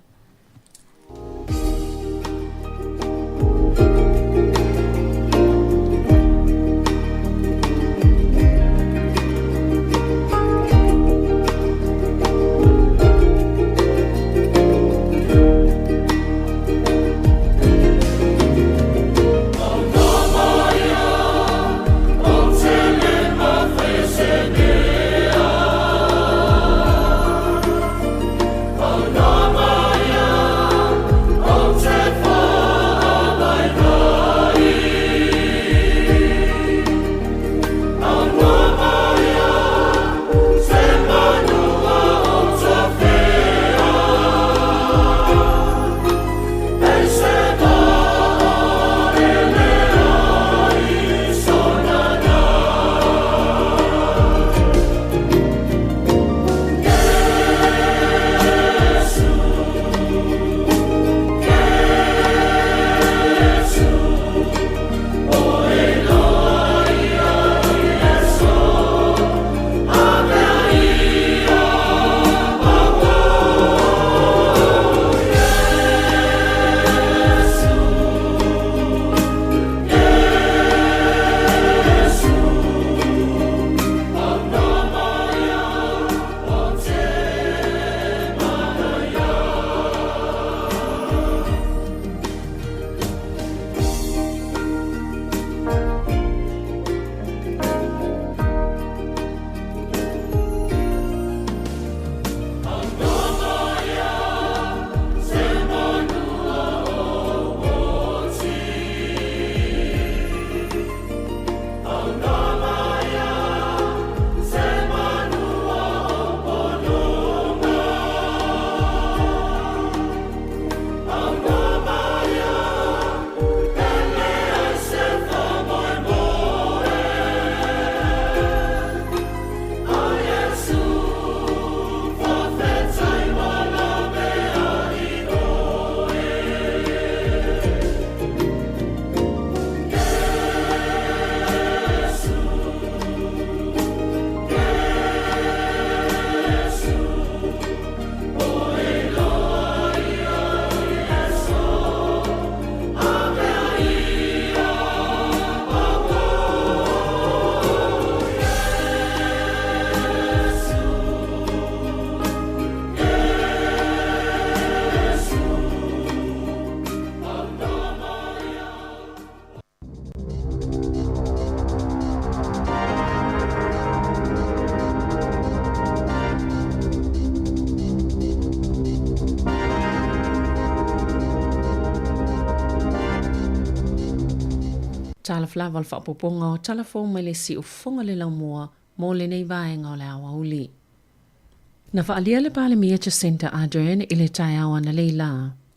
Tala flava al whapoponga o telefon mai le si o fonga le laumua mo le nei vaenga o le awa uli. Na whaalia le pale mia Jacinta Ardern i le tai awa na leila.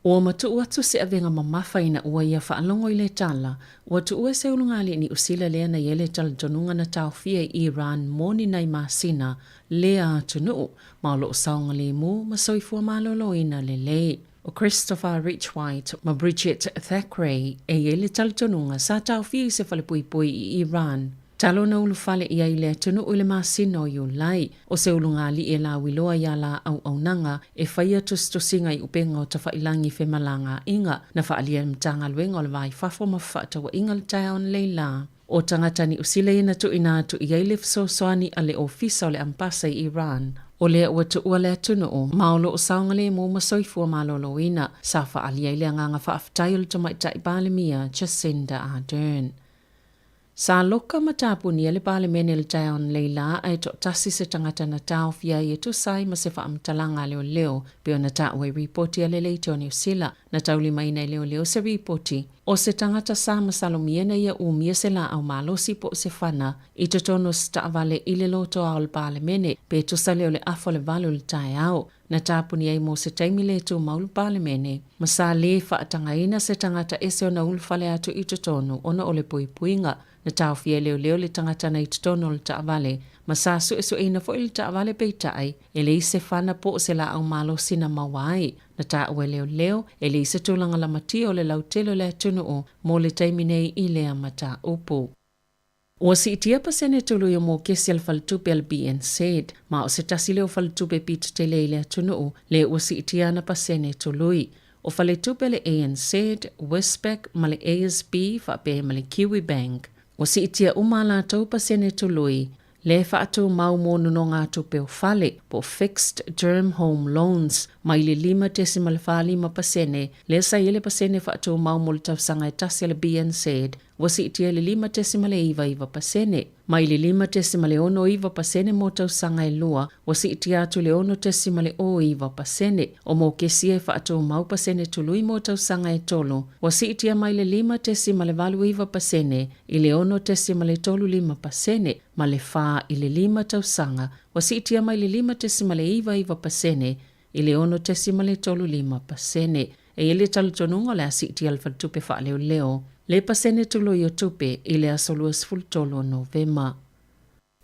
Ua matu atu se avenga mamawhaina ua ia whaalongo i le tala, ua tu ua se ulungali ni usila lea na yele tala tonunga na tau fia i Iran moni nai masina lea tunu, maolo o saunga le mu ma soifua malolo ina le le. O Christopher Rich White ma Bridget Thackeray e yele tala tonunga sa tau fia i se whalepuipui i Iran. Talo na ulufale ia i le tunu ule masina o yulai, o se ulungali e la wiloa ia la au nanga e whaia tustosinga i upenga o tawhailangi whemalanga inga na whaalia mtanga luenga o le vai whafo ma whaatawa inga le tai on leila. O tangatani usile ina tu ina tu ia i le fsosoani ale ofisa o le ampasa i Iran. O lea ua tu ua lea tunu o maolo o saunga le mo masoifua malolo ina sa whaalia i le anganga whaaftai o le tamaitai pale mia Jacinta Ardern. Sa loka matapu ni le pale mene le tai on leila ai to tasi se tangata na tau fia i tu sai ma se whaamtalanga leo leo pe o na tau e ripoti ale leite o New Zealand na tau lima ina leo leo se ripoti. O se tangata sa masalomiena ia umia se la au malosi po se whana i te tono sta vale i le loto au le pale mene pe tu sa leo le afo le valo le tai au. Na tapuni ai mo se taimi le tu maulu pale mene. Masa le whaatangaina se tangata ese o na ulfale atu i te tono ona ole puipuinga. Na tau fia leo leo le tangata na i te tono le taavale. Masa su esu eina fo ili taavale peitai. E le se whana po se la au malo sina mawai. Na taue leo leo e le se tulanga la mati o le lautelo le tunu o mo le taimi nei i le amata upu. Ua si itia pasene tulu yo mo kesi al faltupe al BNZ, ma o se tasi leo faltupe pita te leile atunu le ua si itia na pasene tului. O faltupe le ANC, Westpac, ma le ASB, whape ma le Kiwi Bank. O si itia umala tau pasene tului, le whaatu mau mōnu no ngā tupe o fale po fixed term home loans mai le 5.5 pasene le sa ile pasene whaatu mau mōlu tau sanga e tasi le BNZ wasi itia le 5.2 pasene mai le 5.1 pasene mo tau sanga e lua wasi itia atu le 1.1 pasene o mo kesi e whaatu mau pasene tului mo tau sanga e tolo wasi itia mai le 5.2 pasene i le 1.35 pasene ma le wha i le 5 tau sanga wasi itia mai le 5.2 pasene i le 1.35 pasene e ele talutonunga le asi itia al faltupe wha leo leo le pasene tulo yo tupe i le asolua sfultolo Novema.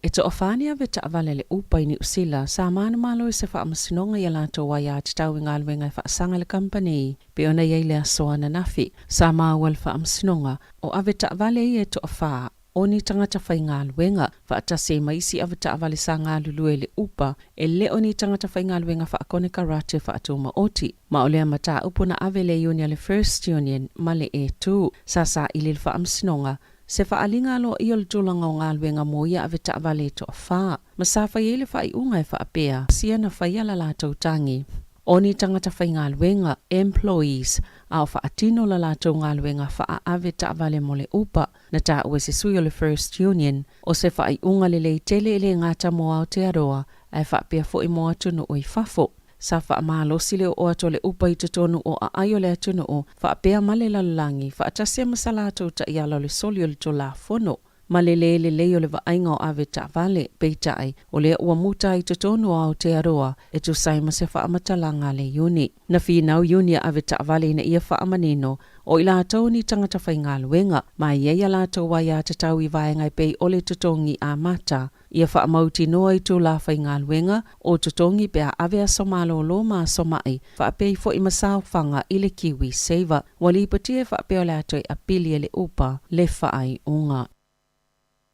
E to ofania ve ta avale le upa i New Zealand sa mana malo i se wha amasinonga i alato wa ya titau i ngalwenga i wha sanga le company pe ona i le asoana nafi sa maa wal wha amasinonga o ave ta avale i e to ofa oni tangata whai ngalwenga wha atase maisi ave ta avale sa ngalulue le upa e le oni tangata whai ngalwenga wha akone karate wha atuma oti. Ma olea mata upuna ave le union le First Union ma le E2 sa ili wha amasinonga se wha alinga lo i ol tulanga o ngalwenga moia ave ta avale to ofa. Ma sa whai ele whai unga e wha apea sia na whai ala la tautangi. Oni tangata whai ngalwenga employees au wha atino la la tau ngalwenga wha ave ta avale mo le upa na ta ue se sui o le First Union o se whai unga le lei tele ele ngata mo au te aroa ai wha apea fo i mo atunu o i fafo. Sa wha maalosi leo o ato le upa i tutonu o a aio le atunu o wha apea male lalangi wha atasia masalato ta i ala le soli o le tola fono. Malele le leo le vainga o ave ta vale peitai o le ua muta i tutonu o Aotearoa e tu saima se wha amatalanga le uni. Na whinau uni ave ta vale na ia wha amanino o ila atau ni tangata whai ngaluenga mai ia la tau waya te tau i vaenga i pei o le tutongi a mata. Ia wha amauti noa i tu la whai ngaluenga o tutongi pea ave a somalo lo ma somai wha apei fo i masao whanga i le Kiwi Saver wali patie wha apeo le atoi a pili le upa le whaai unga.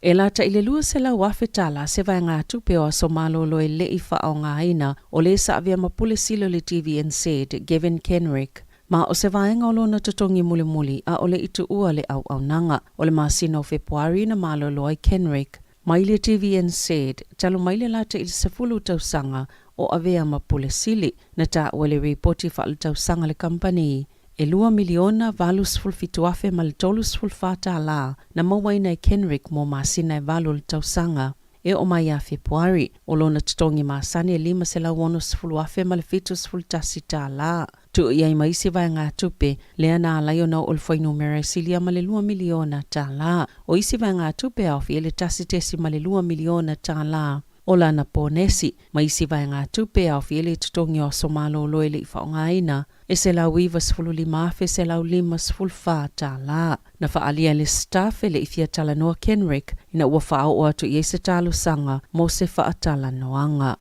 E lata i le lua se lau awhetala se vai ngā tupe o aso malolo e le i wha o ngā ina o le sa avia mapule silo le TVNZ Gavin Kenrick. Ma o se vai ngolo na tutongi muli muli a o le itu ua le au nanga o le masino Februari na malolo ai Kenrick. Mai le TVNZ talo mai le lata i le sefulu tausanga o avea mapule sili na ta o le reporti wha le tausanga le company. E 2 miliona valus fulfituafe mal tolus fulfata la na mawaina e Kenrick mo masina e valu le tausanga. E o mai a Februari, o lona tutongi masani e 5 se la wonus fuluafe mal fitus fultasita la. Tu iai maisi vai ngā tupe, lea na alaio na ulfoi numera silia male 2 miliona ta la. O isi vai ngā tupe au fi ele tasitesi male 2 miliona ta la. Ola na ponesi, maisi vai ngā tupe au fi ele tutongi o somalo loele i whaongaina. E se lau iwa sfulu limafe se lau 5 sfulfa ta la. Na whaalia le staff ele i fia tala noa Kenrick ina ua whao o atu i se talo sanga mo se whaatala noanga.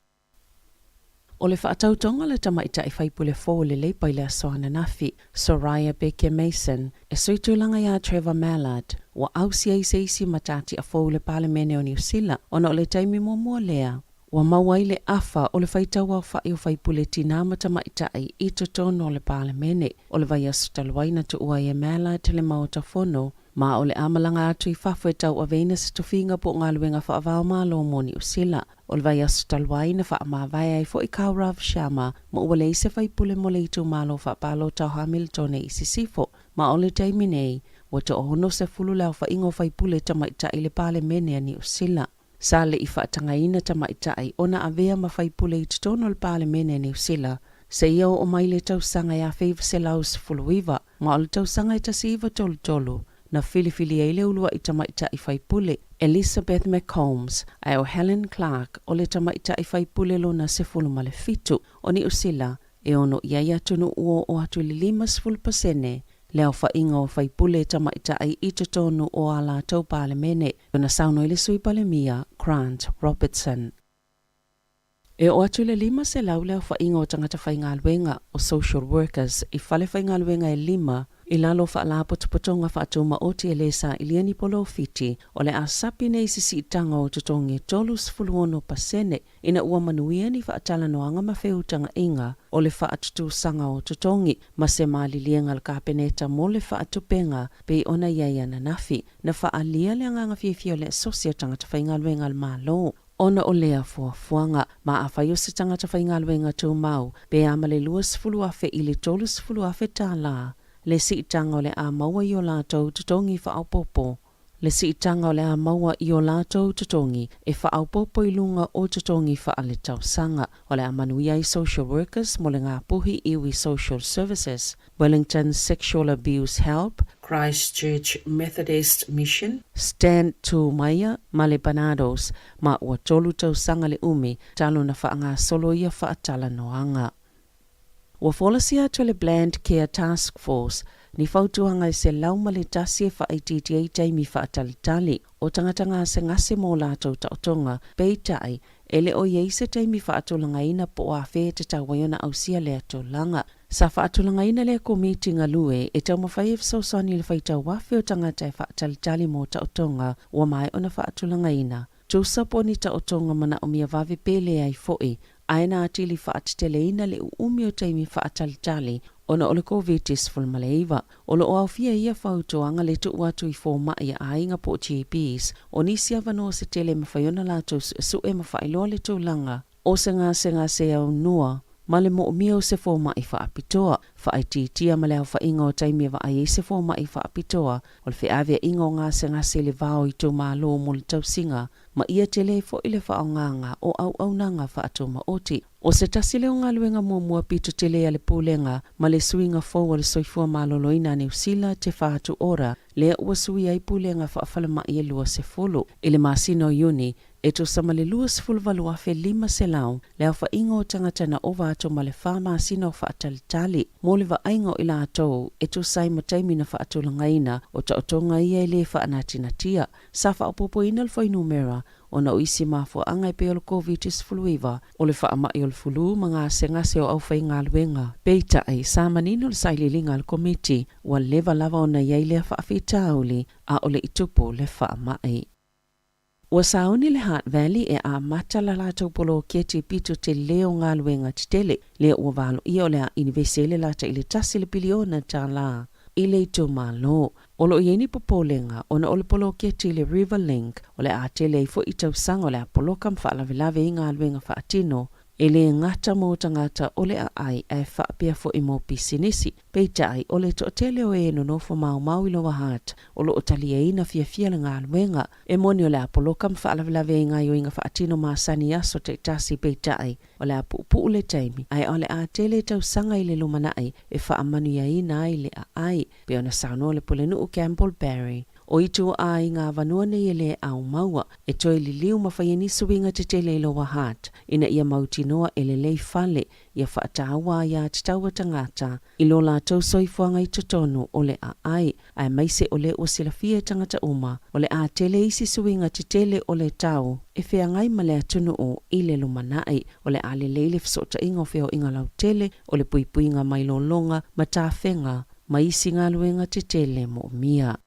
O le whaatautonga le tamaita i whaipule fō le leipa i le asoana nafi, Soraya Baker Mason, e soitulanga ia Trevor Mallard, wa ausia i se isi matati a fō le palemene o New Zealand, ona o le taimi mua lea. Wa mawai le afa o le whaitaua o whai o whaipule tina matamaita i totono o le palemene, o le vai asutaluaina tu ua e Mallard le maota fono, ma o le amalanga atu i whafo e tau a veina se tuwhinga po ngā luenga whaavao malo mo New Zealand. O le vai asutaluaina whaamawai ai fo i kau Rav Sharma, ma ua le se whaipule mo le itu malo whaapalo tau Hamilton e isi sifo, ma o le taimi nei, wa te ohono se fulu lau whaingo whaipule tamaita i le palemene a New Zealand. Sa le i whaatangaina tamaitai ona avea mawhaipule i tutono le palemene New Zealand, se ia o mai le tausanga ia whaiva se lau se fuluiva, ma o le tausanga i tasiiva tolu na filifili e le ulua i tamaitai i whaipule, Elizabeth McCombs, ai o Helen Clark o le tamaitai i whaipule lo na se fulu ma le fitu o New Zealand, e ono iaia tunu uo o atu li 5%, leo whainga o whaipule tamaitai i tutonu o ala tau palemene, o na sauno i le sui palemia, Grant Robertson. E o atu le 5 se lau leo whainga o tangata whaingaluenga o social workers i whale whaingaluenga e 5 i lalo whaala potopotonga whaatuma o te elesa i liani polo fiti o le asapi nei sisi itanga o tutongi tolus fuluono pasene ina ua manuia ni whaatala noanga mawheutanga inga o le whaatutu sanga o tutongi ma se maali lienga le kapeneta mo le whaatupenga pe ona iaia na nafi na whaalia le anganga fiefio le asosia tangata whaingaluenga al malo. Ona o lea fuafuanga ma a whai o se tangata whaingaluenga tau mau pe amale luas fulu afe ili tolus fulu afe tāla. Le si itanga o le a maua i o lātou tutongi whaaupopo. Le si itanga o le a maua i o lātou tutongi e whaaupopo i lunga o tutongi whaale tau sanga o le a manuia i social workers mo le ngā puhi iwi social services, Wellington Sexual Abuse Help, Christchurch Methodist Mission, Stand to Maya, Male Banados, ma ua tolu tau sanga le umi talo na whaanga solo ia whaatala noanga. Ua wholasia to le Bland Care Task Force, ni whautuanga i se lauma le tasi e whaititi taimi whaatalitali o tangatanga se ngase mō lātou tautonga, peitai, ele o yeise taimi whaatulanga ina po a whē te tawaiona au sia le atulanga. Sa whaatulanga ina le komiti ngalue e tau mawhai e whausani le whaitau wafe o tangata e whaatalitali mō tautonga ua mai ona whaatulanga ina. Tusa poni tautonga mana o mia vave pele ai fo'i, aina atili whaatitele ina le umi o taimi whaatalitali ona ole COVID-19 fulmaleiva. Ole o au fia ia whautoanga le tu uatu i fōma ia ainga po GPs, o nisi avano se tele mawhaiona lātou su e mawhailoa le tūlanga, o se ngā se au nua, ma le mo mio se fōma i whaapitoa, whaititia ma le au whainga o taimi wa ai se fōma i whaapitoa, o le whiawea ingo ngā se le vao i tō mālo mo le tausinga, ma ia tele fo i le whaonganga o au nanga whaatoma oti. O se tasile o ngā luenga mua pito tele a le pūlenga, ma le suinga fōu a le soifua māloloina New Zealand te whaatu ora, lea ua sui ai pūlenga whaafalama i e lua se fulu. I le masino uni, e to sama le lua se fulu valua fe 5 se lau, lea whainga o tangata na ova ato ma le wha masino whaatalitali. Mo le vainga o ila atou, e to sai mataimi na whaatulangaina, o tautonga ia e le whaanatinatia. Sa whaapopo ina le whainumera, o na uisi mafo anga i pe o le COVID-19 fuluiva, o le whaama i o le fulu mga se ngase o au whainga luenga. Peita ai, sa manino le saililinga le komiti, ua leva lava o na iaile a whaafitauli, a o le itupo le whaama ai. Ua sauni le Heart Valley e a mata la lātou polo keti pito te leo ngā luenga titele, lea ua valo i o le a inivesele lata i le tasi le piliona tā la. I le ito malo, o lo ieni popolenga, ona o le polo keti le River Link, o le a tele i fo i tau sanga o le a polo kam whaalavelave i ngā luenga whaatino, e le ngata mō tangata o le a ai e whaapea fo i mō pisinisi. Peita ai, o le to tele o e no nofo mau i loa Heart, o lo o tali e ina fia le ngā luenga, e moni o le a polo kam whaalavelave i ngā yoinga whaatino maasani aso te tasi peita ai, o le a pupu le taimi, ai o le a tele tau sanga i le lumanai, e whaamanu ia ina i le a ai, pe ona sauno le polenu o Campbell Barry. O itu a i ngā vanua nei le au maua, e toi li liu mawhaiani suinga te tele i loa Heart, ina ia mautinoa e le lei fale, ia whaatawa ia te taua tangata, i lo la tau soifuanga i totonu o le a ai maise o le o sila fia tangata uma, o le a tele isi suinga te tele o le tau, e whea ngai ma le atunu o i le lumanai, o le a le leile fsota inga o wheo inga lau tele, o le puipuinga mai longa, ma tā whenga, ma isi ngā luenga te tele mo mia.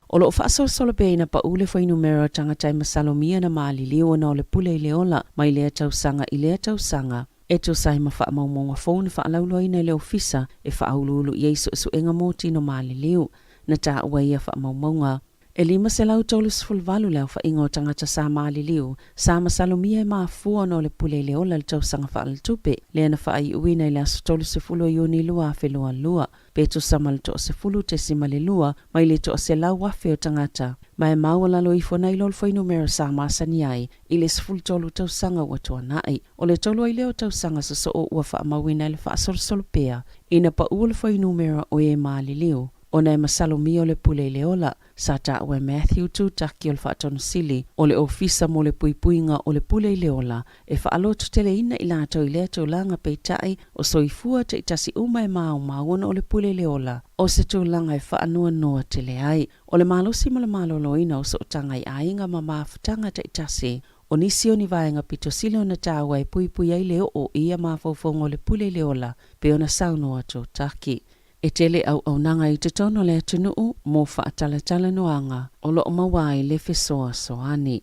O lo whaasosolo peina pa ule whainumera tangatai masalomia na maali leo na o le pule i leola mai lea tausanga i lea tausanga. E to sai ma wha maumonga fōne wha alauloina i leo fisa e wha aululu i eiso su enga mōti no maali leo na tā ua ia wha maumonga. E 5 se lau tolus fulvalu leo wha ingo tangata sa maali leo sa masalomia e maa fua no le pule i leola le tausanga wha altupe lea na wha ai uina i lea so tolus se fulo i uni lua a whelua lua. Peto samal to se fulu te simale lua, mai le to se lau wafe o tangata. Mai maua lalo i fona i lol whainumera sa maasani ai, i le sifulu tolu tau sanga ua toa nai. O le tolu ai leo tau sanga sa so o ua wha mawina i le wha solopea. Ina pa ua le whainumera o e maali leo. Ona e masalomi o le pule leola, sa ta ue Matthew Tutaki o le whaatono sili, o le ofisa mo le puipuinga o le pule leola, e whaalotu tele ina i lātou i lea tau langa peitai o soifua te itasi uma e mauna o le pule leola, o se tau langa e whaanua noa tele ai, o le malosi mo le malolo ina o so tanga i ainga ma mafutanga te itasi, o nisi o ni vaenga pito silo na tawa e pui pui ai leo o ia mawhauwhongo le pule leola pe ona sauno ato taki. E tele au nanga i te tono le atunuu mo whaatalatala noanga o lo o mawai le fesoa soani.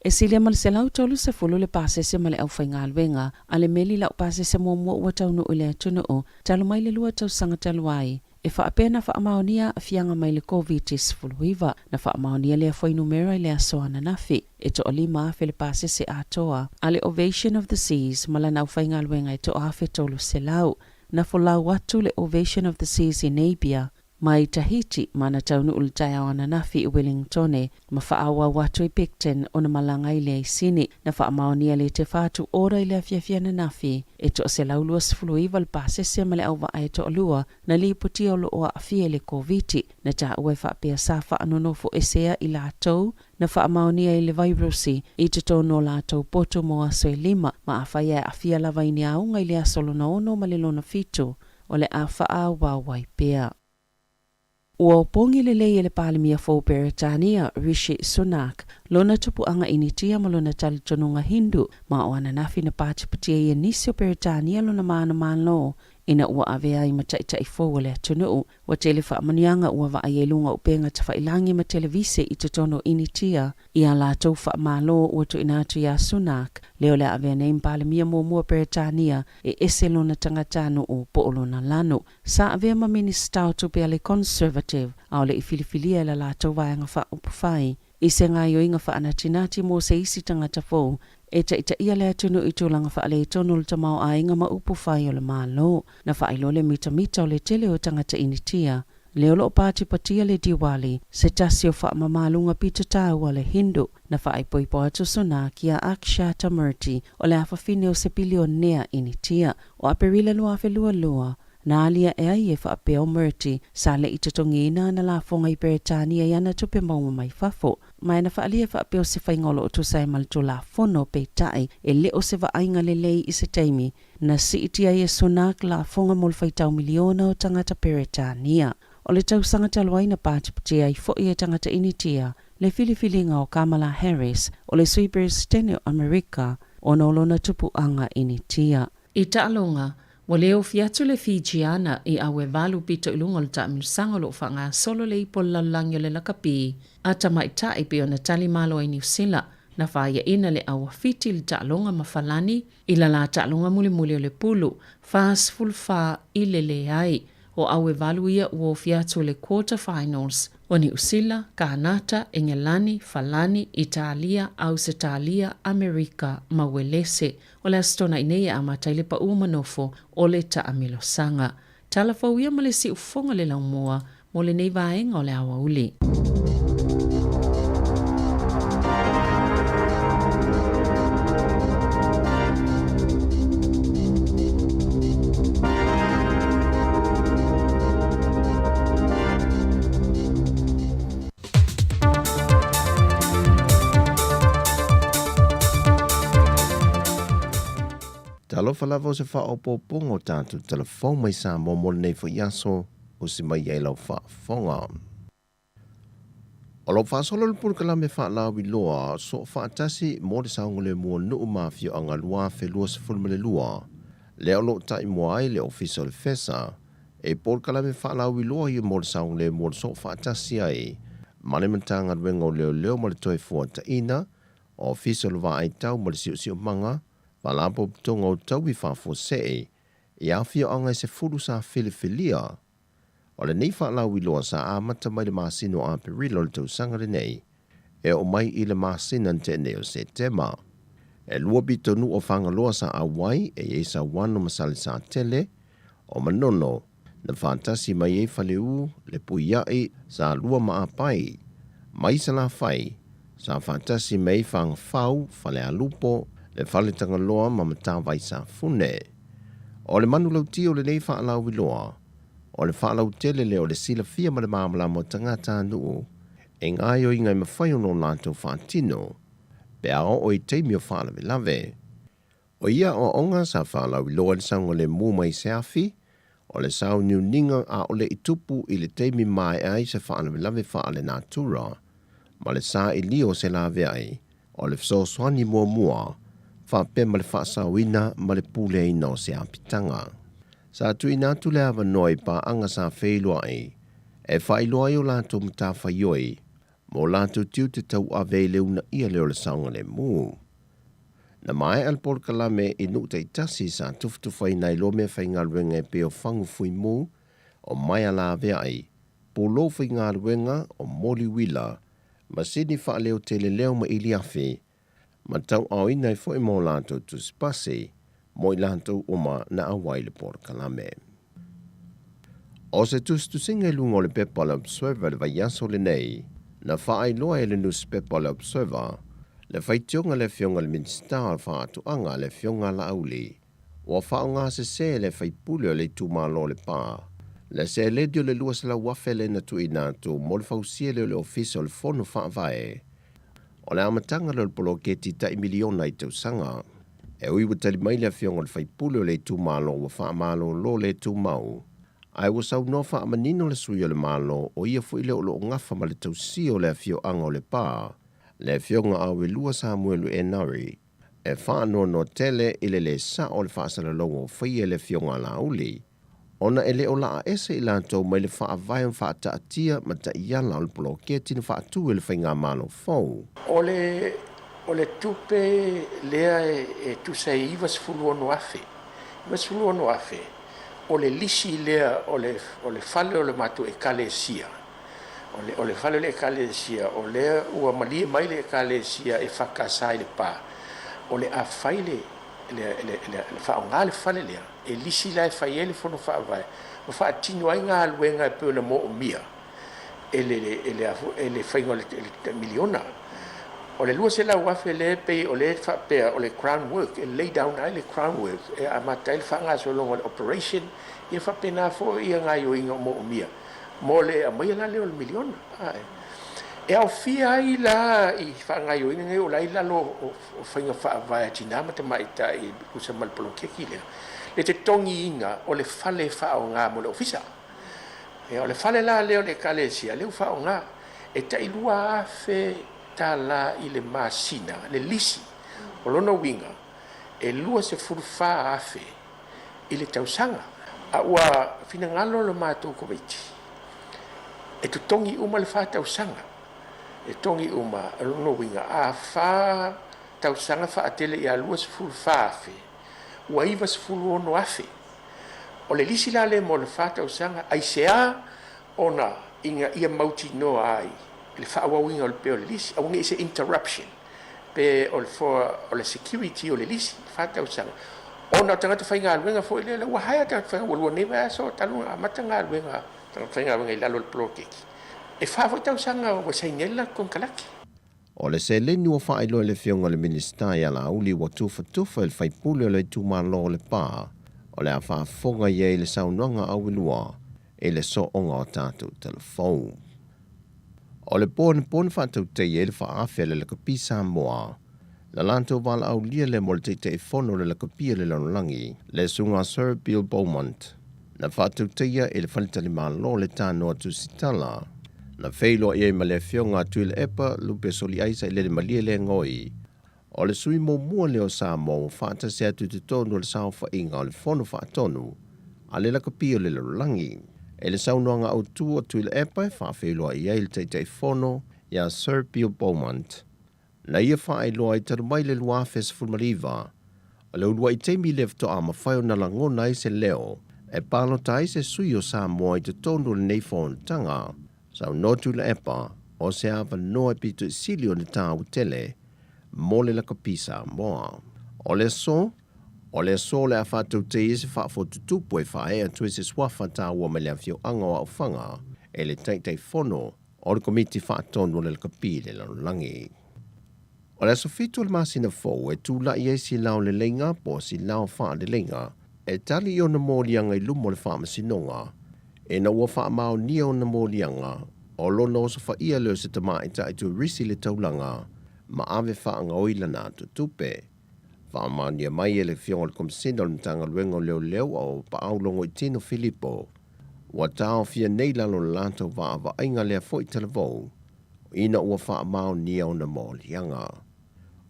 E silia mal se lau tolu se fulu le pasese male au whainga alwenga a le meli lau pasese mo mua ua taunu le atunuu talo mai le lua tau sanga talo ai. E whaapena whaamaonia a fianga mai le COVID-19 na whaamaonia le a numera le a soana nafi. E to oli maafe le pasese atoa a le Ovation of the Seas malana au whainga alwenga e to afe tolu se lau. Na folau watu le Ovation of the Seas in Abia, mai Tahiti, mana taunu ultaya wana nafi i Wellingtone, ma whaawa watu i Picton o na malanga i le sini, na whaamaonia le te whatu ora i le afiafia na nafi, e to se laulua sifuluiva le pasese male au wa to alua, na li puti o lo o afia le COVID, na ta ue whaapea sa whaanonofo esea i la atou, na whaamaonia i le virusi i te tono la tau poto mo aso e lima ma a whaia a fia lava ini aunga i le asolo na ono ma le lona fitu o le a wha wawai pea. Ua pongi le lei e le palimia fo Beretania Rishi Sunak lona tupuanga initia ma lona talitonunga Hindu ma o ananafi na patipatia i anisio Beretania lona maana manlo ina ua avea i mataita i fo le atunuu wa telefa manianga ua va ayelunga upenga tawhailangi ma televise i tutono initia i a la taufa malo ua tu inatu ya Sunak leo le avea na impalimia mua Beretania e ese lona tangatano o poolona lano sa avea ma minister tupea le conservative au le ifilifilia la tauvaanga fa upufai i se ngai o inga fa anatinati mo se isi tangata fo e ta ita ia le atunu i tūlanga wha ale tonu le tamau a inga ma upu whai o le malo na wha ilo le mita o le tele o tangata initia. Leo lo pāti patia le Diwali se tasi o wha mamalunga pita tau le Hindu na wha ai poipo atu sona kia Aksha Tamurti o le awhawhine o se bilionea initia o aperila lua fe lua na alia e ai e whaapea o Murti sa le i tatongina na la fonga i Beretania i ana tupe mauma mai fafo. Mai na whaalia whaapea o se whaingolo o tusai malto la fono pe tai e le o se waainga le lei i se taimi na si iti ai e Sunak la fonga mol whaitau miliona o tangata Beretania. O le tau sanga talwai na pātipatia i fo i e tangata initia le filifilinga o Kamala Harris o le Superstene o Amerika o nolona tupu anga initia. I ta'alonga, wa leo fiatu le Fijiana i awe valu pito ilunga le ta'amilusanga lo whanga solo le ipo lalangyo le lakapi. Ata maita i pio na tali malo i New Zealand na whaia ina le awa fiti le ta'alonga mawhalani i la ta'alonga muli o le pulu fast full fa i le ai. O awe valu ia ua fiatu le quarterfinals o New Zealand, Kanata, Engelani, Falani, Italia, Ausitalia, Amerika, Mawelese o le astona inea ama tailepa umanofo o le ta'amilosanga. Talafau ia male si ufonga le laumua mo le nei vaenga o le awa uli. Talofa lava o se whaopopongo tātu telefon mai sa momol nei fo iaso o si mai ei lau whaafonga. O lau whaasolo le pulkala me whaalau i loa so whaatasi mo le saungole mua nuu mafio anga lua fe lua se fulma le lua. Leo lo tai moai le official fesa e pulkala me whaalau i loa i mo le saungole mua so whaatasi ai. Mane mantanga wengo leo mo le toi fua ta ina official wa ai tau mo le siu manga Palapo tonga o tau i whafo se e awhia anga se furu sa filifilia. O le nei whaalau i loa sa amata mai le masino a perilo le tau sangare nei. E o mai i le masina te neo se tema. E lua bito nu o whanga loa sa awai e sa wano masali sa tele. O manono na fantasi mai e whaleu le puiai sa lua maapai. Mai sa la whai sa fantasi mai whanga whau whale alupo le fale tanga loa ma matawai sa fune. O le manu lau ti o le nei whaalau i loa. O le whaalau tele le o le sila fia ma le maamala mo tangata nuu. E ngai o ingai mawhai ono lantou whaatino. Pe ao o i teimi o whaalawe lave. O ia o onga sa whaalau i loa le sango le mu mai se afi. O le sau niu ninga a o le itupu i le teimi mai ai se whaalawe lave whaale natura. Ma le sa i lio se lave ai. O le fesoasoani muamua, whapea ma le whaasawina ma le pule ina o se apitanga. Sa tuina atu le avanoa I pa anga sa whailoa e whailoa I o lātou mta whaioi, mo lātou tiu te tau ave leuna ia leo le saunga le mū. Na mai al Paul Kalame I nuk te itasi sa tufutufai nai lo mea whaingaruenga e peo whangu fui mū, o mai ala vea ai, po lo whaingaruenga o moli wila, ma sini wha leo tele leo ma ili afi, ma tau au inai fo mo lātou tu spasi, mo I lātou oma na awai le Paul Kalame. O se tu singa lungo le People Observer le vaiaso le nei, na wha loa e le newspaper Observer, le whaitionga le fionga le minsta al whaatuanga le fionga la auli, o whaonga se le whaipule le tūmalo le pā, le se ledio le luas la wafele na tu inatu mo le fausia le official fono whaavae, o le amatanga le poloketi ta I miliona I tausanga, e ui watali mai le fionga le whaipule le tūmalo wa whaamalo lo le tūmau, ai wa sau no whaamanino le suyo le malo o ia fu ile o lo ngafa ma le tausio le fio anga o le pā, le fionga awe lua Samuelu e nari, e whaano no tele ile le sa o le whaasara longo whaia le fionga la uli, ona ele o la ese I lantou mai le whaavai whaata atia ma ta iala o le poloketi na whaatu le whainga malo fau. O le tupe lea e tusai iwa sifulu ono afe. Iwa sifulu ono afe. O le lisi lea o le fale o le matu e kale sia. O le fale le kale sia. O lea ua malie mai le kale sia e whakasai le pā. O le a whaile le whaonga le fale lea. E lisi lai whai ele fono whaavai. O whaatino ai ngā luenga e peo le mo o mia. Ele whainga le miliona. O le lua se la wafe le pe o le whapea o le crown work. E lay down ai le crown work. E amatai le whaanga so longa le operation. E whapena fo ia ngā yo inga mo o mia. Mo le a mai la leo le miliona. E au fia ai la I whaanga yo inga o lai lalo o whainga whaavai atinama te maita I kusa malpolokeki lea. Le te tongi inga o le fale whao ngā mo le ofisa. E o le fale la leo le kalesia, leo whao ngā. E ta ilua afe ta la I le masina, le lisi, o lona winga. E lua se furfa afe I le tausanga. A ua fina ngalo lo mātou koweiti. E tu tongi uma le wha tausanga. E tongi uma, lona winga. A wha tausanga wha atele I a lua se furfa afe. Ua iwa sifulu ono afe. O le lisi la le mo le whata usanga, ai sea ona inga ia mauti no ai. Le whaawawinga o le peo le lisi, awangi ise interruption. Pe o le security o le lisi, whata usanga. Ona tangata whainga alwenga fo ile le wahaya tangata whainga walua newa aso talunga amatanga alwenga. Tangata whainga alwenga ilalo le plokeki. E whaafo usanga wa sainela kon kalaki. O le se leni wa whaelo le fionga le minista ia la uli wa tufa le whaipule le tūmalo le pā, o le a whaafonga ia le saunanga awilua, e le so onga o tātou telefou. O le pōne whātau te e le whaafele le kapi Samoa, la lanto wala au lia le mo le te e whono le kapia le lanolangi, le sunga Sir Bill Beaumont, na whātau te e le whalitali malo le tānoa tu sitala, na feilo ia ma le fionga tu le epa lupe soli aisa le malie le ngoi. O le sui mo mua leo sa mo whaata se atu te tonu le sao whainga o le whono whaatonu, a le laka pio le langi. E le saunoanga au tua tu le epa e whaafeilo ia il te whono ia Sir Bill Beaumont. Na ia whaeloa I taru mai le lua fes fulmariva, o le ulua I teimi lefto a mawhaio na langona I se leo, e palo tai se sui o sa mo I te tonu le neifon tanga, sau notu le epa, o se awa noa pito silio ni tā utele, mo le laka pisa moa. O le so le a whātou te isi whaafo tutupu e whae a tue se swafa tā ua me le a fio anga o awhanga, e le teitei whono, o le komiti whaatonu le laka pi le langi. O le sofito le masina fōu e tūla I si lao le lenga po si lao wha le lenga, e tali o na mōlianga I lumo le wha masinonga, e na ua wha mao ni o na mōlianga, o lona o sa wha ia leo se tamaita I tu risi le taulanga, ma ave wha anga oila nā tutupe. Wha mao ni a mai e le fionga le komsina le tanga luengo leo o pa au longo I tino Filipo, ua tau fia nei lalo lanto wa ainga lea fo I televou, ina ua wha mao ni o na mōlianga.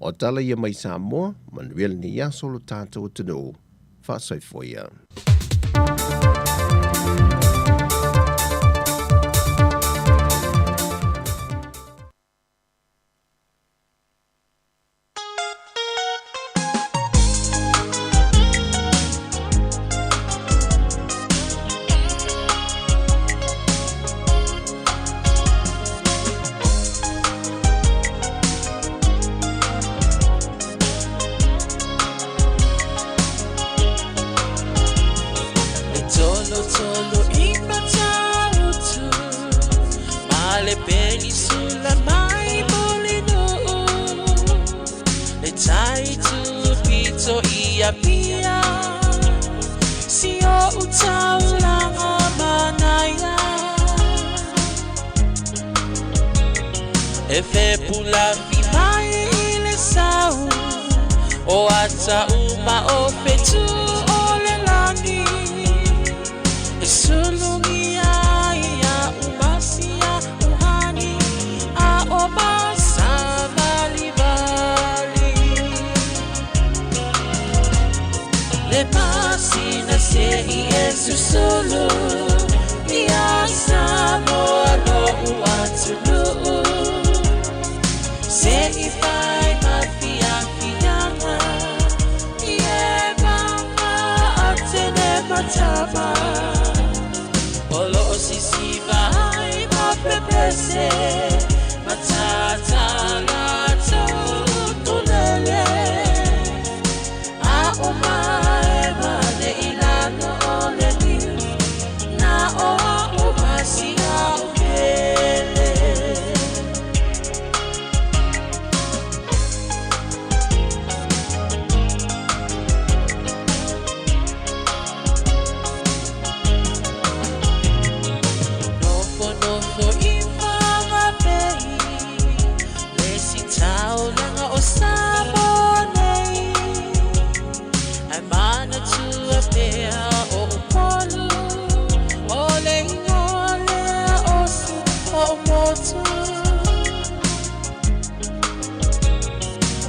O tala ia mai Samoa, Manuel ni yaso lo tātou tunu. Whasaifoia. Efe pula fimai ile sau o ata uma o petu o le lani e sulungi ya umasia uhani a o masa bali bali le pasina se Yesu solo ya samo no uatulu se ifai mafia fianga ye mama atene matama olo sisi vai mapepese matata lato tunele a omae mane ilano ole ni na o masia ukele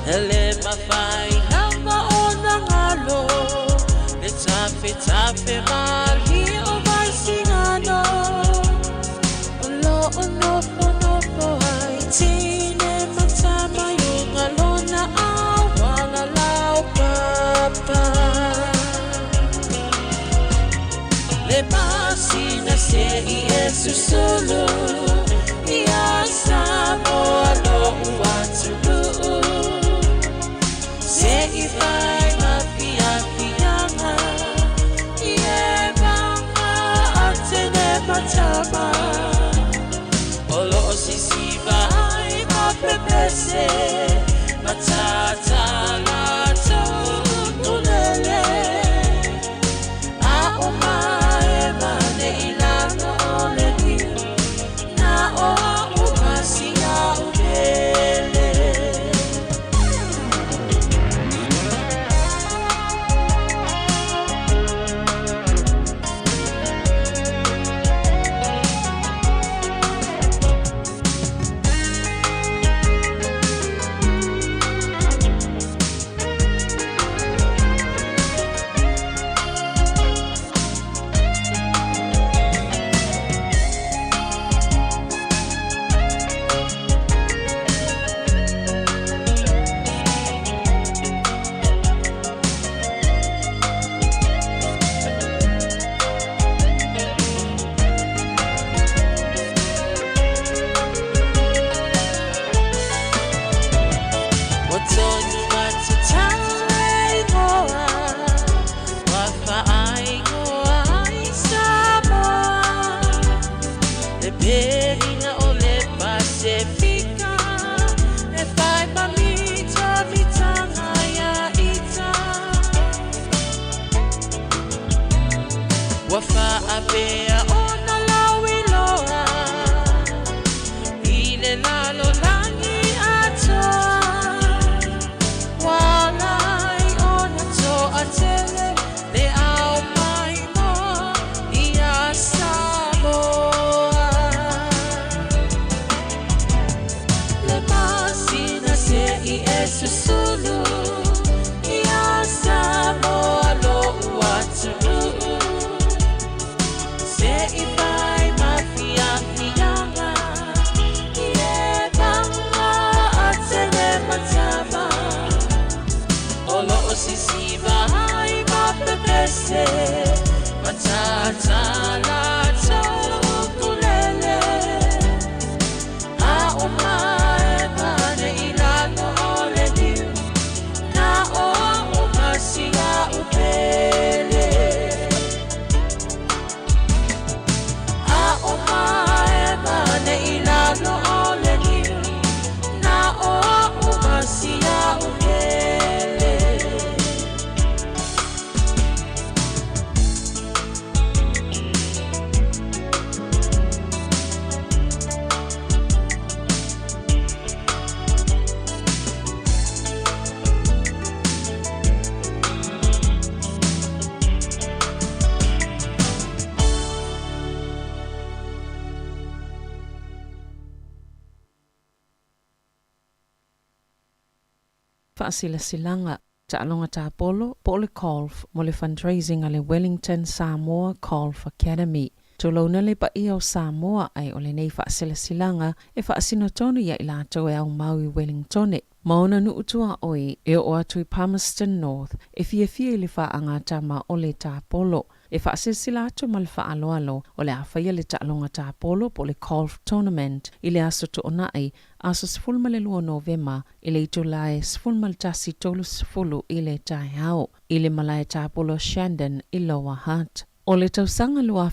Ele mafai nanga ona ngalo le tafe mali o mai singano ono ai tine matama yunga lona awala lau papa le pasina se Yesu solo ya samo lo uatulu se ifai mafia fianga ye mama atene matama olo sisi vai mapepese matata lato tunele a omae mane ilano ole ni Faasilasilanga Ta'alonga Tapolo, Pole Golf, Mole fundraising ale Wellington Samoa Golf Academy. Tolona le pa ia o Samoa ai ole nei faasilasilanga e faasinotonu ia i latou e au Maui Wellingtone. Maona nu utua oi e o atu i Palmerston North e fia i le whaangata ma o le Tapolo. E faasisila atu ma le whaaloalo o le awhaia le Ta'alonga Tapolo po le golf tournament i le aso to onai aso 12 Novema i le itulae 12 i le taihao i le malai Tapolo Shandon i Lower Hutt. O le tausanga lua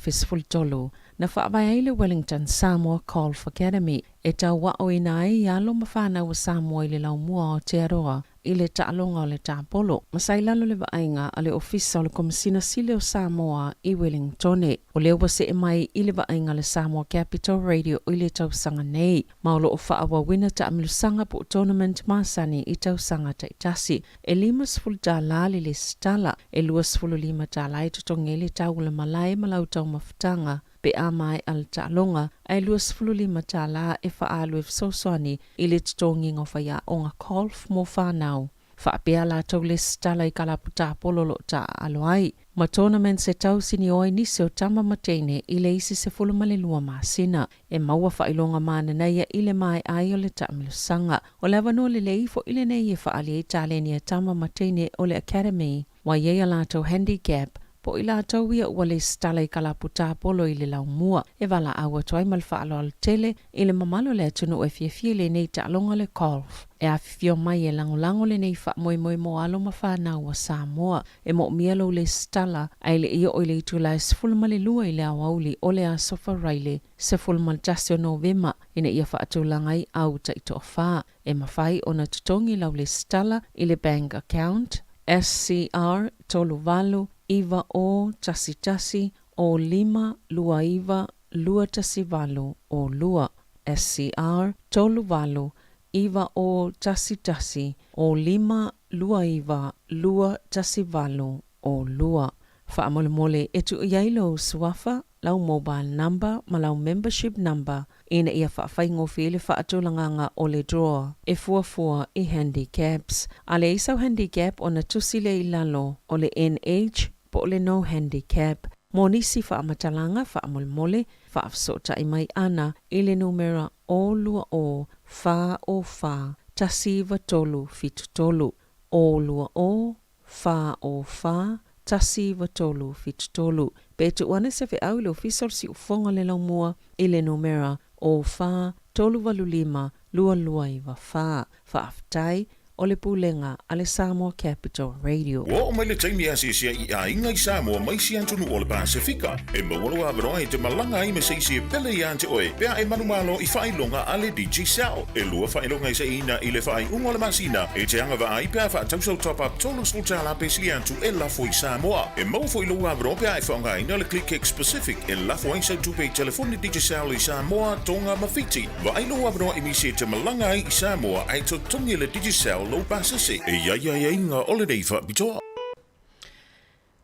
tolu na whaavai le Wellington Samoa Golf Academy e tau wao i nai i alo mawhana wa Samoa i le laumua o te aroa i le Ta'alonga o le Tapolo. Masailalo le vainga a le ofisa o le komisina sile o Samoa i Wellingtone. O le wase e mai i le vainga le Samoa Capital Radio i le tausanga nei. Maulo o whaawa wina ta amilusanga po tournament masani i tausanga ta itasi. E limas fultala li le stala. E luas fululima tala i tutongeli tau le malai malau tau mafutanga. Pe amai al Ta'alonga ai luas fululima tala e whaalu e fsoswani i le tutongi ngofaya o ngā golf mo whanau. Whaapea la tau le stala i kalaputa pololo ta aloai. Ma tournament se tau sini oi nisi o tama matene i le isi se fulumale lua masina. E maua whailonga mana neia i le mai ai o le taamilusanga. O le avano le leifo i le nei e whaali e taleni e tama matene o le academy. Wa yeia la tau handicap. Po i la tau ia ua le stala i kalaputa polo i le laumua. E wala aua toai mal whaalo al tele i le mamalo le atunu e fia le nei Ta'alonga le golf. E a fio mai e langolango le nei wha moi mo alo ma whanau wa Samoa. E mo mialo le stala ai le ia o le itula e sefulmale lua i le awauli o le a sofa raile sefulmal jasio Novema ina ia wha atulangai au ta ito wha. E mawhai o na tutongi lau le stala i le bank account SCR toluvalu Iva o tasi o lima lua iva lua tasivalu o lua. SCR toluvalu Iva o tasi o lima lua iva lua tasivalu o lua. Whaamole etu iailo suafa lau mobile number ma lau membership number ina ia whaafai fili whaatulanganga o le draw e fuafua i handicaps. A le isau handicap o na tusile i lalo o le NH po le no handicap. Mo nisi whaamatalanga whaamole whaafsota i mai ana i le numera o lua o wha tasiva tolu fitu tolu. O lua o wha tasiva tolu fitu tolu. Petu wana se fe au le official si ufonga le laumua i le numera o wha tolu valulima lua iwa wha aftai o le pulenga a le Samoa Capital Radio. O mai le taimi asisia i a inga i Samoa mai si antunu o le Pasifika. E mawalo a veroa e te malanga i meseisi e pele i ante oe. Pea e manumalo i whailonga a le DJ Sal. E lua whailonga i sa ina i le whai unga le masina. E te anga wa ai pea wha tausau top up tolu sultala pesi antu e lafo i Samoa. E mau fo i lua a veroa pea e whaunga ina le Click X Pacific. E lafo ai sa tupe telefoni DJ Sal i Samoa tonga mawhiti. Wa ai lua a veroa i misi e te malanga i Samoa ai to tongi le DJ Sal lo pasase e ia inga ole dei fa bitoa.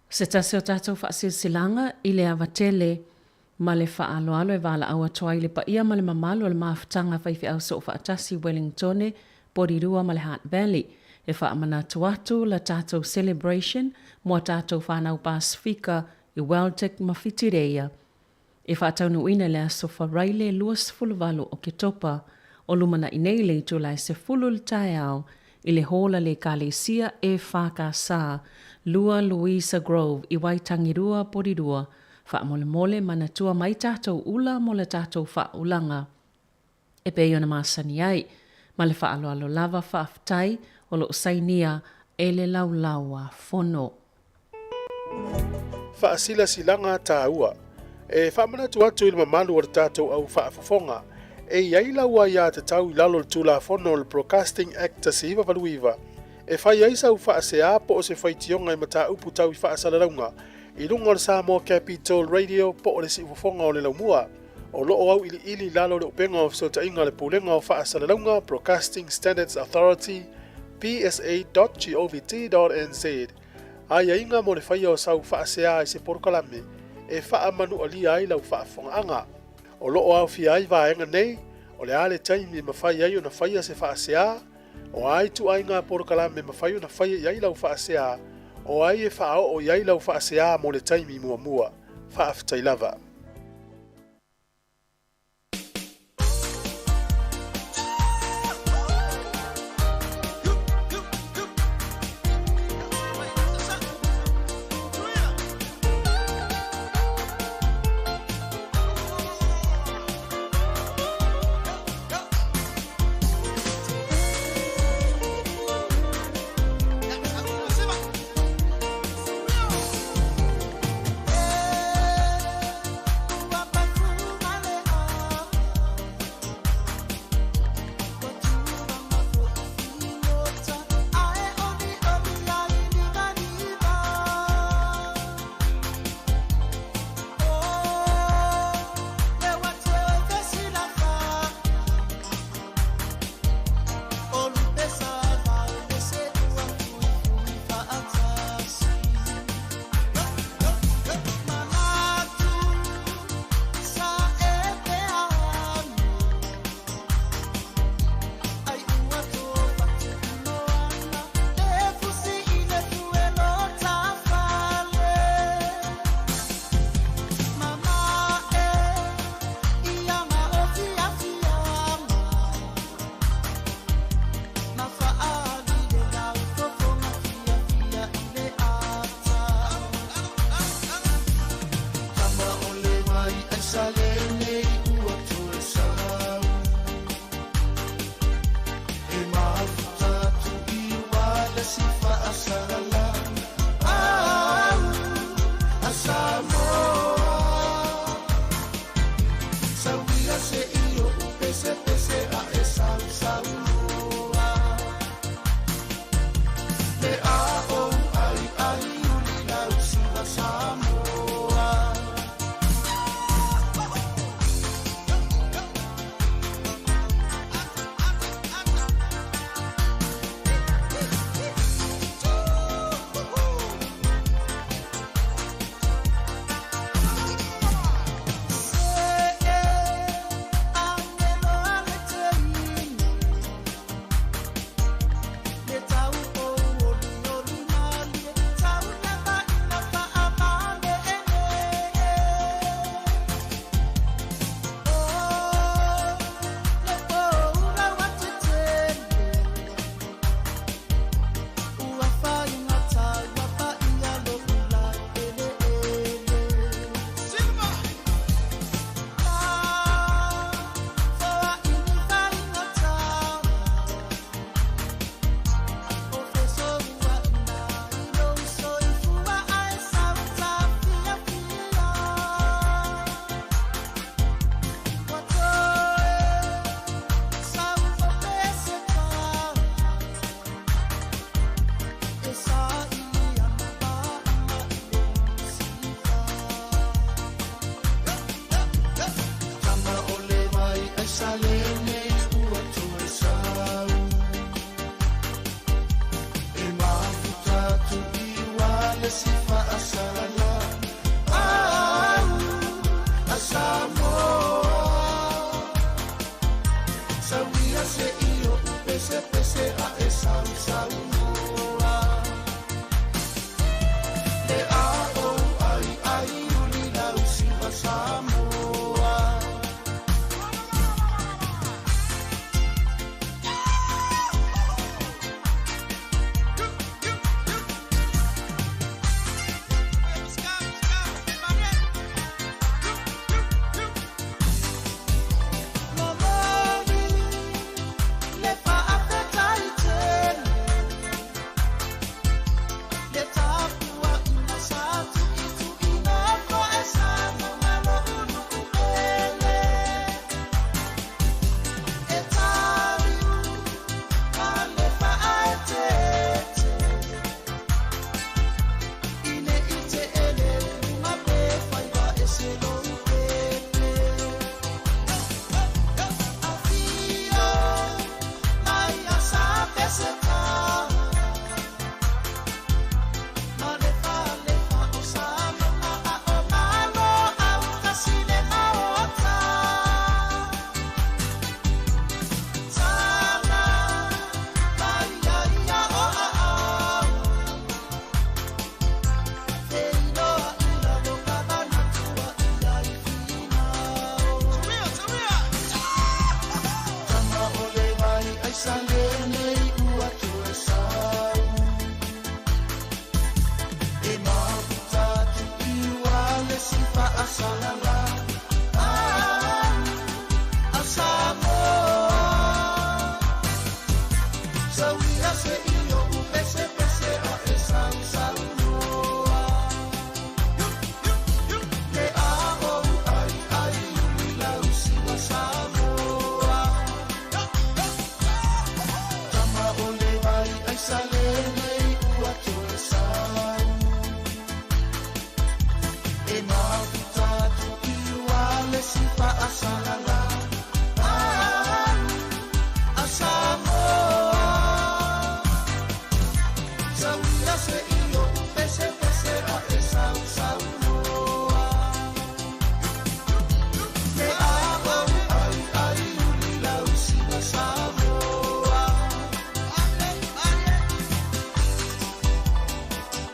Se tase o tātou whaasilsilanga i le awatele ma le whaaloalo e wala aua toa i le pa ia ma le mamalo le maafutanga whaifi au so whaatasi Wellingtone, Porirua ma le Hutt Valley. E whaamana tuatu la tātou celebration mua tātou whanau Pasifika i Weltek mawhitireia. E whaataunu ina le asofa raile luas fuluvalo o ke topa o lumana inei le itula e se fulul tai au i le hola le kalesia e whakasa Lua Louisa Grove i Waitangirua Porirua. Whaamole manatua mai tātou ula mo le tātou whaulanga. E pe iona masani ai, ma le whaaloalo lava whaaftai o lo sainia e le laulaua fono. Whaasila silanga tā ua. E whamanatu atu i le mamalu o le tātou au whaafafonga. E iaila ua ia te tau i lalo le tula fono le Broadcasting Act ta siva valuiva. E whai aisa u whaasea po o se whaitionga i mata upu tau i whaasalaunga. I lunga le Samoa Capital Radio po o le si ufonga o le laumua. O loo au ili lalo le upenga o fsota inga le pulenga o whaasalaunga Broadcasting Standards Authority psa.govt.nz. Ai inga mo le whaia o sau whaasea i se porokalame e wha manu alia ai lau whaafonga anga. O loo au fi ai vaenga nei, o le ale taimi ma whai ai o na whaia se whaasea, O ai tu ai ngā porokalame mawhai na whai iai lau whaasea, o ai e whaao o iai lau whaasea mo le taimi mua, whaafitai lava.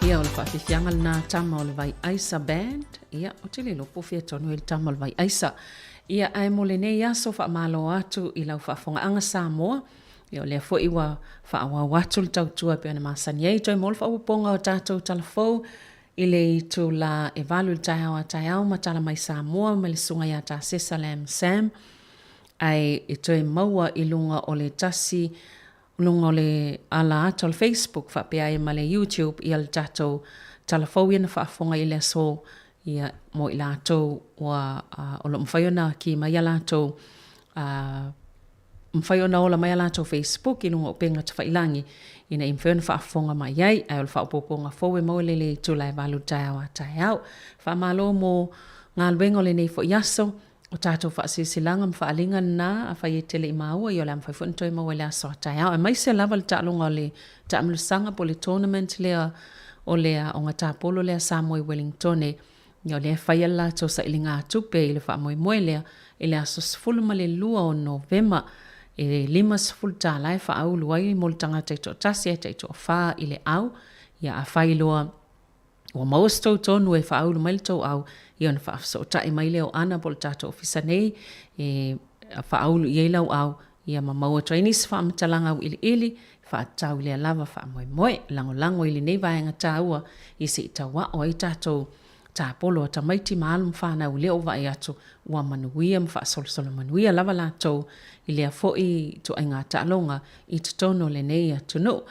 Ia o le whaafifianga na tama o le vai Aisa Band. Ia o te lelo pofia tonu e le tama o le vai Aisa. Ia ai mo le nei aso whaamalo atu i lau whaafonga anga Samoa. Ia o lea fo iwa whaawa watu le tautua pe ana masani ei toi mo le whaawaponga o tātou talafou. I le i tu la e valu le taiao a taiao matala mai Samoa ma le sunga ia ta Sesa Lam Sam. Ai i toi maua i lunga o le tasi lunga o le ala ata o le Facebook whapea e ma le YouTube i al tātou talafou ia na whaafonga i le so ia mo i lātou wa o lo mwhaiona ki mai a lātou mwhaiona o la mai a lātou Facebook i lunga o penga ta whailangi ina i mwhaiona whaafonga mai ai ai o le whaapoponga fōwe mo le le tula e valu taiao a taiao whaamalo mo ngā luenga o le nei fo iaso o tātou whaasisilanga mwhaalinga nā a whai e tele i maua i o le am whai whuntoi maua le aso a taiao e mai se lava le tālunga o le tāmlusanga po le tournament lea o lea o ngā tāpolo lea Samoa i Wellington i o lea whai ala tō sa ili ngā tupe i le wha moe moe lea i le aso sifulu ma le lua o Novema e lima sifulu tā lai wha au luai mo le tangata i tō tasi e tō wha i le au ia a whai loa o maus tō tōnu e wha au lumai le tō au i ona wha so ta i mai leo ana po le tātou ofisa nei e wha au lu i lau au ia ma maua trainis wha amatalanga au ili ili wha tau lea lava wha moe moe lango lango ili nei vaenga tāua i se i tawa o i tātou tā polo ta maiti maalum whanau leo vai atu ua manuia mwha solsolo manuia lava lātou i lea fo i tu ai ngā tālonga i tutono le nei atu no.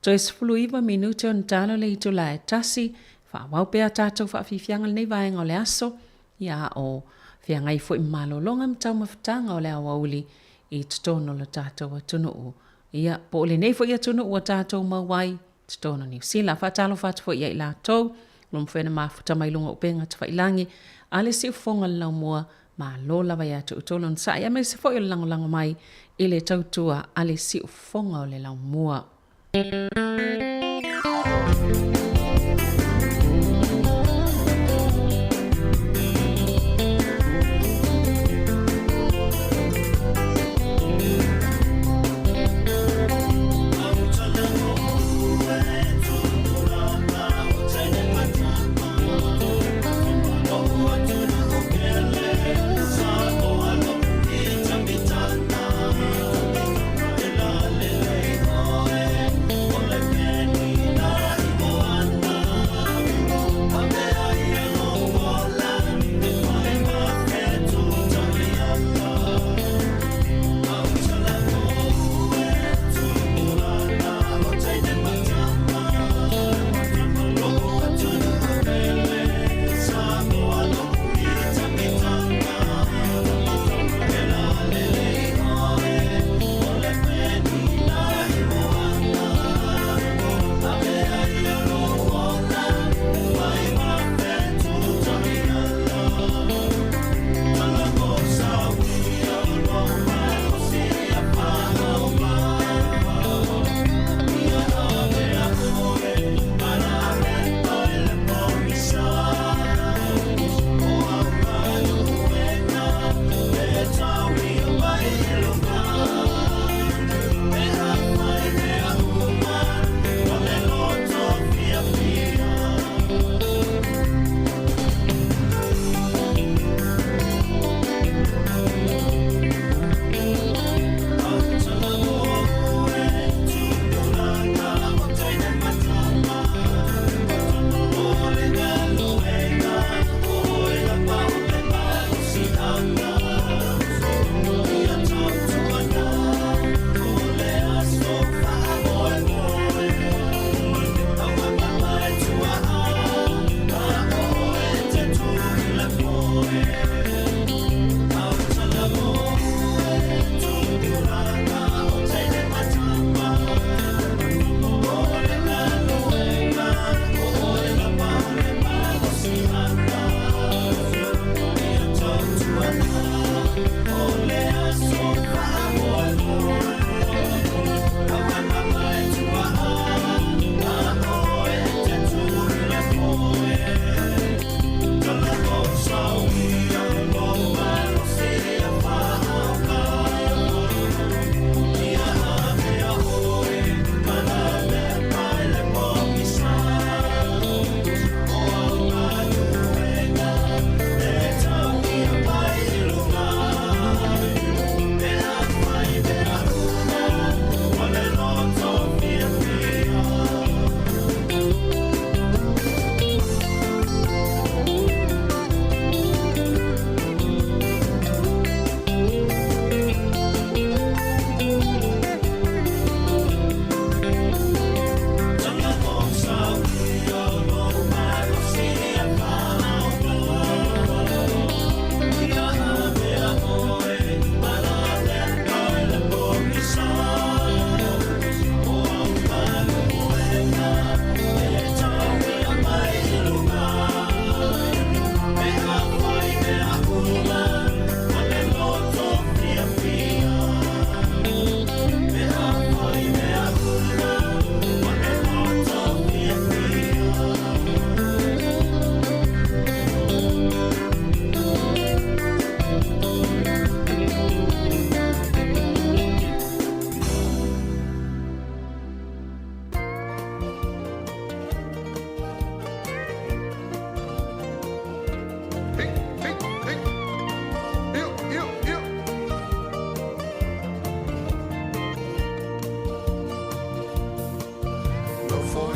To es fulu iwa minute on talo le i tu la e tasi wha waupea tātou wha whiwhianga le nei vaenga o le aso ia o whiangai fo i malolonga mtau mawhitanga o le awauli i tutono le tātou atu no ia po le nei fo i atu no ua tātou mawai tutono New Zealand wha talo whatu fo i ai lātou lom fena mafuta mai lunga upenga te whailangi, ale si ufonga lau mua ma lola vai atu utolon sa ia mai se fo i lango mai i le tautua ale si ufonga o le lau mua.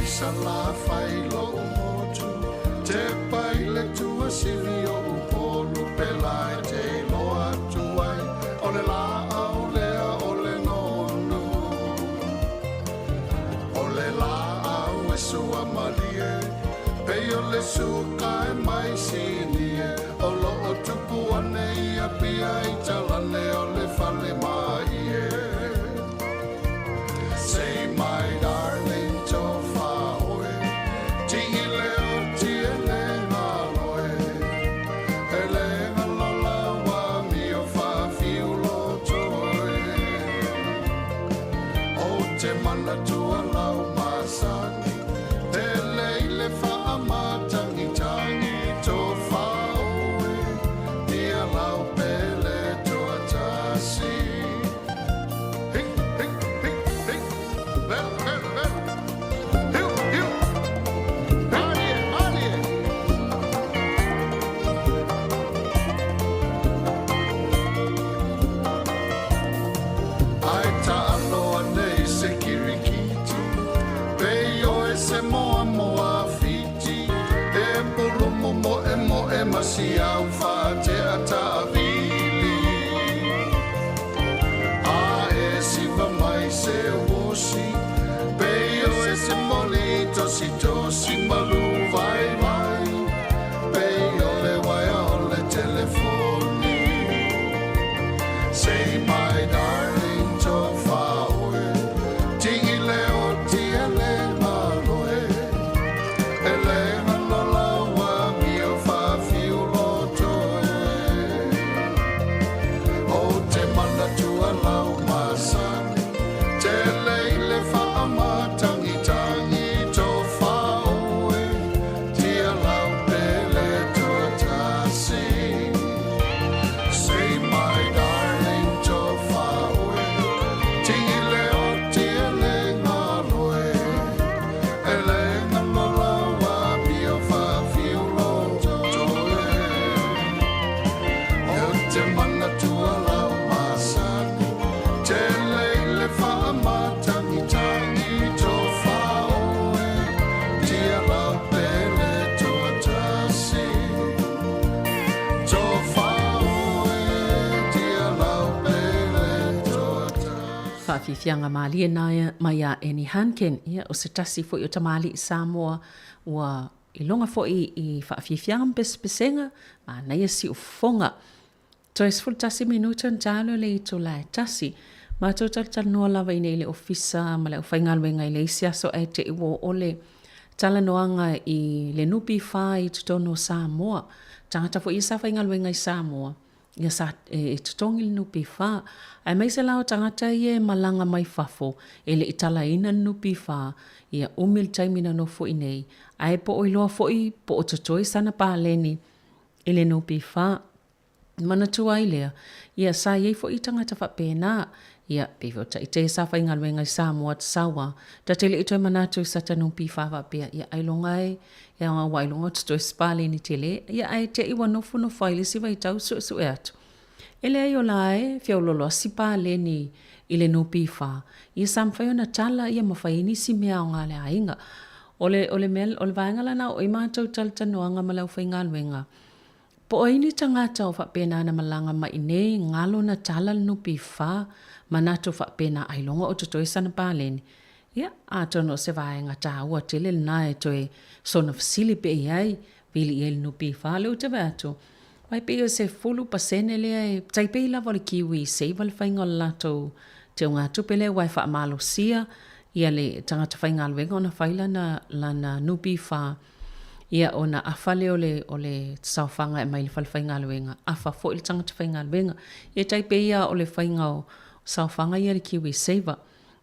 sa la fai lo motu te pai le tua sili o polu pelai te loa tuai o le la au lea o le nono o le la au e sua malie pe o le suka e mai sinie o lo o tupu ane ia pia i talane o le fale mai e say my darling to faoe tingi leo tiene ngaloe ele ngalola wa mi o fa fiulo toe o te mana tua lau masani te leile fa amatangi tangi to faoe nia lau pele to atasi si au fa te ata avili a e si va mai se wosi peo e se molito si to si malu vai vai peo le vai ole telefoni say my darling to faoe tingi leo tiele maloe ele Fianga mali na maya eni hanken ia o se tasi fo i o tamali i Samoa ua i longa fo i whaafianga pesenga ma na ia si ufonga. Toes full tasi minuto njalo le i to la tasi ma to tal noa lava i nei le ofisa ma le ufaingalwenga i le isia so e te iwo ole tala noanga i le nupi wha i tutono Samoa tangata fo i sa whaingalwenga i Samoa ia sa e tutongi le nupi wha ai mai se lao tangata i e malanga mai fafo e le itala ina nupi wha ia umil taimina no fo i nei ai po o iloa fo i po o tutoi sana pāleni i le nupi wha mana tua i lea ia sa iei fo i tangata wha pēnā ia pivota i te sa whaingalwenga i Samoa te sawa ta te le ito manatu i sata nupi wha pia ia ailongai ia ngā wailonga tutoi spāleni te le ia ai te iwa nofu no whaile si vai tau su e atu. Ele ai o lae, fia ulolo sipa leni i le nupi wha. I samwhai o na tala ia mawhaini si mea o ngā le ainga. Ole vaengala na o i mātou taltanoanga malau whaingalwenga. Po o ini tangata o whapena na malanga ma i nei ngalo na tala nupi wha manato whapena ailonga o tutoi sana pāleni. Ia, atono se vaenga tā ua tele nae toi sona fasili pe iai vili i nupi wha leo te vātu. Vai peo se fulu pasene lea e taipei lava le kiwi se iwa le whainga lato te unga tupele wai wha amalo sia ia le tangata whainga alwenga o na whaila na lana nupi wha ia o na awhale o le sauwhanga e mai le whainga alwenga awha fo il tangata whainga alwenga ia taipei ia o le whainga o sauwhanga ia le kiwi seiva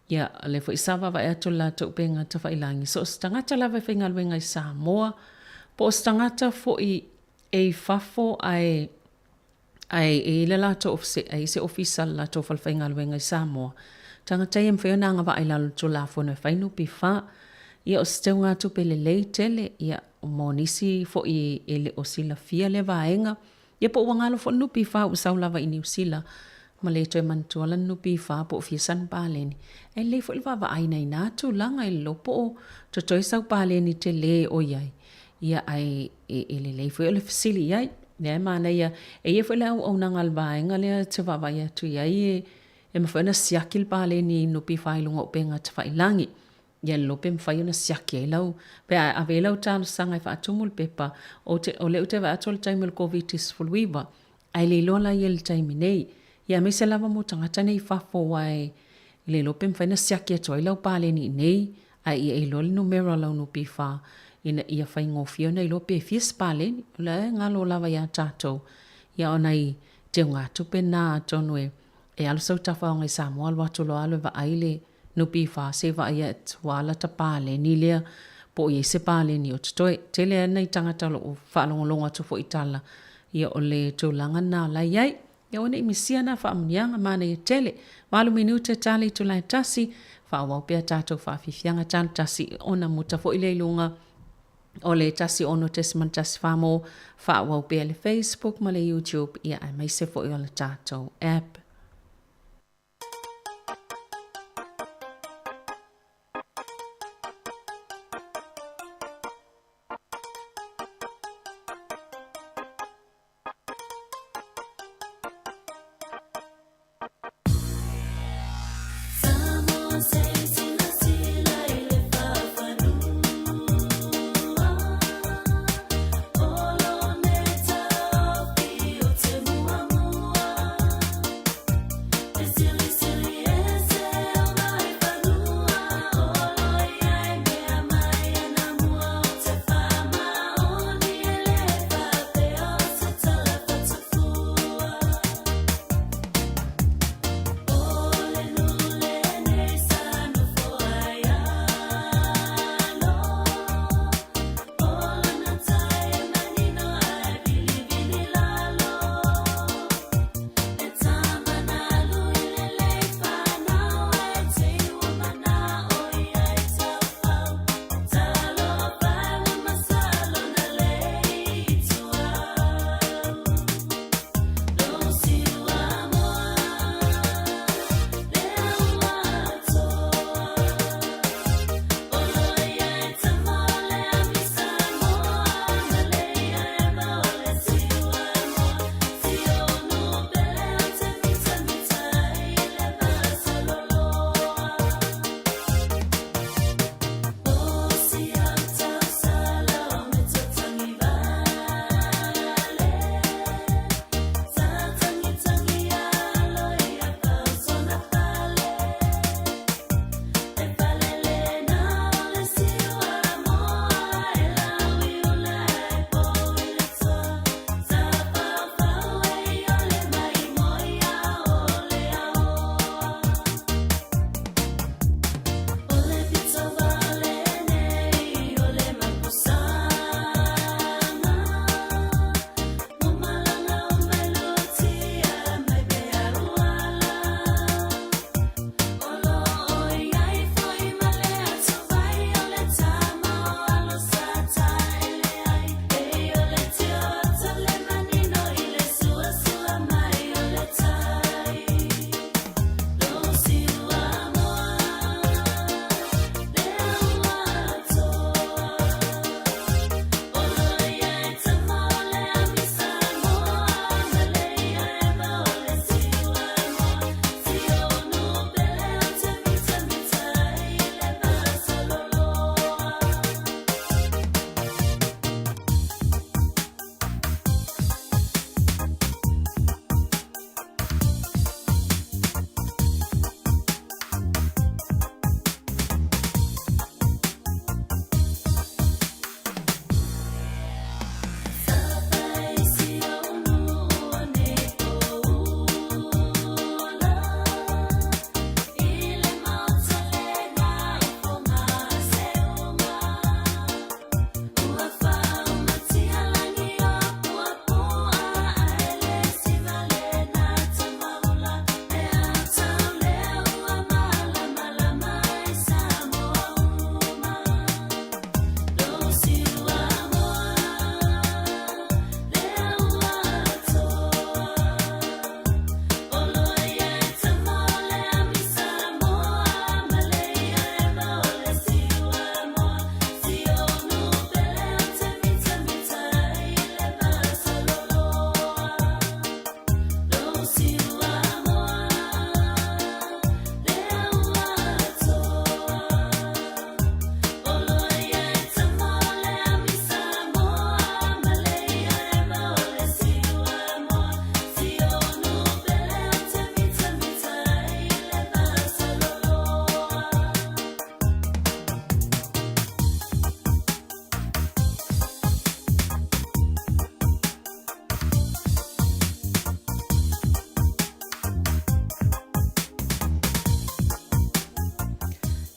ia le fo isawa wa ea to lato upenga ta whailangi so tangata lava whainga alwenga i Samoa po tangata fo i e fafo ai e le lato ai se official lato falfainga alwenga i Samoa. Tanga tai em whea nga wa ai lalo to la fona whainu pi wha. Ia o steu ngā tupe le lei tele, ia o monisi fo i le o sila fia le vaenga. Ia po wangalo fo nupi wha u sau lava i New Zealand. ma le toi mantua lan nupi fa po fi san paleni e le fo va va ai nei na tu langa i lopo o to toi sau paleni te le o yai ia ai e le fo le fasili yai ne mana ia e fo le o nangal ba ngale te va va ia tu yai e ma fona siakil paleni nupi fa ilunga penga te fa ilangi ia lope mfai ona siaki ai lau pe a ve lau tano sanga i fa atumul pepa o le ute va atol taimel covitis fulwiva ai le lola ia le taimi nei ia me se lava mo tangata nei fafo wai le lope mfai na siaki ato ai lau pale ni nei ai ia i loli numero lau nupi fa ina ia fai ngofio nei lope fies pale ni la ngalo lava ia tato ia ona i te unga tupe na tonue e alo sau tafa o ngai Samoa alwa tulo alo va aile nupi fa se va ia wala ta pale ni lea po ye se pale ni o toi tele nei tangata lo fa longa tu fo itala ia ole to langa na la yai ia ona i misia na fa amnianga mana ia tele malu minute tali tu la tasi fa wa pe tato fa fifianga tan tasi ona muta fo ile lunga ole tasi ono tesman tasi famo fa wa pe le Facebook ma le YouTube ia ai mai se fo ile tato app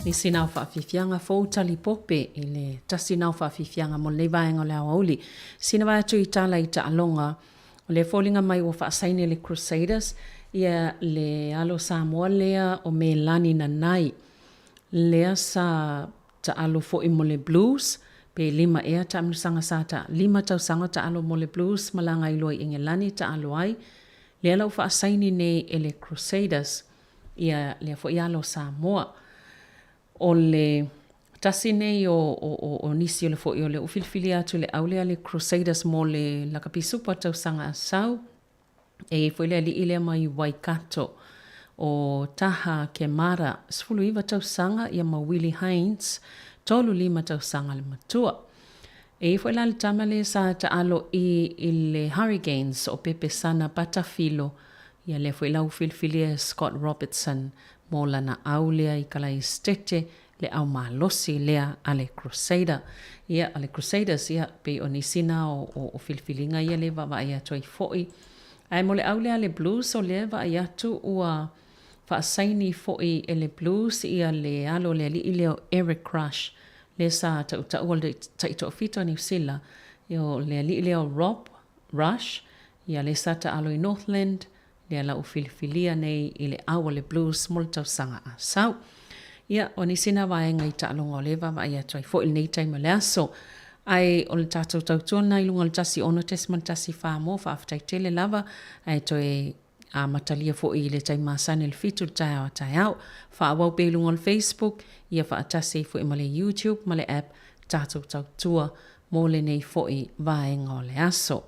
Ni sinau whaafifianga fōu tali pope i le tasinau whaafifianga mo le vaenga le auli. Sina vai atu i tala i ta alonga o le fōlinga mai o whaasaine le Crusaders ia le alo Samoa lea o me lani na nai. Lea sa ta alo fo i mo le Blues pe 5 ea ta amnusanga sa ta 5 tau sanga ta alo mo le Blues malanga i loi inge lani ta alo ai. Lea lau whaasaine nei e le Crusaders ia lea fo i alo Samoa. O le tasi nei o nisi o le fo i o le ufilfili atu le aulea le Crusaders mo le lakapisupa tau sanga asau e fo ile li ile mai Waikato o Taha ke Mara sfulu iwa tau sanga ia ma Willie Hines 5 tau sanga le matua. E fo ile tamale sa ta alo i le Hurricanes o Pepe Sana Patafilo ia le fo ile ufilfili Scott Robertson mo lana aulea I kalai stete le au malosi lea ale Crusader. Ia ale Crusaders ia pe o nisina o filfilinga ia le wa ia toi foi. Ai mo le aulea le Blues o le wa ia tu ua whaasaini foi e le Blues ia le alo le li ileo Eric Crush le sa ta ua le ta ito fito New Zealand io le li ileo Rob Rush ia le sa ta alo I Northland le ala ufilfilia nei I le awa le Blues moltau sanga a sau. Ia, o ni sina vaenga I ta alonga o lewa wa ia toi fo il nei taima le aso. Ai o le tātou tautona I lunga le tasi ono tesman tasi wha mo wha aftai tele lava ai toi a matalia fo I le taima sane le fitu tai au tai au. Wha awau pe lunga le Facebook ia wha atasi fo I ma le YouTube ma le app tātou tautua mo le nei fo I vaenga o le aso.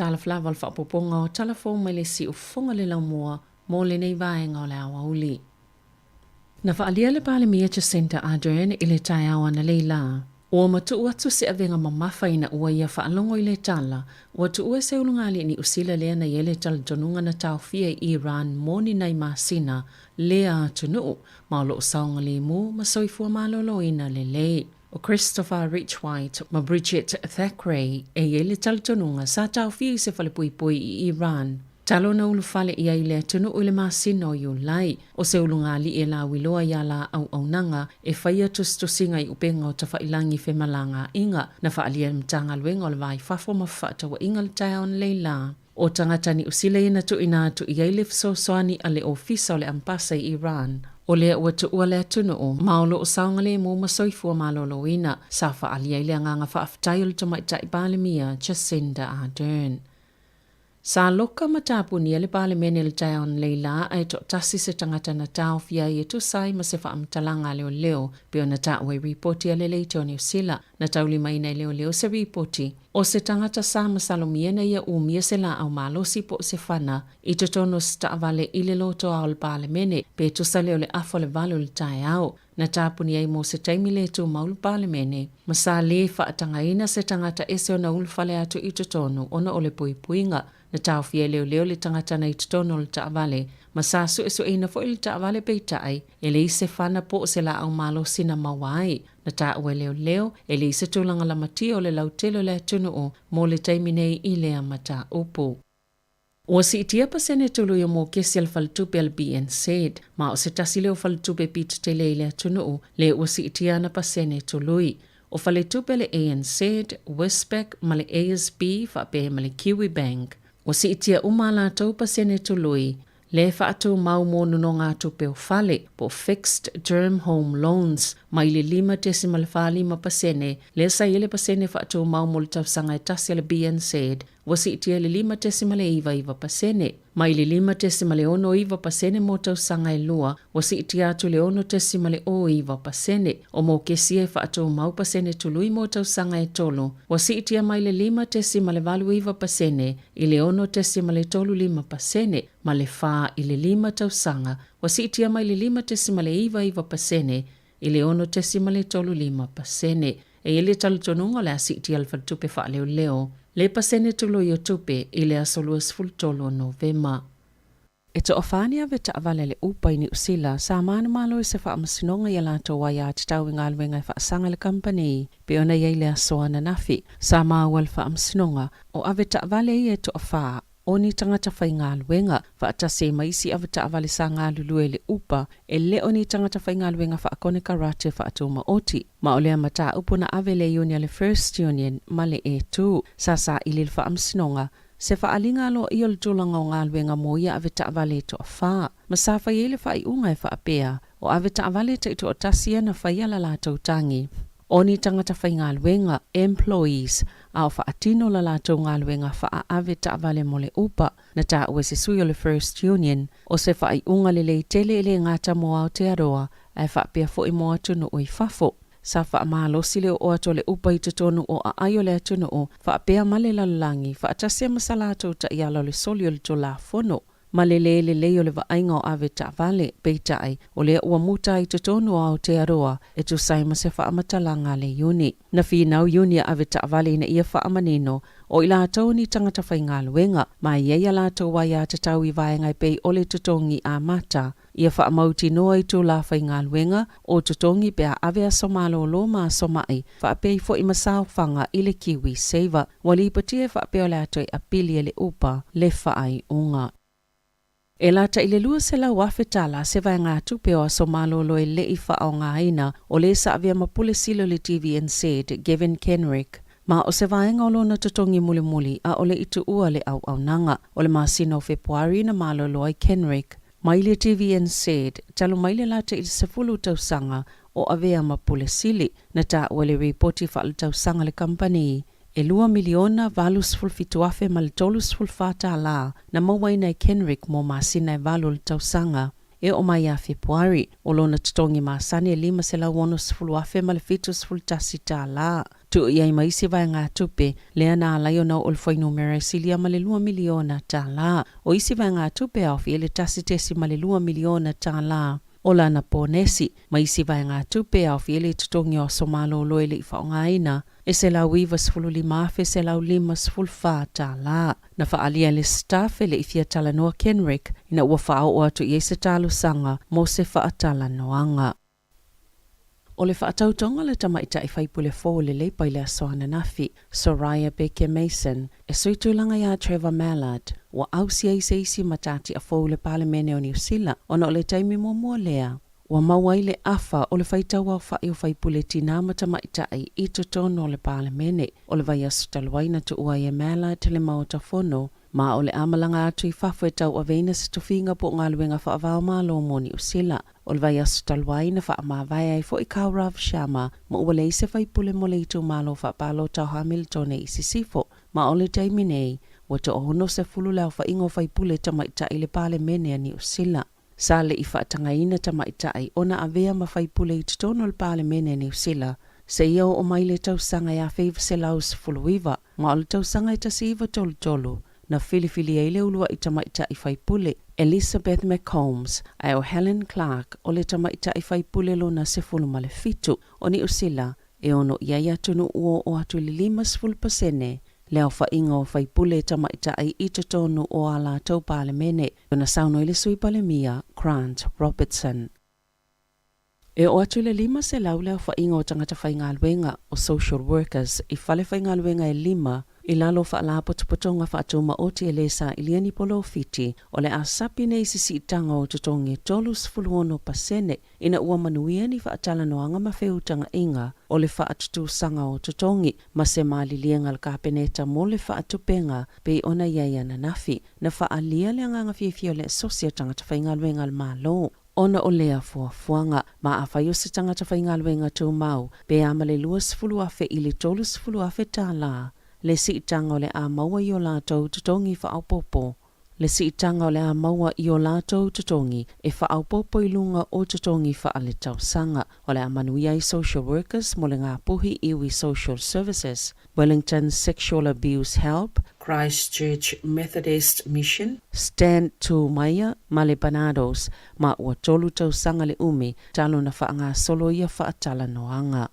Tala flaval fa poponga o telefon mai le si ufonga le laumua mo le nei vaenga o le awa uli. Na whaalia le pale mia Jacinta Ardern I le tai awa na leila. Ua matu atu se avenga mamawhai na ua ia whaalongo I le tala, ua tu ua se ulungali ni usila lea na yele tala tonunga na tau fia I Iran moni nai masina lea tunu, maulo usaunga le mu masoifua malolo ina le lei. O Christopher Richwhite ma Bridget Thackeray e yele tala tonunga sa tau fia se whalepuipui I Iran. Talo na ulufale ia ile tunu ule masina o yulai. O se ulungali e la wiloa ia la au nanga e whaia tustusinga I upenga o tawhailangi whemalanga inga na whaalia mtanga luenga o le vai whafo mawhata wa inga le tai on leila. O tangatani usile ina tu ina tu ia ile fsosoani ale ofisa o le ampasa I Iran. O lea ua tu ua lea tunu o maolo o saunga le mo masoifua malolo ina sa whaalia ile nganga whaaftai o le tamaitai pale mia Jacinta Ardern. Sa loka matapuni le palemene le tai on leila ai to tasi se tangata na tau fia i tu sai ma se whaamtalanga leo pe ona ta we reporti ale leite o New Zealand na tau lima ina leo se reporti o se tangata sa masalomiena ia umia se la au malosi po se whana i to tono sta vale ile loto au le palemene pe tu sa leo le afo le valo le tai au na tapuni ai mo se taimi le tu maulu palemene ma sa le whaatangaina se tangata ese ona ulfale atu i to tono ona ole puipuinga na tau fia leo le tangata na i tono le taavale, ma sa su ina fo il taavale peitai, e le ise whana po se la au malo sina mawai, na ta ue leo, e le ise tūlanga la mati o le lautelo le tunu o, mo le taiminei i le amata upu. O si itia pasene tulu yo mo kesi al faltupe al BNZ, ma o se tasi leo faltupe pita te le tunu o, le o si itia na pasene tului. O faltupe le ANC, Westpac, ma le ASB, whape ma le Kiwi Bank. O si itia umala tau pasene tului, le whaatu mau monu no ngā tupe o fale po fixed term home loans, mai le 5.5 pasene, le sa ile pasene whaatu mau molu tau sanga e tasi le BNZ, o si itia le 5.2 pasene, mai le 5.1 pasene mo tau sanga e lua, o si itia atu le 1.1 pasene, o mo kesi e whaatu mau pasene tului mo tau sanga e tolu, o si itia mai le 5.2 pasene, i le 1.5 pasene, ma le wha i le 5 tau sanga, o si itia mai le 5.2 pasene, i le 1.5 pasene, e ile talutonunga le asi itia alfa tupe wha leo. Le pasene tulo yo tupe i le asoluas fultolo Novema. E to ofania ve ta avale le upa i New Zealand sa mana malo i se wha amasinonga i alato wa ya titau i ngalwenga i wha sanga le company pe ona i le asoana nafi sa maa wal wha amasinonga o ave ta avale i e to ofa o ni tangata whai ngalwenga wha atase maisi ave ta avale sa ngalulue le upa e le o ni tangata whai ngalwenga wha akone karate wha atuma oti. Ma olea mata upuna ave le union le First Union ma le E2 sa ili le wha amasinonga se whaalinga lo i ol tūlanga o ngalwenga moia ave ta avale to wha. Ma sa whaiele whai unga e whaapea o ave ta avale ta ito o tasia na whaiala la tautangi. O ni tangata whai ngalwenga employees a o whaatino la la tau ngalwenga wha ave ta avale mo le upa na ta ue se sui o le First Union o se whai unga le leitele le ngata mo au te aroa e whaapea fo i moa tunu o i fafo. Sa wha maalosi leo o ato le upa i tutonu o a aio le atunu o wha apea male lalangi wha atasia masalato ta iala le soli o le tola fono. Malele le leo le vainga o ave ta vale peitai o le ua muta i tutonu o Aotearoa e tu saima se wha amatalanga le uni. Na whinau uni a ave ta vale ina ia wha amanino o ila atau ni tangata whainga luenga ma ia la atau wai a tatau i vaengai pei o le tutongi a mata. Ia wha amauti noa i tū la whainga luenga o tutongi pe a ave a somalo lo ma somai wha apei fo i masao whanga i le Kiwi Saver wali ipatia wha apeo le atoi a pili le upa le whaai unga. E lata i le lua se lau awhetala se vai ngā tupe o somalo lo e le i wha o ngā ina o le sa avia mapule silo le TVNZ Gavin Kenrick. Ma o se vaenga o lona tutongi muli a o le itu ua le au nanga o le masino Februari na malo loi Kenrick. Mai le TVNZ, talo mai le lata i se fulu tausanga o avea mapule sili na ta ua le reporti wha le tausanga le company. E 2 miliona valus fulfituafe ma le tolus fulfata la na mawaina i Kenrick mo masina e valu le tausanga. E o mai a Februari, o lona tutongi masani e 5 se la wonus fuluafe ma le fitus fultasita la. Tu iai maisi vai ngā tupe, lea nā laiona o ulfoi numera silia ma le 2 miliona ta la. O isi vai ngā tupe au fi ele tasitesi ma le 2 miliona ta la. O lana ponesi, maisi vai ngā tupe au fi ele tutongi o somalo loele i whaongaina. E se lau iwa sfulu lima afe se lau 5 sfulfa ta la. Na whaalia le staff ele i fia tala noa Kenrick, ina ua whao o atu i se talo sanga mo se whaatala noanga. O le whaatautonga le tamaita i whaipule fō le leipa i le asoana nafi, Soraya Baker Mason, e soitulanga ia Trevor Mallard, wa ausia i se isi matati a fō le palemene o New Zealand, ona o le taimi mua lea. Wa mawai le afa o le whaitaua o whai o whaipule tina matamaita i totono o le palemene, o le vai asu taluaina tu ua e Mallard te le maota fono, ma o le amalanga atu i whafo e tau a veina se tofinga po ngā luenga whaavao malo mo New Zealand. O le vai asu taluaina wha ama vai ai fo i kau Rav Sharma, ma ua le se whaipule mo le itu malo wha palo tau Hamilton e isi sifo, ma o le taimi nei, ua te ono se fulu leo fa ingo fai pule tamaita i le pale mene a New Zealand. Sa le i whaatangaina tamaita ai ona avea ma fai pule i tutono le pale mene a New Zealand. Se ia o mai le tausanga ia feiva se lau se fuluiva, ma o le tausanga i tasiiva tolu tolu. Na filifili ai le ulua i tamaita i fai pule, Elizabeth McCombs, ai o Helen Clark, o le tamaita i fai pule lo na se fulu male fitu, o New Zealand, e ono ia tunu uo o atu li 5%, leo fa inga o fai pule tamaita ai i tonu o ala tau pale mene, o na sauno ile sui pale mia, Grant Robertson. E o atu le 5 se lau leo fa inga o tangata fai ngā luenga o social workers i fale fai ngā luenga e 5 i lalo fa la potopotonga fa atu maoti e lesa i liani polo fiti o le asapi nei sisi itanga o tutongi tolus fuluono pasene ina ua manuia ni fa atala noanga ma feutanga inga o le fa atutu sanga o tutongi ma se maali lienga ka peneta mo le fa atupenga pe ona iaya na nafi na fa alia le anga fifio le sosia tangata fai ngā luenga al malo. Ona o lea fuafuanga, ma a whaio se tangata whaingaluenga tō mau, pe ama le 2 afe i le 3 afe tā la, le si itanga o le a maua i o lātou tutongi whaaupopo. Le si itanga o le a maua i o lātou tutongi, e whaaupopo i lunga o tutongi whaale tausanga, o le a manuia i social workers mo le ngā puhi iwi social services, Wellington Sexual Abuse Help, Christchurch Methodist Mission, Stand to Maya, Male Banados, ma ua tolu tausanga le umi, talo na whaanga solo ia whaatala noanga.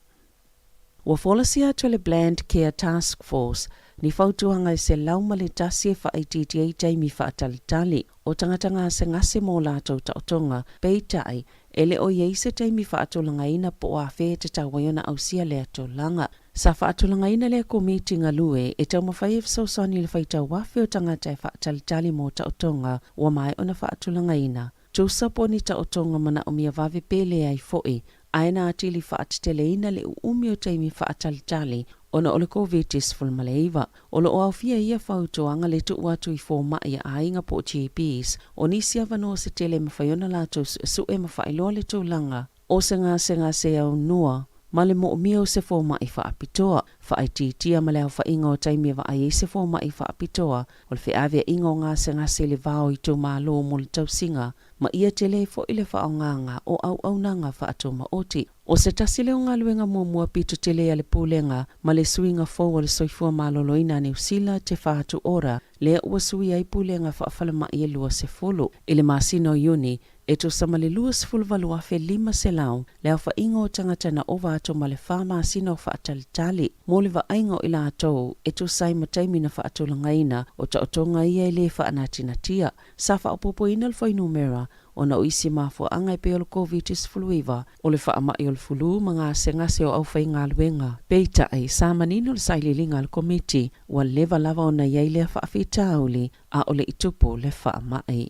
Ua folasia to le Bland Care Task Force, ni fautuanga i se lauma le tasi e whaititia taimi whaatalitali, o tangatanga se ngase mō lātou tautonga, peitai, ele o yeise taimi whaatolanga ina po a whee te tawaiona ausia le atolanga. Sa whaatolanga ina le komiti ngalue, e tau mawhai e fsosani le whaitau wafi o tangata e whaatalitali mō tautonga, ua mai ona whaatolanga ina. Tūsapo ni tautonga mana o mia vave pele ai foi, aina atili whaatitele ina le umi o taimi whaatalitali, ona ole COVID-19 maleiva, ole o awhia ia whautoanga le tu watu i fōma ia ainga po GPs, o nisi avano se tele mawhaiona lātou su e mawhailoa le tūlanga, o se ngā se au noa, ma le mo mio se fōma i whaapitoa, whaititia ma leo whainga o taimi wa ai se fōma i whaapitoa, o le whiawea inga o ngā se le vāo i tō mālo mo le tausinga, ma ia tele fo ile whaonganga o au nanga whaatoma oti. O se tasile o ngā luenga mua pito tele ale pūlenga, ma le suinga fōu o le soifua maloloina New Zealand te whaatu ora, lea ua sui ai pūlenga whaafalama i e 2 ile masino iuni, e to sama le 2 afe 5 se lau, lea whainga o tangatana o vāto ma le whama sino whaatalitali, mo le vainga o ila atou, e to sai mataimi na whaatolangaina, o taotonga ia e le whaanatinatia, sa whaapopo ina le whainumera, ona o isi mafua anga e peo le COVID-19 o le whaama i o le fulu mga se o au whai ngā luenga. Peita ai sa manino le saililinga le komiti ua leva lava ona iai lea whaafitauli a o le itupu le whaama ai.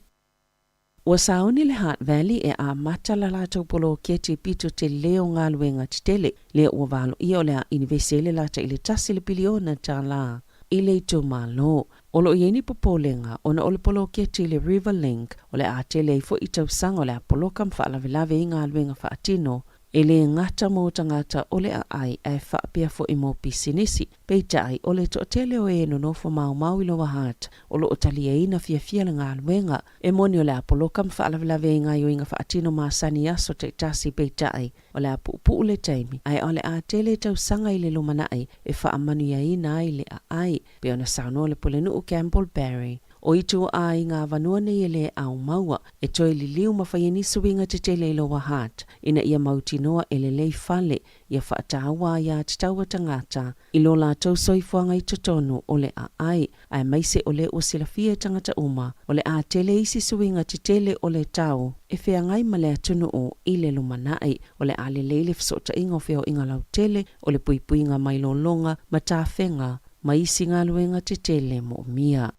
Ua saoni le Heart Valley e a mata la lātou polo keti pito te leo ngā luenga te tele lea ua valo i o lea inivesele lata i le tasi le biliona tā la. I le tō malo, o lo ieni popolenga, ona o le polo keti le River Link, o le a tele i fo i tausanga o le a polokam whaalavelave i ngā luenga whaatino, e le ngata mo tangata o le a ai e whaapia fo i mō pisinisi, peita ai o le to tele o e no nofo mau i loa hat, o lo o tali e ina fia le ngā luenga, e moni o le a polokam whaalavelave i ngā yoinga whaatino maasani aso te tasi peita ai, o le a pupu le taimi, ai o le a tele tausanga i le lumanai, e whaamanu ia ina ai le a ai, pe ona sauno le polenu o Campbell Barry. O itu a i ngā vanua nei ele au maua, e toi li liu mawhaieni suinga te tele loa hat, ina ia mautinoa ele lei fale, ia whaatawa ia te taua tangata, i lo la tau soifuanga i totonu o le a ai maise o le o silafia tangata uma, o le a tele isi suinga te tele o le tau, e whea ngai ma le atunu o i le lumanai, o le a le leile fsota ingo feo inga lau tele, o le puipuinga mai longa, ma tā whenga, ma isi ngā luenga te tele mo mia.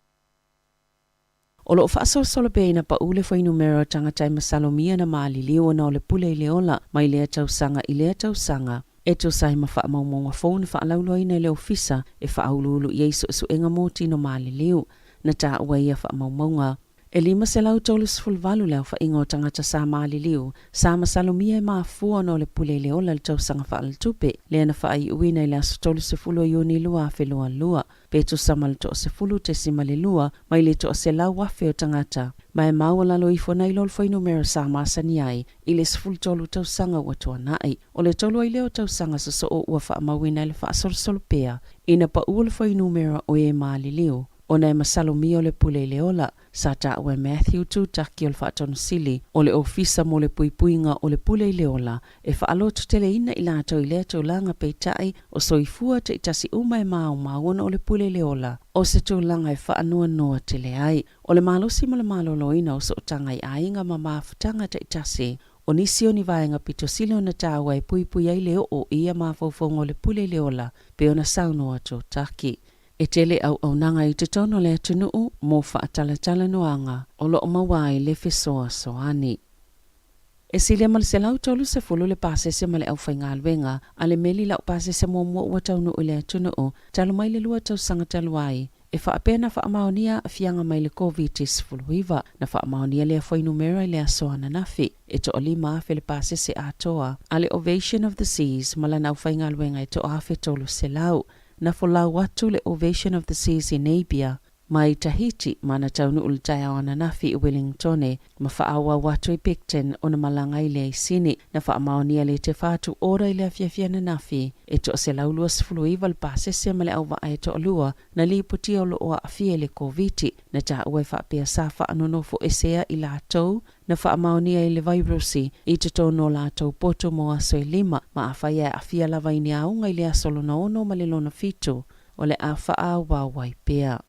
O lo whaaso solo peina pa ule fo inumero tangata i masalomia na maali liwa na o le pule i le ola mai lea tausanga i lea tausanga. E to sai ma wha maumonga fōna wha alaulua ina le ofisa e wha aululu i eiso su enga mōti no maali liu na tā ua ia wha maumonga. E lima se lau tolu sifulvalu leo fa ingo tangata sa maaliliu, sa masalumia e maafua no le pule le ola le tausanga fa al tupe, le na fa ai uina ile aso tolu sifulo yuni lua afe lua, petu samal to sifulu te simale lua, mai le to se lau afe o tangata. Mai maua lalo ifo na ilol fo numero sa masani ai, ile sifulu tolu tausanga watua nai, o le tolu ai leo tausanga sa so o ua fa amawina ile fa asol pea, ina pa uol fo numero o e maaliliu. Ona e masalumi o le pule le ola, sa ta ue Matthew tu taki o le whaatonu sili, o le ofisa mo le puipuinga o le pule le ola, e whaalotu tele ina ila ato i lea tau langa peitai o soifua te itasi uma e mauna o le pule le ola, o se tau langa e whaanua noa tele ai, o le malosi mo le maloloina o so tanga i ainga ma maafutanga te itasi, o nisi o ni vaenga pito sili o na tawa e puipui ai leo o ia mafaufonga o le pule le ola, pe ona sauno ato taki. E tele au nanga i te tono le atunuu mo whaatalatala noanga o lo mawai le fesoa soani. E sile mal se lau tolu se fulu le pasese male au whaingalwenga a le meli lau pasese mo mua ua taunu o le atunuu talo mai le lua tau sanga taluai. E whaapena whaamaonia fianga mai le COVID-19 fuluiva na whaamaonia le a numero i le asoana nafi. E to o lima afe le pasese atoa a le Ovation of the Seas mala na au whaingalwenga e to afe tolu se lau. Na folau watu le Ovation of the Seas in Abia, mai Tahiti, mana taunu ultaya o nafi i Wellingtone, ma whaawa watu i Picton o na malanga i le isini, na whaamaonia le te whatu ora i le afiafia na nafi, e to se laulua sifuluiva le pasese male au wa to lua, na li puti o loa afia le COVID, na ta ue whaapea sa whaanonofo esea i la tau, na whaamaonia i le virusi, i te tono la tau poto mo aso i lima, ma awhaia afia lava i ni aunga i le asolo na ono ma le lona fitu, o le a whaawa waipea.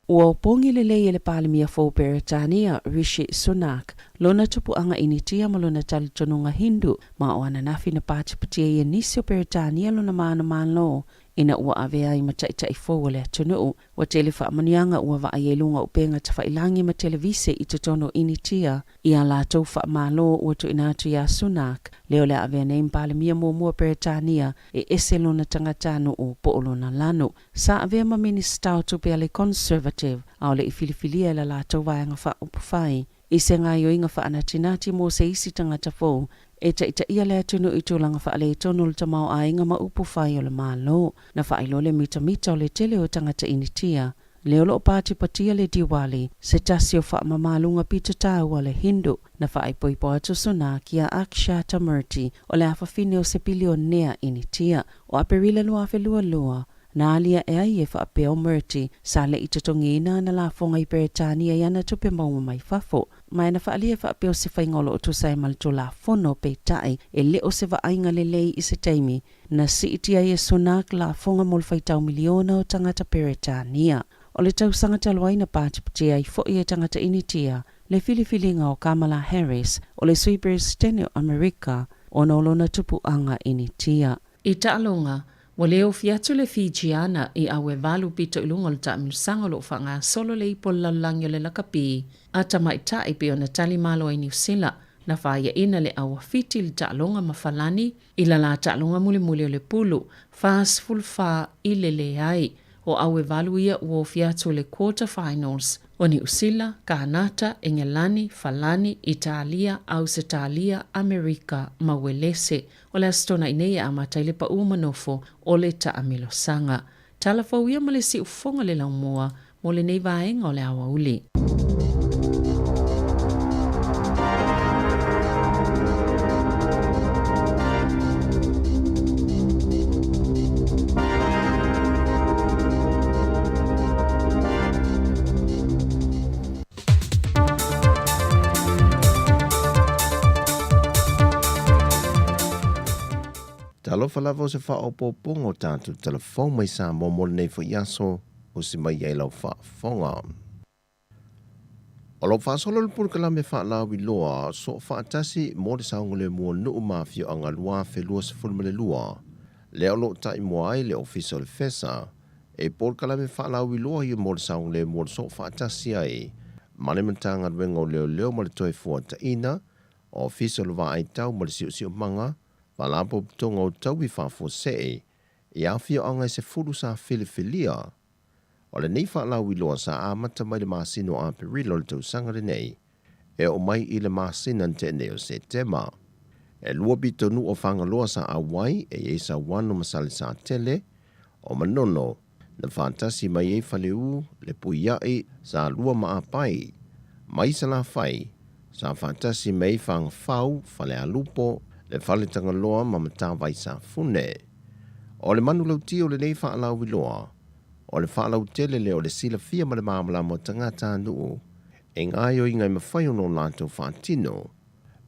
Ua upongi le lei le palemia fo Britania, Rishi Sunak, lona tupu anga initia ma lona talitonunga Hindu, ma o ananafi na patipatia i nisi o Britania lona maana malo, ina ua avea i mataitai fo le atunuu, wa tele whaamanianga ua wa aielunga upenga ta whailangi ma televise i tutono initia, i a la tau whaamalo ua tu inatu ya Sunak, leo le avea neim palemia mua Britania, e ese lona tangatanu o po lona lanu, sa avea ma minista o tupe ale Conservative, au le i filifilia la la tau vaianga wha upufai, i se ngai o inga wha anatinati mo se isi tangata fo, e ta ita ia le atunu i tūlanga wha ale tonu le tamau a inga ma upufai o le malo, na wha ailo le mita o le tele o tangata initia, leo lo pati patia le Diwali, se tasi o wha mamalunga pita tāua le Hindu, na wha aipoipo atu Sunak ia Akshay Tamurti, o le awhawhine o se bilionea initia, o aperila lua afe lua, na alia e ai e whaapea o Murti, sa le itatongina na la fonga i Britania iana tupe mauma mai fafo. Mai na whaalia whaapea o se whaingolo o tu sai malto la fono pe tai, e le o se waainga le lei i se taimi, na si itia e Sunak la fonga mol whaitau miliona o tangata Britania. O le tau sangata luaina pātipatia i fo i tangata initia, le filifilinga o Kamala Harris, o le sui Presidente o Amerika, o nolona tupu anga initia. I ta'alonga, wa leo fiatu le Fijiana i awe valu pito ilunga le ta'amiusanga lo whanga solo le ipo lalangi le lakapi, ata maita i pio na tali malo ai New Zealand, na whaia ina le awa fiti le ta'alonga mawhalani, ila la ta'alonga muli o le pulu, fast full fa i le ai, o awe valu ia uo fiatu le quarterfinals, o New Zealand, Kanata, Engelani, Falani, Italia, Ausitalia, Amerika, Mawelese, o le astona inea amatai le pa umanofo o le ta'amilosanga. Talafau ia ma le si ufonga le laumoa, mo le nei vaenga o le awa uli. Talofa lava o se whaopoponga o tātou telefon mai sa momole nei fo iaso o se mai ei lau whaafonga. O lau whaasolo le purukala me whaalau i loa, so whaatasi mo le saungole mua nuu mafio anga lua whelua se fulmele lua. Leo lo tai mua ai le official fesa, e purukala me whaalau i loa i mo le saungole mua so whaatasi ai. Mane mantanga wengo leo mo le toi fua ta ina, o official wa ai tau mo le siu manga, Palapo tonga o tau i whafo se, i awhio anga se furu sa filifilia. O le nei whaalau I loa sa a mata mai le masino a perilo le tau sanga le nei, e o mai I le masina te neo se tema. E lua bitonu o whanga loa sa a wai e sa wano masale sa tele, o manono, na fantasi mai e whaleu le puiai sa lua maa pai, mai sa la fai, sa fantasi mai whanga whau, whale a lupo, le whale tanga loa ma matawai sa fune. O le manu lau tio le nei whaalau wiloa, o le whaalau tele le o le sila fia ma le maamala mo tangata nuu, e ngai o ingai mawhai ono lanto whaatino,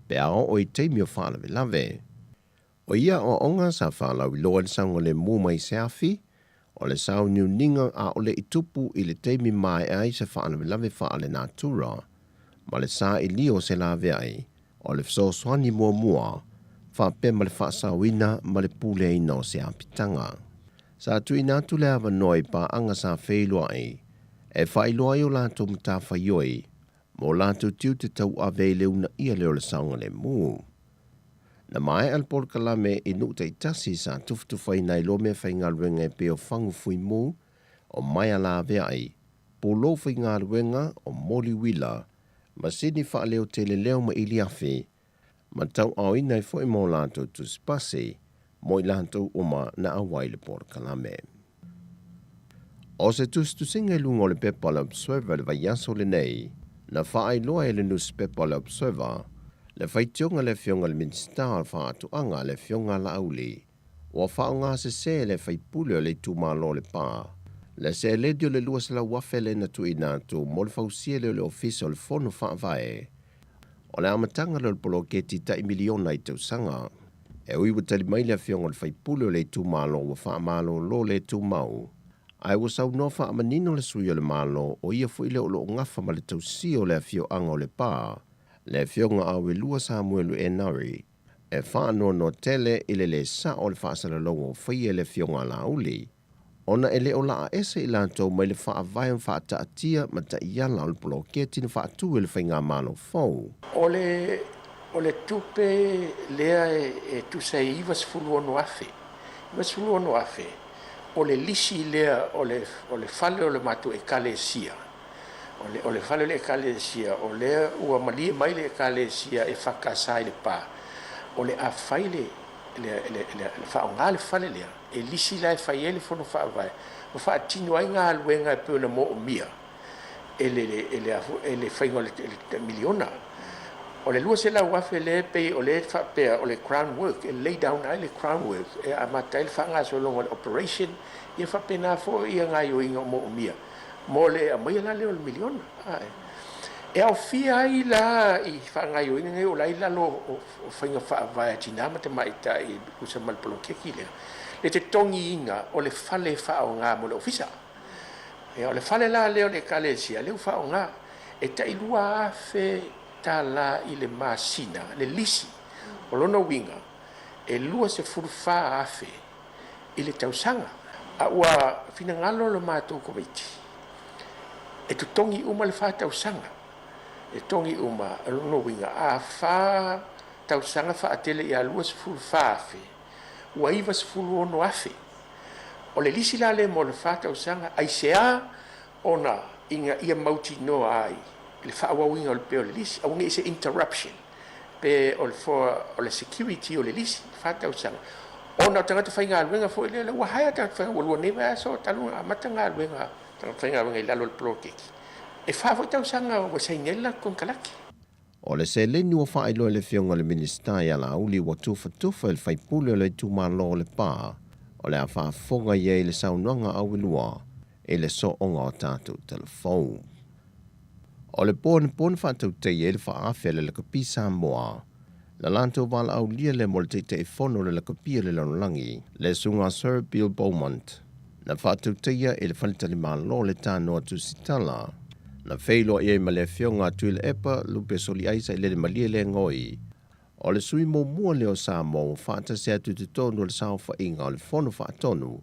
pe a o I teimi o whaalawe lave. O ia o onga sa whaalau wiloa le sango le mu mai seafi, o le sau niu ninga a o le itupu I le teimi mai ai se whaalawe lave whaale natura, ma le sa I lio se lave ai, o le fso swani mua mua, whape ma le whaasawina ma le pule ino se apitanga. Sa tu inatu le awa noi pa anga sa whailua ai, e whailua I o lato mta whaioi, mo lato tiu te tau ave leuna ia leo le saunga le mu. Na mai al por kalame I nuk te itasi sa tuftu whai nai lo me whai ngaruenga pe o whangu fui mu, o mai ala ave ai, po lo whai ngaruenga o moli wila, ma sini wha leo te le leo ma ili afe, ma tau au inai fo I mo lato tu spase, mo I lato uma na awai le por kalame. O se tu singa lungo le pepa le observer le vaiaso le nei, na whaai loa e le newspaper le observer, le whaitionga le fionga le minstar whaatuanga le fionga la auli, o whaonga se le whaipule le tūmalo le pā, le se ledio le luas la wafele na tu inatu mo le whausia le ofisa le fono whaavae, o le amatanga le poloketi ta I miliona I tau sanga, e ui watali mai le fionga le whaipule le tūmalo wa whaamalo lo le tūmau, ai wa sau no whaamanino le sui o le malo o ia fu ile o lo ngafa ma le tausi o le fio anga o le pā, le fionga awe lua Samuelu e nari, e whaano no tele ile le sa o le whaasala longo whaia le fionga la uli. Ona ele o la ese I lantou mai le whaavayan whaataatia ma ta iala o le poloketi na whaatu le whainga malo fau. O le tupe lea e tusai iwa sifulu ono afe. Iwa sifulu ono afe. O le lisi lea o le fale o le matu e kale sia. O le fale le kale sia. O le ua malie mai le kale sia e whakasai le pā. O le a whaile le whaonga le fale lea. E lisi la e whaiele fono whaavai. O whaatino ai ngā luenga e pēuna mo o mia. E le whainga le miliona. O le lua se la wafe le pe o le whapea o le crown work. E lay down ai le crown work. E a matai le whaanga so longa le operation. E whapena fo ia ngā yo inga mo o mia. Mo le a mai la leo le miliona. E au fia ai la I whaanga yo inga o lai lalo o whainga whaavai a tinama te maita I usa malpolo keki lea. Le te tongi inga o le fale whao ngā mo le ofisa. E o le fale la leo le kalesia, leo whao ngā. E ta ilua afe ta la I le masina, le lisi, o lona winga. E lua se furufā afe I le tausanga. A ua fina ngalo lo mātou komiti. E tu tongi uma le wha tausanga. E tongi uma, o lona winga. A wha tausanga wha atele I a lua se furufā afe. Ua iwa sifulu ono afe. O le lisi la le mo le whata usanga, ai sea ona inga ia mauti no ai. Le whaawawinga o le pe o le lisi, aunga ise interruption. Pe o le security o le lisi, whata usanga. Ona o tangata whainga aluenga fo ile, ua haia tangata whainga, walua newa aso, talunga amatanga aluenga, tangata whainga aluenga I lalo le plokeki. E whaawata usanga wa sainela kon kalaki. O le se leni ua whaelo le fionga le minister ia la uli wa tufa le whaipule o le tūmalo le pā, o le a whaafonga ia le saunuanga awilua, le so onga o tātou telefou. O le pōne whātau te le whaafia le kapi Samoa, la lanto wala au lia le mo le te whono le kapia le lanolangi, le sunga Sir Bill Beaumont, na whātau te le whalitali malo le tānoa tu sitala, na feilo ia ma le fionga tuile epa lupe soli aisa le malie le ngoi. O le sui mo mua leo Samoa whaata se atu te tonu le sao whainga o le whono whaatonu,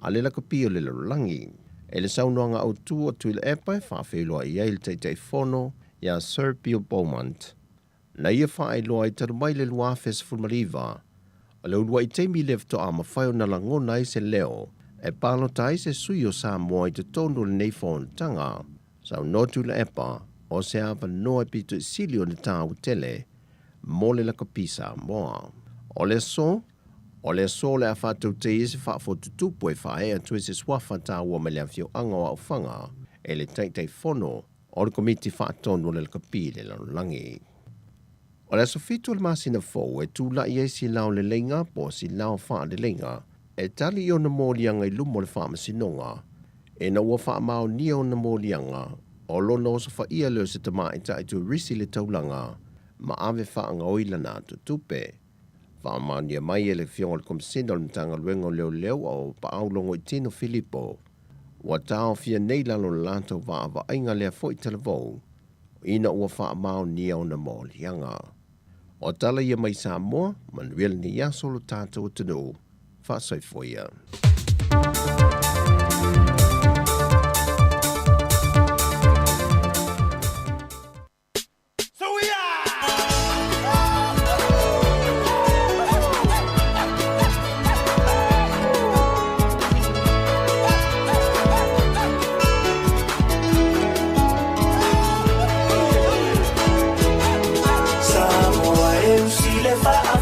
a le laka pio le langi. E le saunoanga au tua tuile epa whaafeilo ia il te whono ia Sir Bill Beaumont. Na ia whaailoa I tarumai le luafes fulmariva, o le urua I teimi lefto a mawhaio na langona I se leo, e palo tai se sui o Samoa I te tonu le nei tanga, sau notu le epa, o se ava noa pitu sili o le tau tele, mo le laka pisa moa. O le so le a whātou te isi whaafotutupu e whae a tui se swafa tā ua me le awhio anga o whanga, e le teitei whono, o le komiti whaatonu le laka pi le langi. O le aso fitu le masina fōu e tū lai e si lau le lenga po si lau wha le lenga, e tali o na mōlianga I lumo le wha masinonga, e na ua wha mao ni o na mōlianga, o lono o sa wha ia leo se tama I ta I tu risi le taulanga, ma ave wha anga oilana tu tupe. Wha maunia mai e le fionga le komisina o le mtanga luengo leo o pa aulongo I tino Filipo, wa tau fia nei lalo lanto wa ava ainga lea fo I televou, ina ua wha mao ni o na mōlianga. O tala ia mai Samoa, Manuel ni yasolo tātou tunu, wha soifoia.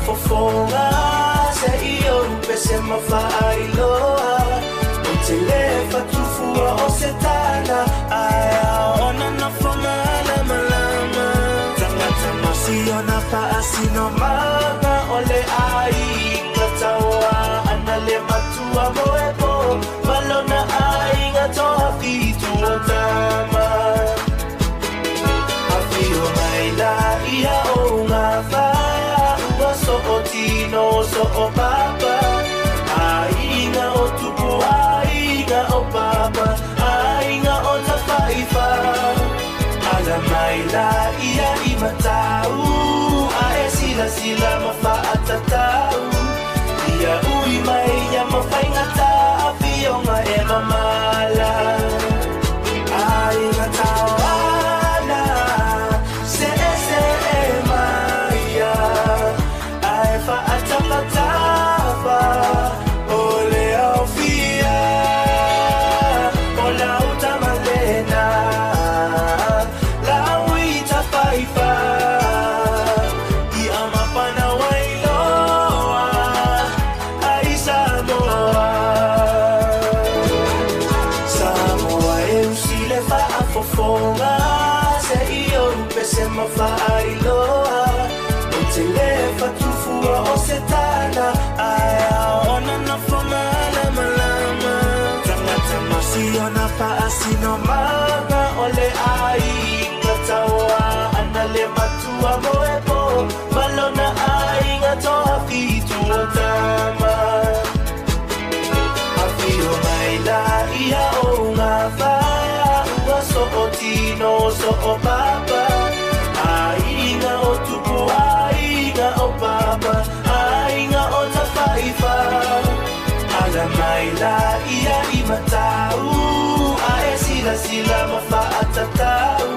Fofonga se io rupese ma failoa o te lefa tufua o se tana aia ona na fona lama lama tangata masi ona pa asino manga ole ai ngatawa ana le matua moepo malona ai ngatoa fitu o tama afio mai la ia o ngava so o tino so o papa ainga o tupu ainga o papa ainga o tafaifa ala mai la ia I matau a e sila mafa atatau ia ui mai ia mafaingata a fionga e mamala ainga tawana se Atapatapa, ole aufia, ola utamalena, la uita paipa, I amapana wailoa, ai Samoa. Samoa e usile fa afofonga, se io rupese ma fa ailoa, o te lefa tufua o se tana aia ona na fona lama lama tangata masi ona pa asino manga ole ai ngatawa ana le matua moepo malona ai ngatoa fitu o tama afio mai la ia o ngava ua so o tino so o papa ainga o tupu ainga o papa ainga o tafaifa ala mai la ia I matau a e sila mafa atatau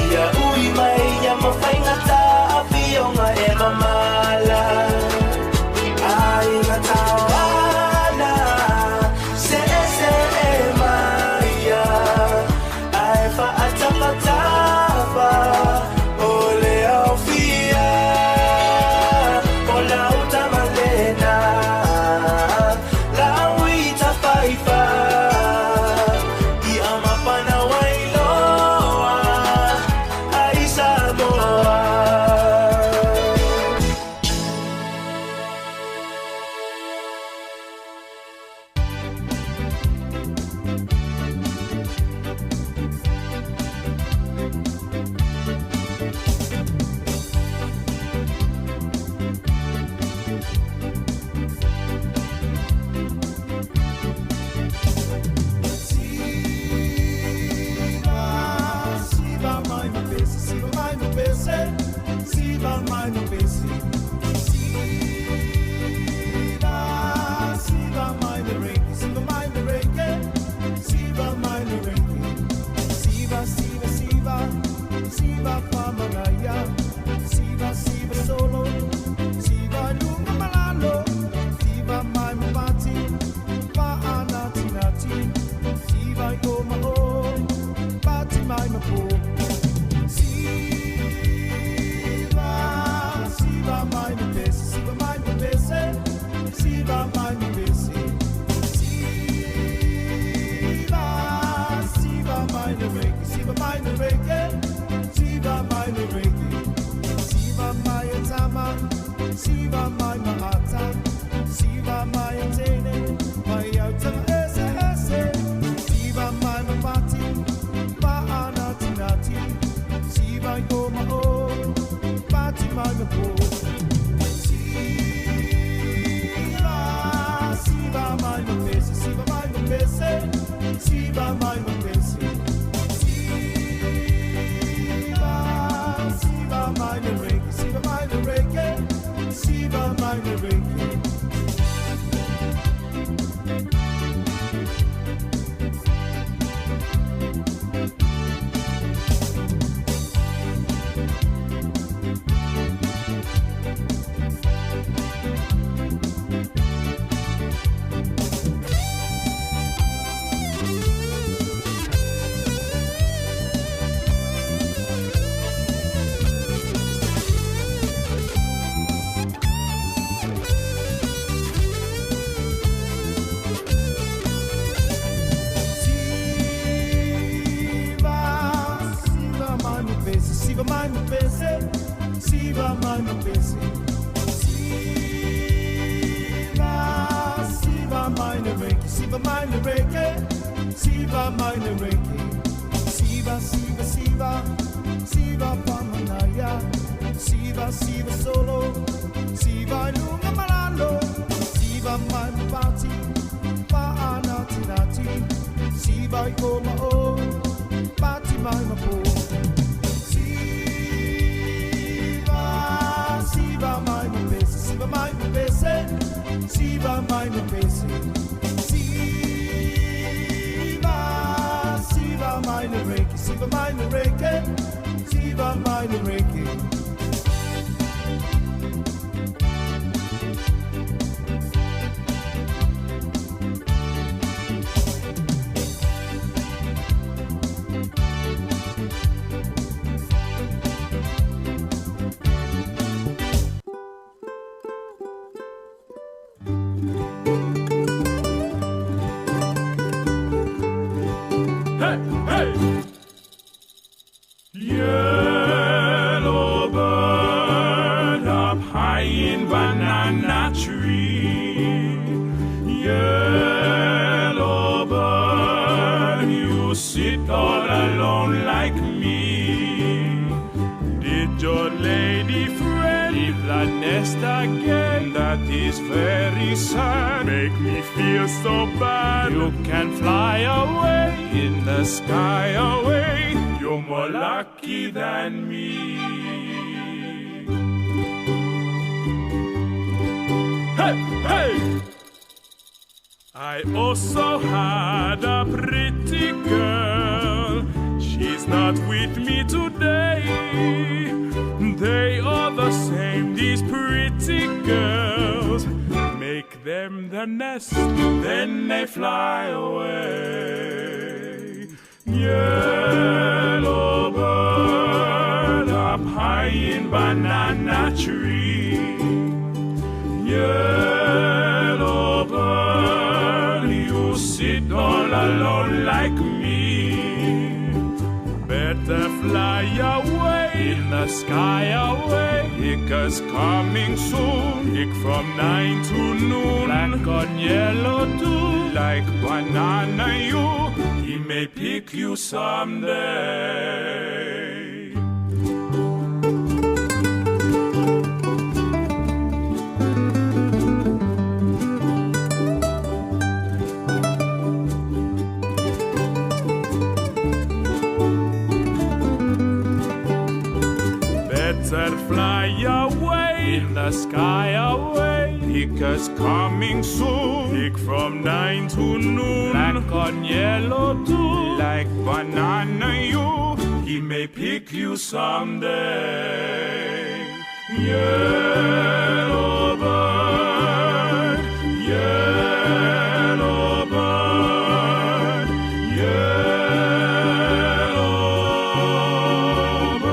ia ui mai ia mafaingata a fionga e mamala ainga tawana se e maia ai fa atapatapa ole aufia ola utamalena la uita paipa I amapana wailoa ai Samoa. Siva lunga malalo, siva mai mabati, pa ana Siva meine Reiki. Siva, Siva, Siva, Siva Pamanaya. Siva, Siva solo. Siva lunga malalo. Siva mai mapati. Paanati nati. Siva ikoma o. Pati mai mapo. Siva, Siva mai mapese. Siva mai mapese. Siva mai mapese. Siva meine Reiki, Siva meine Reiki, Siva meine Reiki. Yellow bird up high in banana tree. Yellow bird, you sit all alone like me. Did your lady friend leave the nest again? That is very sad. Make me feel so bad. You can fly away in the sky away. You're more lucky than me. Hey, hey! I also had a pretty girl. She's not with me today. They are the same, these pretty girls. Make them the nest, then they fly away. Yellow bird up high in banana tree. Yellow bird, you sit all alone like me. Better fly away in the sky away. Because coming soon, pick from 9 to noon. Black on yellow too, like banana you. He may pick you someday. Better fly away in the sky away. Because coming soon, pick from 9 to noon. Black on yellow too, like banana you. He may pick you someday. Yellow bird, yellow bird, yellow bird.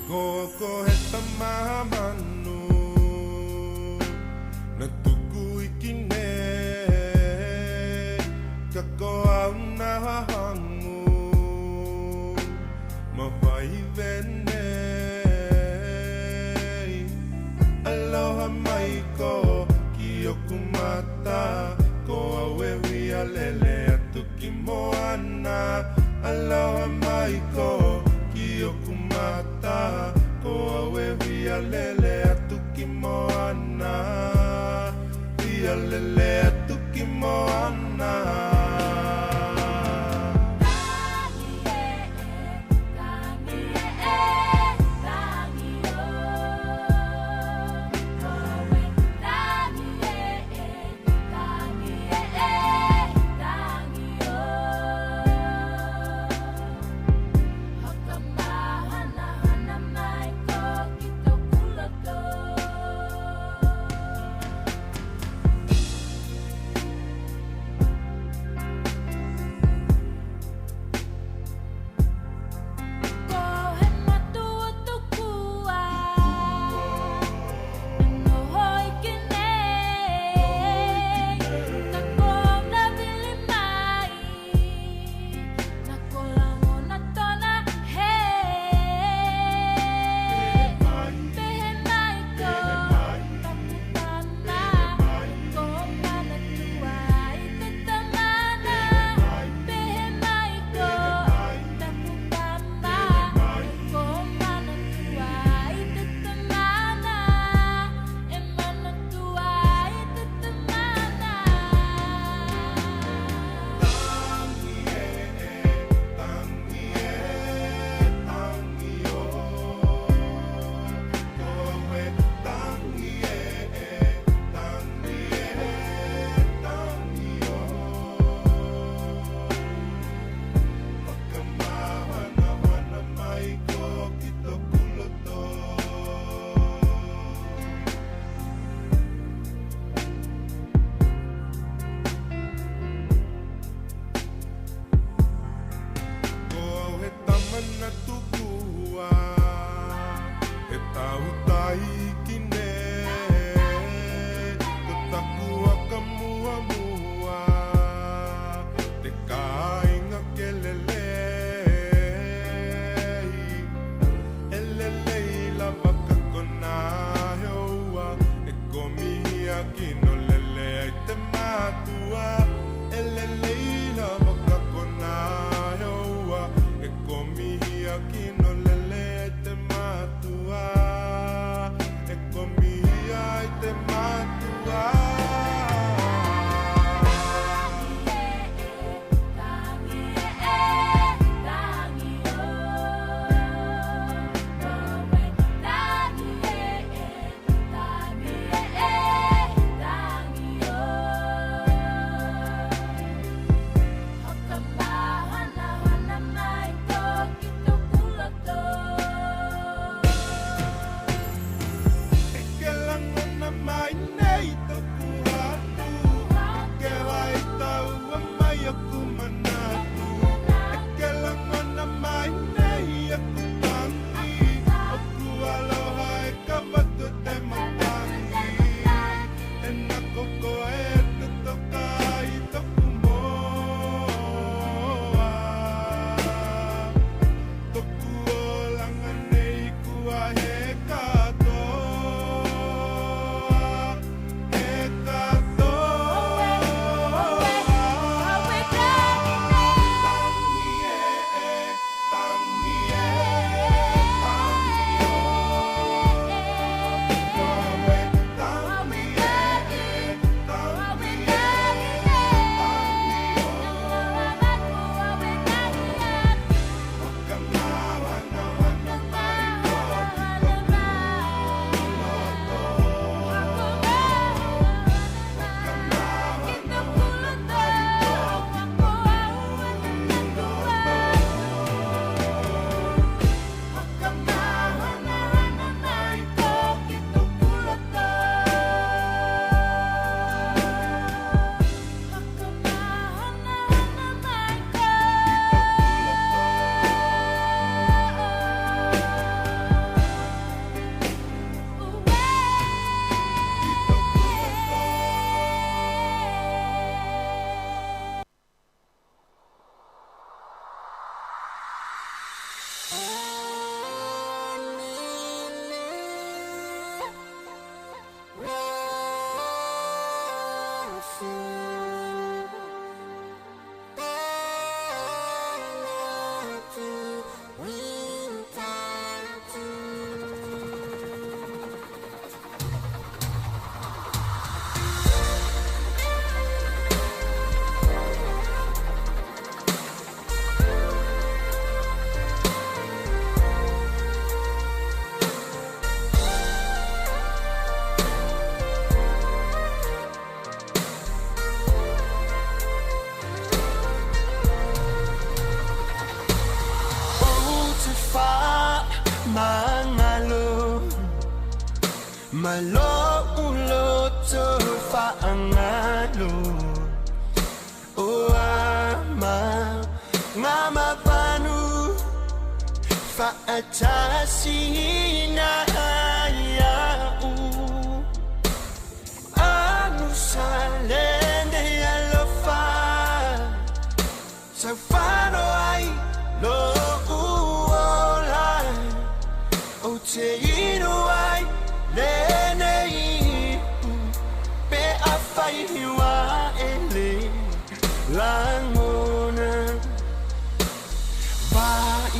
Ko he tamamanu na tuku ikine ka ko au na hangu ma vai vene aloha mai ko ki okumata ko awe wia lele atu ki moana aloha mai ko ki okumata ko awe wia lele atu ki moana wia lele atu ki moana mangalo malo ulo to faangalo o ama ngama panu faatasina ya u anu salende alofa so fano ai lo uola o te ino ai lenei pe afai hiwa ele langona va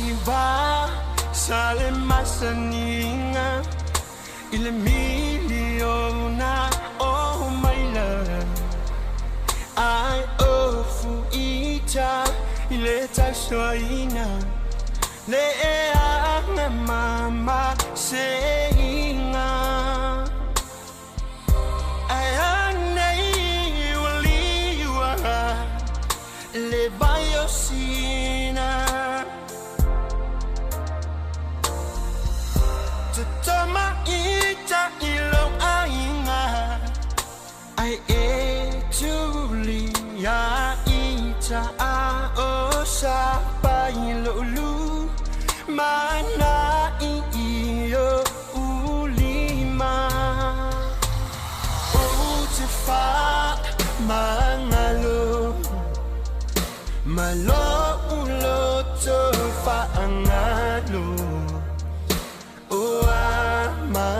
iva sale masaninga ile miliona oh my love I ofu ita ile tashoina le anga mama seinga ayane uliwa le biosina tama ita ilo ainga ai etuli ya ita a osa pailo lu mana iyo ulima utifa mangalo malo ulo tofa angalo o ama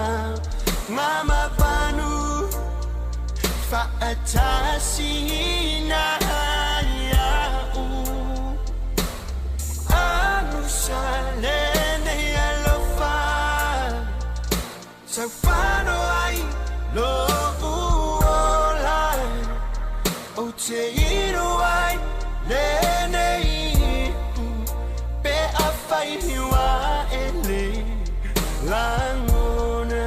mama panu faatasina ya u anu salene alofa so fano ai lo uola o te ino ai lenei pe afai hiwa ele langona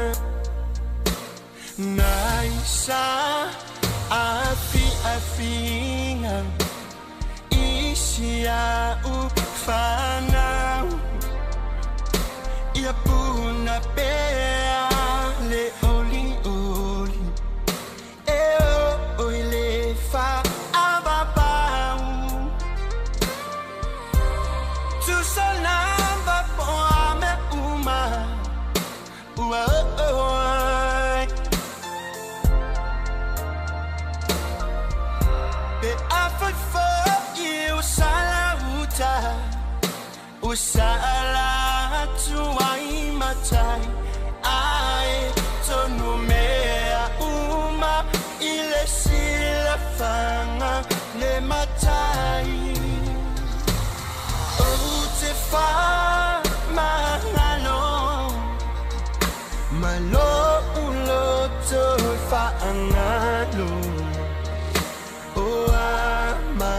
naisa afi afinga isia ufana ia puna pea le oli oli e o ile fa ababau tu solamba po ame uma be afai for you salauta usala tuai matai ai tonu mea uma ile sila fanga le matai o te fa mangalo malo ulo to fa angalo o ama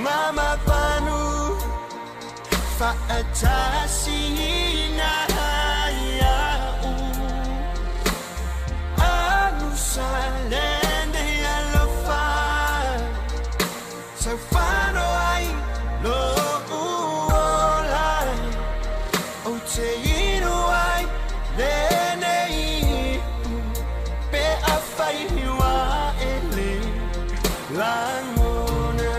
mama panu faatasina ya u anu salende alofa so fano ai lo uola o te ino ai lenei pe afai hiwa ele langona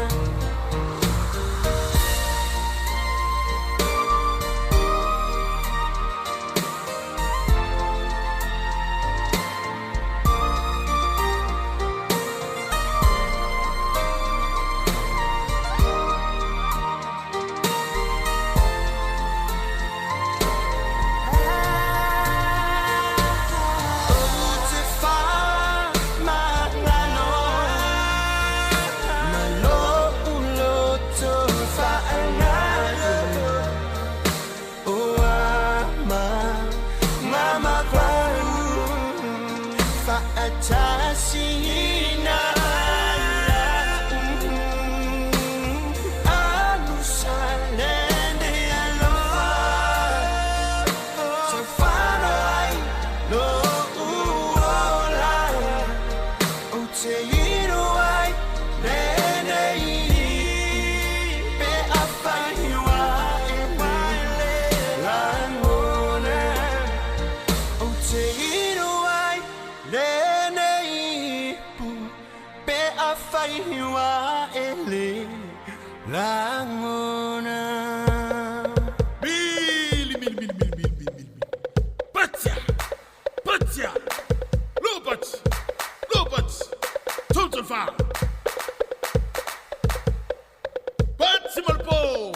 hiwa ele langona. Mili. Patya. Lobat. Total fire. Patsimal po.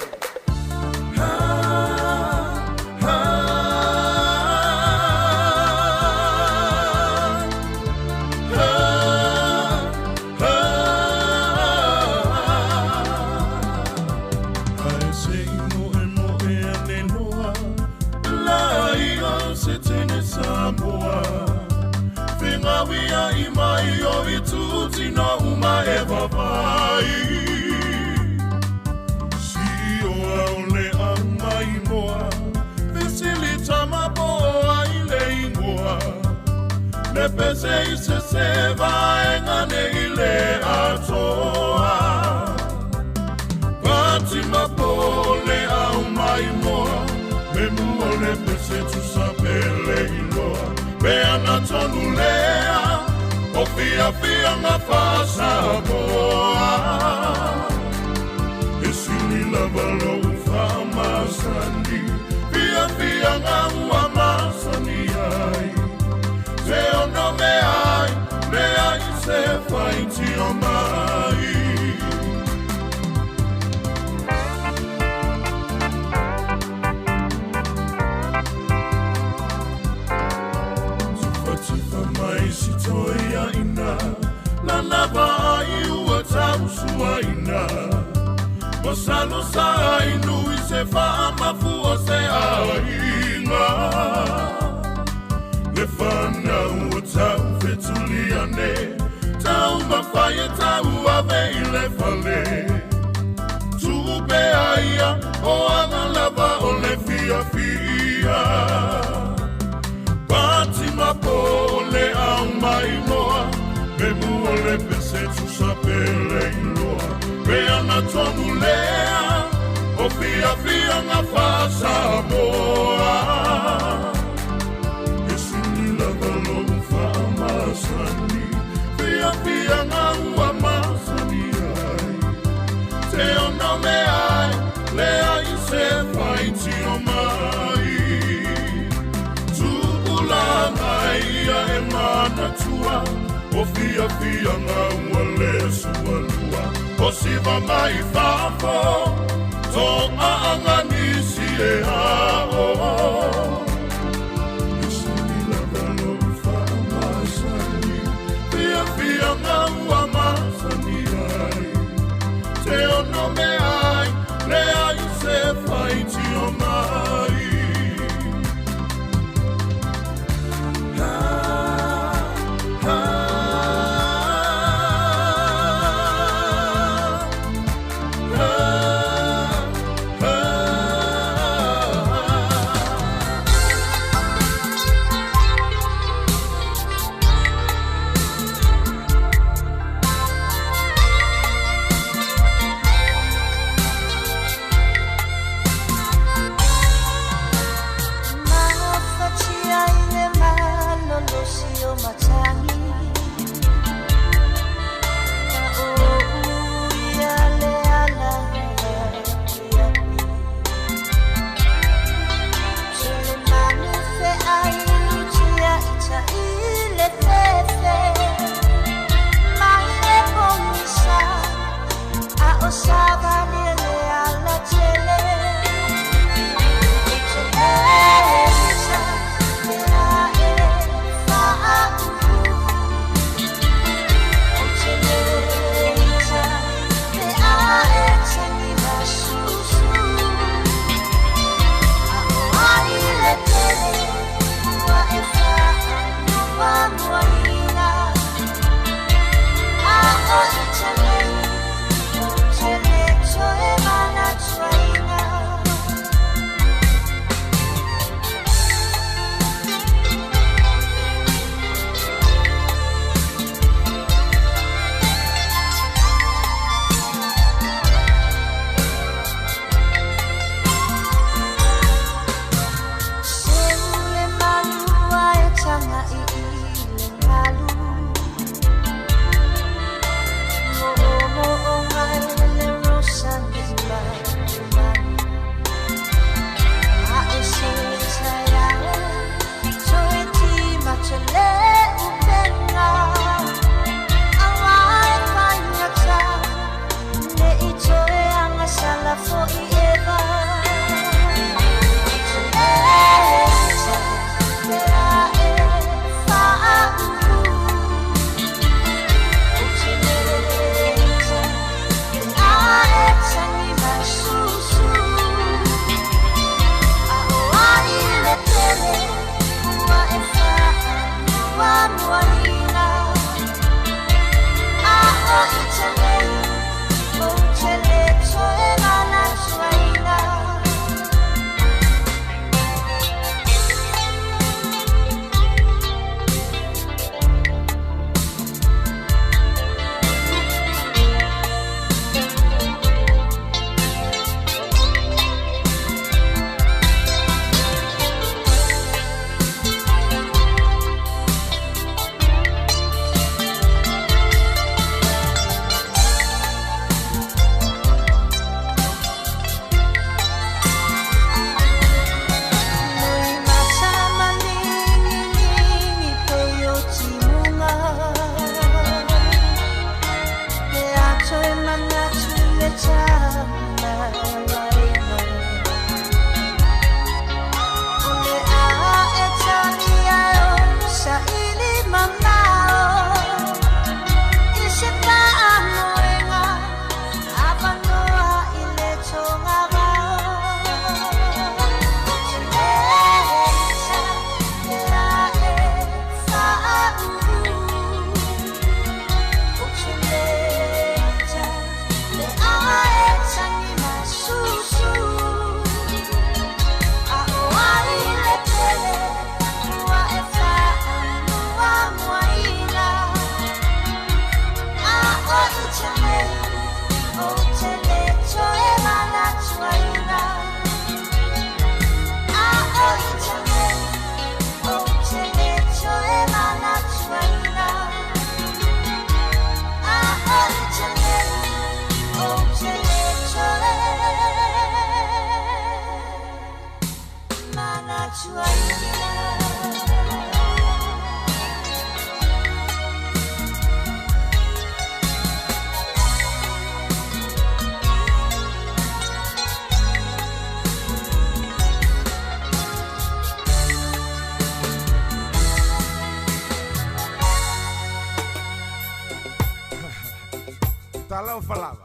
No uma eva vai si o ole amai moa facilita ma boa ile ingoa ne pese se vai ngane ile atoa pati ma pole amai moa me muole pese tu sapele iloa be anatonulea o fia nga fasa boa e sili lava lo fa masani fia nga ua masani ai se ono me ai se faiti o mai si toia ina la lava ai ua tausua ina masalo sa inu se fa mafu o se ainga le fana ua tau fetuliane tau mawhaia tau ave i le fale tu be aia o anga lava o le fia Pati ma pole au mai moa me muole pese tu sapele iloa pe ana tonu lea o fia nga fasa moa e sini lava lo fa masani fia nga ua masani ai te ono me ai lea i se faiti o mai Ia e mana tua o fia nga ua le sualua o siva mai fafo to aanga nisi e hao isini lava lo fa masani fia nga ua masani ai te ono me ai le ai se faiti o mai Falava.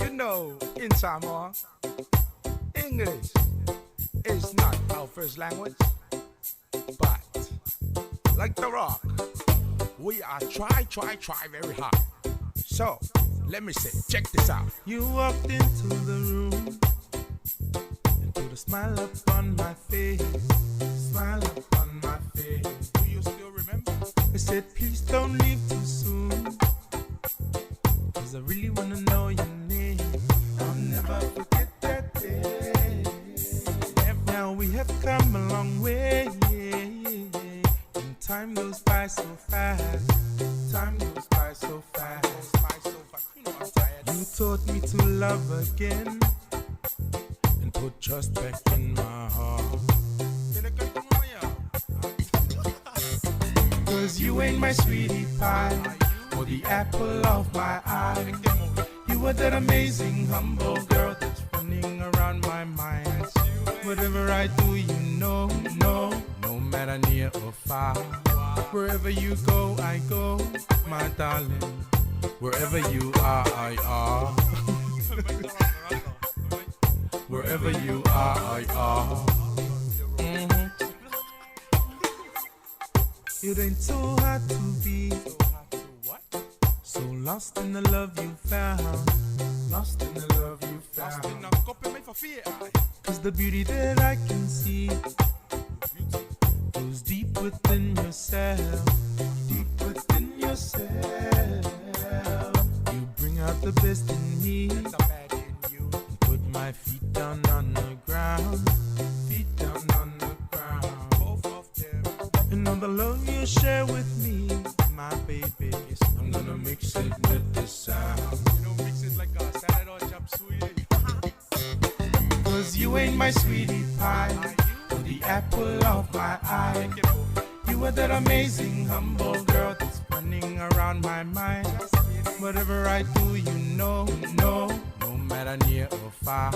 You know, in Samoa, English is not our first language, but like the rock, we are try very hard. So, let me say, check this out. You walked into the room and put a smile upon my face, smile upon my face. Do you still remember? I said, please don't leave too soon, 'cause I really wanna know your name. I'll never forget that day. Now we have come a long way, and time goes by so fast. Time goes by so fast. You taught me to love again and put trust back in my heart. 'Cause you ain't my sweetie pie or the apple of my eye. You are that amazing, humble girl that's running around my mind. Whatever I do, you know, no matter near or far. Wherever you go, I go, my darling. Wherever you are, I are. Wherever you are, I are. It ain't so hard to be so lost in the love you found. Lost in the love you found. 'Cause the beauty that I can see goes deep within yourself. Deep within yourself. You bring out the best in me. Put my feet down on the ground. Feet down on the ground. Both of them. And all the love you share with me, my baby, I'm gonna mix it with the sound. You know, mix it like a salad or chop suey. 'Cause you ain't my sweetie pie or the apple of my eye. You are that amazing, humble girl that's running around my mind. Whatever I do, you know, no matter near or far.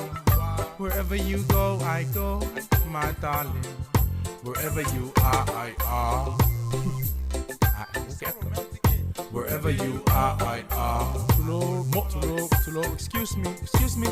Wherever you go, I go, my darling. Wherever you are, I are. Wherever you are, I are. Too low, excuse me.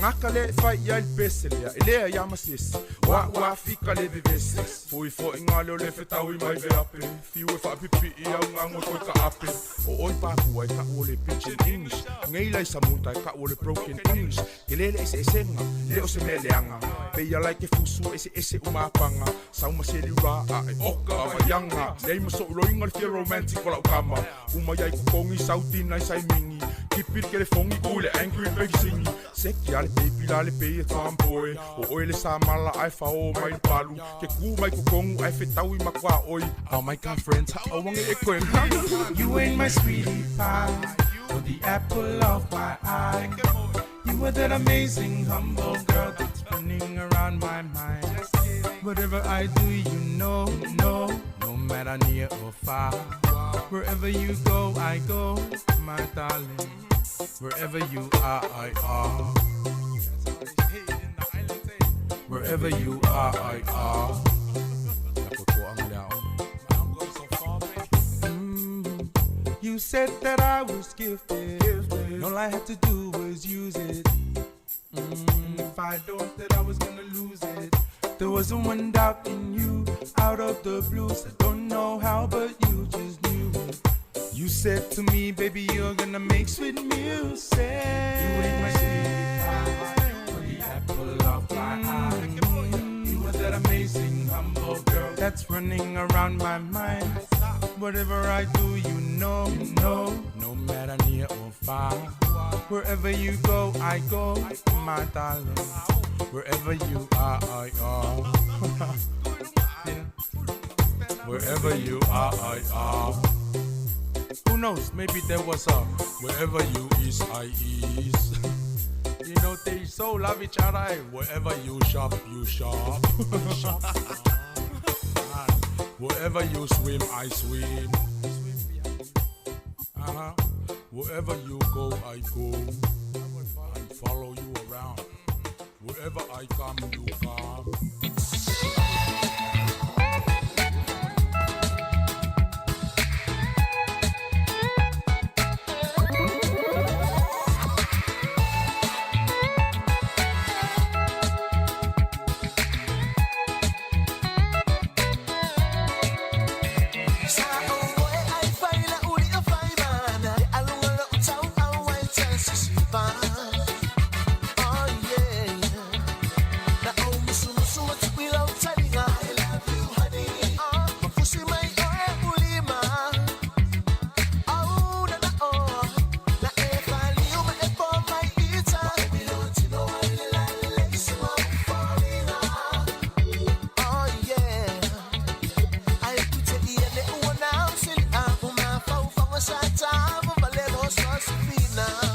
Ngakale fight ya beselia, ilea ya masis. Wa fika le vives. Fui fo ingalo le fetawi mai verape. Fiwe fa pipi ya ngango ko ka ape. O oi pa kuai ka ole pitch in English. Ngeila isa mutai ka ole broken English. Kelele ese senga, leo se meleanga. Pe ya like fusu ese umapanga. Sauma se liwa ai oka bayanga. Nei maso loinga le romantic wala kama. Uma yai ku kongi sautina sai mingi. Kipir kele fongi kule angry baby singi. Seki ale baby lale pe tamboy. O oile sa mala ai fa o mai palu. Ke ku mai ku kongu ai fetawi makwa oi. Oh my god friends, how wange ekwen. You ain't my sweetie pie or the apple of my eye. You are that amazing humble girl that's running around my mind. Whatever I do, you know, no matter near or far. Wherever you go, I go, my darling. Wherever you are, I are. Wherever you are, I are. You said that I was gifted. All I had to do was use it. If I don't, that I was gonna lose it. There wasn't one doubt in you, out of the blues. I don't know how, but you just knew it. You said to me, baby, you're gonna make sweet music. You ain't my sweetie pie, or the apple of my eye. You are that amazing, humble girl that's running around my mind. Whatever I do, you know, no matter near or far. Wherever you go, I go, my darling. Wherever you are, I are. Yeah. Wherever you are, I are. Who knows? Maybe there was a wherever you is, I is. You know, they so love each other. Wherever you shop, you shop. Wherever you swim, I swim. Wherever you go, I go. I follow you around. Wherever I come, you come. Now